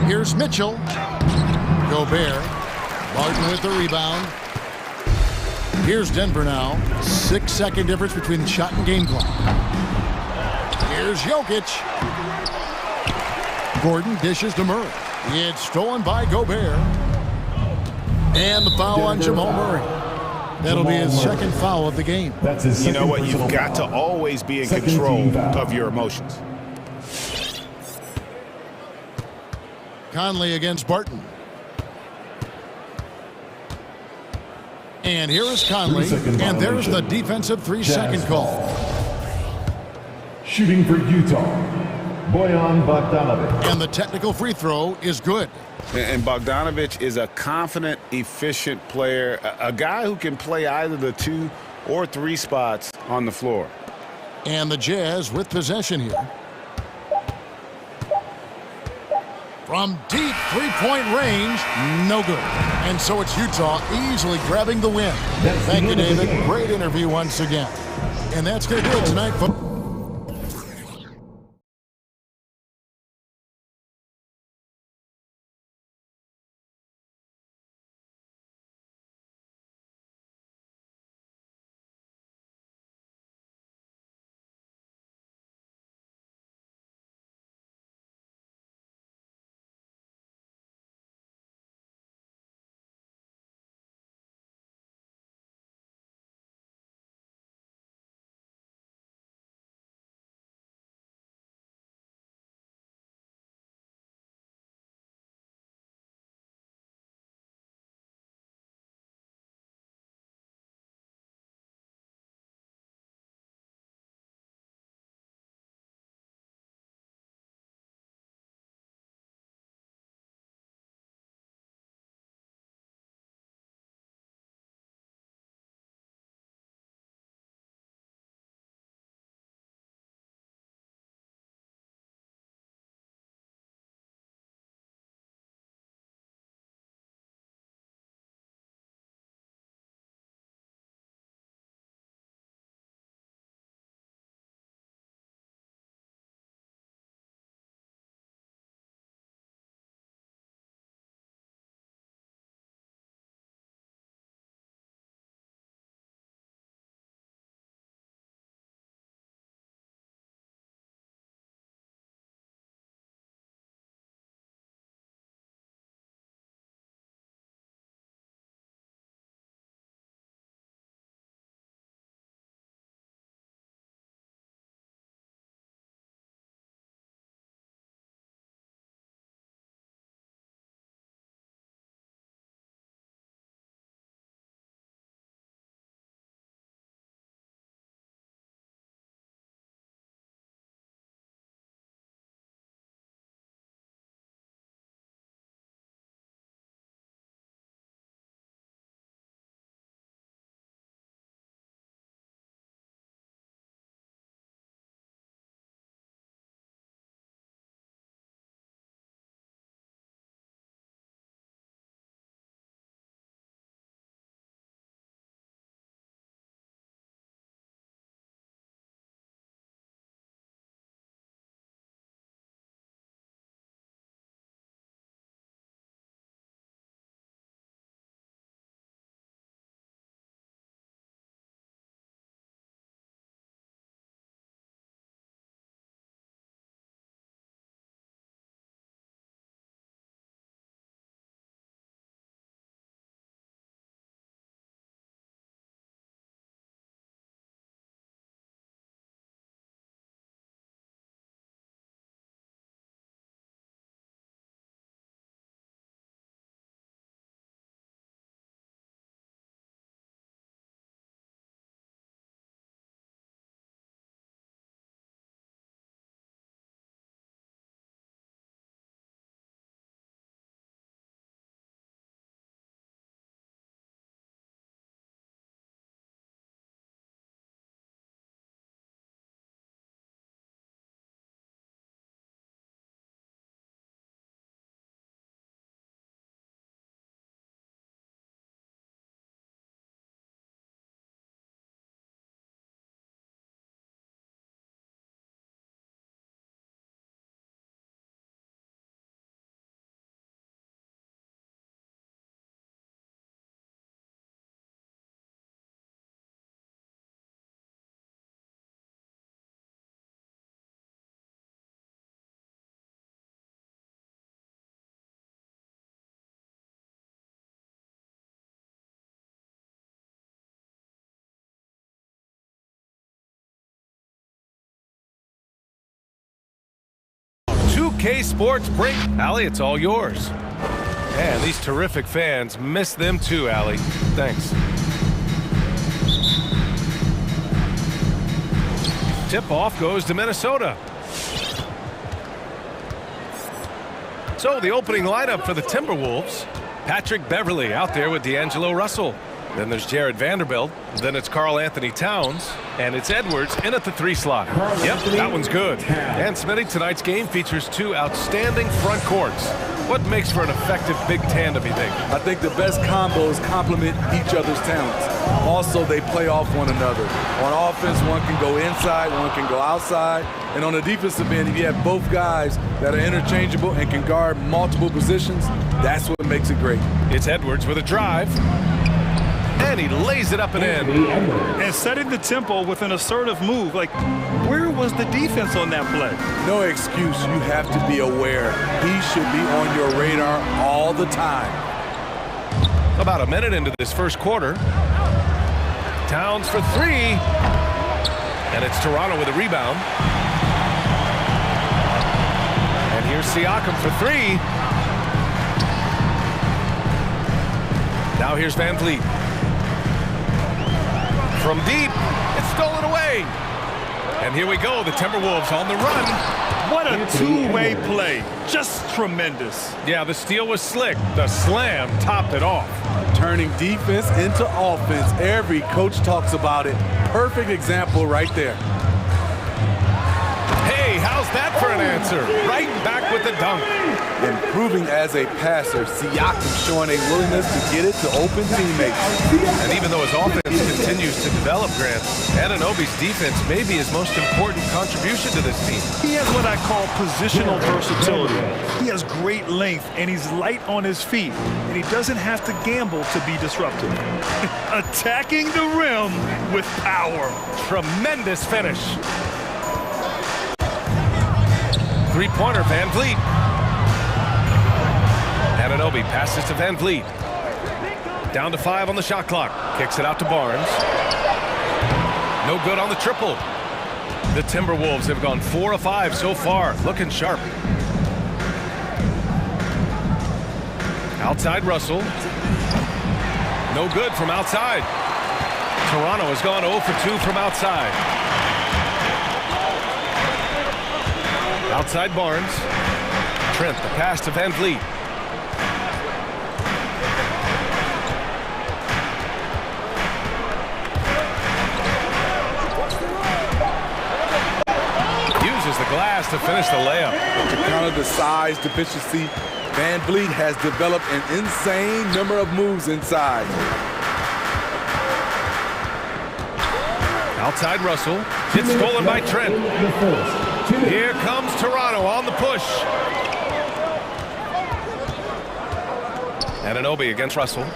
Here's Mitchell. Gobert. Martin with the rebound. Here's Denver now. 6-second difference between the shot and game clock. Here's Jokic. Gordon dishes to Murray. It's stolen by Gobert. And the foul on Jamal Murray. That'll be his second foul of the game. You know what? You've got to always be in control of your emotions. Conley against Barton. And here is Conley. And there's the defensive 3-second call. Shooting for Utah, Bojan Bogdanovic. And the technical free throw is good. And Bogdanovic is a confident, efficient player, a guy who can play either the 2 or 3 spots on the floor. And the Jazz with possession here. From deep three-point range, no good. And so it's Utah easily grabbing the win. Thank you, David. Great interview once again. And that's going to do it tonight. 2K Sports Break. Allie, it's all yours. And these terrific fans, miss them too, Allie. Thanks. Tip-off goes to Minnesota. So the opening lineup for the Timberwolves. Patrick Beverley out there with D'Angelo Russell. Then there's Jared Vanderbilt. Then it's Karl Anthony Towns. And it's Edwards in at the 3 slot. Yep, that one's good. And Smitty, tonight's game features 2 outstanding front courts. What makes for an effective big tandem, you think? I think the best combos complement each other's talents. Also, they play off one another. On offense, one can go inside, one can go outside. And on the defensive end, if you have both guys that are interchangeable and can guard multiple positions, that's what makes it great. It's Edwards with a drive. And he lays it up and in. And setting the tempo with an assertive move. Like, where was the defense on that play? No excuse. You have to be aware. He should be on your radar all the time. About a minute into this first quarter. Towns for 3. And it's Toronto with a rebound. And here's Siakam for 3. Now here's Van Vliet. From deep, it's stolen away. And here we go, the Timberwolves on the run. What a two-way play. Just tremendous. Yeah, the steal was slick. The slam topped it off. Turning defense into offense. Every coach talks about it. Perfect example right there. Hey, how's that for an answer? Right back with the dunk. Improving as a passer, Siakam showing a willingness to get it to open teammates. And even though his offense continues to develop, Grant, Anunoby's defense may be his most important contribution to this team. He has what I call positional versatility. He has great length, and he's light on his feet, and he doesn't have to gamble to be disruptive. Attacking the rim with power. Tremendous finish. Three-pointer, Van Vliet. Anunoby passes to Van Vliet. Down to 5 on the shot clock. Kicks it out to Barnes. No good on the triple. The Timberwolves have gone 4 of 5 so far. Looking sharp. Outside Russell. No good from outside. Toronto has gone 0 for 2 from outside. Outside Barnes. Trent, the pass to Van Vliet. Uses the glass to finish the layup. To counter the size deficiency, Van Vliet has developed an insane number of moves inside. Outside Russell. It's stolen by Trent. Here comes Toronto on the push. Anunoby against Russell.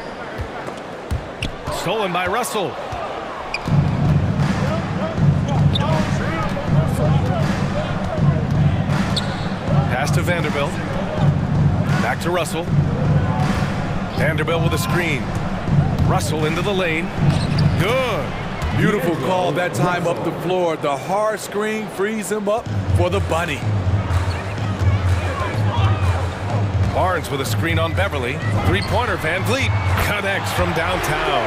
Stolen by Russell. Pass to Vanderbilt. Back to Russell. Vanderbilt with a screen. Russell into the lane. Good. Beautiful call that time up the floor. The hard screen frees him up for the bunny. Barnes with a screen on Beverly. Three-pointer, Van Vliet connects from downtown.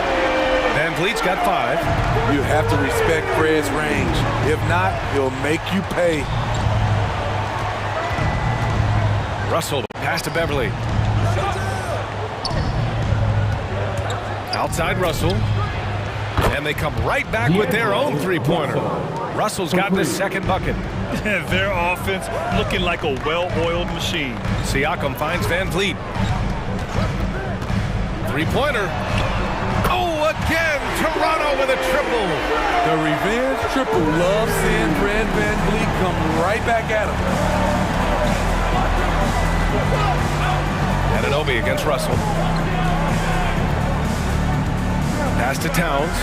Van Vliet's got 5. You have to respect Fred's range. If not, he'll make you pay. Russell, pass to Beverly. Outside Russell. And they come right back with their own three-pointer. Russell's got this second bucket. Their offense looking like a well-oiled machine. Siakam finds Van Vliet. Three-pointer. Oh, again, Toronto with a triple. The revenge triple. Loves seeing Fred Van Vliet come right back at him. Anunoby against Russell. Pass to Towns.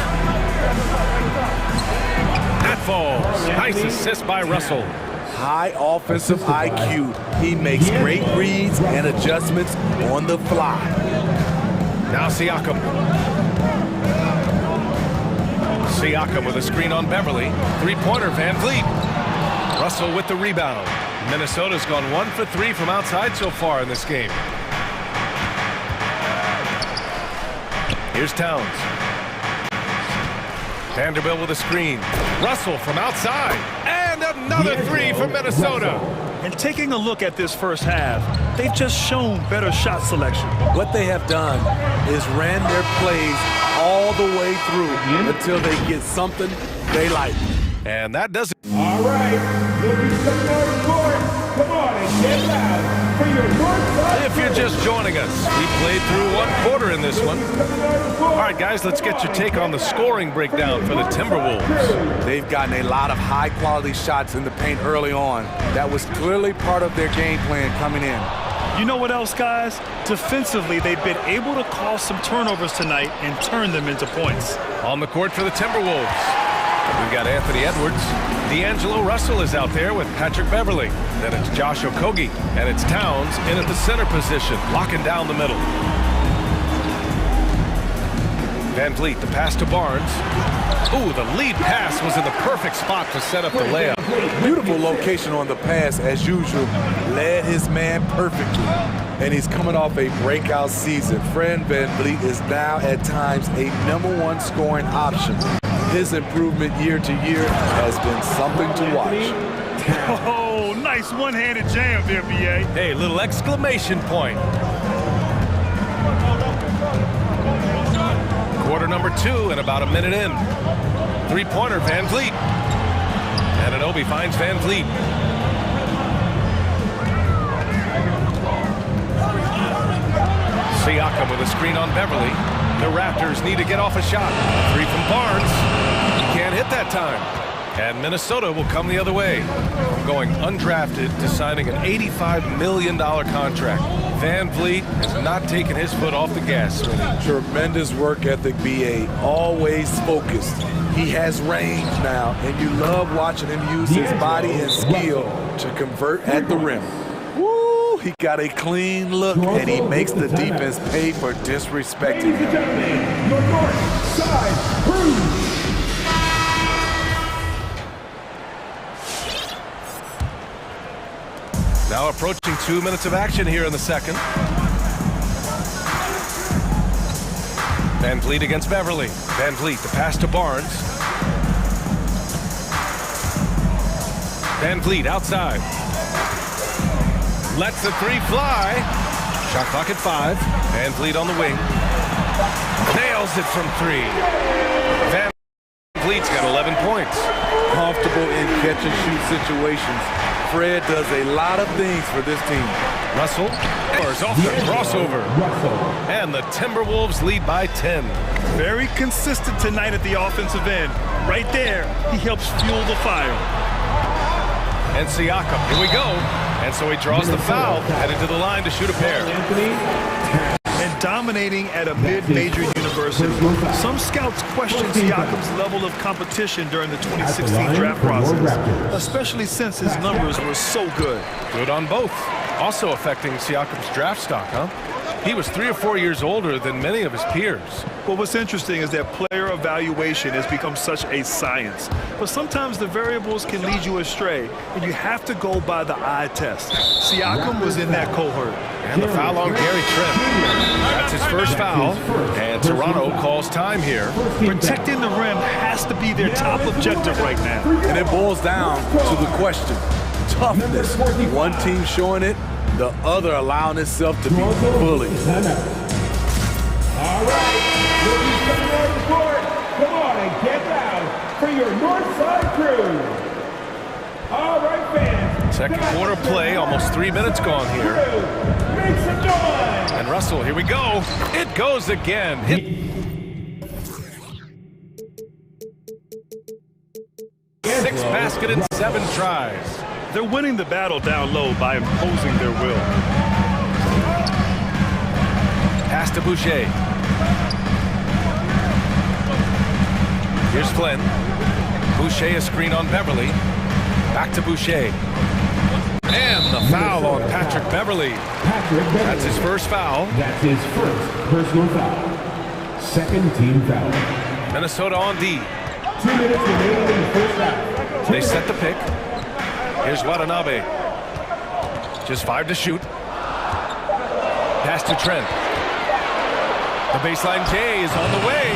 That falls. Nice assist by Russell. High offensive IQ. He makes great reads and adjustments on the fly. Now Siakam. Siakam with a screen on Beverly. Three-pointer, Van Vliet. Russell with the rebound. Minnesota's gone 1 for 3 from outside so far in this game. Here's Towns. Vanderbilt with a screen. Russell from outside. And another three for Minnesota. And taking a look at this first half, they've just shown better shot selection. What they have done is ran their plays all the way through until they get something they like. And that does it. All right, looking for the North Court. Come on and get loud for your North Side. If you're just joining us, we played through 1 quarter in this one. All right, guys, let's get your take on the scoring breakdown for the Timberwolves. They've gotten a lot of high-quality shots in the paint early on. That was clearly part of their game plan coming in. You know what else, guys? Defensively, they've been able to cause some turnovers tonight and turn them into points. On the court for the Timberwolves, we've got Anthony Edwards. D'Angelo Russell is out there with Patrick Beverly. Then it's Josh Okogie, and it's Towns in at the center position, locking down the middle. Van Vliet, the pass to Barnes. Ooh, the lead pass was in the perfect spot to set up the layup. Beautiful location on the pass, as usual. Led his man perfectly. And he's coming off a breakout season. Fred VanVleet is now at times a #1 scoring option. His improvement year to year has been something to watch. Oh, nice one-handed jam there, BA. Hey, little exclamation point. Quarter number 2 and about a minute in. Three-pointer, Van Vliet. Anunoby finds Van Vliet. Siakam with a screen on Beverly. The Raptors need to get off a shot. 3 from Barnes. Can't hit that time. And Minnesota will come the other way, going undrafted to signing an $85 million contract. Van Vliet has not taken his foot off the gas. Tremendous work ethic, BA. Always focused. He has range now, and you love watching him use his body and skill to convert at the rim. Woo! He got a clean look, and he makes the defense pay for disrespecting him. Your North Side Crew. Now approaching 2 minutes of action here in the second. Van Vliet against Beverly. Van Vliet, the pass to Barnes. Van Vliet outside. Lets the 3 fly. Shot clock at 5. Van Vliet on the wing. Nails it from 3. Van Vliet's got 11 points. Comfortable in catch-and-shoot situations. Fred does a lot of things for this team. Russell is off the crossover. And the Timberwolves lead by 10. Very consistent tonight at the offensive end. Right there, he helps fuel the fire. And Siakam, here we go. And so he draws the foul, headed to the line to shoot a pair. And dominating at a mid-major university. Some scouts question Siakam's level of competition during the 2016 draft process, especially since his numbers were so good. Good on both. Also affecting Siakam's draft stock, huh? He was 3 or 4 years older than many of his peers. Well, what's interesting is that player evaluation has become such a science. But sometimes the variables can lead you astray, and you have to go by the eye test. Siakam was in that cohort. And the foul on Gary Trent. That's his first foul. And Toronto calls time here. Protecting the rim has to be their top objective right now. And it boils down to the question. Toughness. One team showing it, the other allowing itself to be bullied. All right, looking for the North Court. Come on and get loud for your North Side Crew. All right, fans. Second quarter play, almost 3 minutes gone here. Make some noise. And Russell, here we go. It goes again. Six basket and 7 tries. They're winning the battle down low by imposing their will. Pass to Boucher. Here's Flynn. Boucher a screen on Beverly. Back to Boucher. And the foul on Patrick Beverly. That's his first foul. That's his first personal foul. Second team foul. Minnesota on D. 2 minutes remaining in the first half. They set the pick. Here's Watanabe. Just 5 to shoot. Pass to Trent. The baseline J is on the way.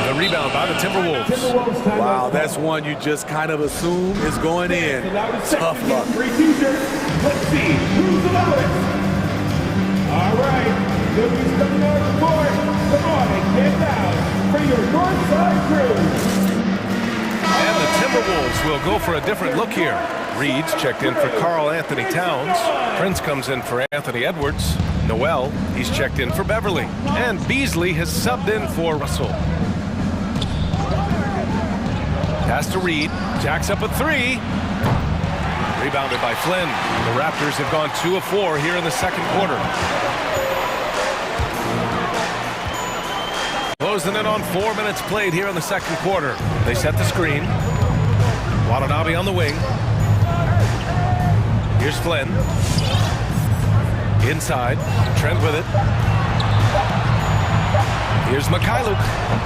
The rebound by the Timberwolves. Wow, that's one you just kind of assume is going in. Tough luck. Let's see who's about it. All right, Phillies coming on the court. Come on and get down for your north side crew. And the Timberwolves will go for a different look here. Reed's checked in for Karl Anthony Towns. Prince comes in for Anthony Edwards. Noel, he's checked in for Beverly. And Beasley has subbed in for Russell. Pass to Reed. Jacks up a 3. Rebounded by Flynn. The Raptors have gone 2 of 4 here in the second quarter. Closing in on 4 minutes played here in the second quarter. They set the screen. Watanabe on the wing. Here's Flynn. Inside. Trent with it. Here's Mikhailuk.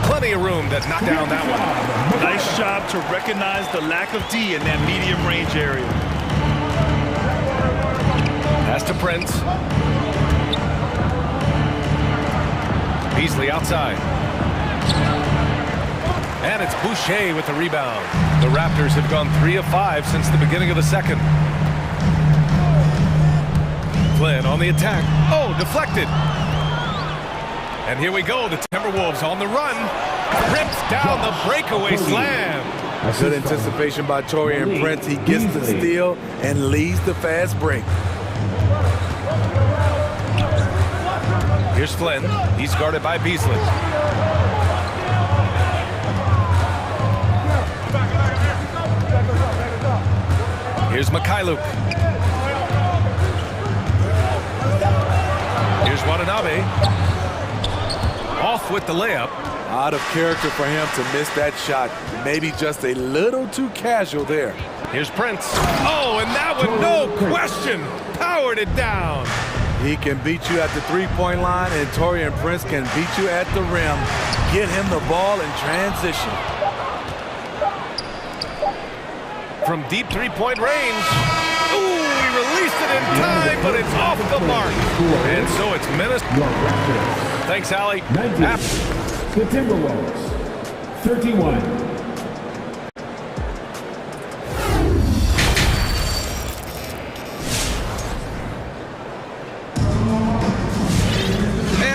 Plenty of room to knock down that one. Nice job to recognize the lack of D in that medium range area. Pass to Prince. Beasley outside. And it's Boucher with the rebound. The Raptors have gone 3 of 5 since the beginning of the second. Flynn on the attack. Oh, deflected. And here we go. The Timberwolves on the run. Rips down the breakaway slam. Good anticipation by Taurean Prince. He gets the steal and leads the fast break. Here's Flynn. He's guarded by Beasley. Here's Mikhailuk. Here's Watanabe. Off with the layup. Out of character for him to miss that shot. Maybe just a little too casual there. Here's Prince. Oh, and that one, no question, powered it down. He can beat you at the three-point line, and Taurean Prince can beat you at the rim. Get him the ball in transition. From deep three-point range. Ooh, he released it in time, but it's off the mark. And so it's minutes. Thanks, Allie. The Timberwolves, 31.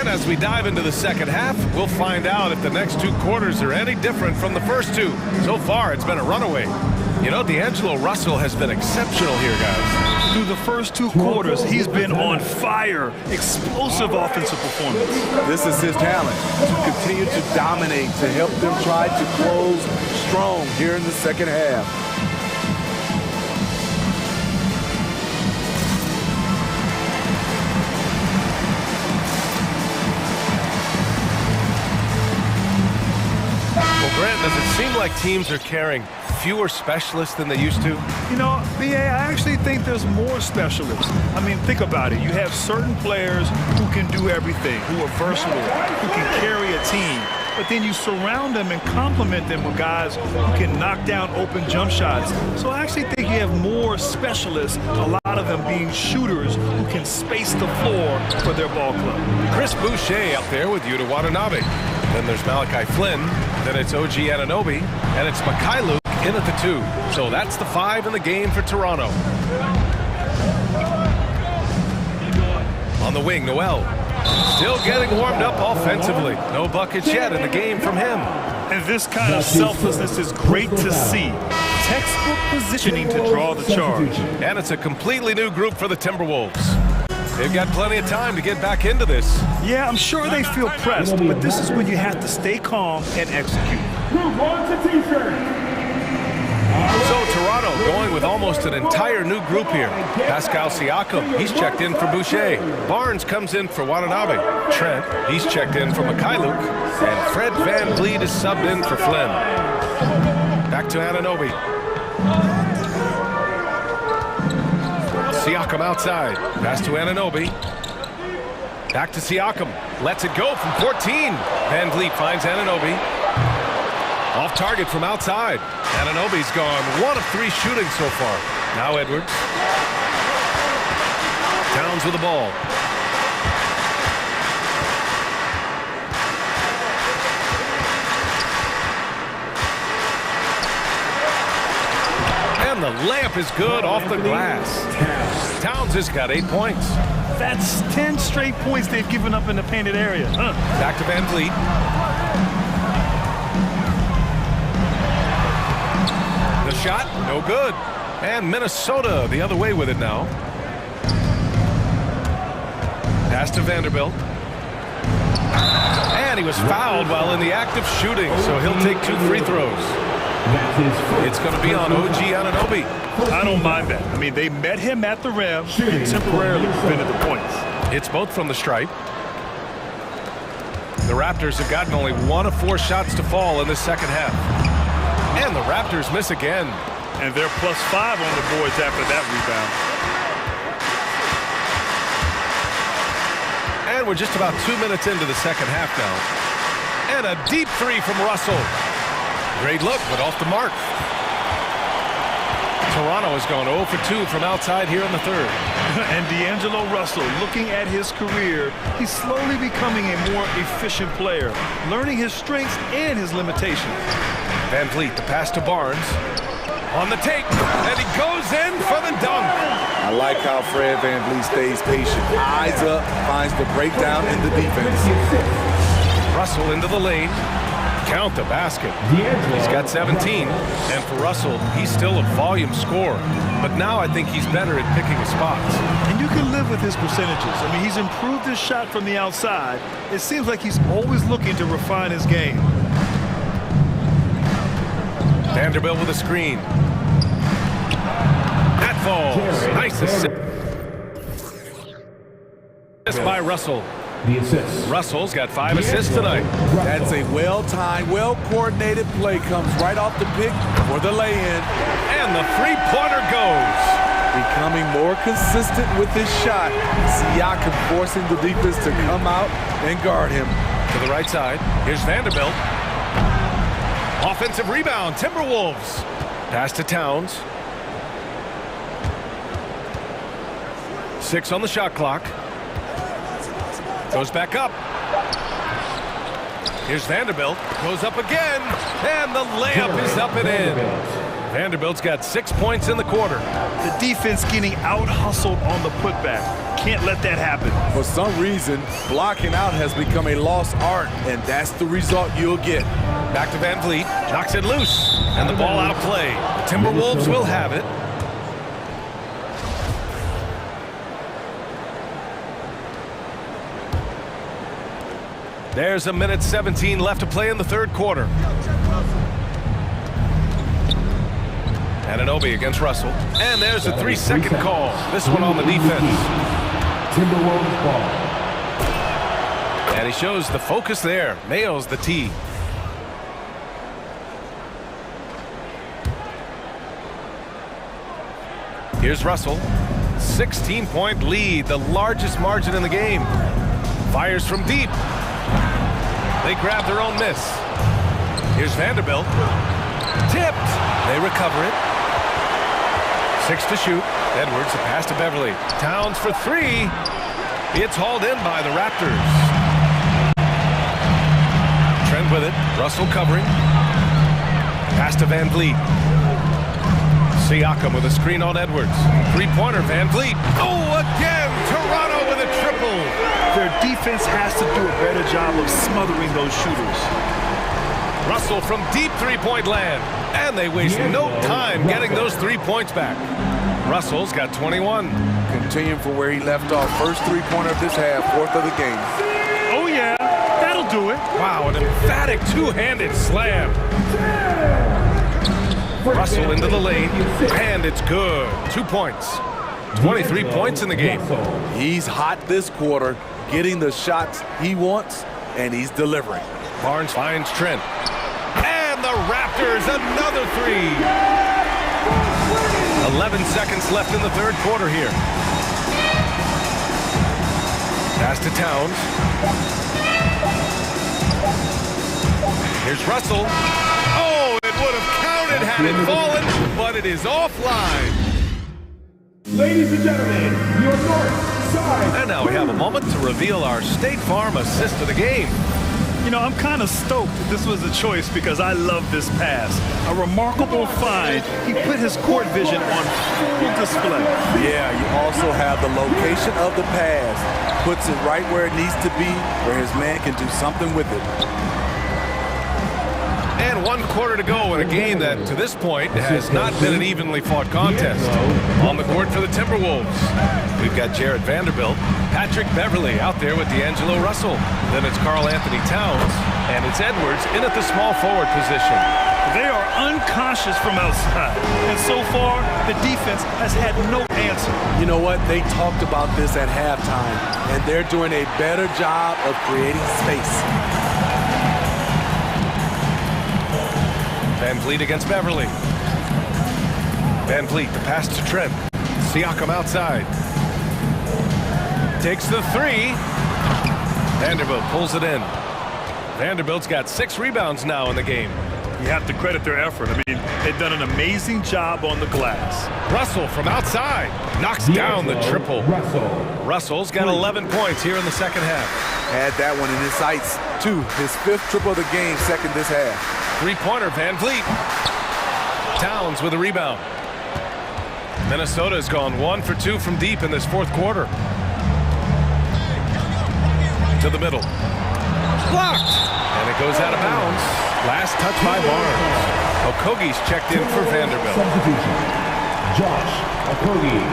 As we dive into the second half, we'll find out if the next 2 quarters are any different from the first 2. So far, it's been a runaway. You know, D'Angelo Russell has been exceptional here, guys. Through the first 2 quarters, he's been on fire. Explosive offensive performance. This is his talent, to continue to dominate, to help them try to close strong here in the second half. Brent, does it seem like teams are carrying fewer specialists than they used to? You know, BA, I actually think there's more specialists. I mean, think about it. You have certain players who can do everything, who are versatile, who can carry a team. But then you surround them and complement them with guys who can knock down open jump shots. So I actually think you have more specialists, a lot of them being shooters who can space the floor for their ball club. Chris Boucher up there with Yuta Watanabe. Then there's Malachi Flynn. Then it's OG Anunoby. And it's Mikhailuk in at the 2. So that's the 5 in the game for Toronto. On the wing, Noel. Still getting warmed up offensively. No buckets yet in the game from him. And this kind of selflessness is great to see. Textbook positioning to draw the charge. And it's a completely new group for the Timberwolves. They've got plenty of time to get back into this. Yeah, I'm sure they feel pressed, but this is when you have to stay calm and execute. Move on to T-shirt. So Toronto going with almost an entire new group here. Pascal Siakam, he's checked in for Boucher. Barnes comes in for Watanabe. Trent, he's checked in for Mikhailuk. And Fred VanVleet is subbed in for Flynn. Back to Anunoby. Siakam outside. Pass to Anunoby. Back to Siakam. Lets it go from 14. VanVleet finds Anunoby. Off target from outside. Anunoby's gone 1 of 3 shooting so far. Now Edwards. Towns with the ball. And the layup is good off the glass. Towns has got 8 points. That's 10 straight points they've given up in the painted area. Back to Van Vliet. The shot, no good. And Minnesota the other way with it now. Pass to Vanderbilt. And he was fouled while in the act of shooting, so he'll take 2 free throws. It's going to be on OG Anunoby. I don't mind that. I mean, they met him at the rim and temporarily prevented the points. It's both from the stripe. The Raptors have gotten only 1 of 4 shots to fall in this second half. And the Raptors miss again. And they're +5 on the boards after that rebound. And we're just about 2 minutes into the second half now. And a deep 3 from Russell. Great look, but off the mark. Toronto has gone 0 for 2 from outside here in the third. And D'Angelo Russell, looking at his career, he's slowly becoming a more efficient player, learning his strengths and his limitations. Van Vliet, the pass to Barnes. On the take, and he goes in for the dunk. I like how Fred Van Vliet stays patient. Eyes up, finds the breakdown in the defense. Russell into the lane. Count the basket. He's got 17. And for Russell, he's still a volume scorer. But now I think he's better at picking his spots. And you can live with his percentages. I mean, he's improved his shot from the outside. It seems like he's always looking to refine his game. Vanderbilt with a screen. That falls. Nice assist by Russell. The assist. Russell's got 5 assists tonight. That's a well-timed, well-coordinated play. Comes right off the pick for the lay-in. And the three-pointer goes. Becoming more consistent with his shot. Siakam forcing the defense to come out and guard him. To the right side. Here's Vanderbilt. Offensive rebound. Timberwolves. Pass to Towns. 6 on the shot clock. Goes back up. Here's Vanderbilt. Goes up again. And the layup is up and in. Vanderbilt's got 6 points in the quarter. The defense getting out-hustled on the putback. Can't let that happen. For some reason, blocking out has become a lost art, and that's the result you'll get. Back to Van Vliet. Knocks it loose. And the ball out of play. The Timberwolves will have it. There's 1:17 left to play in the third quarter. Anunoby against Russell. And there's a 3-second call. This one on the defense. Timberwolves ball. And he shows the focus there. Nails the tee. Here's Russell. 16-point lead, the largest margin in the game. Fires from deep. They grab their own miss. Here's Vanderbilt. Tipped. They recover it. 6 to shoot. Edwards, a pass to Beverly. Towns for 3. It's hauled in by the Raptors. Trent with it. Russell covering. Pass to Van Vliet. Siakam with a screen on Edwards. Three-pointer, Van Vliet. Oh, again! Toronto with a triple. Their defense has to do a better job of smothering those shooters. Russell from deep three-point land. And they waste no time getting those 3 points back. Russell's got 21. Continuing from where he left off. First three-pointer of this half, 4th of the game. Oh, yeah. That'll do it. Wow, an emphatic two-handed slam. Russell into the lane, and it's good. 2 points. 23 points in the game. He's hot this quarter, getting the shots he wants, and he's delivering. Barnes finds Trent. And the Raptors, another 3. 11 seconds left in the third quarter here. Pass to Towns. Here's Russell. Oh, it would have counted had it fallen, but it is offline. Ladies and gentlemen, your North And now we have a moment to reveal our State Farm assist of the game. You know, I'm kind of stoked that this was a choice because I love this pass. A remarkable find. He put his court vision on full display. Yeah, you also have the location of the pass. Puts it right where it needs to be, where his man can do something with it. And 1 quarter to go in a game that, to this point, has not been an evenly fought contest. On the court for the Timberwolves, we've got Jared Vanderbilt, Patrick Beverly out there with D'Angelo Russell. Then it's Karl Anthony Towns, and it's Edwards in at the small forward position. They are unconscious from outside, and so far, the defense has had no answer. You know what? They talked about this at halftime, and they're doing a better job of creating space. Van Vliet against Beverly. Van Vliet, the pass to Trent. Siakam outside. Takes the three. Vanderbilt pulls it in. Vanderbilt's got 6 rebounds now in the game. You have to credit their effort. I mean, they've done an amazing job on the glass. Russell from outside knocks down the triple. Russell's got 11 points here in the second half. Had that one in his sights, too. His 5th triple of the game, second this half. Three-pointer, Van Vliet. Towns with a rebound. Minnesota's gone 1 for 2 from deep in this 4th quarter. To the middle. Blocked! And it goes out of bounds. Last touch by Barnes. Okogie's checked in for Vanderbilt. Substitution. Josh Okogie.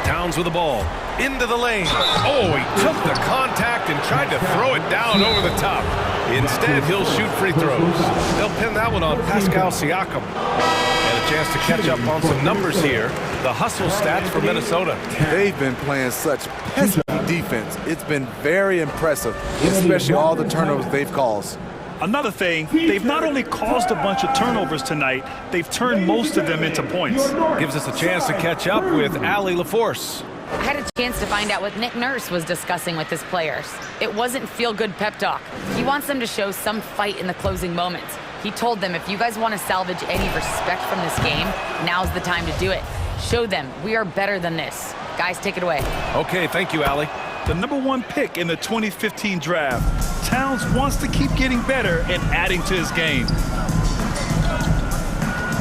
Towns with the ball. Into the lane. Oh, he took the contact and tried to throw it down over the top. Instead, he'll shoot free throws. They'll pin that one on Pascal Siakam. And a chance to catch up on some numbers here. The hustle stats for Minnesota. They've been playing such pesky defense. It's been very impressive, especially all the turnovers they've caused. Another thing, they've not only caused a bunch of turnovers tonight, they've turned most of them into points. Gives us a chance to catch up with Allie LaForce. I had a chance to find out what Nick Nurse was discussing with his players. It wasn't feel-good pep talk. He wants them to show some fight in the closing moments. He told them, if you guys want to salvage any respect from this game, now's the time to do it. Show them we are better than this. Guys, take it away. Okay, thank you, Allie. The #1 pick in the 2015 draft. Towns wants to keep getting better and adding to his game.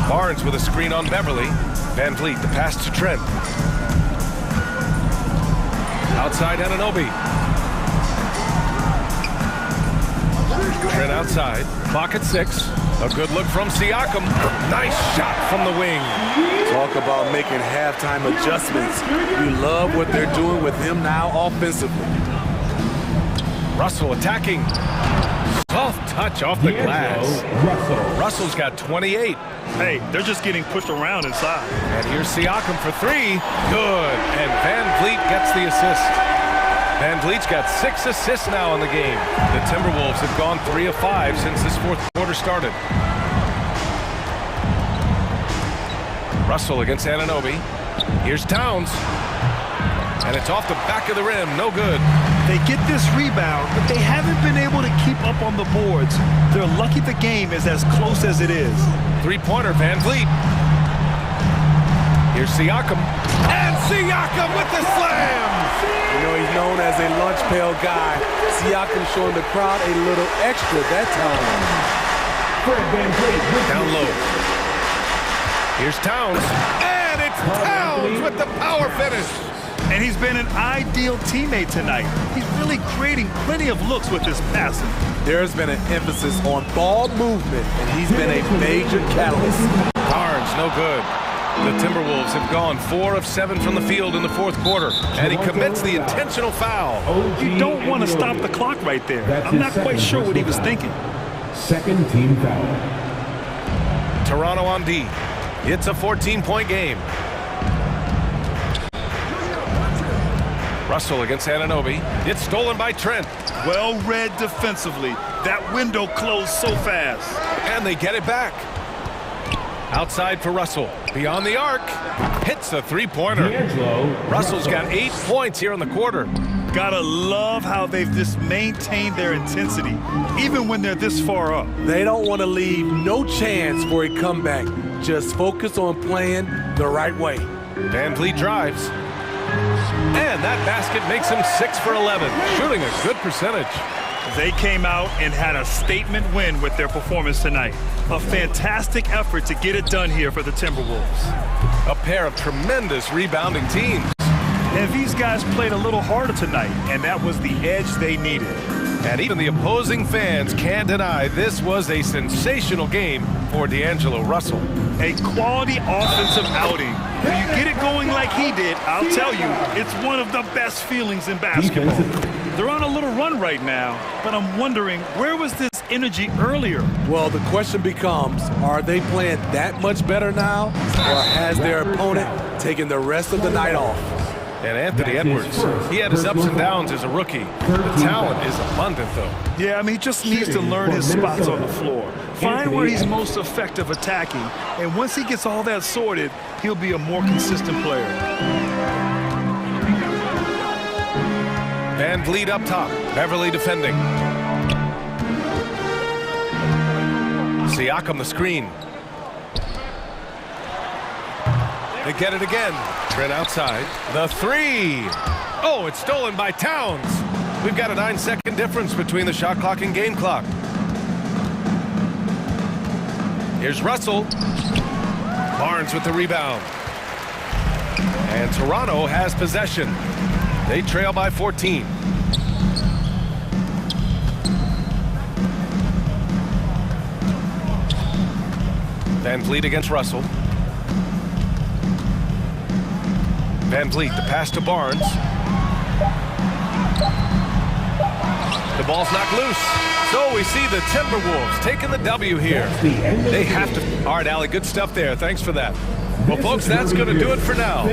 Barnes with a screen on Beverly. Van Vliet, the pass to Trent. Outside Anunoby. Trent outside. Clock at 6. A good look from Siakam. Nice shot from the wing. Talk about making halftime adjustments. You love what they're doing with him now offensively. Russell attacking. Soft touch off the glass. Russell's got 28. Hey, they're just getting pushed around inside. And here's Siakam for 3. Good. And Van Vliet gets the assist. Van Vliet's got 6 assists now in the game. The Timberwolves have gone 3 of 5 since this 4th quarter started. Russell against Anunoby. Here's Towns. And it's off the back of the rim. No good. They get this rebound, but they haven't been able to keep up on the boards. They're lucky the game is as close as it is. Three-pointer, Van Vliet. Here's Siakam. And Siakam with the slam! You know, he's known as a lunch pail guy. Siakam showing the crowd a little extra that time. Down low. Here's Towns. And it's Towns with the power finish. And he's been an ideal teammate tonight. He's really creating plenty of looks with his passing. There's been an emphasis on ball movement, and he's been a major catalyst. Barnes, no good. The Timberwolves have gone 4 of 7 from the field in the 4th quarter, and he commits the intentional foul. You don't want to stop the clock right there. I'm not quite sure what he was thinking. Second team foul. Toronto on D. It's a 14-point game. Russell against Anunoby. It's stolen by Trent. Well read defensively. That window closed so fast. And they get it back. Outside for Russell. Beyond the arc. Hits a three-pointer. Russell's got 8 points here in the quarter. Gotta love how they've just maintained their intensity, even when they're this far up. They don't want to leave no chance for a comeback. Just focus on playing the right way. Van Vliet drives. And that basket makes him 6 for 11, shooting a good percentage. They came out and had a statement win with their performance tonight. A fantastic effort to get it done here for the Timberwolves. A pair of tremendous rebounding teams. And these guys played a little harder tonight, and that was the edge they needed. And even the opposing fans can't deny this was a sensational game for D'Angelo Russell. A quality offensive outing. When you get it going like he did, I'll tell you, it's one of the best feelings in basketball. They're on a little run right now, but I'm wondering, where was this energy earlier? Well, the question becomes, are they playing that much better now, or has their opponent taken the rest of the night off? And Anthony Edwards, he had his ups and downs as a rookie. The talent is abundant, though. Yeah, I mean, he just needs to learn his spots on the floor. Find where he's most effective attacking, and once he gets all that sorted, he'll be a more consistent player. Van Vliet up top, Beverly defending. Siakam the screen. They get it again. Trent outside. The three. Oh, it's stolen by Towns. We've got a 9-second difference between the shot clock and game clock. Here's Russell. Barnes with the rebound. And Toronto has possession. They trail by 14. Van Vliet against Russell. Van Vliet, the pass to Barnes. The ball's knocked loose. So we see the Timberwolves taking the W here. They have to. All right, Allie, good stuff there. Thanks for that. Well, folks, that's going to do it for now.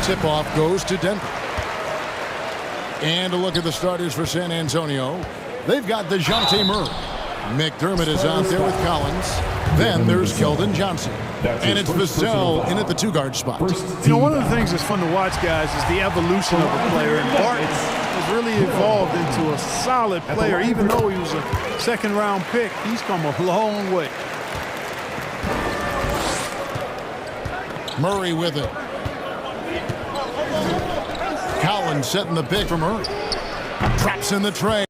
Tip-off goes to Denver. And a look at the starters for San Antonio. They've got DeJounte Murray. McDermott is out there with Collins. Then there's Keldon Johnson. And it's Vassell in at the two-guard spot. You know, one of the things that's fun to watch, guys, is the evolution of a player. And Barton has really evolved into a solid player. Even though he was a second-round pick, he's come a long way. Murray with it. Collins setting the pick for Murray. Traps in the tray.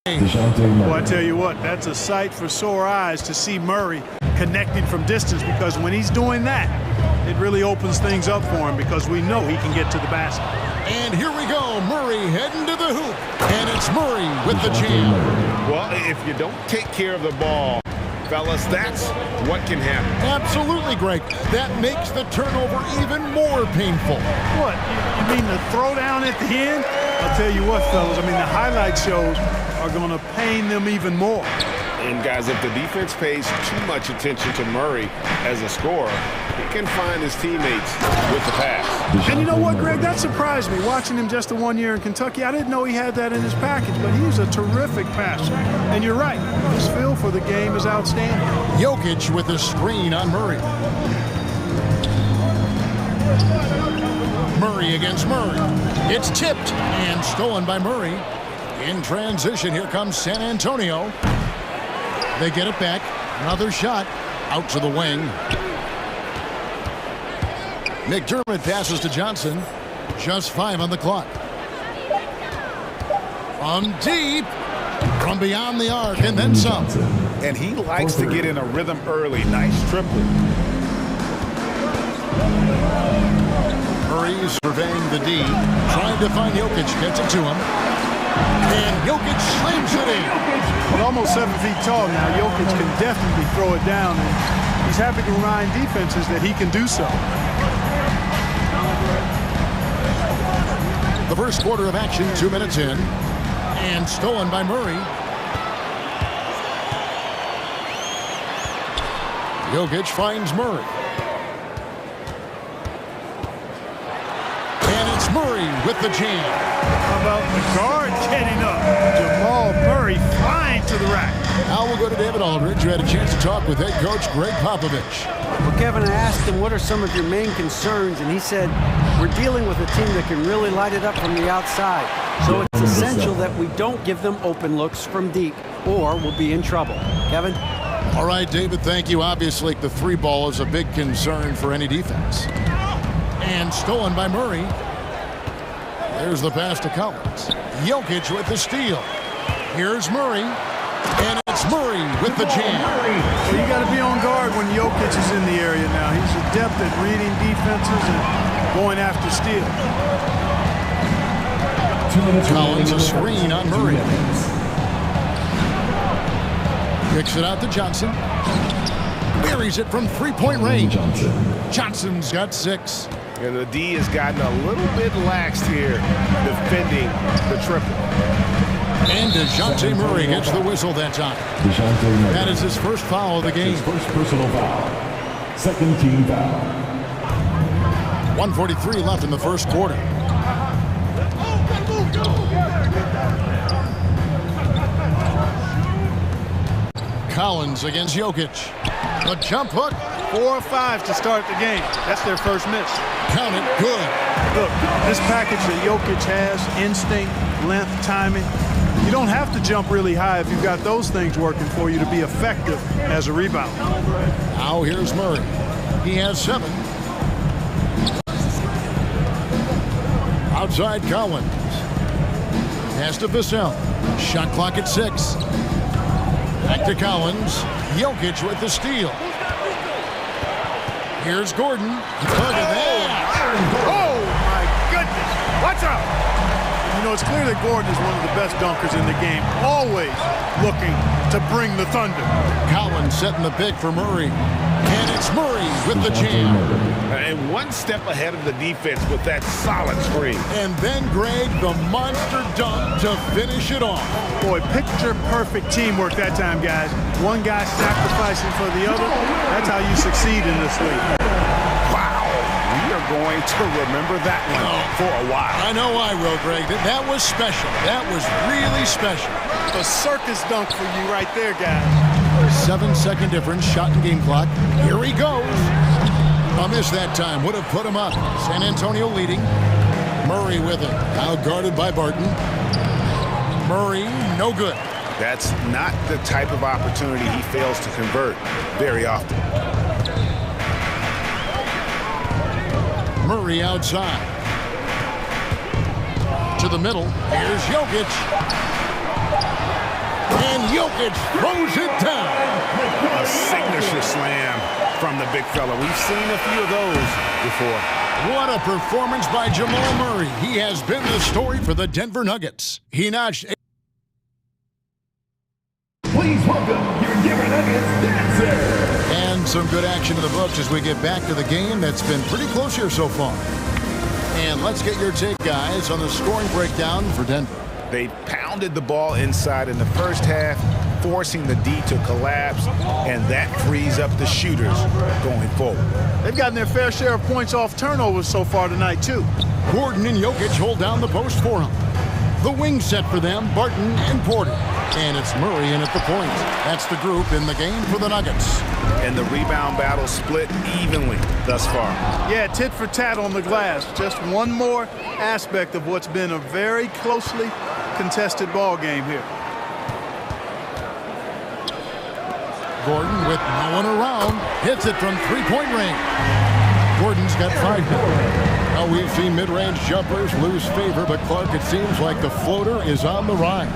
Well, I tell you what, that's a sight for sore eyes to see Murray connecting from distance, because when he's doing that, it really opens things up for him, because we know he can get to the basket. And here we go, Murray heading to the hoop. And it's Murray with the jam. Well, if you don't take care of the ball, fellas, that's what can happen. Absolutely, Greg. That makes the turnover even more painful. What? You mean the throwdown at the end? I'll tell you what, fellas, I mean, the highlight shows are going to pain them even more. And guys, if the defense pays too much attention to Murray as a scorer, he can find his teammates with the pass. And you know what, Greg? That surprised me. Watching him just the 1 year in Kentucky, I didn't know he had that in his package, but he's a terrific passer. And you're right, his feel for the game is outstanding. Jokic with a screen on Murray. Murray against Murray. It's tipped and stolen by Murray. In transition, here comes San Antonio. They get it back. Another shot out to the wing. McDermott passes to Johnson. Just 5 on the clock. From deep, from beyond the arc, and then some. And he likes to get in a rhythm early. Nice triplet. Murray's surveying the D, trying to find Jokic, gets it to him. And Jokic slams it in. Well, almost 7 feet tall now, Jokic can definitely throw it down, and he's happy to remind defenses that he can do so. The first quarter of action, 2 minutes in, and stolen by Murray. Jokic finds Murray. And it's Murray with the jam. How about the guard getting up? Jamal Murray flying to the rack. Now we'll go to David Aldridge, who had a chance to talk with head coach Greg Popovich. Well, Kevin, I asked him, what are some of your main concerns? And he said, we're dealing with a team that can really light it up from the outside. So it's essential that we don't give them open looks from deep, or we'll be in trouble. Kevin? All right, David, thank you. Obviously, the three ball is a big concern for any defense. And stolen by Murray. There's the pass to Collins. Jokic with the steal. Here's Murray. And it's Murray with the jam. Well, you got to be on guard when Jokic is in the area now. He's adept at reading defenses and going after steal. Collins a screen on Murray. Kicks it out to Johnson. Buries it from three-point range. Johnson's got 6. And the D has gotten a little bit laxed here defending the triple. And DeJounte Murray gets the whistle that time. That is his first foul of the game. His first personal foul. Second team foul. 1:43 left in the first quarter. Collins against Jokic. A jump hook. 4 or 5 to start the game. That's their first miss. Count it. Good. Look, this package that Jokic has, instinct, length, timing, you don't have to jump really high if you've got those things working for you to be effective as a rebound. Now here's Murray. He has 7. Outside Collins. Pass to Vassell. Shot clock at 6. Back to Collins. Jokic with the steal. Here's Gordon. Look at that. Oh, my goodness. Watch out. You know, it's clear that Gordon is one of the best dunkers in the game, always looking to bring the thunder. Collins setting the pick for Murray. And it's Murray with the jam. And one step ahead of the defense with that solid screen. And then Greg, the monster dunk to finish it off. Boy, picture-perfect teamwork that time, guys. One guy sacrificing for the other. That's how you succeed in this league. Wow. We are going to remember that one for a while. I know I will, Greg. That was special. That was really special. A circus dunk for you right there, guys. 7-second difference, shot and game clock. Here he goes. A miss that time would have put him up. San Antonio leading. Murray with it. Now guarded by Barton. Murray, no good. That's not the type of opportunity he fails to convert very often. Murray outside. To the middle. Here's Jokic. And Jokic throws it down. A signature slam from the big fella. We've seen a few of those before. What a performance by Jamal Murray. He has been the story for the Denver Nuggets. He notched... Please welcome your Denver Nuggets dancer. And some good action in the books as we get back to the game that's been pretty close here so far. And let's get your take, guys, on the scoring breakdown for Denver. They pounded the ball inside in the first half, forcing the D to collapse, and that frees up the shooters going forward. They've gotten their fair share of points off turnovers so far tonight, too. Gordon and Jokic hold down the post for him. The wing set for them, Barton and Porter. And it's Murray in at the point. That's the group in the game for the Nuggets. And the rebound battle split evenly thus far. Yeah, tit for tat on the glass. Just one more aspect of what's been a very closely contested ball game here. Gordon with no one around. Hits it from three-point range. Gordon's got 5 now. Now we've seen mid-range jumpers lose favor, but Clark, it seems like the floater is on the rise.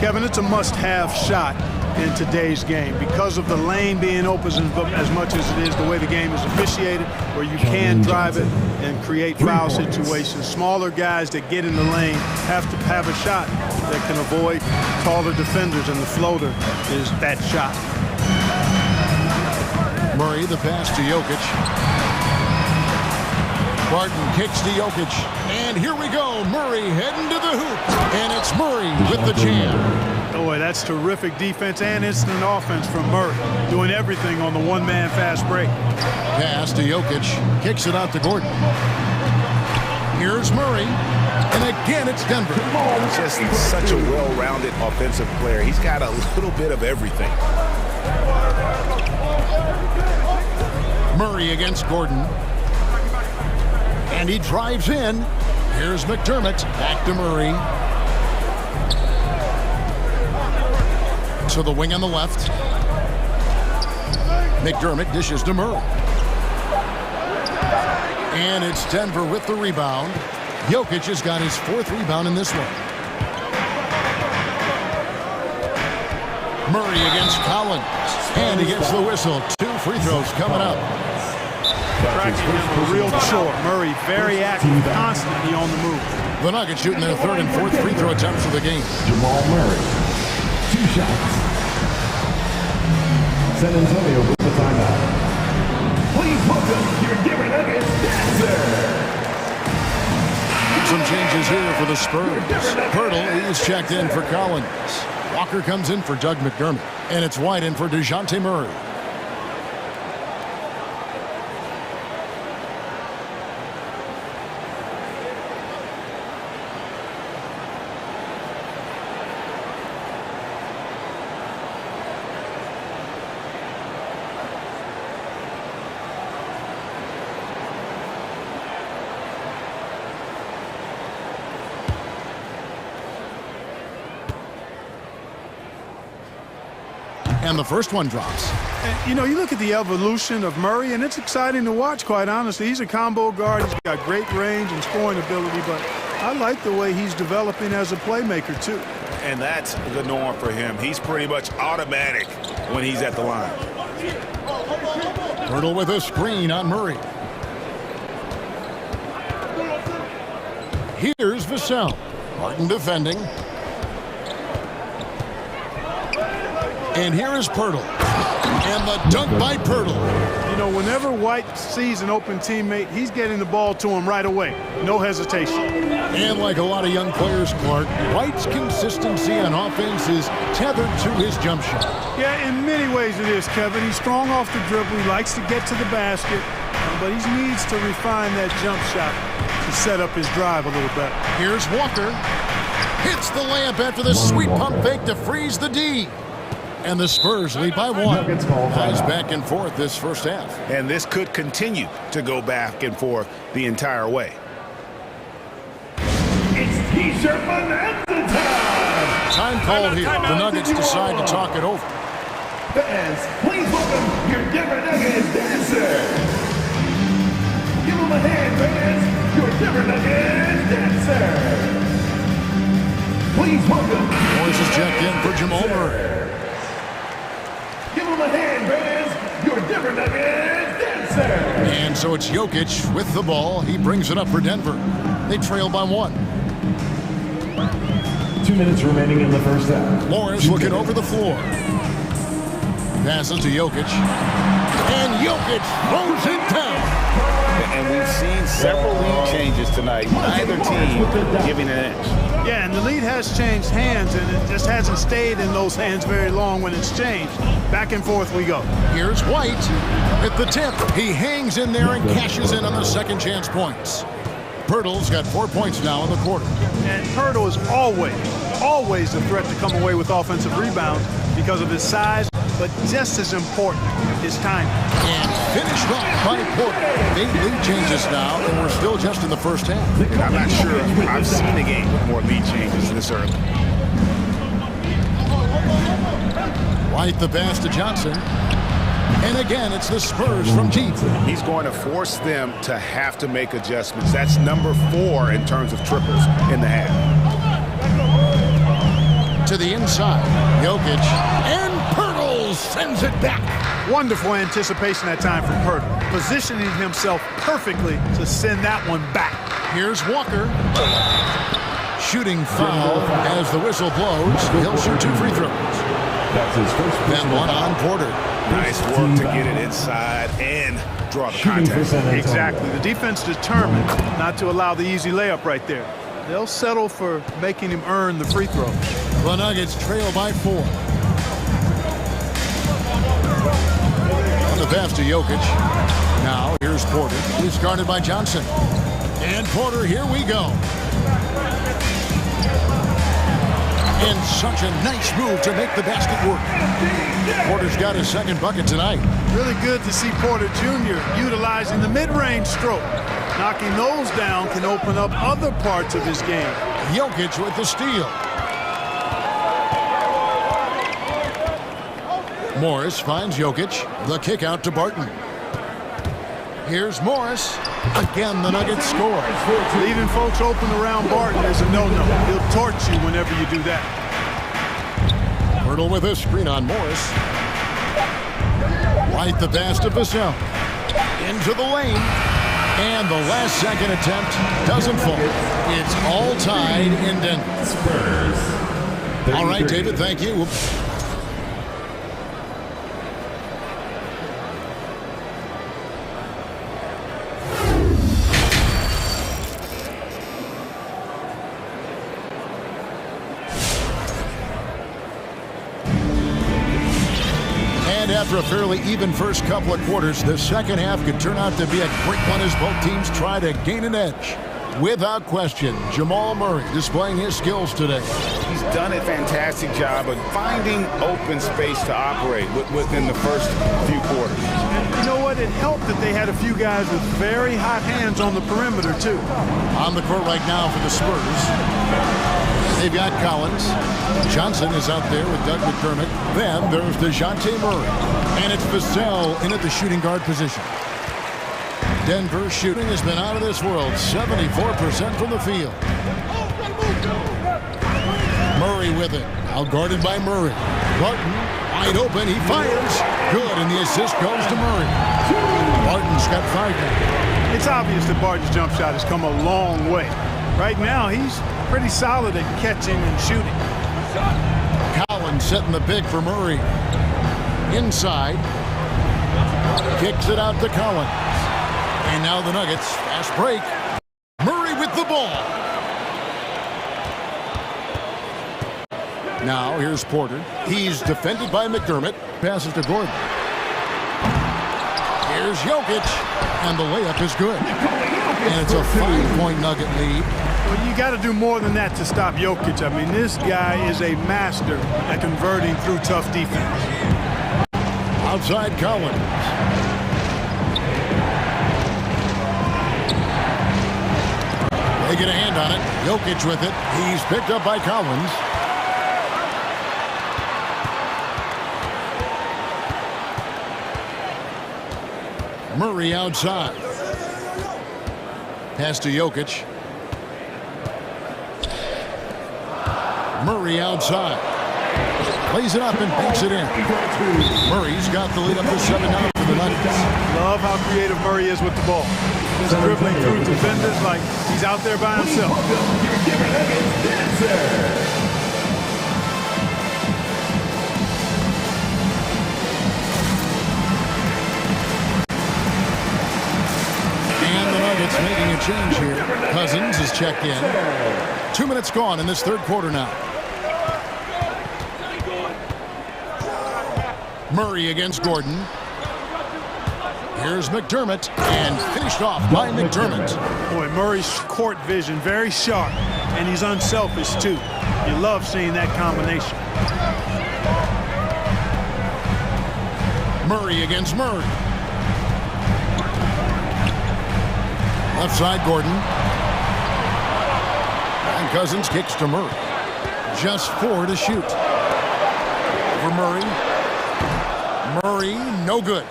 Kevin, it's a must-have shot in today's game because of the lane being open as much as it is the way the game is officiated, where you can drive it and create foul situations. Smaller guys that get in the lane have to have a shot that can avoid taller defenders, and the floater is that shot. Murray, the pass to Jokic. Barton kicks to Jokic. And here we go. Murray heading to the hoop. And it's Murray with the jam. Boy, that's terrific defense and instant offense from Murray. Doing everything on the one-man fast break. Pass to Jokic. Kicks it out to Gordon. Here's Murray. And again, it's Denver. Just such a well-rounded offensive player. He's got a little bit of everything. Murray against Gordon. And he drives in. Here's McDermott. Back to Murray. To the wing on the left. McDermott dishes to Murray. And it's Denver with the rebound. Jokic has got his 4th rebound in this one. Murray against Collins. And he gets the whistle. 2 free throws coming up. Cracking him a real chore. Murray very active, constantly on the move. The Nuggets shooting their 3rd and 4th free throw attempts of the game. Jamal Murray, 2 shots. San Antonio with the timeout. Please welcome your Denver Nuggets dancer. Some changes here for the Spurs. Pirtle is checked in for Collins. Walker comes in for Doug McDermott. And it's White in for DeJounte Murray. And the first one drops. And, you know, you look at the evolution of Murray, and it's exciting to watch, quite honestly. He's a combo guard. He's got great range and scoring ability, but I like the way he's developing as a playmaker, too. And that's the norm for him. He's pretty much automatic when he's at the line. Pirtle with a screen on Murray. Here's Vassell. Martin defending. And here is Pirtle. And the dunk by Pirtle. You know, whenever White sees an open teammate, he's getting the ball to him right away. No hesitation. And like a lot of young players, Clark, White's consistency on offense is tethered to his jump shot. Yeah, in many ways it is, Kevin. He's strong off the dribble. He likes to get to the basket, but he needs to refine that jump shot to set up his drive a little better. Here's Walker. Hits the layup after the sweet pump fake to freeze the D. And the Spurs lead by 1. Guys back and forth this first half. And this could continue to go back and forth the entire way. It's T-shirt bonanza time! Time called here. The Nuggets decide to talk it over. Fans, please welcome your Denver Nuggets dancer. Give him a hand, fans. Your Denver Nuggets dancer. Please welcome. Morris is checked in for Jamal Murray. Give him a hand, fans. Your Denver Nuggets dancer. And so it's Jokic with the ball. He brings it up for Denver. They trail by 1. 2 minutes remaining in the first half. Morris looking over the floor. Passes to Jokic. And Jokic throws it down. And we've seen several lead changes tonight. Neither team giving an edge. Yeah, and the lead has changed hands, and it just hasn't stayed in those hands very long when it's changed. Back and forth we go. Here's White at the tip. He hangs in there and cashes in on the second chance points. Pirtle's got 4 points now in the quarter. And Pirtle is always a threat to come away with offensive rebounds because of his size, but just as important, his timing. And finished off by Porter. 8 lead changes now, and we're still just in the first half. I'm not sure I've seen a game with more lead changes this early. White the pass to Johnson. And again, it's the Spurs from deep. He's going to force them to have to make adjustments. That's number 4 in terms of triples in the half. To the inside, Jokic, and Pirtle sends it back. Wonderful anticipation that time from Pirtle, positioning himself perfectly to send that one back. Here's Walker. Shooting foul as the whistle blows. He'll shoot 2 free throws. That's his first. Then one on Porter. Nice work to get it inside and draw the contact. Exactly. The defense determined not to allow the easy layup right there. They'll settle for making him earn the free throw. The Nuggets trail by 4. On the pass to Jokic. Now here's Porter. He's guarded by Johnson. And Porter, here we go. And such a nice move to make the basket work. Porter's got his second bucket tonight. Really good to see Porter Jr. utilizing the mid-range stroke. Knocking those down can open up other parts of his game. Jokic with the steal. Morris finds Jokic. The kick out to Barton. Here's Morris. Again, the Nuggets score. Leaving folks open around Barton is a no-no. He'll torch you whenever you do that. Pirtle with a screen on Morris. White the pass to Vassell. Into the lane. And the last second attempt doesn't fall. It's all tied in Denver. Spurs. All right, David, thank you. After a fairly even first couple of quarters, the second half could turn out to be a great one as both teams try to gain an edge. Without question, Jamal Murray displaying his skills today. He's done a fantastic job of finding open space to operate within the first few quarters. And you know what? It helped that they had a few guys with very hot hands on the perimeter, too. On the court right now for the Spurs. They've got Collins. Johnson is out there with Doug McDermott. Then there's DeJounte Murray. And it's Vassell in at the shooting guard position. Denver's shooting has been out of this world. 74% from the field. Murray with it. Out guarded by Murray. Barton wide open. He fires. Good, and the assist goes to Murray. Barton's got 5 now. It's obvious that Barton's jump shot has come a long way. Right now, he's pretty solid at catching and shooting. Collins setting the pick for Murray. Inside. Kicks it out to Collins. And now the Nuggets. Fast break. Murray with the ball. Now here's Porter. He's defended by McDermott. Passes to Gordon. Here's Jokic. And the layup is good. And it's a 5-point Nugget lead. Well, you got to do more than that to stop Jokic. I mean, this guy is a master at converting through tough defense. Outside Collins. They get a hand on it. Jokic with it. He's picked up by Collins. Murray outside. Pass to Jokic. Murray outside. Plays it up and banks it in. Murray's got the lead up to 7 now for the Nuggets. Love how creative Murray is with the ball. Just dribbling through defenders like he's out there by himself. And the Nuggets making a change here. Cousins is checked in. 2 minutes gone in this third quarter now. Murray against Gordon. Here's McDermott, and finished off by McDermott. Boy, Murray's court vision very sharp, and he's unselfish too. You love seeing that combination. Murray against Murray. Left side, Gordon. And Cousins kicks to Murray. Just 4 to shoot. For Murray. Murray, no good.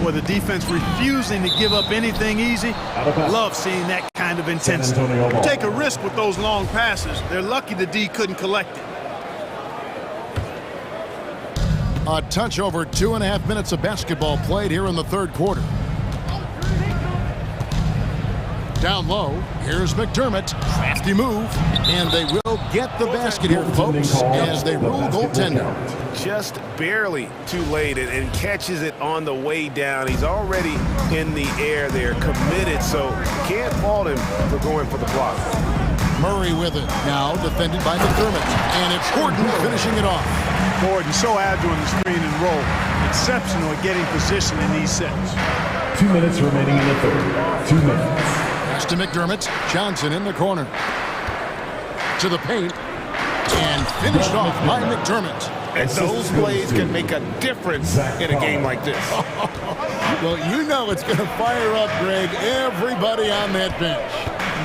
Boy, the defense refusing to give up anything easy. Love seeing that kind of intensity. You take a risk with those long passes. They're lucky the D couldn't collect it. A touch over 2.5 minutes of basketball played here in the third quarter. Down low, here's McDermott. Crafty move, and they will get the basket here, folks, as they rule goaltending. Just barely too late and catches it on the way down. He's already in the air there, committed, so can't fault him for going for the block. Murray with it, now defended by McDermott, and it's Gordon finishing it off. Gordon so agile in the screen and roll. Exceptional at getting position in these sets. 2 minutes remaining in the third. 2 minutes. Pass to McDermott. Johnson in the corner. To the paint. And finished off by McDermott. And those plays can make a difference in a game like this. Well, you know it's going to fire up, Greg, everybody on that bench.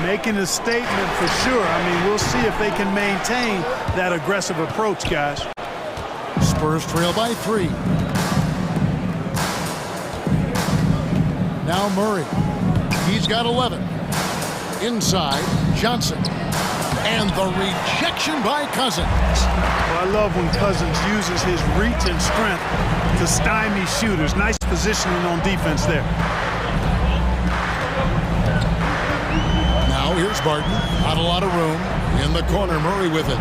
Making a statement for sure. I mean, we'll see if they can maintain that aggressive approach, guys. Spurs trail by 3. Now Murray. He's got 11. Inside, Johnson. And the rejection by Cousins. Well, I love when Cousins uses his reach and strength to stymie shooters. Nice positioning on defense there. Now here's Barton. Not a lot of room. In the corner, Murray with it.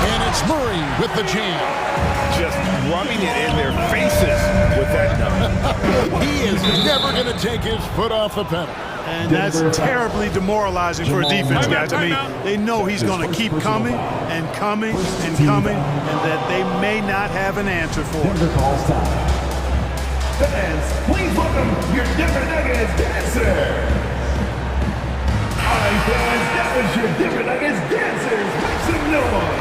And it's Murray with the jam. Just rubbing it in their faces with that number. He is never going to take his foot off the pedal. And that's terribly demoralizing for a defense, guys. I mean, they know he's going to keep coming and coming and coming, and that they may not have an answer for it. Fans, please welcome your Denver Nuggets dancer. All right, fans, that was your Denver Nuggets dancers. Make some noise.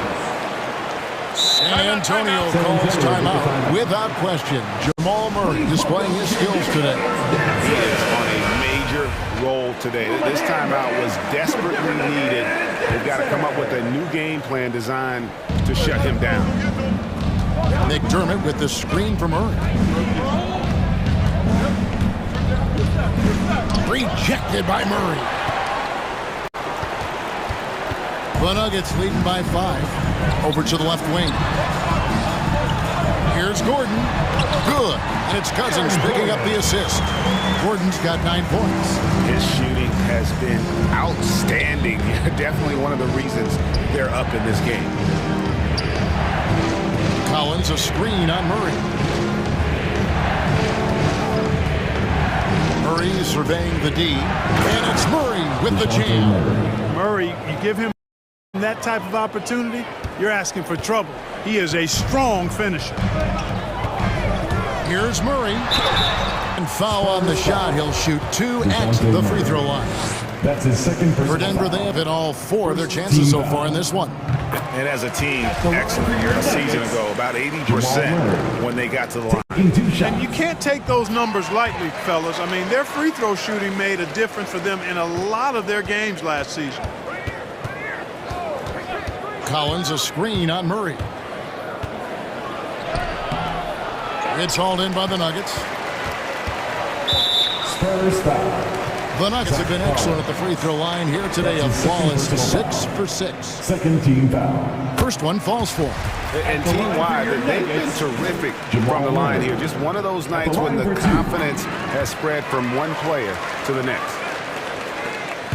San Antonio calls timeout without question. Jamal Murray displaying his skills today. He is on a major role today. This timeout was desperately needed. They've got to come up with a new game plan designed to shut him down. McDermott with the screen from Murray. Rejected by Murray. The Nuggets leading by 5. Over to the left wing. Here's Gordon. Good. And it's Cousins picking up the assist. Gordon's got 9 points. His shooting has been outstanding. Definitely one of the reasons they're up in this game. Collins, a screen on Murray. Murray surveying the D, and it's Murray with the jam. Murray, you give him that type of opportunity, you're asking for trouble. He is a strong finisher. Here's Murray. And foul on the shot. He'll shoot 2 at the free throw line. That's his second For Denver, they have hit all 4 of their chances so far in this one. And as a team, excellent year a season ago, about 80% when they got to the line. And you can't take those numbers lightly, fellas. I mean, their free throw shooting made a difference for them in a lot of their games last season. Collins, a screen on Murray. It's hauled in by the Nuggets. Spurs foul. The Nuggets have been excellent at the free throw line here today. A flawless 6 for 6. Second team foul. First one falls for. And team-wide, they've been terrific from the line here. Just one of those nights when the confidence has spread from one player to the next.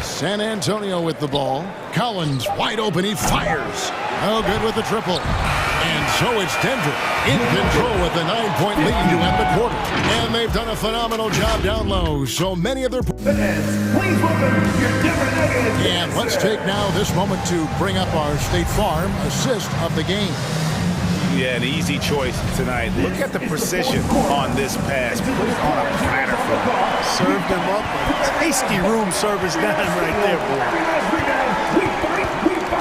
San Antonio with the ball. Collins wide open. He fires. Oh, good with the triple. And so it's Denver in control with a 9-point lead to end the quarter. And they've done a phenomenal job down low. So many of their... And let's take now this moment to bring up our State Farm assist of the game. Yeah, an easy choice tonight. Look at the precision on this pass. Put it on a platter for them. Served them up a tasty room service dime right there, boy.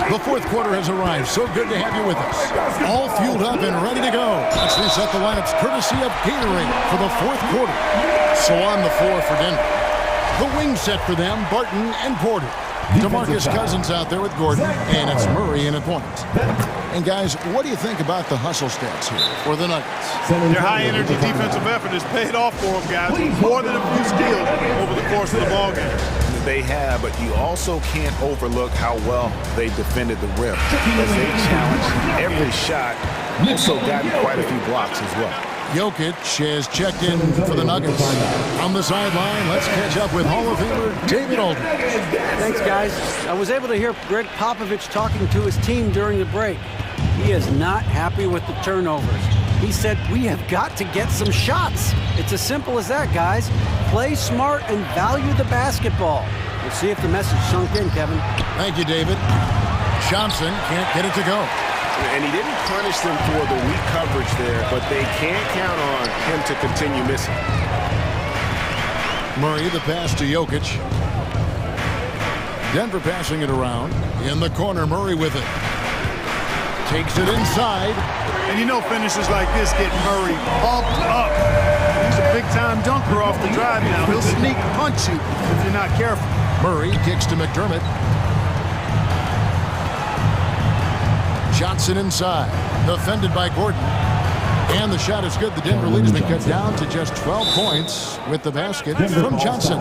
The fourth quarter has arrived. So good to have you with us. All fueled up and ready to go. Let's reset the lineups courtesy of Gatorade for the fourth quarter. So on the floor for Denver. The wing set for them, Barton and Porter. DeMarcus Cousins out there with Gordon, and it's Murray in at point. And guys, what do you think about the hustle stats here for the Nuggets? Their high-energy defensive effort has paid off for them, guys. More than a few steals over the course of the ballgame. They have, but you also can't overlook how well they defended the rim. As they challenged every shot, also gotten quite a few blocks as well. Jokic has checked in for the Nuggets. On the sideline, let's catch up with Hall of Famer David Aldridge. Thanks, guys. I was able to hear Greg Popovich talking to his team during the break. He is not happy with the turnovers. He said, we have got to get some shots. It's as simple as that, guys. Play smart and value the basketball. We'll see if the message sunk in, Kevin. Thank you, David. Johnson can't get it to go. And he didn't punish them for the weak coverage there, but they can't count on him to continue missing. Murray, the pass to Jokic. Denver passing it around. In the corner, Murray with it. Takes it inside. And you know finishes like this get Murray pumped up. He's a big-time dunker off the drive now. He'll sneak punch you if you're not careful. Murray kicks to McDermott. Johnson inside. Defended by Gordon. And the shot is good. The Denver lead has been cut down to just 12 points with the basket from Johnson.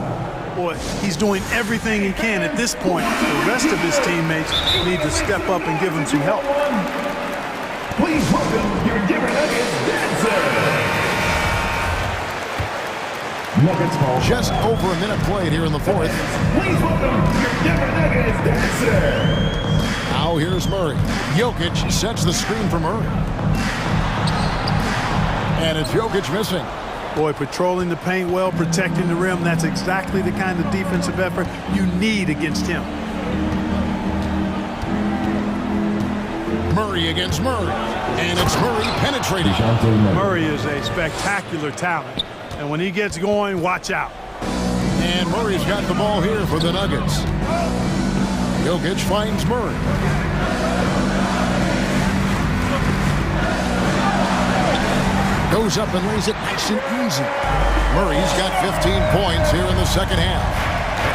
Boy, he's doing everything he can at this point. The rest of his teammates need to step up and give him some help. Please welcome your Denver Nuggets dancer. Just over a minute played here in the fourth. Please welcome your Denver Nuggets dancer. Now here's Murray. Jokic sets the screen for Murray. And it's Jokic missing. Boy, patrolling the paint well, protecting the rim, that's exactly the kind of defensive effort you need against him. Murray against Murray. And it's Murray penetrating. Murray is a spectacular talent. And when he gets going, watch out. And Murray's got the ball here for the Nuggets. Jokic finds Murray. Goes up and lays it nice and easy. Murray's got 15 points here in the second half.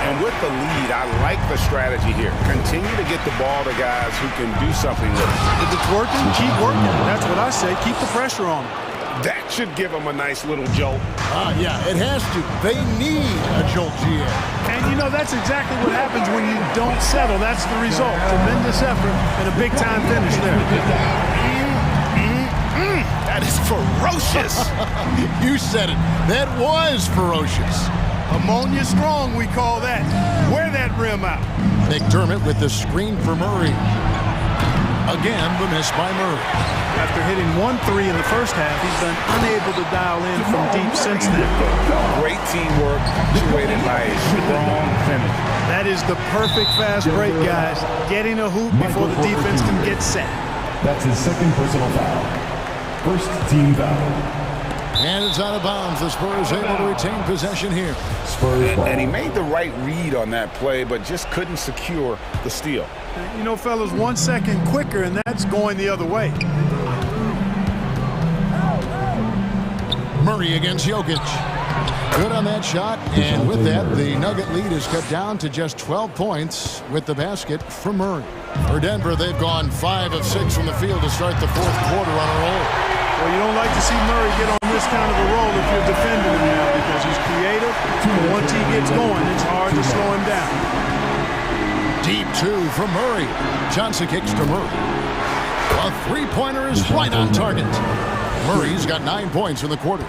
And with the lead, I like the strategy here. Continue to get the ball to guys who can do something with it. If it's working, keep working. That's what I say. Keep the pressure on them. That should give them a nice little jolt. Yeah, it has to. They need a jolt, GM. And you know, that's exactly what happens when you don't settle. That's the result. Tremendous effort and a big-time finish there. That is ferocious. You said it. That was ferocious. Ammonia strong, we call that. Wear that rim out. McDermott with the screen for Murray. Again, the miss by Murray. After hitting 1 3 in the first half, he's been unable to dial in from deep since then. Great teamwork, punctuated by a strong finish. That is the perfect fast break, guys. Getting a hoop before the defense can get set. That's his second personal foul. First team foul. And it's out of bounds. The Spurs able to retain possession here. Spurs ball. And he made the right read on that play, but just couldn't secure the steal. You know, fellas, 1 second quicker, and that's going the other way. Murray against Jokic. Good on that shot, and with that, the Nugget lead is cut down to just 12 points with the basket from Murray. For Denver, they've gone 5 of 6 from the field to start the fourth quarter on a roll. Well, you don't like to see Murray get on this kind of a roll if you're defending him now because he's creative, and once he gets going, it's hard to slow him down. Deep 2 from Murray. Johnson kicks to Murray. A three-pointer is right on target. Murray's got 9 points in the quarter.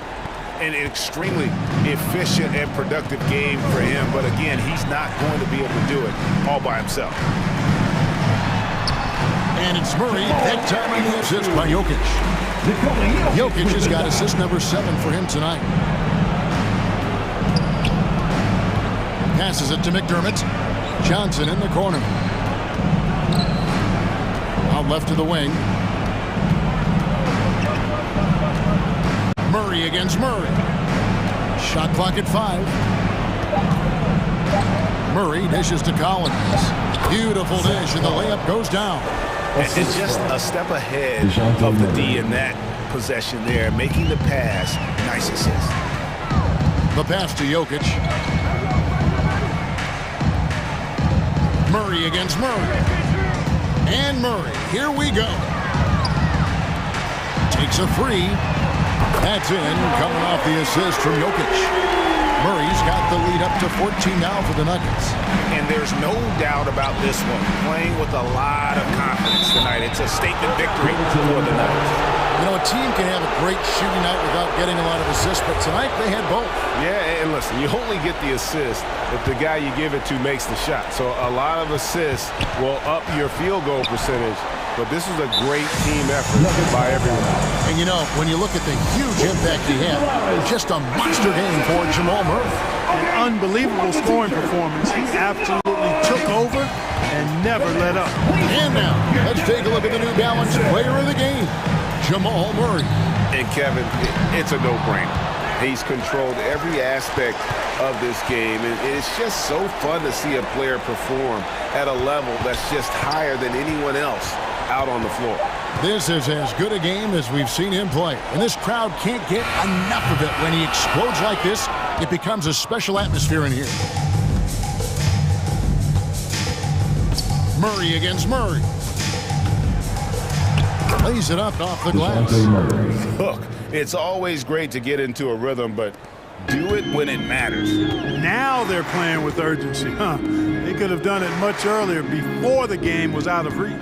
An extremely efficient and productive game for him, but again, he's not going to be able to do it all by himself. And it's Murray, that time on the assist by Jokic. Jokic has got assist number 7 for him tonight. Passes it to McDermott. Johnson in the corner. Out left to the wing. Murray against Murray. Shot clock at 5. Murray dishes to Collins. Beautiful dish, and the layup goes down. It's just a step ahead of the D in that possession there, making the pass. Nice assist. The pass to Jokic. Murray against Murray. And Murray, here we go. Takes a 3. That's in, coming off the assist from Jokic. Murray's got the lead up to 14 now for the Nuggets. And there's no doubt about this one. Playing with a lot of confidence tonight. It's a statement victory for the Nuggets. You know, a team can have a great shooting night without getting a lot of assists, but tonight they had both. Yeah, and listen, you only get the assist if the guy you give it to makes the shot. So a lot of assists will up your field goal percentage, but this is a great team effort by everyone. And you know, when you look at the huge impact he had, just a monster game for Jamal Murray. An unbelievable scoring performance. He absolutely took over and never let up. And now, let's take a look at the New Balance player of the game, Jamal Murray. And Kevin, it's a no-brainer. He's controlled every aspect of this game, and it's just so fun to see a player perform at a level that's just higher than anyone else out on the floor. This is as good a game as we've seen him play, and this crowd can't get enough of it. When he explodes like this, it becomes a special atmosphere in here. Murray against Murray. Lays it up off the glass. Look, it's always great to get into a rhythm, but do it when it matters. Now they're playing with urgency, huh? They could have done it much earlier, before the game was out of reach.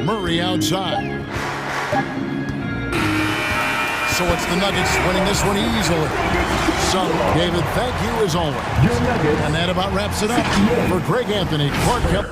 Murray outside. So it's the Nuggets winning this one easily. So, David, thank you as always. And that about wraps it up. For Greg Anthony, Clark Kemp.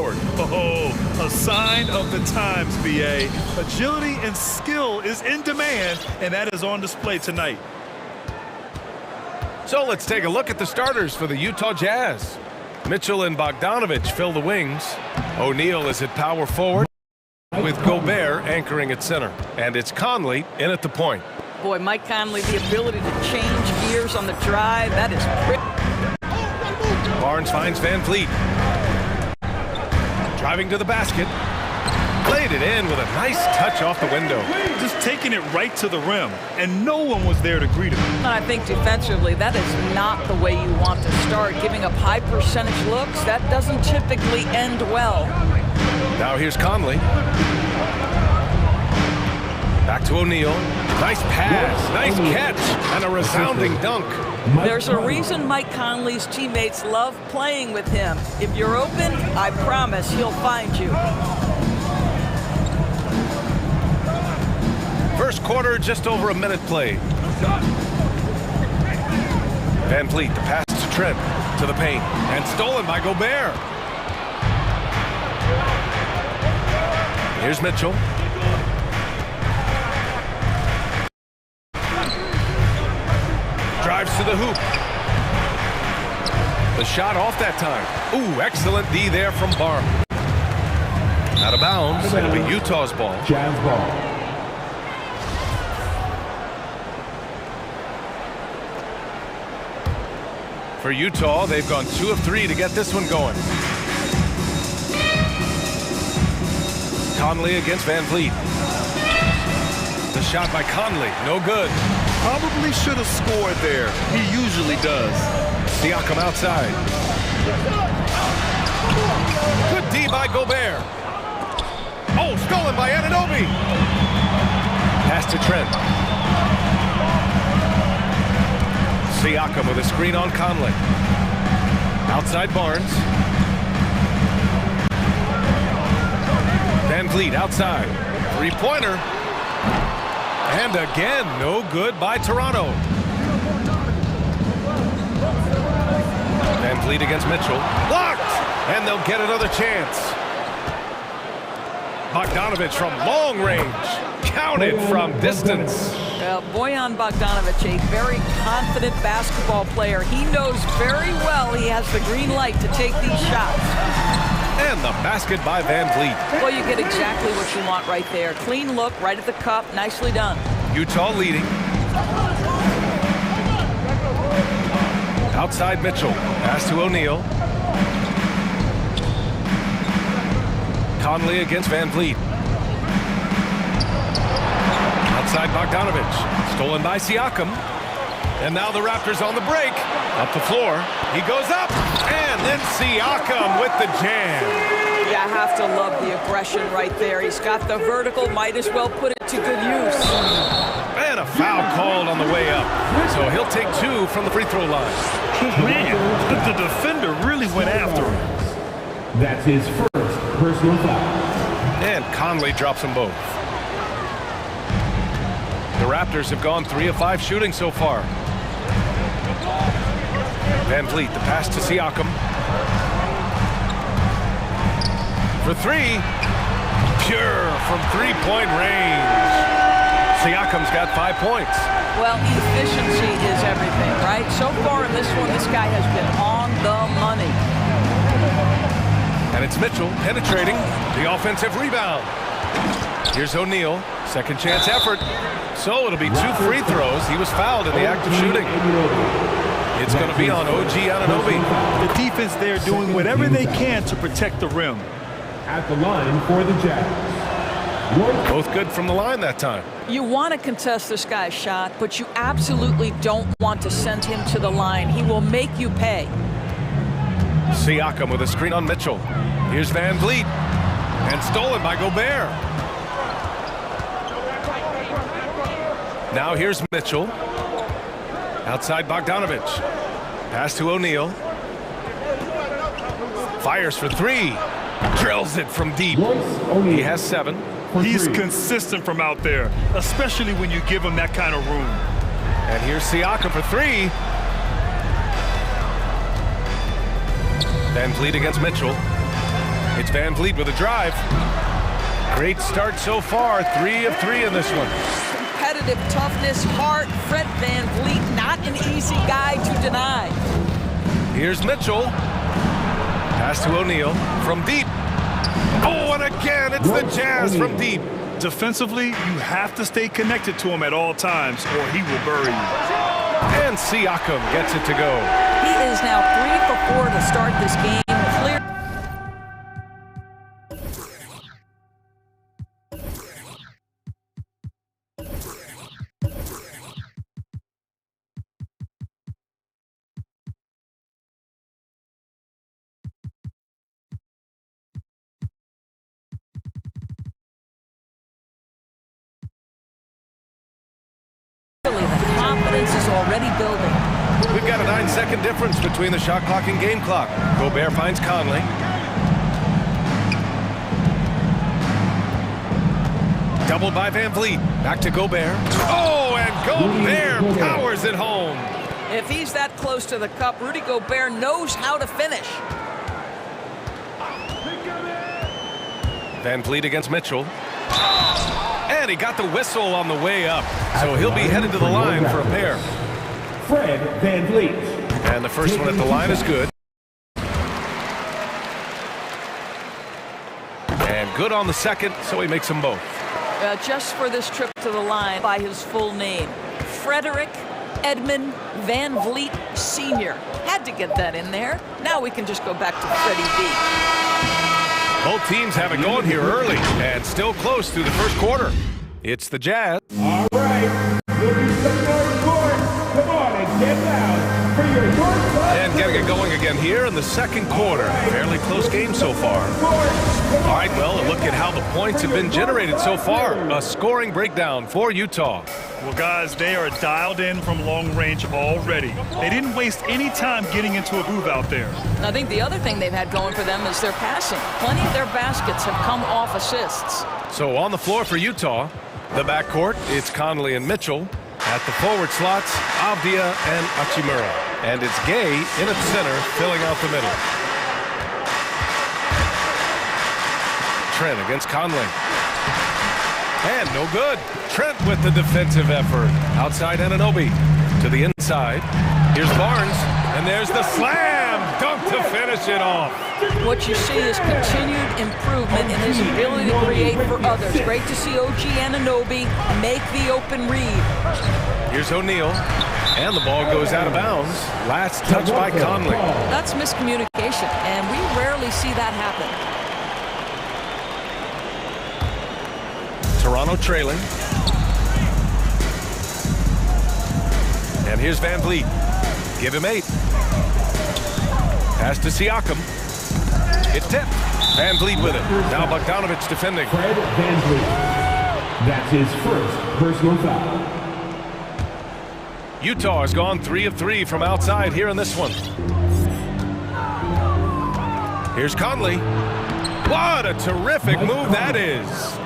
forward. Oh, a sign of the times, BA. Agility and skill is in demand, and that is on display tonight. So let's take a look at the starters for the Utah Jazz. Mitchell and Bogdanovich fill the wings. O'Neal is at power forward with Gobert anchoring at center. And it's Conley in at the point. Boy, Mike Conley, the ability to change gears on the drive, that is pretty. Barnes finds Van Vliet. Driving to the basket. Played it in with a nice touch off the window. Just taking it right to the rim, and no one was there to greet him. I think defensively, that is not the way you want to start. Giving up high percentage looks, that doesn't typically end well. Now here's Conley. Back to O'Neal. Nice pass, nice catch, and a resounding dunk. There's a reason Mike Conley's teammates love playing with him. If you're open, I promise he'll find you. First quarter, just over a minute played. Van Vliet, the pass to Trent, to the paint, and stolen by Gobert. Here's Mitchell. Drives to the hoop. The shot off that time. Ooh, excellent D there from Barnes. Out of bounds. It'll be Utah's ball. Jazz ball. For Utah, they've gone 2 of 3 to get this one going. Conley against Van Vliet. The shot by Conley, no good. Probably should have scored there. He usually does. Siakam outside. Good D by Gobert. Oh, stolen by Anunoby. Pass to Trent. Siakam with a screen on Conley. Outside Barnes. Van Vliet outside. Three-pointer. And again, no good by Toronto. Van Vliet against Mitchell. Blocked! And they'll get another chance. Bogdanovich from long range. Counted from distance. Bojan Bogdanovich, a very confident basketball player. He knows very well he has the green light to take these shots. And the basket by Van Vliet. Well, you get exactly what you want right there. Clean look, right at the cup. Nicely done. Utah leading. Outside Mitchell. Pass to O'Neal. Conley against Van Vliet. Outside Bogdanovich. Stolen by Siakam. And now the Raptors on the break. Up the floor. He goes up. And then Siakam with the jam. Yeah, I have to love the aggression right there. He's got the vertical. Might as well put it to good use. And a foul called on the way up. So he'll take 2 from the free throw line. Man, the defender really went after him. That's his first personal foul. And Conley drops them both. The Raptors have gone 3 of 5 shooting so far. Van Vliet, the pass to Siakam. For 3. Pure from three-point range. Siakam's got 5 points. Well, efficiency is everything, right? So far in this one, this guy has been on the money. And it's Mitchell penetrating the offensive rebound. Here's O'Neal. Second chance effort. So it'll be 2 free throws. He was fouled in the act of shooting. It's going to be on OG Anunoby. The defense there doing whatever they can to protect the rim. At the line for the Jazz. Both good from the line that time. You want to contest this guy's shot, but you absolutely don't want to send him to the line. He will make you pay. Siakam with a screen on Mitchell. Here's Van Vliet. And stolen by Gobert. Now here's Mitchell. Outside Bogdanovich. Pass to O'Neal. Fires for 3. Drills it from deep. He has 7. He's consistent from out there, especially when you give him that kind of room. And here's Siakam for 3. Van Vliet against Mitchell. It's Van Vliet with a drive. Great start so far. 3 of 3 in this one. Competitive toughness, heart. Fred Van Vliet, not an easy guy to deny. Here's Mitchell. Pass to O'Neal from deep. Oh, and again, it's the Jazz from deep. Defensively, you have to stay connected to him at all times, or he will bury you. And Siakam gets it to go. He is now 3 for 4 to start this game. Clear. The confidence is already building. We've got a 9-second difference between the shot clock and game clock. Gobert finds Conley. Doubled by Van Vliet. Back to Gobert. Oh, and Gobert powers it home. If he's that close to the cup, Rudy Gobert knows how to finish. Van Vliet against Mitchell. And he got the whistle on the way up. So he'll be headed to the line for a pair. Fred Van Vliet. And the first one at the line is good. And good on the second, so he makes them both. Just for this trip to the line by his full name. Frederick Edmund Van Vliet Sr. Had to get that in there. Now we can just go back to Freddie V. Both teams have it going here early and still close through the first quarter. It's the Jazz. All right. We'll be stepping on the court. Come on and get loud for your York. And getting it going again here in the second quarter. Fairly close game so far. All right, well, a look at how the points have been generated so far. A scoring breakdown for Utah. Well, guys, they are dialed in from long range already. They didn't waste any time getting into a groove out there. I think the other thing they've had going for them is their passing. Plenty of their baskets have come off assists. So on the floor for Utah, the backcourt, it's Conley and Mitchell. At the forward slots, Avdia and Hachimura. And it's Gay in at center, filling out the middle. Trent against Conley. And no good. Trent with the defensive effort. Outside Anunoby to the inside. Here's Barnes, and there's the slam dunk to finish it off. What you see is continued improvement in his ability to create for others. Great to see OG Anunoby make the open read. Here's O'Neal, and the ball goes out of bounds. Last touch by Conley. That's miscommunication, and we rarely see that happen. Toronto trailing. And here's Van Vliet. Give him 8. Pass to Siakam. It's tipped. Van Vliet with it. Now Bogdanovic defending. Fred Van Vliet. That's his first personal foul. Utah has gone 3 of 3 from outside here in this one. Here's Conley. What a terrific move that is.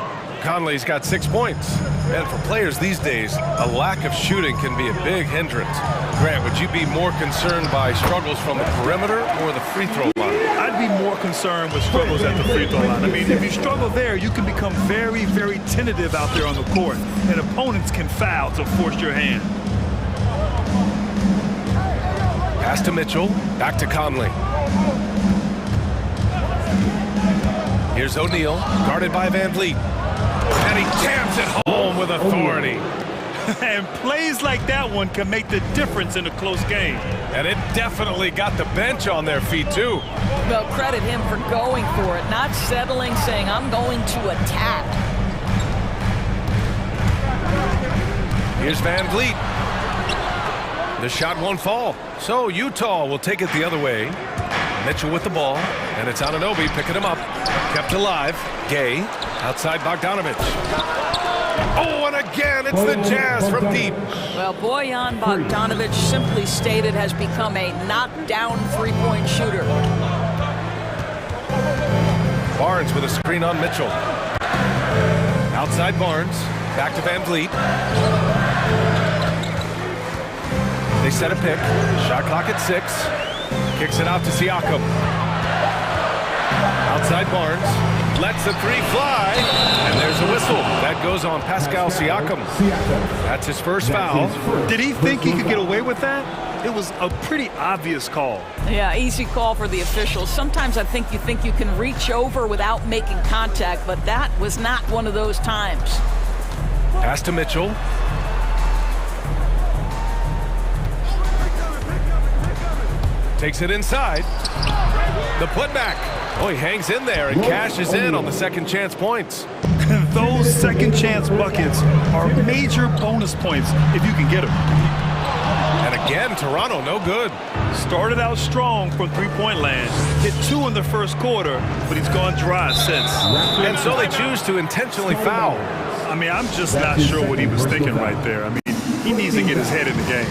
Conley's got 6 points. And for players these days, a lack of shooting can be a big hindrance. Grant, would you be more concerned by struggles from the perimeter or the free throw line? I'd be more concerned with struggles at the free throw line. I mean, if you struggle there, you can become very, very tentative out there on the court, and opponents can foul to force your hand. Pass to Mitchell, back to Conley. Here's O'Neal, guarded by Van Vliet. And he jams it home with authority. And plays like that one can make the difference in a close game. And it definitely got the bench on their feet, too. Well, credit him for going for it, not settling, saying, I'm going to attack. Here's Van Vliet. The shot won't fall, so Utah will take it the other way. Mitchell with the ball, and it's Anunoby picking him up. Kept alive. Gay outside Bogdanovic. Oh, and again, it's the Jazz from deep. Well, Bojan Bogdanovic, simply stated, has become a knockdown three-point shooter. Barnes with a screen on Mitchell. Outside Barnes. Back to Van Vliet. They set a pick. Shot clock at 6. Kicks it out to Siakam. Outside Barnes. Lets the three fly. And there's a whistle. That goes on Pascal Siakam. That's his first foul. Did he think he could get away with that? It was a pretty obvious call. Yeah, easy call for the officials. Sometimes I think you can reach over without making contact, but that was not one of those times. Pass to Mitchell. Takes it inside. The putback. Oh, he hangs in there and cashes in on the second chance points. Those second chance buckets are major bonus points if you can get them. And again, Toronto no good. Started out strong from three-point land. Hit 2 in the first quarter, but he's gone dry since. And so they choose to intentionally foul. I mean, I'm just not sure what he was thinking right there. I mean, he needs to get his head in the game.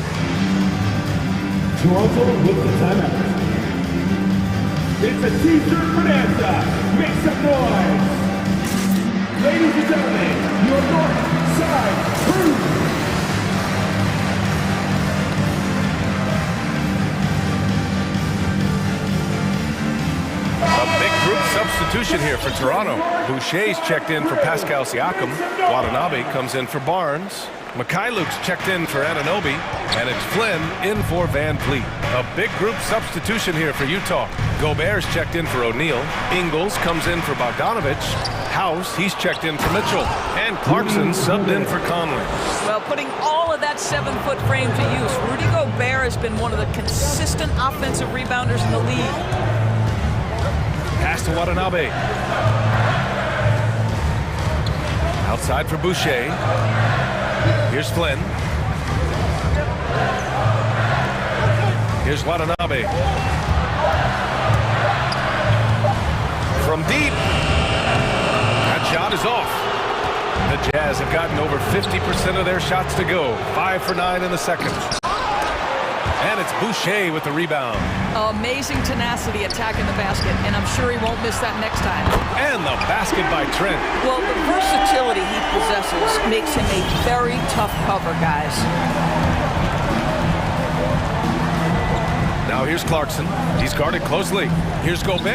Toronto with the timeout. It's a t-shirt bonanza. Make some noise. Ladies and gentlemen, your North Side Crew. A big group substitution here for Toronto. Boucher's checked in for Pascal Siakam. Watanabe comes in for Barnes. Mikhailuk's checked in for Anunoby, and it's Flynn in for Van Vliet. A big group substitution here for Utah. Gobert's checked in for O'Neal. Ingles comes in for Bogdanovich. House, he's checked in for Mitchell. And Clarkson subbed in for Conley. Well, putting all of that 7-foot frame to use, Rudy Gobert has been one of the consistent offensive rebounders in the league. Pass to Watanabe. Outside for Boucher. Here's Flynn. Here's Watanabe. From deep. That shot is off. The Jazz have gotten over 50% of their shots to go. 5 for 9 in the second. And it's Boucher with the rebound. Amazing tenacity attacking the basket, and I'm sure he won't miss that next time. And the basket by Trent. Well, the versatility he possesses makes him a very tough cover, guys. Now here's Clarkson. He's guarded closely. Here's Gobert.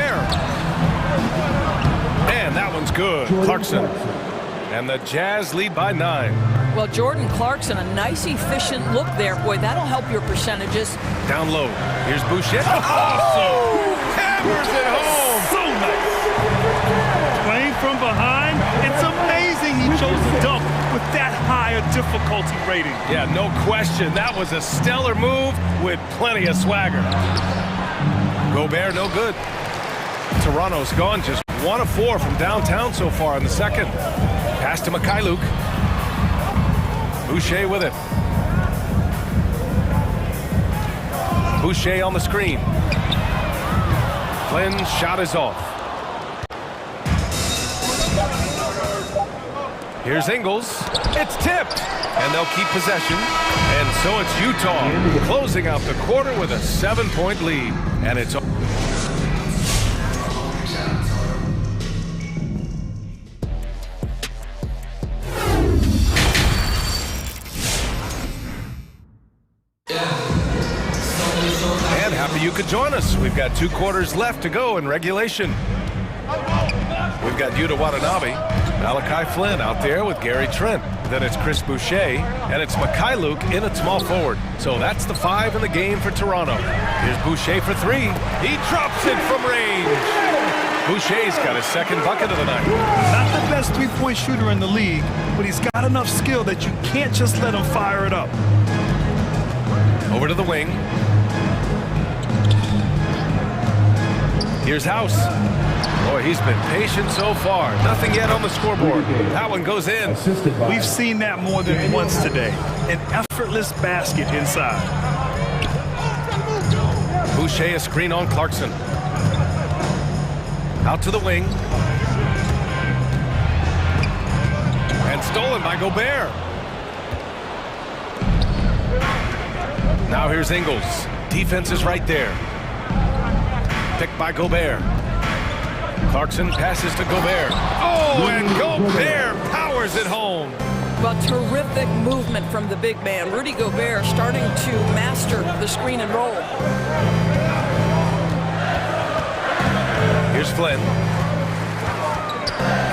And that one's good. Clarkson. And the Jazz lead by 9. Well, Jordan Clarkson, a nice, efficient look there. Boy, that'll help your percentages. Down low. Here's Boucher. Oh! Hammers it home. So nice. Playing from behind, it's amazing he chose to dunk with that high a difficulty rating. Yeah, no question. That was a stellar move with plenty of swagger. Gobert, no good. Toronto's gone just 1 of 4 from downtown so far in the second. Pass to Mikhailuk. Boucher with it. Boucher on the screen. Flynn's shot is off. Here's Ingles. It's tipped. And they'll keep possession. And so it's Utah closing out the quarter with a 7-point lead. And it's you could join us. We've got 2 quarters left to go in regulation. We've got Yuta Watanabe, Malachi Flynn out there with Gary Trent. Then it's Chris Boucher, and it's Mikhailuk in at small forward. So that's the 5 in the game for Toronto. Here's Boucher for 3. He drops it from range. Boucher's got his second bucket of the night. Not the best three-point shooter in the league, but he's got enough skill that you can't just let him fire it up. Over to the wing. Here's House. Boy, he's been patient so far. Nothing yet on the scoreboard. That one goes in. We've seen that more than once today. An effortless basket inside. Boucher a screen on Clarkson. Out to the wing. And stolen by Gobert. Now here's Ingles. Defense is right there. Picked by Gobert. Clarkson passes to Gobert. Oh, and Gobert powers it home. Well, terrific movement from the big man. Rudy Gobert starting to master the screen and roll. Here's Flynn.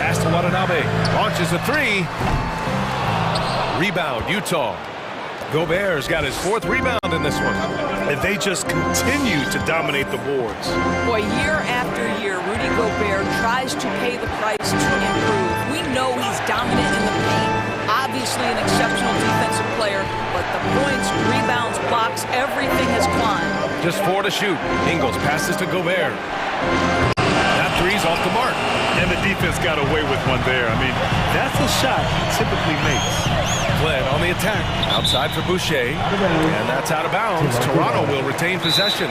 Pass to Watanabe. Launches a three. Rebound, Utah. Gobert's got his 4th rebound in this one. And they just continue to dominate the boards. Boy, year after year, Rudy Gobert tries to pay the price to improve. We know he's dominant in the paint. Obviously an exceptional defensive player, but the points, rebounds, blocks, everything has climbed. Just 4 to shoot. Ingles passes to Gobert. That three's off the mark. And the defense got away with one there. I mean, that's a shot he typically makes. Flynn on the attack. Outside for Boucher. And that's out of bounds. Toronto will retain possession.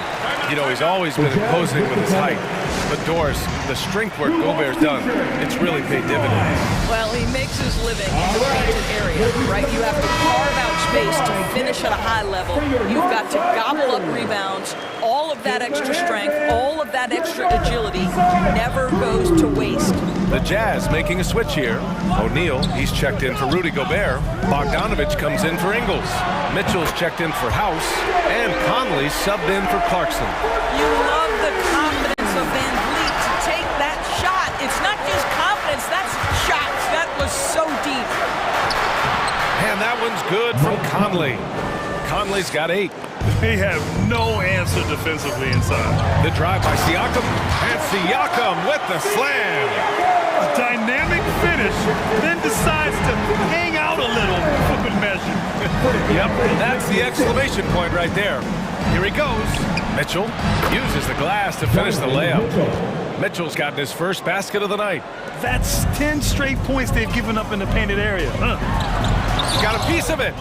You know, he's always been imposing with his height. But Doris, the strength work Gobert's done, it's really paid dividends. Well, he makes his living in the painted area, right? You have to carve out space to finish at a high level. You've got to gobble up rebounds. All of that extra strength, all of that extra agility never goes to waste. The Jazz making a switch here. O'Neal, he's checked in for Rudy Gobert. Bogdanovich comes in for Ingles. Mitchell's checked in for House. And Conley subbed in for Clarkson. You love the confidence of Van Vliet to take that shot. It's not just confidence, that's shots. That was so deep. And that one's good from Conley. Conley's got 8. They have no answer defensively inside. The drive by Siakam. And Siakam with the slam. A dynamic finish, then decides to hang out a little for good measure. Yep, that's the exclamation point right there. Here he goes. Mitchell uses the glass to finish the layup. Mitchell's gotten his first basket of the night. That's 10 straight points they've given up in the painted area. He got a piece of it.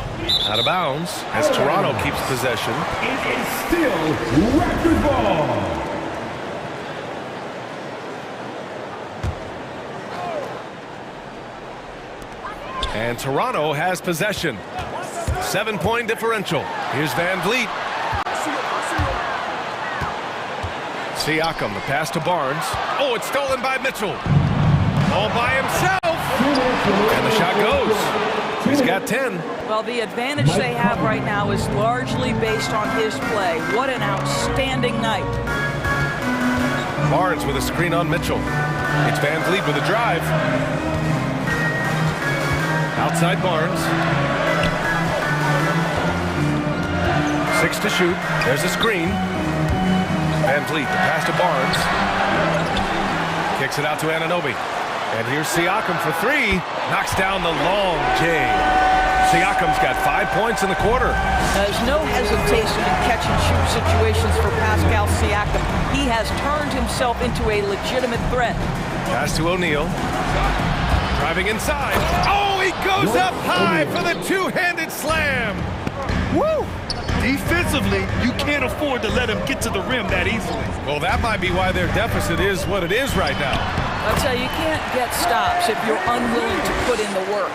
Out of bounds as Toronto keeps possession. It is still record ball. And Toronto has possession. 7-point differential. Here's Van Vliet. Siakam, the pass to Barnes. Oh, it's stolen by Mitchell. All by himself. And the shot goes. He's got 10. Well, the advantage they have right now is largely based on his play. What an outstanding night. Barnes with a screen on Mitchell. It's Van Vliet with a drive. Outside Barnes. 6 to shoot. There's a screen. Van Vliet, the pass to Barnes. Kicks it out to Anunoby. And here's Siakam for 3. Knocks down the long J. Siakam's got 5 points in the quarter. There's no hesitation in catch-and-shoot situations for Pascal Siakam. He has turned himself into a legitimate threat. Pass to O'Neal. Driving inside. Oh, he goes up high for the two-handed slam. Woo! Defensively, you can't afford to let him get to the rim that easily. Well, that might be why their deficit is what it is right now. I'll tell you, you can't get stops if you're unwilling to put in the work.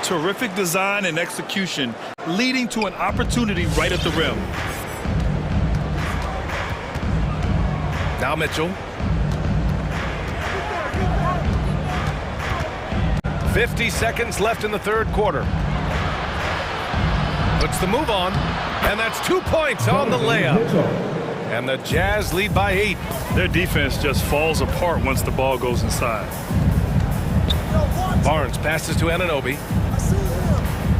Terrific design and execution, leading to an opportunity right at the rim. Now Mitchell. 50 seconds left in the third quarter. Puts the move on, and that's 2 points on the layup. And the Jazz lead by 8. Their defense just falls apart once the ball goes inside. Barnes passes to Anunoby.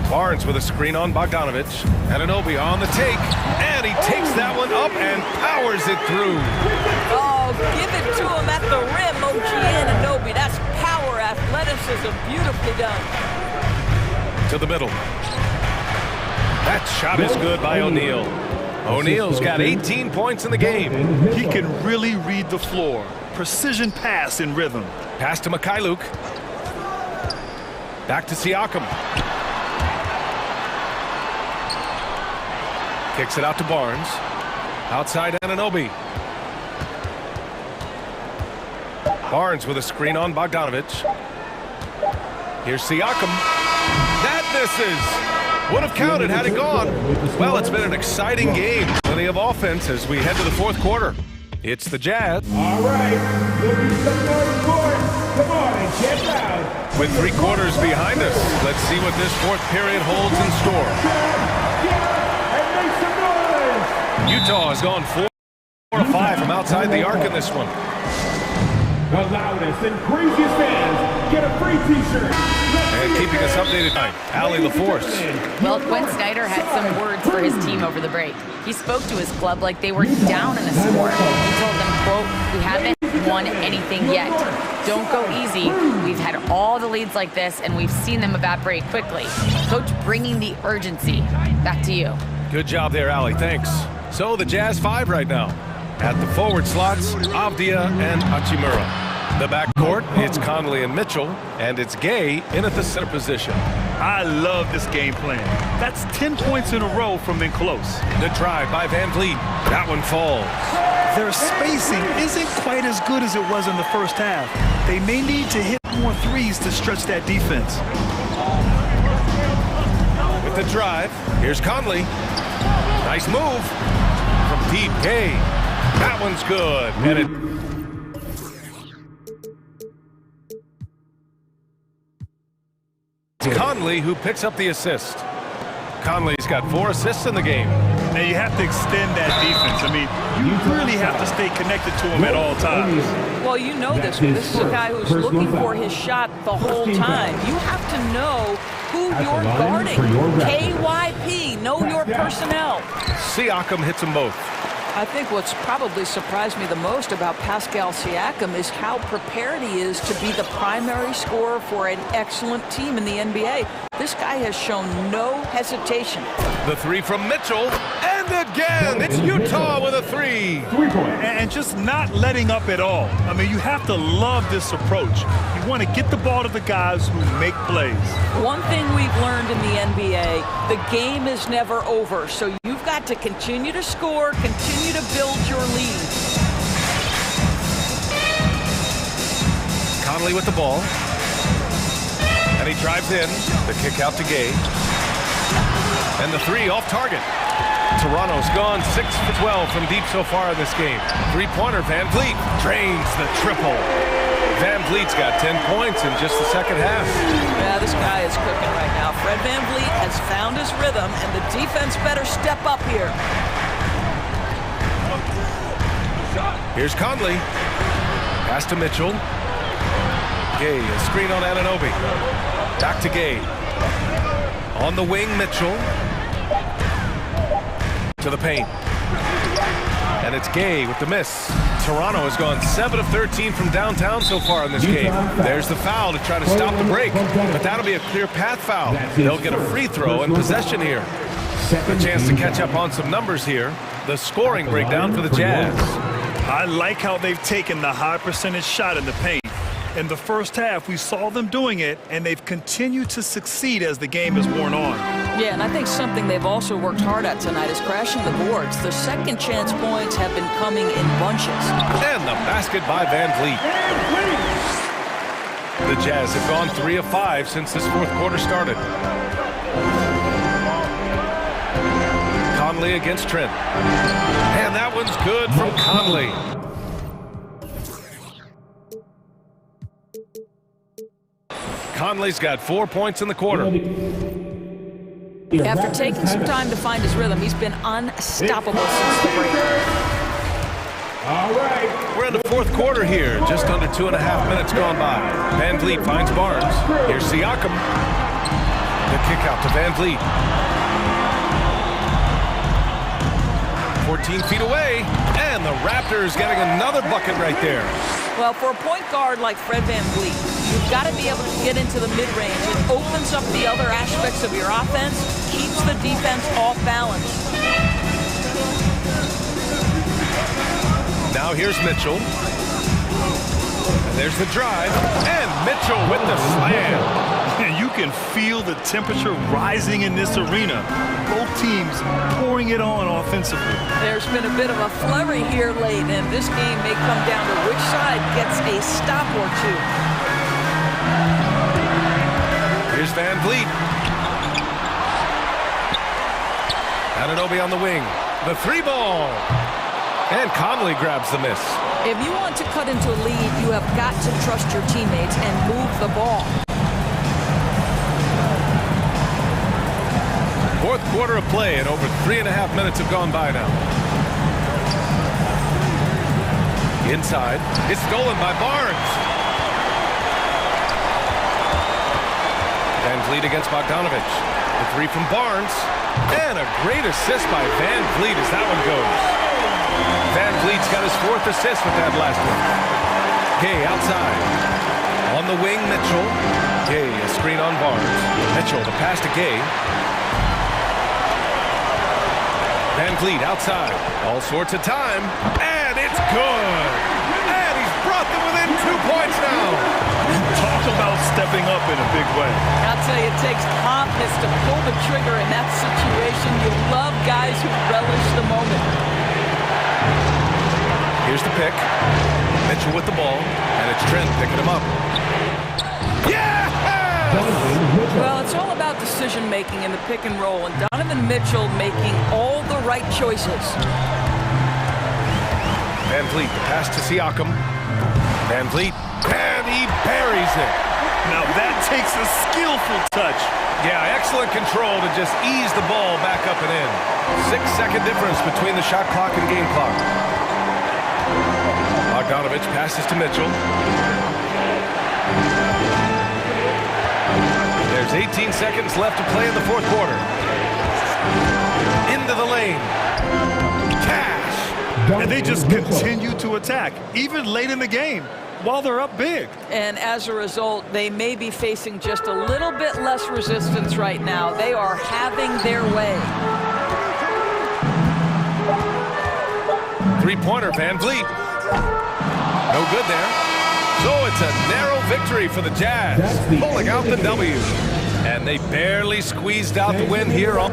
Barnes with a screen on Bogdanovich. Anunoby on the take, and he takes that one up and powers it through. Oh, give it to him at the rim, OG Anunoby. That's power, athleticism, beautifully done. To the middle. That shot is good by O'Neal. O'Neal's got 18 points in the game. He can really read the floor. Precision pass in rhythm. Pass to Mikhailuk. Back to Siakam. Kicks it out to Barnes. Outside Anunoby. Barnes with a screen on Bogdanovich. Here's Siakam. That misses. Would have counted had it gone. Well, it's been an exciting game. Plenty of offense as we head to the fourth quarter. It's the Jazz. All right, looking some more court. Come on and check out. With 3 quarters behind us, let's see what this fourth period holds in store. Utah has gone 4 or 5 from outside the arc in this one. The loudest and craziest fans get a free t-shirt. And keeping us updated, Allie LaForce. Well, Quinn Snyder had some words for his team over the break. He spoke to his club like they were down in the score. He told them, quote, "We haven't won anything yet. Don't go easy. We've had all the leads like this, and we've seen them evaporate quickly." Coach bringing the urgency. Back to you. Good job there, Allie. Thanks. So the Jazz 5 right now. At the forward slots, Avdia and Hachimura. The backcourt, it's Conley and Mitchell, and it's Gay in at the center position. I love this game plan. That's 10 points in a row from in close. The drive by Van Vliet. That one falls. Their spacing isn't quite as good as it was in the first half. They may need to hit more threes to stretch that defense. With the drive, here's Conley. Nice move from deep. Gay. That one's good. And it's Conley who picks up the assist. Conley's got 4 assists in the game. Now you have to extend that defense. I mean, you really have to stay connected to him at all times. Well, you know this. This is a guy who's looking for his shot the whole time. You have to know who you're guarding. KYP, know your personnel. Siakam hits them both. I think what's probably surprised me the most about Pascal Siakam is how prepared he is to be the primary scorer for an excellent team in the NBA. This guy has shown no hesitation. The 3 from Mitchell, and again, it's Utah with a 3. And just not letting up at all. I mean, you have to love this approach. You want to get the ball to the guys who make plays. One thing we've learned in the NBA, the game is never over, so you've got to continue to score, continue to build your lead. Conley with the ball. And he drives in. The kick out to Gay. And the 3 off target. Toronto's gone 6 for 12 from deep so far in this game. 3-pointer, Van Vliet drains the triple. Van Vliet's got 10 points in just the second half. Yeah, this guy is cooking right now. Fred Van Vliet has found his rhythm, and the defense better step up here. Here's Conley. Pass to Mitchell. Gay, a screen on Anunoby. Back to Gay. On the wing, Mitchell. To the paint. And it's Gay with the miss. Toronto has gone 7 of 13 from downtown so far in this game. There's the foul to try to stop the break. But that'll be a clear path foul. They'll get a free throw and possession here. A chance to catch up on some numbers here. The scoring breakdown for the Jazz. I like how they've taken the high percentage shot in the paint. In the first half, we saw them doing it, and they've continued to succeed as the game has worn on. Yeah, and I think something they've also worked hard at tonight is crashing the boards. The second chance points have been coming in bunches. And the basket by Van Vliet. The Jazz have gone 3 of 5 since this fourth quarter started. Conley against Trent. And that one's good from Conley. Conley's got 4 points in the quarter. After taking some time to find his rhythm, he's been unstoppable since the break. All right. We're in the fourth quarter here. Just under 2.5 minutes gone by. Van Vliet finds Barnes. Here's Siakam. The kick out to Van Vliet. 14 feet away. And the Raptors getting another bucket right there. Well, for a point guard like Fred Van Vliet, you've got to be able to get into the mid-range. It opens up the other aspects of your offense, keeps the defense off balance. Now here's Mitchell. And there's the drive. And Mitchell with the slam. And you can feel the temperature rising in this arena. Both teams pouring it on offensively. There's been a bit of a flurry here late, and this game may come down to which side gets a stop or two. Here's Van Vliet. Anunoby on the wing. The 3-ball. And Conley grabs the miss. If you want to cut into a lead, you have got to trust your teammates and move the ball. Fourth quarter of play, and over 3.5 minutes have gone by now. Inside. It's stolen by Barnes. Van Vliet against Bogdanovich. The three from Barnes. And a great assist by Van Vliet as that one goes. Van Vliet's got his 4th assist with that last one. Gay outside. On the wing, Mitchell. Gay, a screen on Barnes. Mitchell, the pass to Gay. Van Vliet outside. All sorts of time. And it's good. And he's brought them within 2 points now. Talk about stepping up in a big way. I'll tell you, it takes confidence to pull the trigger in that situation. You love guys who relish the moment. Here's the pick. Mitchell with the ball. And it's Trent picking him up. Yeah! Well, it's all about decision-making in the pick and roll, and Donovan Mitchell making all the right choices. Van Vliet, the pass to Siakam. Van Vliet, and he buries it. Now that takes a skillful touch. Yeah, excellent control to just ease the ball back up and in. 6-second difference between the shot clock and game clock. Bogdanovich passes to Mitchell. There's 18 seconds left to play in the 4th quarter. Into the lane. Cash. And they just continue to attack, even late in the game, while they're up big. And as a result, they may be facing just a little bit less resistance right now. They are having their way. 3-pointer, Van Vliet. No good there. So it's a narrow victory for the Jazz, pulling out the W. And they barely squeezed out the win here on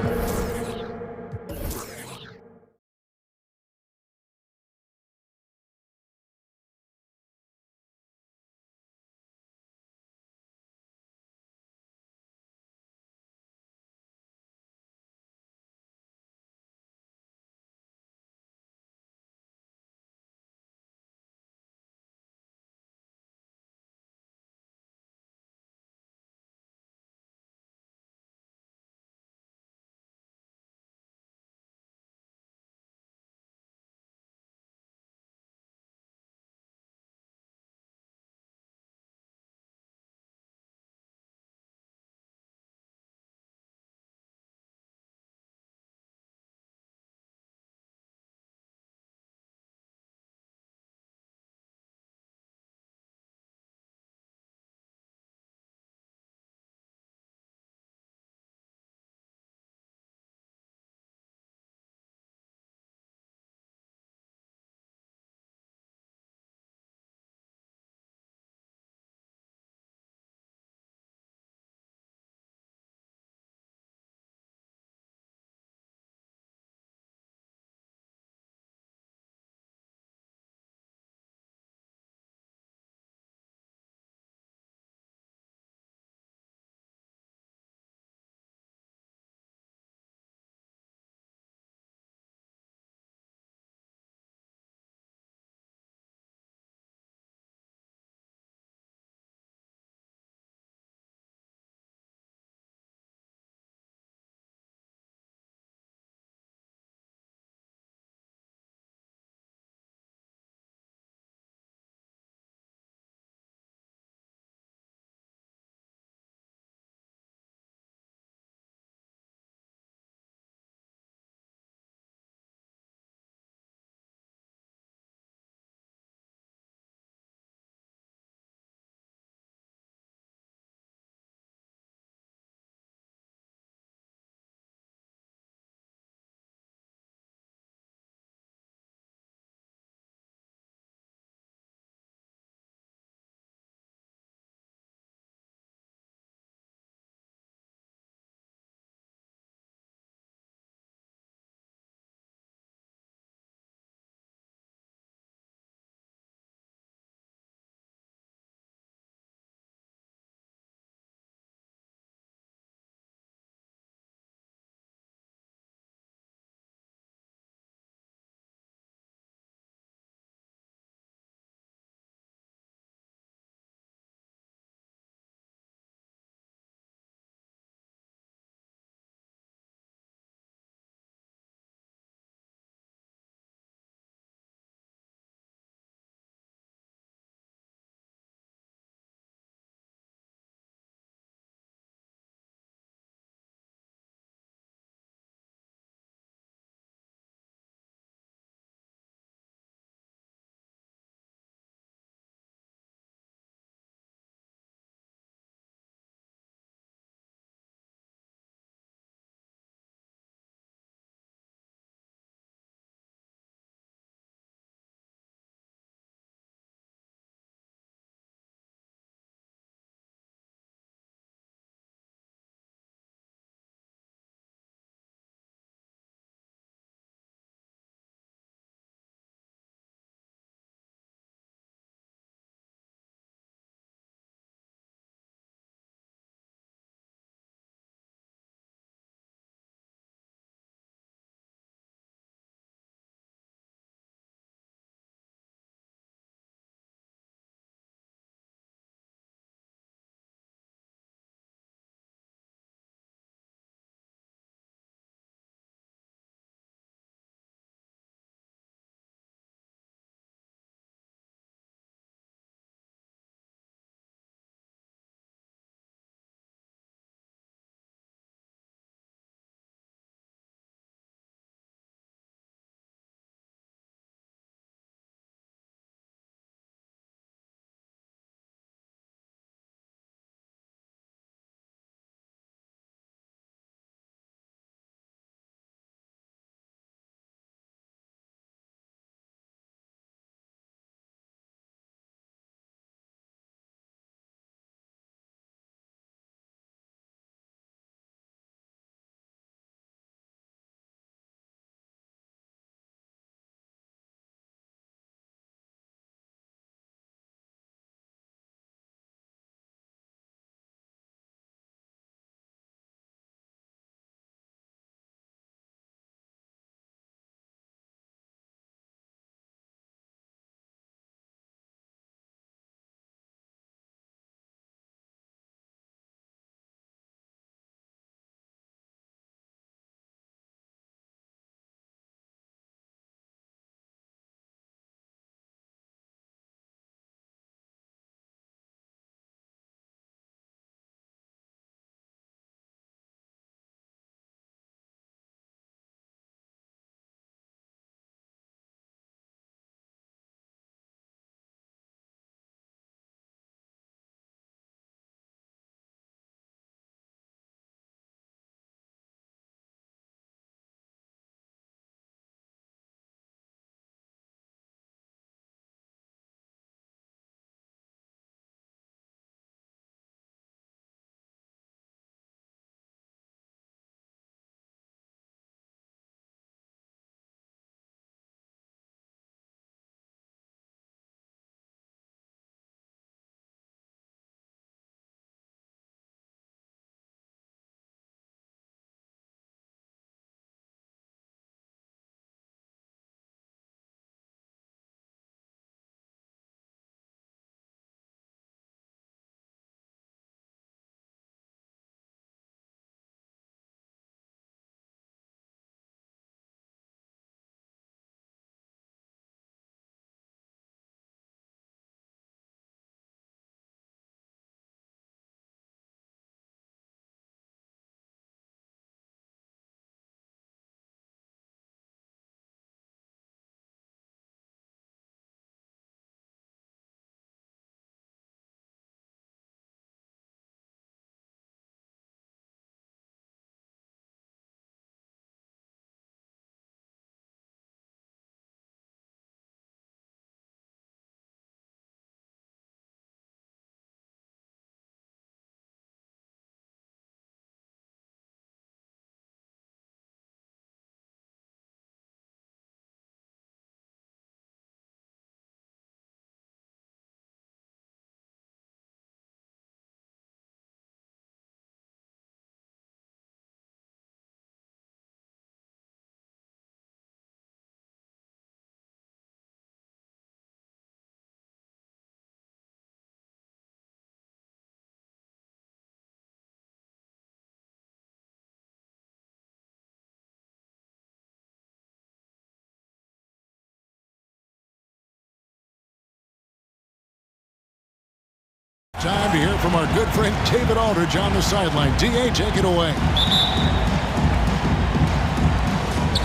Time to hear from our good friend David Aldridge on the sideline. DA, take it away.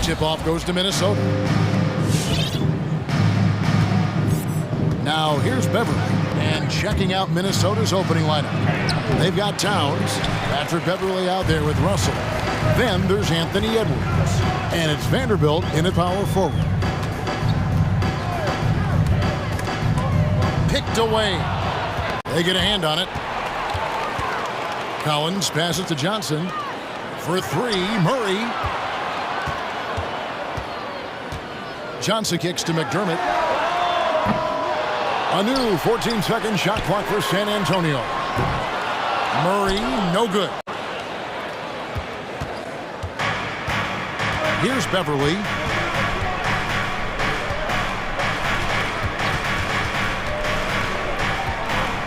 Tip-off goes to Minnesota. Now here's Beverly. And checking out Minnesota's opening lineup. They've got Towns. Patrick Beverly out there with Russell. Then there's Anthony Edwards. And it's Vanderbilt in at power forward. Picked away. They get a hand on it. Collins passes to Johnson. For three, Murray. Johnson kicks to McDermott. A new 14-second shot clock for San Antonio. Murray, no good. Here's Beverly.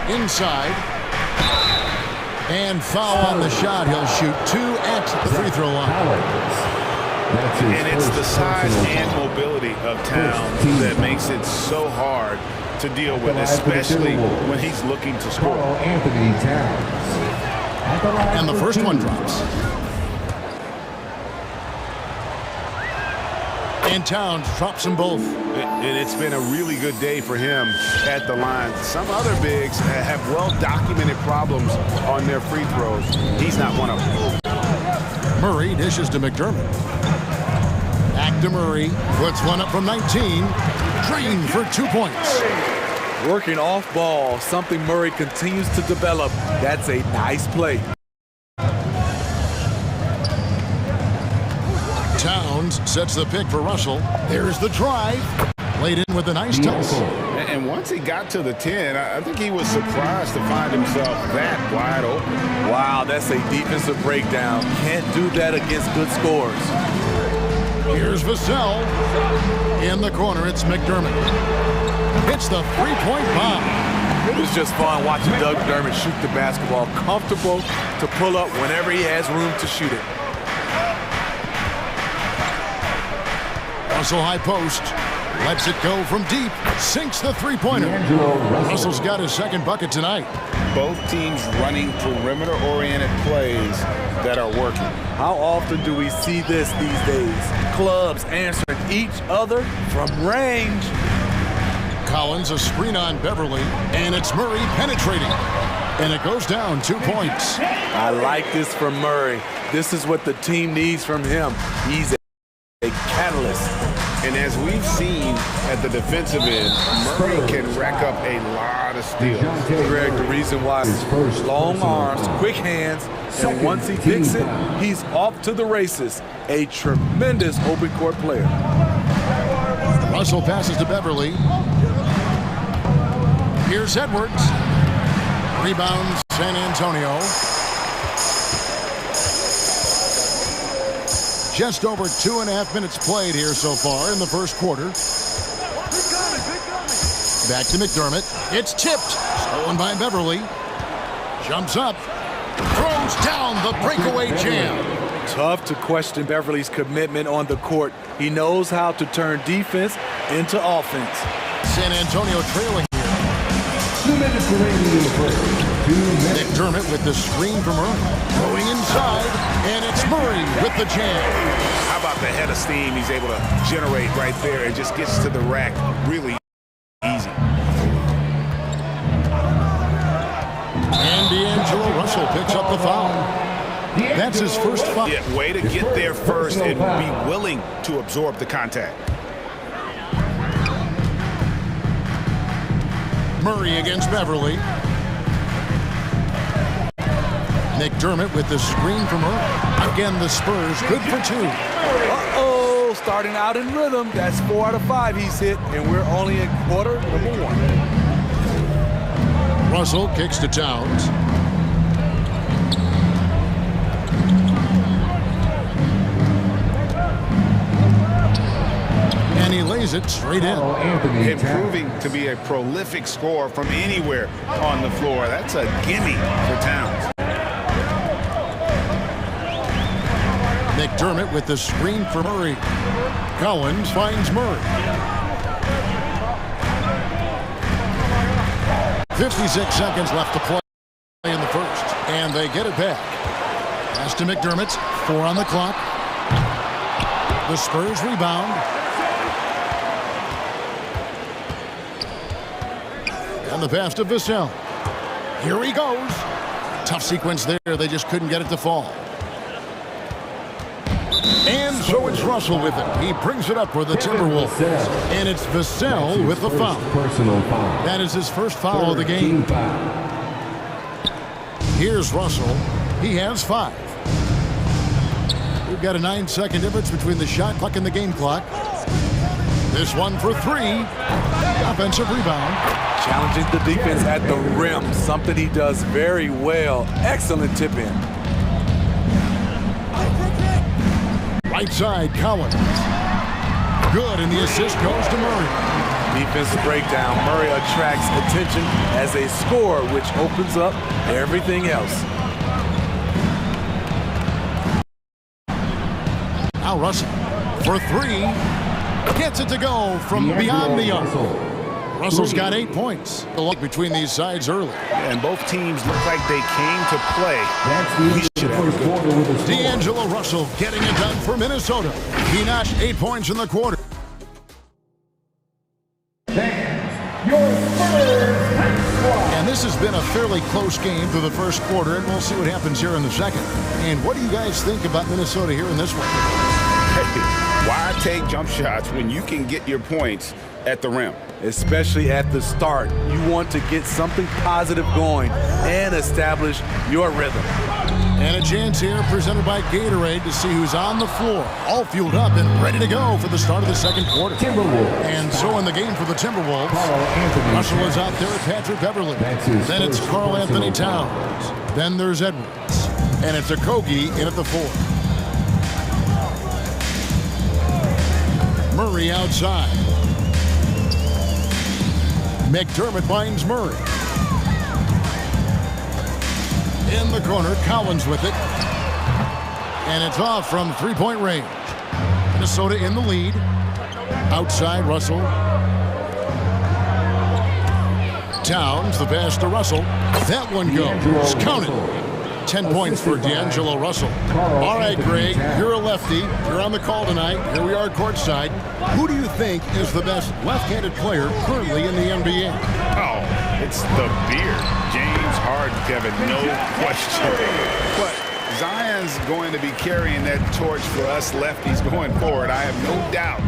Inside. And foul on the shot. He'll shoot 2 at the free throw line. And it's the size and mobility of Towns that makes it so hard to deal with, especially when he's looking to score. And the first one drops. And Towns drops them both. And it's been a really good day for him at the line. Some other bigs have well-documented problems on their free throws. He's not one of them. Murray dishes to McDermott. Back to Murray. Puts one up from 19. Drained for 2 points. Working off ball, something Murray continues to develop. That's a nice play. Towns sets the pick for Russell. There's the drive. Laid in with a nice toss. And once he got to the 10, I think he was surprised to find himself that wide open. Wow, that's a defensive breakdown. Can't do that against good scores. Here's Vassell. In the corner, it's McDermott. Hits the three-point bomb. It was just fun watching Doug McDermott shoot the basketball. Comfortable to pull up whenever he has room to shoot it. Russell high post. Lets it go from deep. Sinks the three-pointer. Russell's got his second bucket tonight. Both teams running perimeter-oriented plays that are working. How often do we see this these days? Clubs answering each other from range. Collins, a screen on Beverly, and it's Murray penetrating. And it goes down 2 points. I like this from Murray. This is what the team needs from him. He's a catalyst. And as we've seen at the defensive end, Murray can rack up a lot of steals. Greg, the reason why is long arms, quick hands, and once he picks it, he's off to the races. A tremendous open court player. Russell passes to Beverly. Here's Edwards. Rebounds San Antonio. Just over 2.5 minutes played here so far in the first quarter. Back to McDermott. It's tipped. Stolen by Beverly. Jumps up. Throws down the breakaway jam. Tough to question Beverly's commitment on the court. He knows how to turn defense into offense. San Antonio trailing here. 2 minutes remaining in the first. 2 minutes. McDermott with the screen from Murray. Going inside, and it's Murray with the jam. How about the head of steam he's able to generate right there and just gets to the rack really easy. And D'Angelo Russell picks up the foul. That's his first foul. Yeah, way to get there first and be willing to absorb the contact. Murray against Beverly. McDermott with the screen from Murray. Again, the Spurs good for 2. Uh-oh, starting out in rhythm. That's 4 out of 5 he's hit, and we're only in quarter number 1. Russell kicks to Towns. And he lays it straight in. Improving to be a prolific scorer from anywhere on the floor. That's a gimme for Towns. McDermott with the screen for Murray. Collins finds Murray. 56 seconds left to play in the first. And they get it back. Pass to McDermott. 4 on the clock. The Spurs rebound. And the pass to Vassell. Here he goes. Tough sequence there. They just couldn't get it to fall. And so it's Russell with it. He brings it up for the Timberwolves. And it's Vassell with the foul. That is his first foul of the game. Here's Russell. He has 5. We've got a 9-second difference between the shot clock and the game clock. This one for 3. Offensive rebound. Challenging the defense at the rim, something he does very well. Excellent tip in. Right side, Collins. Good, and the assist goes to Murray. Defensive breakdown. Murray attracts attention as a scorer, which opens up everything else. Now Russell for 3. Gets it to go from beyond the arc. Russell's got 8 points. The look between these sides early. And both teams look like they came to play. D'Angelo Russell getting it done for Minnesota. He notched 8 points in the quarter. And this has been a fairly close game through the first quarter, and we'll see what happens here in the second. And what do you guys think about Minnesota here in this one? Hey, why take jump shots when you can get your points at the rim? Especially at the start. You want to get something positive going and establish your rhythm. And a chance here presented by Gatorade to see who's on the floor. All fueled up and ready to go for the start of the second quarter. And so in the game for the Timberwolves, Russell is out there at Patrick Beverly. Then it's Karl Anthony Towns. Then there's Edwards. And it's Okogie in at the 4. Murray outside. McDermott finds Murray. In the corner, Collins with it. And it's off from three-point range. Minnesota in the lead. Outside, Russell. Towns, the pass to Russell. That one goes. Counted. 10 points for D'Angelo Russell. All right, Greg, you're a lefty. You're on the call tonight. Here we are courtside. Who do you think is the best left-handed player currently in the NBA? Oh, it's the beard. James Harden, Kevin, no question. But Zion's going to be carrying that torch for us lefties going forward. I have no doubt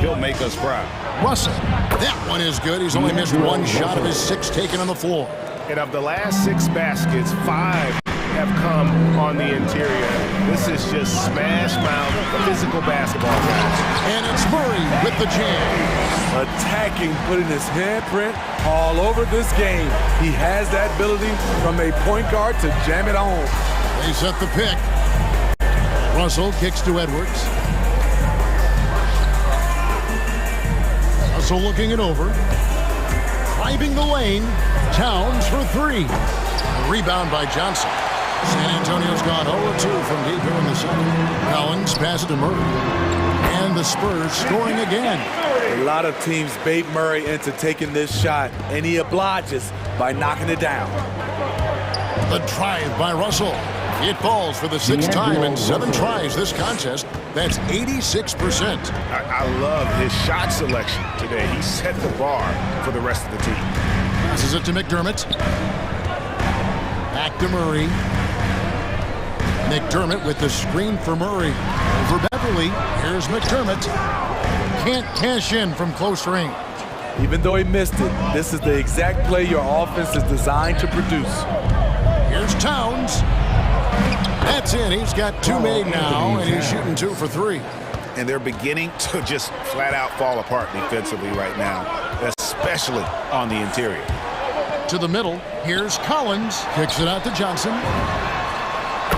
he'll make us proud. Russell, that one is good. He's only missed 1 shot of his 6 taken on the floor. And of the last 6 baskets, 5 have come on the interior. This is just smash mouth physical basketball, guys. And it's Murray with the jam. Attacking, putting his handprint all over this game. He has that ability from a point guard to jam it home. They set the pick. Russell kicks to Edwards. Russell looking it over. Driving the lane. Towns for 3. A rebound by Johnson. San Antonio's gone 0-2 from deep here in the second. Collins passes to Murray. And the Spurs scoring again. A lot of teams bait Murray into taking this shot, and he obliges by knocking it down. The drive by Russell. It falls for the 6th time in 7 tries this contest. That's 86%. I love his shot selection today. He set the bar for the rest of the team. Passes it to McDermott. Back to Murray. McDermott with the screen for Murray. Over Beverly. Here's McDermott. Can't cash in from close range. Even though he missed it, this is the exact play your offense is designed to produce. Here's Towns. That's in. He's got 2 made now, and he's shooting 2 for 3. And they're beginning to just flat out fall apart defensively right now, especially on the interior. To the middle. Here's Collins. Kicks it out to Johnson.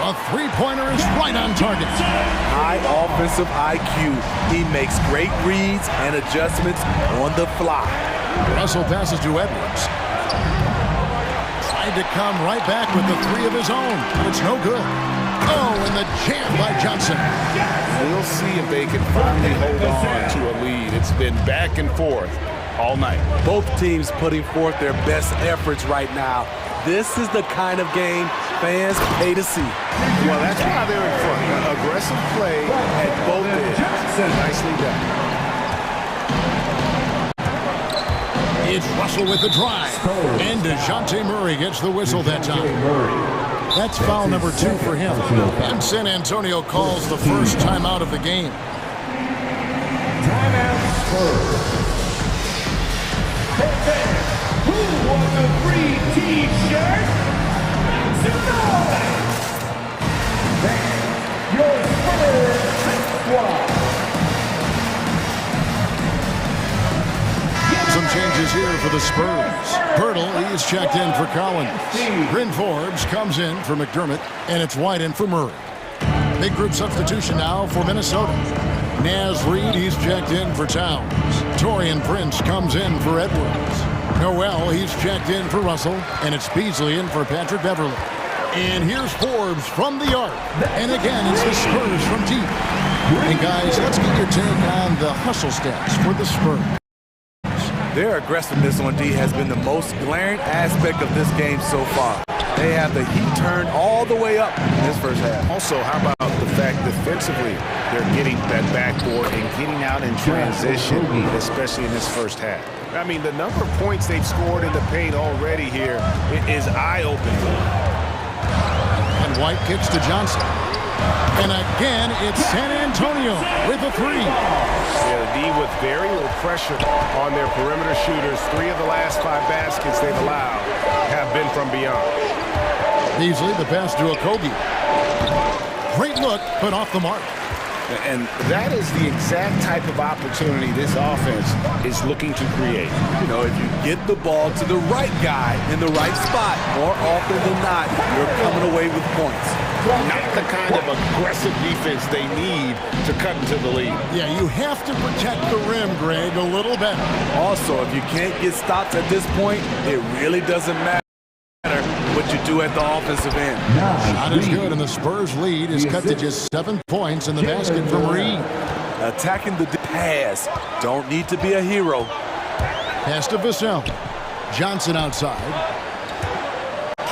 A 3-pointer is right on target. High offensive IQ. He makes great reads and adjustments on the fly. Russell passes to Edwards. Tried to come right back with the 3 of his own, but it's no good. Oh, and the jam by Johnson. We'll see if they can finally hold on to a lead. It's been back and forth all night. Both teams putting forth their best efforts right now. This is the kind of game fans pay to see. Well, that's why they're in front. Aggressive play at both ends. Nicely done. It's Russell with the drive. And DeJounte Murray gets the whistle that time. That's foul number 2 for him. And San Antonio calls the first timeout of the game. Timeout Spurs. Who won the free T-shirt? Tonight! That's your Spurs squad. Some changes here for the Spurs. Pirtle, he's checked in for Collins. Bryn Forbes comes in for McDermott, and it's White in for Murray. Big group substitution now for Minnesota. Naz Reid, he's checked in for Towns. Torian Prince comes in for Edwards. Noel, he's checked in for Russell, and it's Beasley in for Patrick Beverly. And here's Forbes from the arc. And again, it's the Spurs from deep. And guys, let's get your take on the hustle stats for the Spurs. Their aggressiveness on D has been the most glaring aspect of this game so far. They have the heat turned all the way up in this first half. Also, how about the fact defensively they're getting that backboard and getting out in transition, especially in this first half. I mean, the number of points they've scored in the paint already here is eye-opening. And White kicks to Johnson. And again, it's San Antonio with a 3. Yeah, the D with very little pressure on their perimeter shooters. 3 of the last 5 baskets they've allowed have been from beyond. Beasley, the pass to Okogie. Great look, but off the mark. And that is the exact type of opportunity this offense is looking to create. You know, if you get the ball to the right guy in the right spot, more often than not, you're coming away with points. Not the kind of aggressive defense they need to cut into the lead. Yeah, you have to protect the rim, Greg, a little better. Also, if you can't get stops at this point, it really doesn't matter what you do at the offensive end. Shot is good, and the Spurs lead is cut to just 7 points in the basket from Reed. Attacking the pass. Don't need to be a hero. Pass to Vassell. Johnson outside.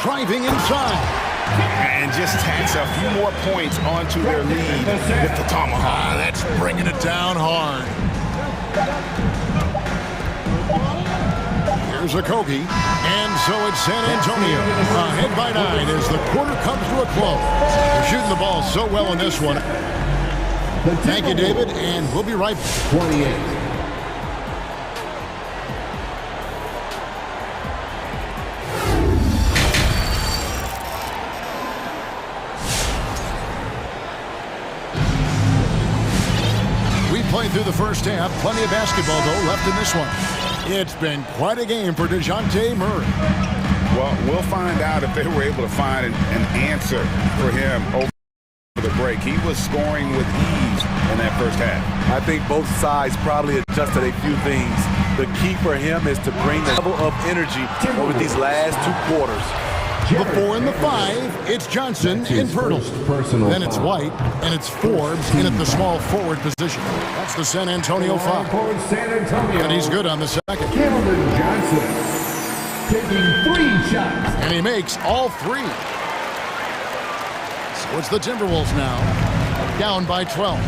Driving inside. And just tacks a few more points onto their lead with the tomahawk. That's bringing it down hard. Here's Okogie. And so it's San Antonio. Ahead by 9 as the quarter comes to a close. They're shooting the ball so well in this one. Thank you, David, and we'll be right back. 28. Played through the first half. Plenty of basketball, though, left in this one. It's been quite a game for DeJounte Murray. Well, we'll find out if they were able to find an answer for him over the break. He was scoring with ease in that first half. I think both sides probably adjusted a few things. The key for him is to bring the level of energy over these last 2 quarters. The 4 and the 5, it's Johnson in Pirtle. Then it's White, and it's Forbes in at the small forward position. That's the San Antonio 5. And he's good on the second. Keldon Johnson taking 3 shots. And he makes all 3. So it's the Timberwolves now, down by 12.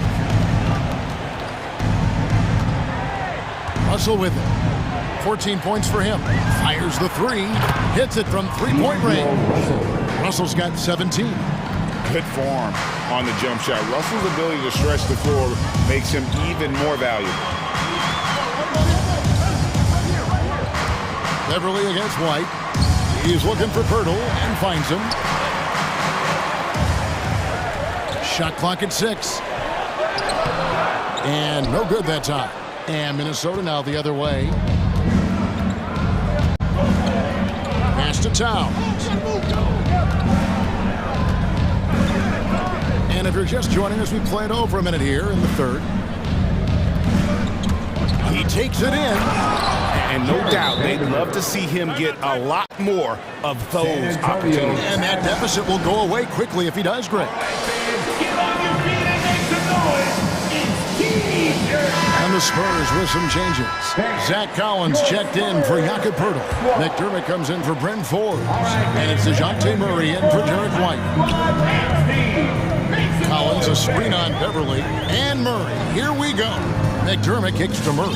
Russell with it. 14 points for him. Fires the 3. Hits it from 3-point range. Russell's got 17. Good form on the jump shot. Russell's ability to stretch the floor makes him even more valuable. Beverly against White. He's looking for Pirtle and finds him. Shot clock at 6. And no good that time. And Minnesota now the other way. Pass to Towns. And if you're just joining us, we played over a minute here in the third. He takes it in. And no doubt they'd love to see him get a lot more of those opportunities. And that deficit will go away quickly if he does great. Get on your feet and make some noise. It's T-shirt. And the Spurs with some changes. Zach Collins checked in for Jakob Poeltl. McDermott comes in for Bryn Forbes. And it's DeJounte Murray in for Derek White. Collins a screen on Beverly. And Murray. Here we go. McDermott kicks to Murray.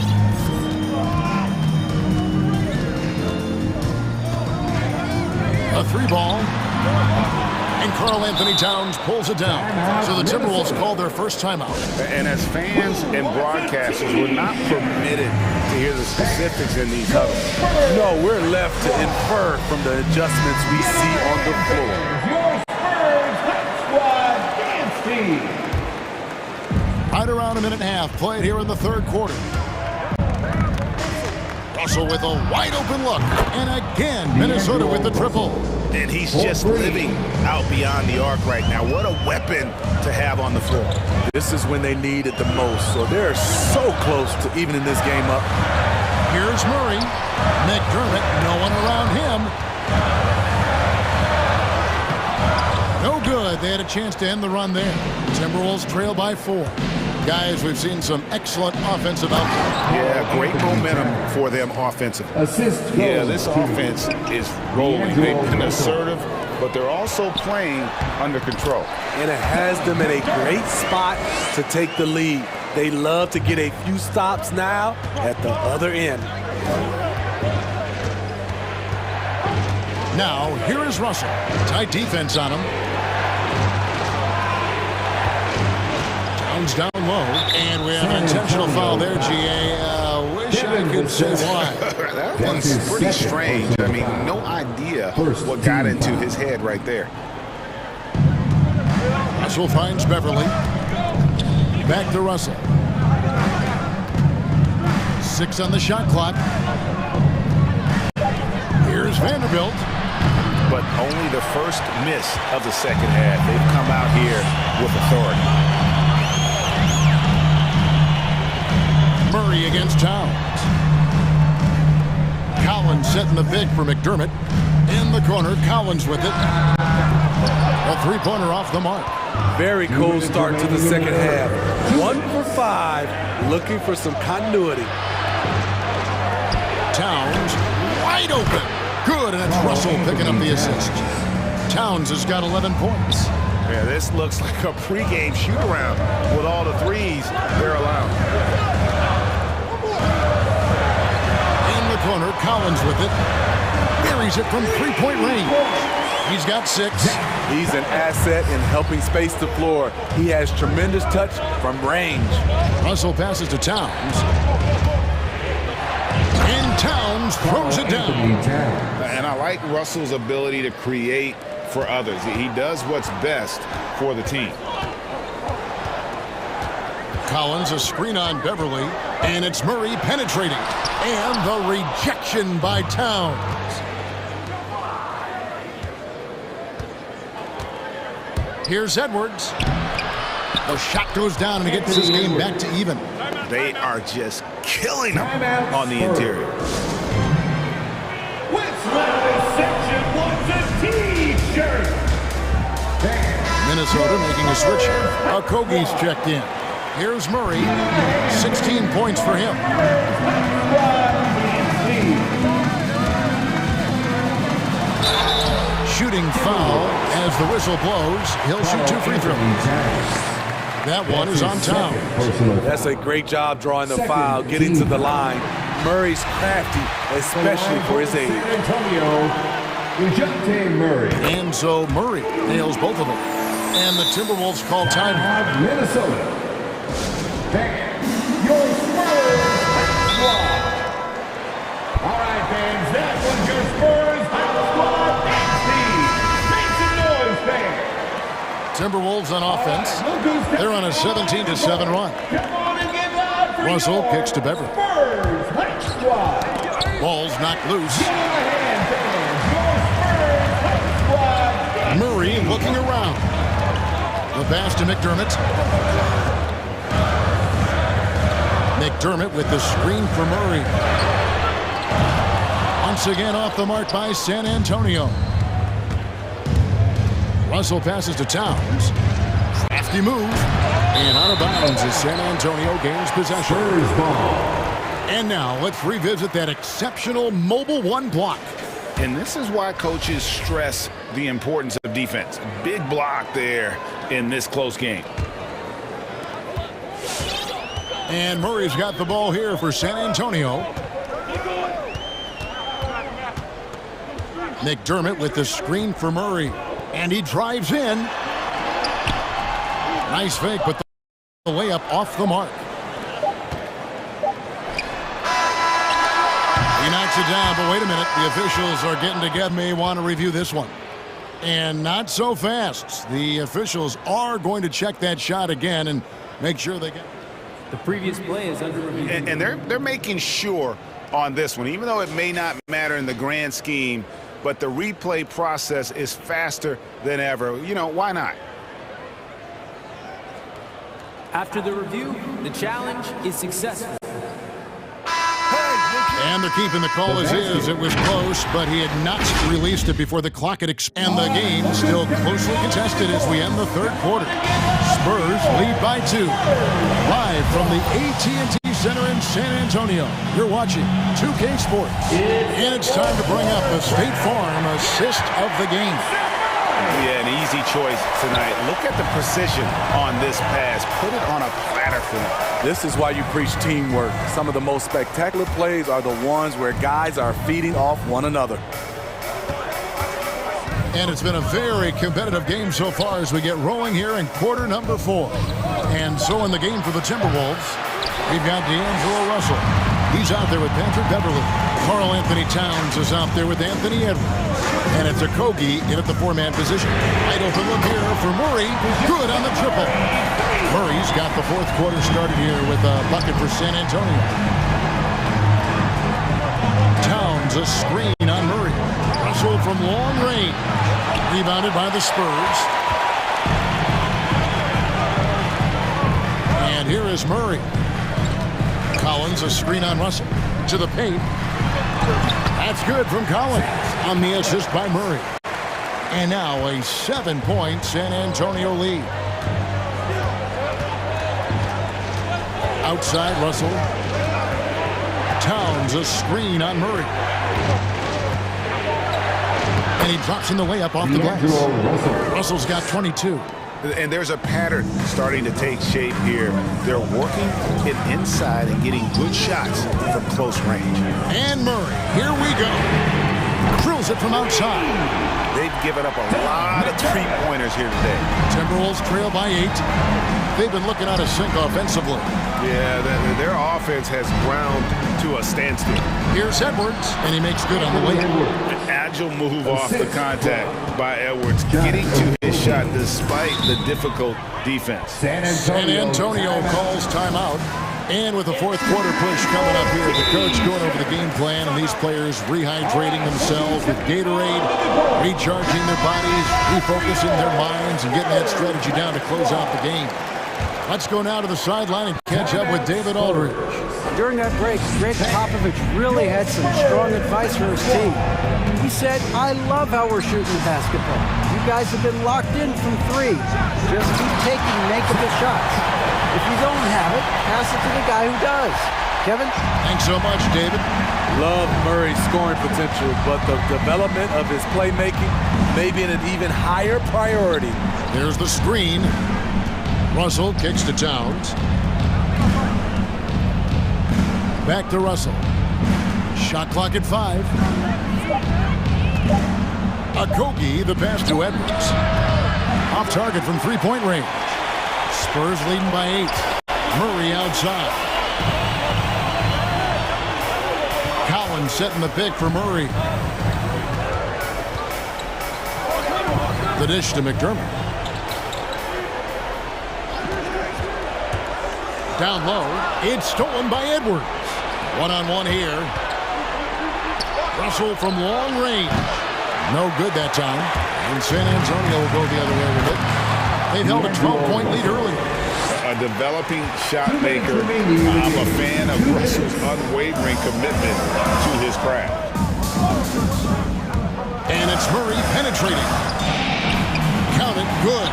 A 3-ball. And Karl Anthony Towns pulls it down. So the Timberwolves call their first timeout. And as fans and broadcasters, we're not permitted to hear the specifics in these huddles. No, we're left to infer from the adjustments we see on the floor. Your Spurs Hot Squad dance team. Right around a minute and a half played here in the third quarter. Russell with a wide open look. And again, Minnesota with the triple. And he's just living out beyond the arc right now. What a weapon to have on the floor. This is when they need it the most. So they're so close to evening this game up. Here's Murray. McDermott, no one around him. No good. They had a chance to end the run there. Timberwolves trail by 4. Guys, we've seen some excellent offensive output. Yeah, great momentum for them offensively. Yeah, this offense is rolling. They've been assertive, but they're also playing under control. And it has them in a great spot to take the lead. They love to get a few stops now at the other end. Now, here is Russell. Tight defense on him. Towns down low, and we have an intentional foul there, GA. Wish I could say why. That one's pretty strange. I mean, no idea what got into his head right there. Russell finds Beverly. Back to Russell. 6 on the shot clock. Here's Vanderbilt. But only the first miss of the second half. They've come out here with authority. Murray against Towns. Collins setting the big for McDermott. In the corner, Collins with it. A 3-pointer off the mark. Very cold start to the second half. 1 for 5, looking for some continuity. Towns wide open. Good, and it's Russell picking up the assist. Towns has got 11 points. Yeah, this looks like a pregame shoot-around with all the threes they're allowing. Corner, Collins with it. Buries it from 3-point range. He's got 6. He's an asset in helping space the floor. He has tremendous touch from range. Russell passes to Towns. And Towns throws it down. And I like Russell's ability to create for others. He does what's best for the team. Collins a screen on Beverly. And it's Murray penetrating. And the rejection by Towns. Here's Edwards. The shot goes down and it gets this game back to even. They are just killing them on the interior. Which section wants a T-shirt? Minnesota making a switch. Okogie's checked in. Here's Murray. 16 points for him. Shooting foul as the whistle blows. He'll shoot 2 free throws. That one is on Towns. That's a great job drawing the foul, getting to the line. Murray's crafty, especially for his age. And so Murray nails both of them. And the Timberwolves call timeout. Minnesota. Your Spurs Hot Squad. All right, fans, that was your Spurs Hot Squad. Make some noise, fans. Timberwolves on offense. They're on a 17-7 run. Russell kicks to Beverly. Ball's knocked loose. Murray looking around. The pass to McDermott. McDermott with the screen for Murray. Once again off the mark by San Antonio. Russell passes to Towns. Crafty Risky move. And out of bounds as San Antonio gains possession. And now let's revisit that exceptional mobile one block. And this is why coaches stress the importance of defense. Big block there in this close game. And Murray's got the ball here for San Antonio. McDermott with the screen for Murray. And he drives in. Nice fake, but the layup off the mark. He knocks it down, but wait a minute. The officials are getting together. May want to review this one. And not so fast. The officials are going to check that shot again and make sure they get it. The previous play is under review. And they're making sure on this one, even though it may not matter in the grand scheme, but the replay process is faster than ever. You know, why not? After the review, the challenge is successful. And they're keeping the call as is. It was close, but he had not released it before the clock had expired. And the game still closely contested as we end the third quarter. Spurs lead by 2. Live from the AT&T Center in San Antonio, you're watching 2K Sports. And it's time to bring up the State Farm assist of the game. Yeah, an easy choice tonight. Look at the precision on this pass. Put it on a platter for him. This is why you preach teamwork. Some of the most spectacular plays are the ones where guys are feeding off one another. And it's been a very competitive game so far as we get rolling here in quarter number 4. And so in the game for the Timberwolves, we've got D'Angelo Russell. He's out there with Patrick Beverly. Karl Anthony Towns is out there with Anthony Edwards. And it's Okogie in at the 4-man position. Wide open look here for Murray. Good on the triple. Murray's got the fourth quarter started here with a bucket for San Antonio. Towns a screen on Murray. Russell from long range. Rebounded by the Spurs. And here is Murray. Collins a screen on Russell. To the paint. That's good from Collins on the assist by Murray. And now a 7-point San Antonio lead. Outside Russell. Towns a screen on Murray. And he drops in the layup off the glass. Russell's got 22. And there's a pattern starting to take shape here. They're working it inside and getting good shots from close range. And Murray, here we go. Drills it from outside. They've given up a lot of three-pointers here today. Timberwolves trail by 8. They've been looking out of sync offensively. Yeah, their offense has ground to a standstill. Here's Edwards, and he makes good on the layup. An agile move off the contact by Edwards, getting to his shot despite the difficult defense. San Antonio calls timeout. And with the fourth quarter push coming up here, the coach going over the game plan, and these players rehydrating themselves with Gatorade, recharging their bodies, refocusing their minds, and getting that strategy down to close out the game. Let's go now to the sideline and catch up with David Aldridge. During that break, Greg Popovich really had some strong advice for his team. He said, I love how we're shooting basketball. You guys have been locked in from 3. Just keep taking makeable shots. If you don't have it, pass it to the guy who does. Kevin? Thanks so much, David. Love Murray's scoring potential, but the development of his playmaking may be an even higher priority. There's the screen. Russell kicks to Towns. Back to Russell. Shot clock at 5. Okogie, the pass to Edwards. Off target from three-point range. Spurs leading by 8. Murray outside. Collins setting the pick for Murray. The dish to McDermott. Down low. It's stolen by Edwards. One-on-one here. Russell from long range. No good that time. And San Antonio will go the other way with it. They've held a 12-point lead earlier. A developing shot maker. I'm a fan of Russell's unwavering commitment to his craft. And it's Murray penetrating. Count it, good.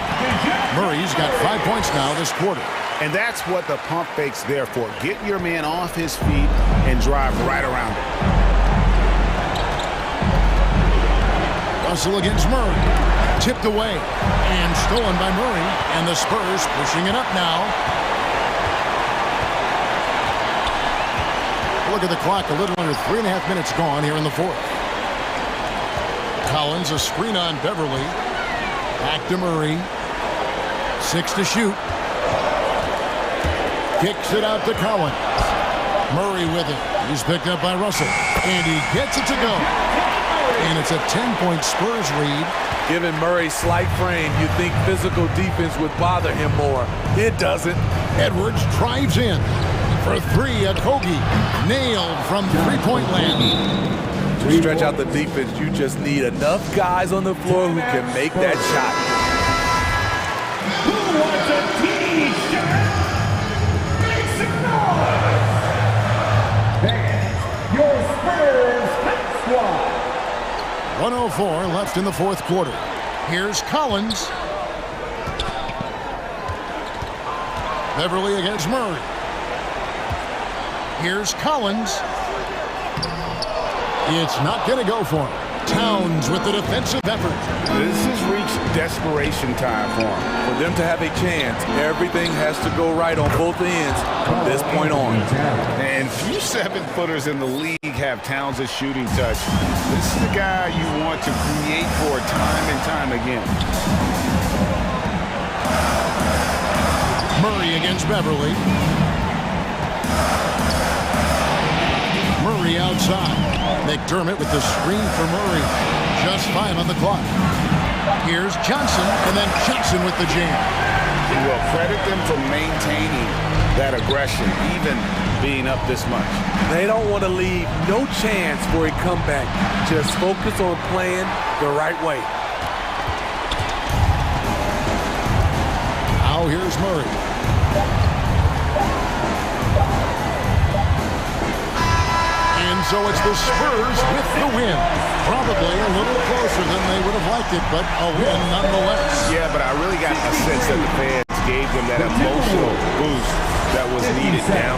Murray's got 5 points now this quarter. And that's what the pump fake's there for. Get your man off his feet and drive right around him. Russell against Murray. Tipped away and stolen by Murray. And the Spurs pushing it up now. Look at the clock. A little under 3.5 minutes gone here in the fourth. Collins, a screen on Beverly. Back to Murray. 6 to shoot. Kicks it out to Collins. Murray with it. He's picked up by Russell. And he gets it to go. And it's a 10-point Spurs lead. Given Murray's slight frame, you'd think physical defense would bother him more. It doesn't. Edwards drives in. For three, a Kogi. Nailed from three-point land. To stretch out the defense, you just need enough guys on the floor who can make that shot. Who wants a T-shirt? Make some noise! Fans, your Spurs squad. 1:04 left in the fourth quarter. Here's Collins. Beverly against Murray. Here's Collins. It's not going to go for him. Towns with the defensive effort. This has reached desperation time for him. For them to have a chance, everything has to go right on both ends from this point on. And few 7-footers in the league have Towns' shooting touch. This is the guy you want to create for time and time again. Murray against Beverly. Murray outside. McDermott with the screen for Murray. Just 5 on the clock. Here's Johnson, and then Johnson with the jam. Well, credit them for maintaining that aggression, even being up this much. They don't want to leave no chance for a comeback. Just focus on playing the right way. Now here's Murray. So it's the Spurs with the win. Probably a little closer than they would have liked it, but a win nonetheless. Yeah, but I really got a sense that the fans gave them that emotional boost that was needed now.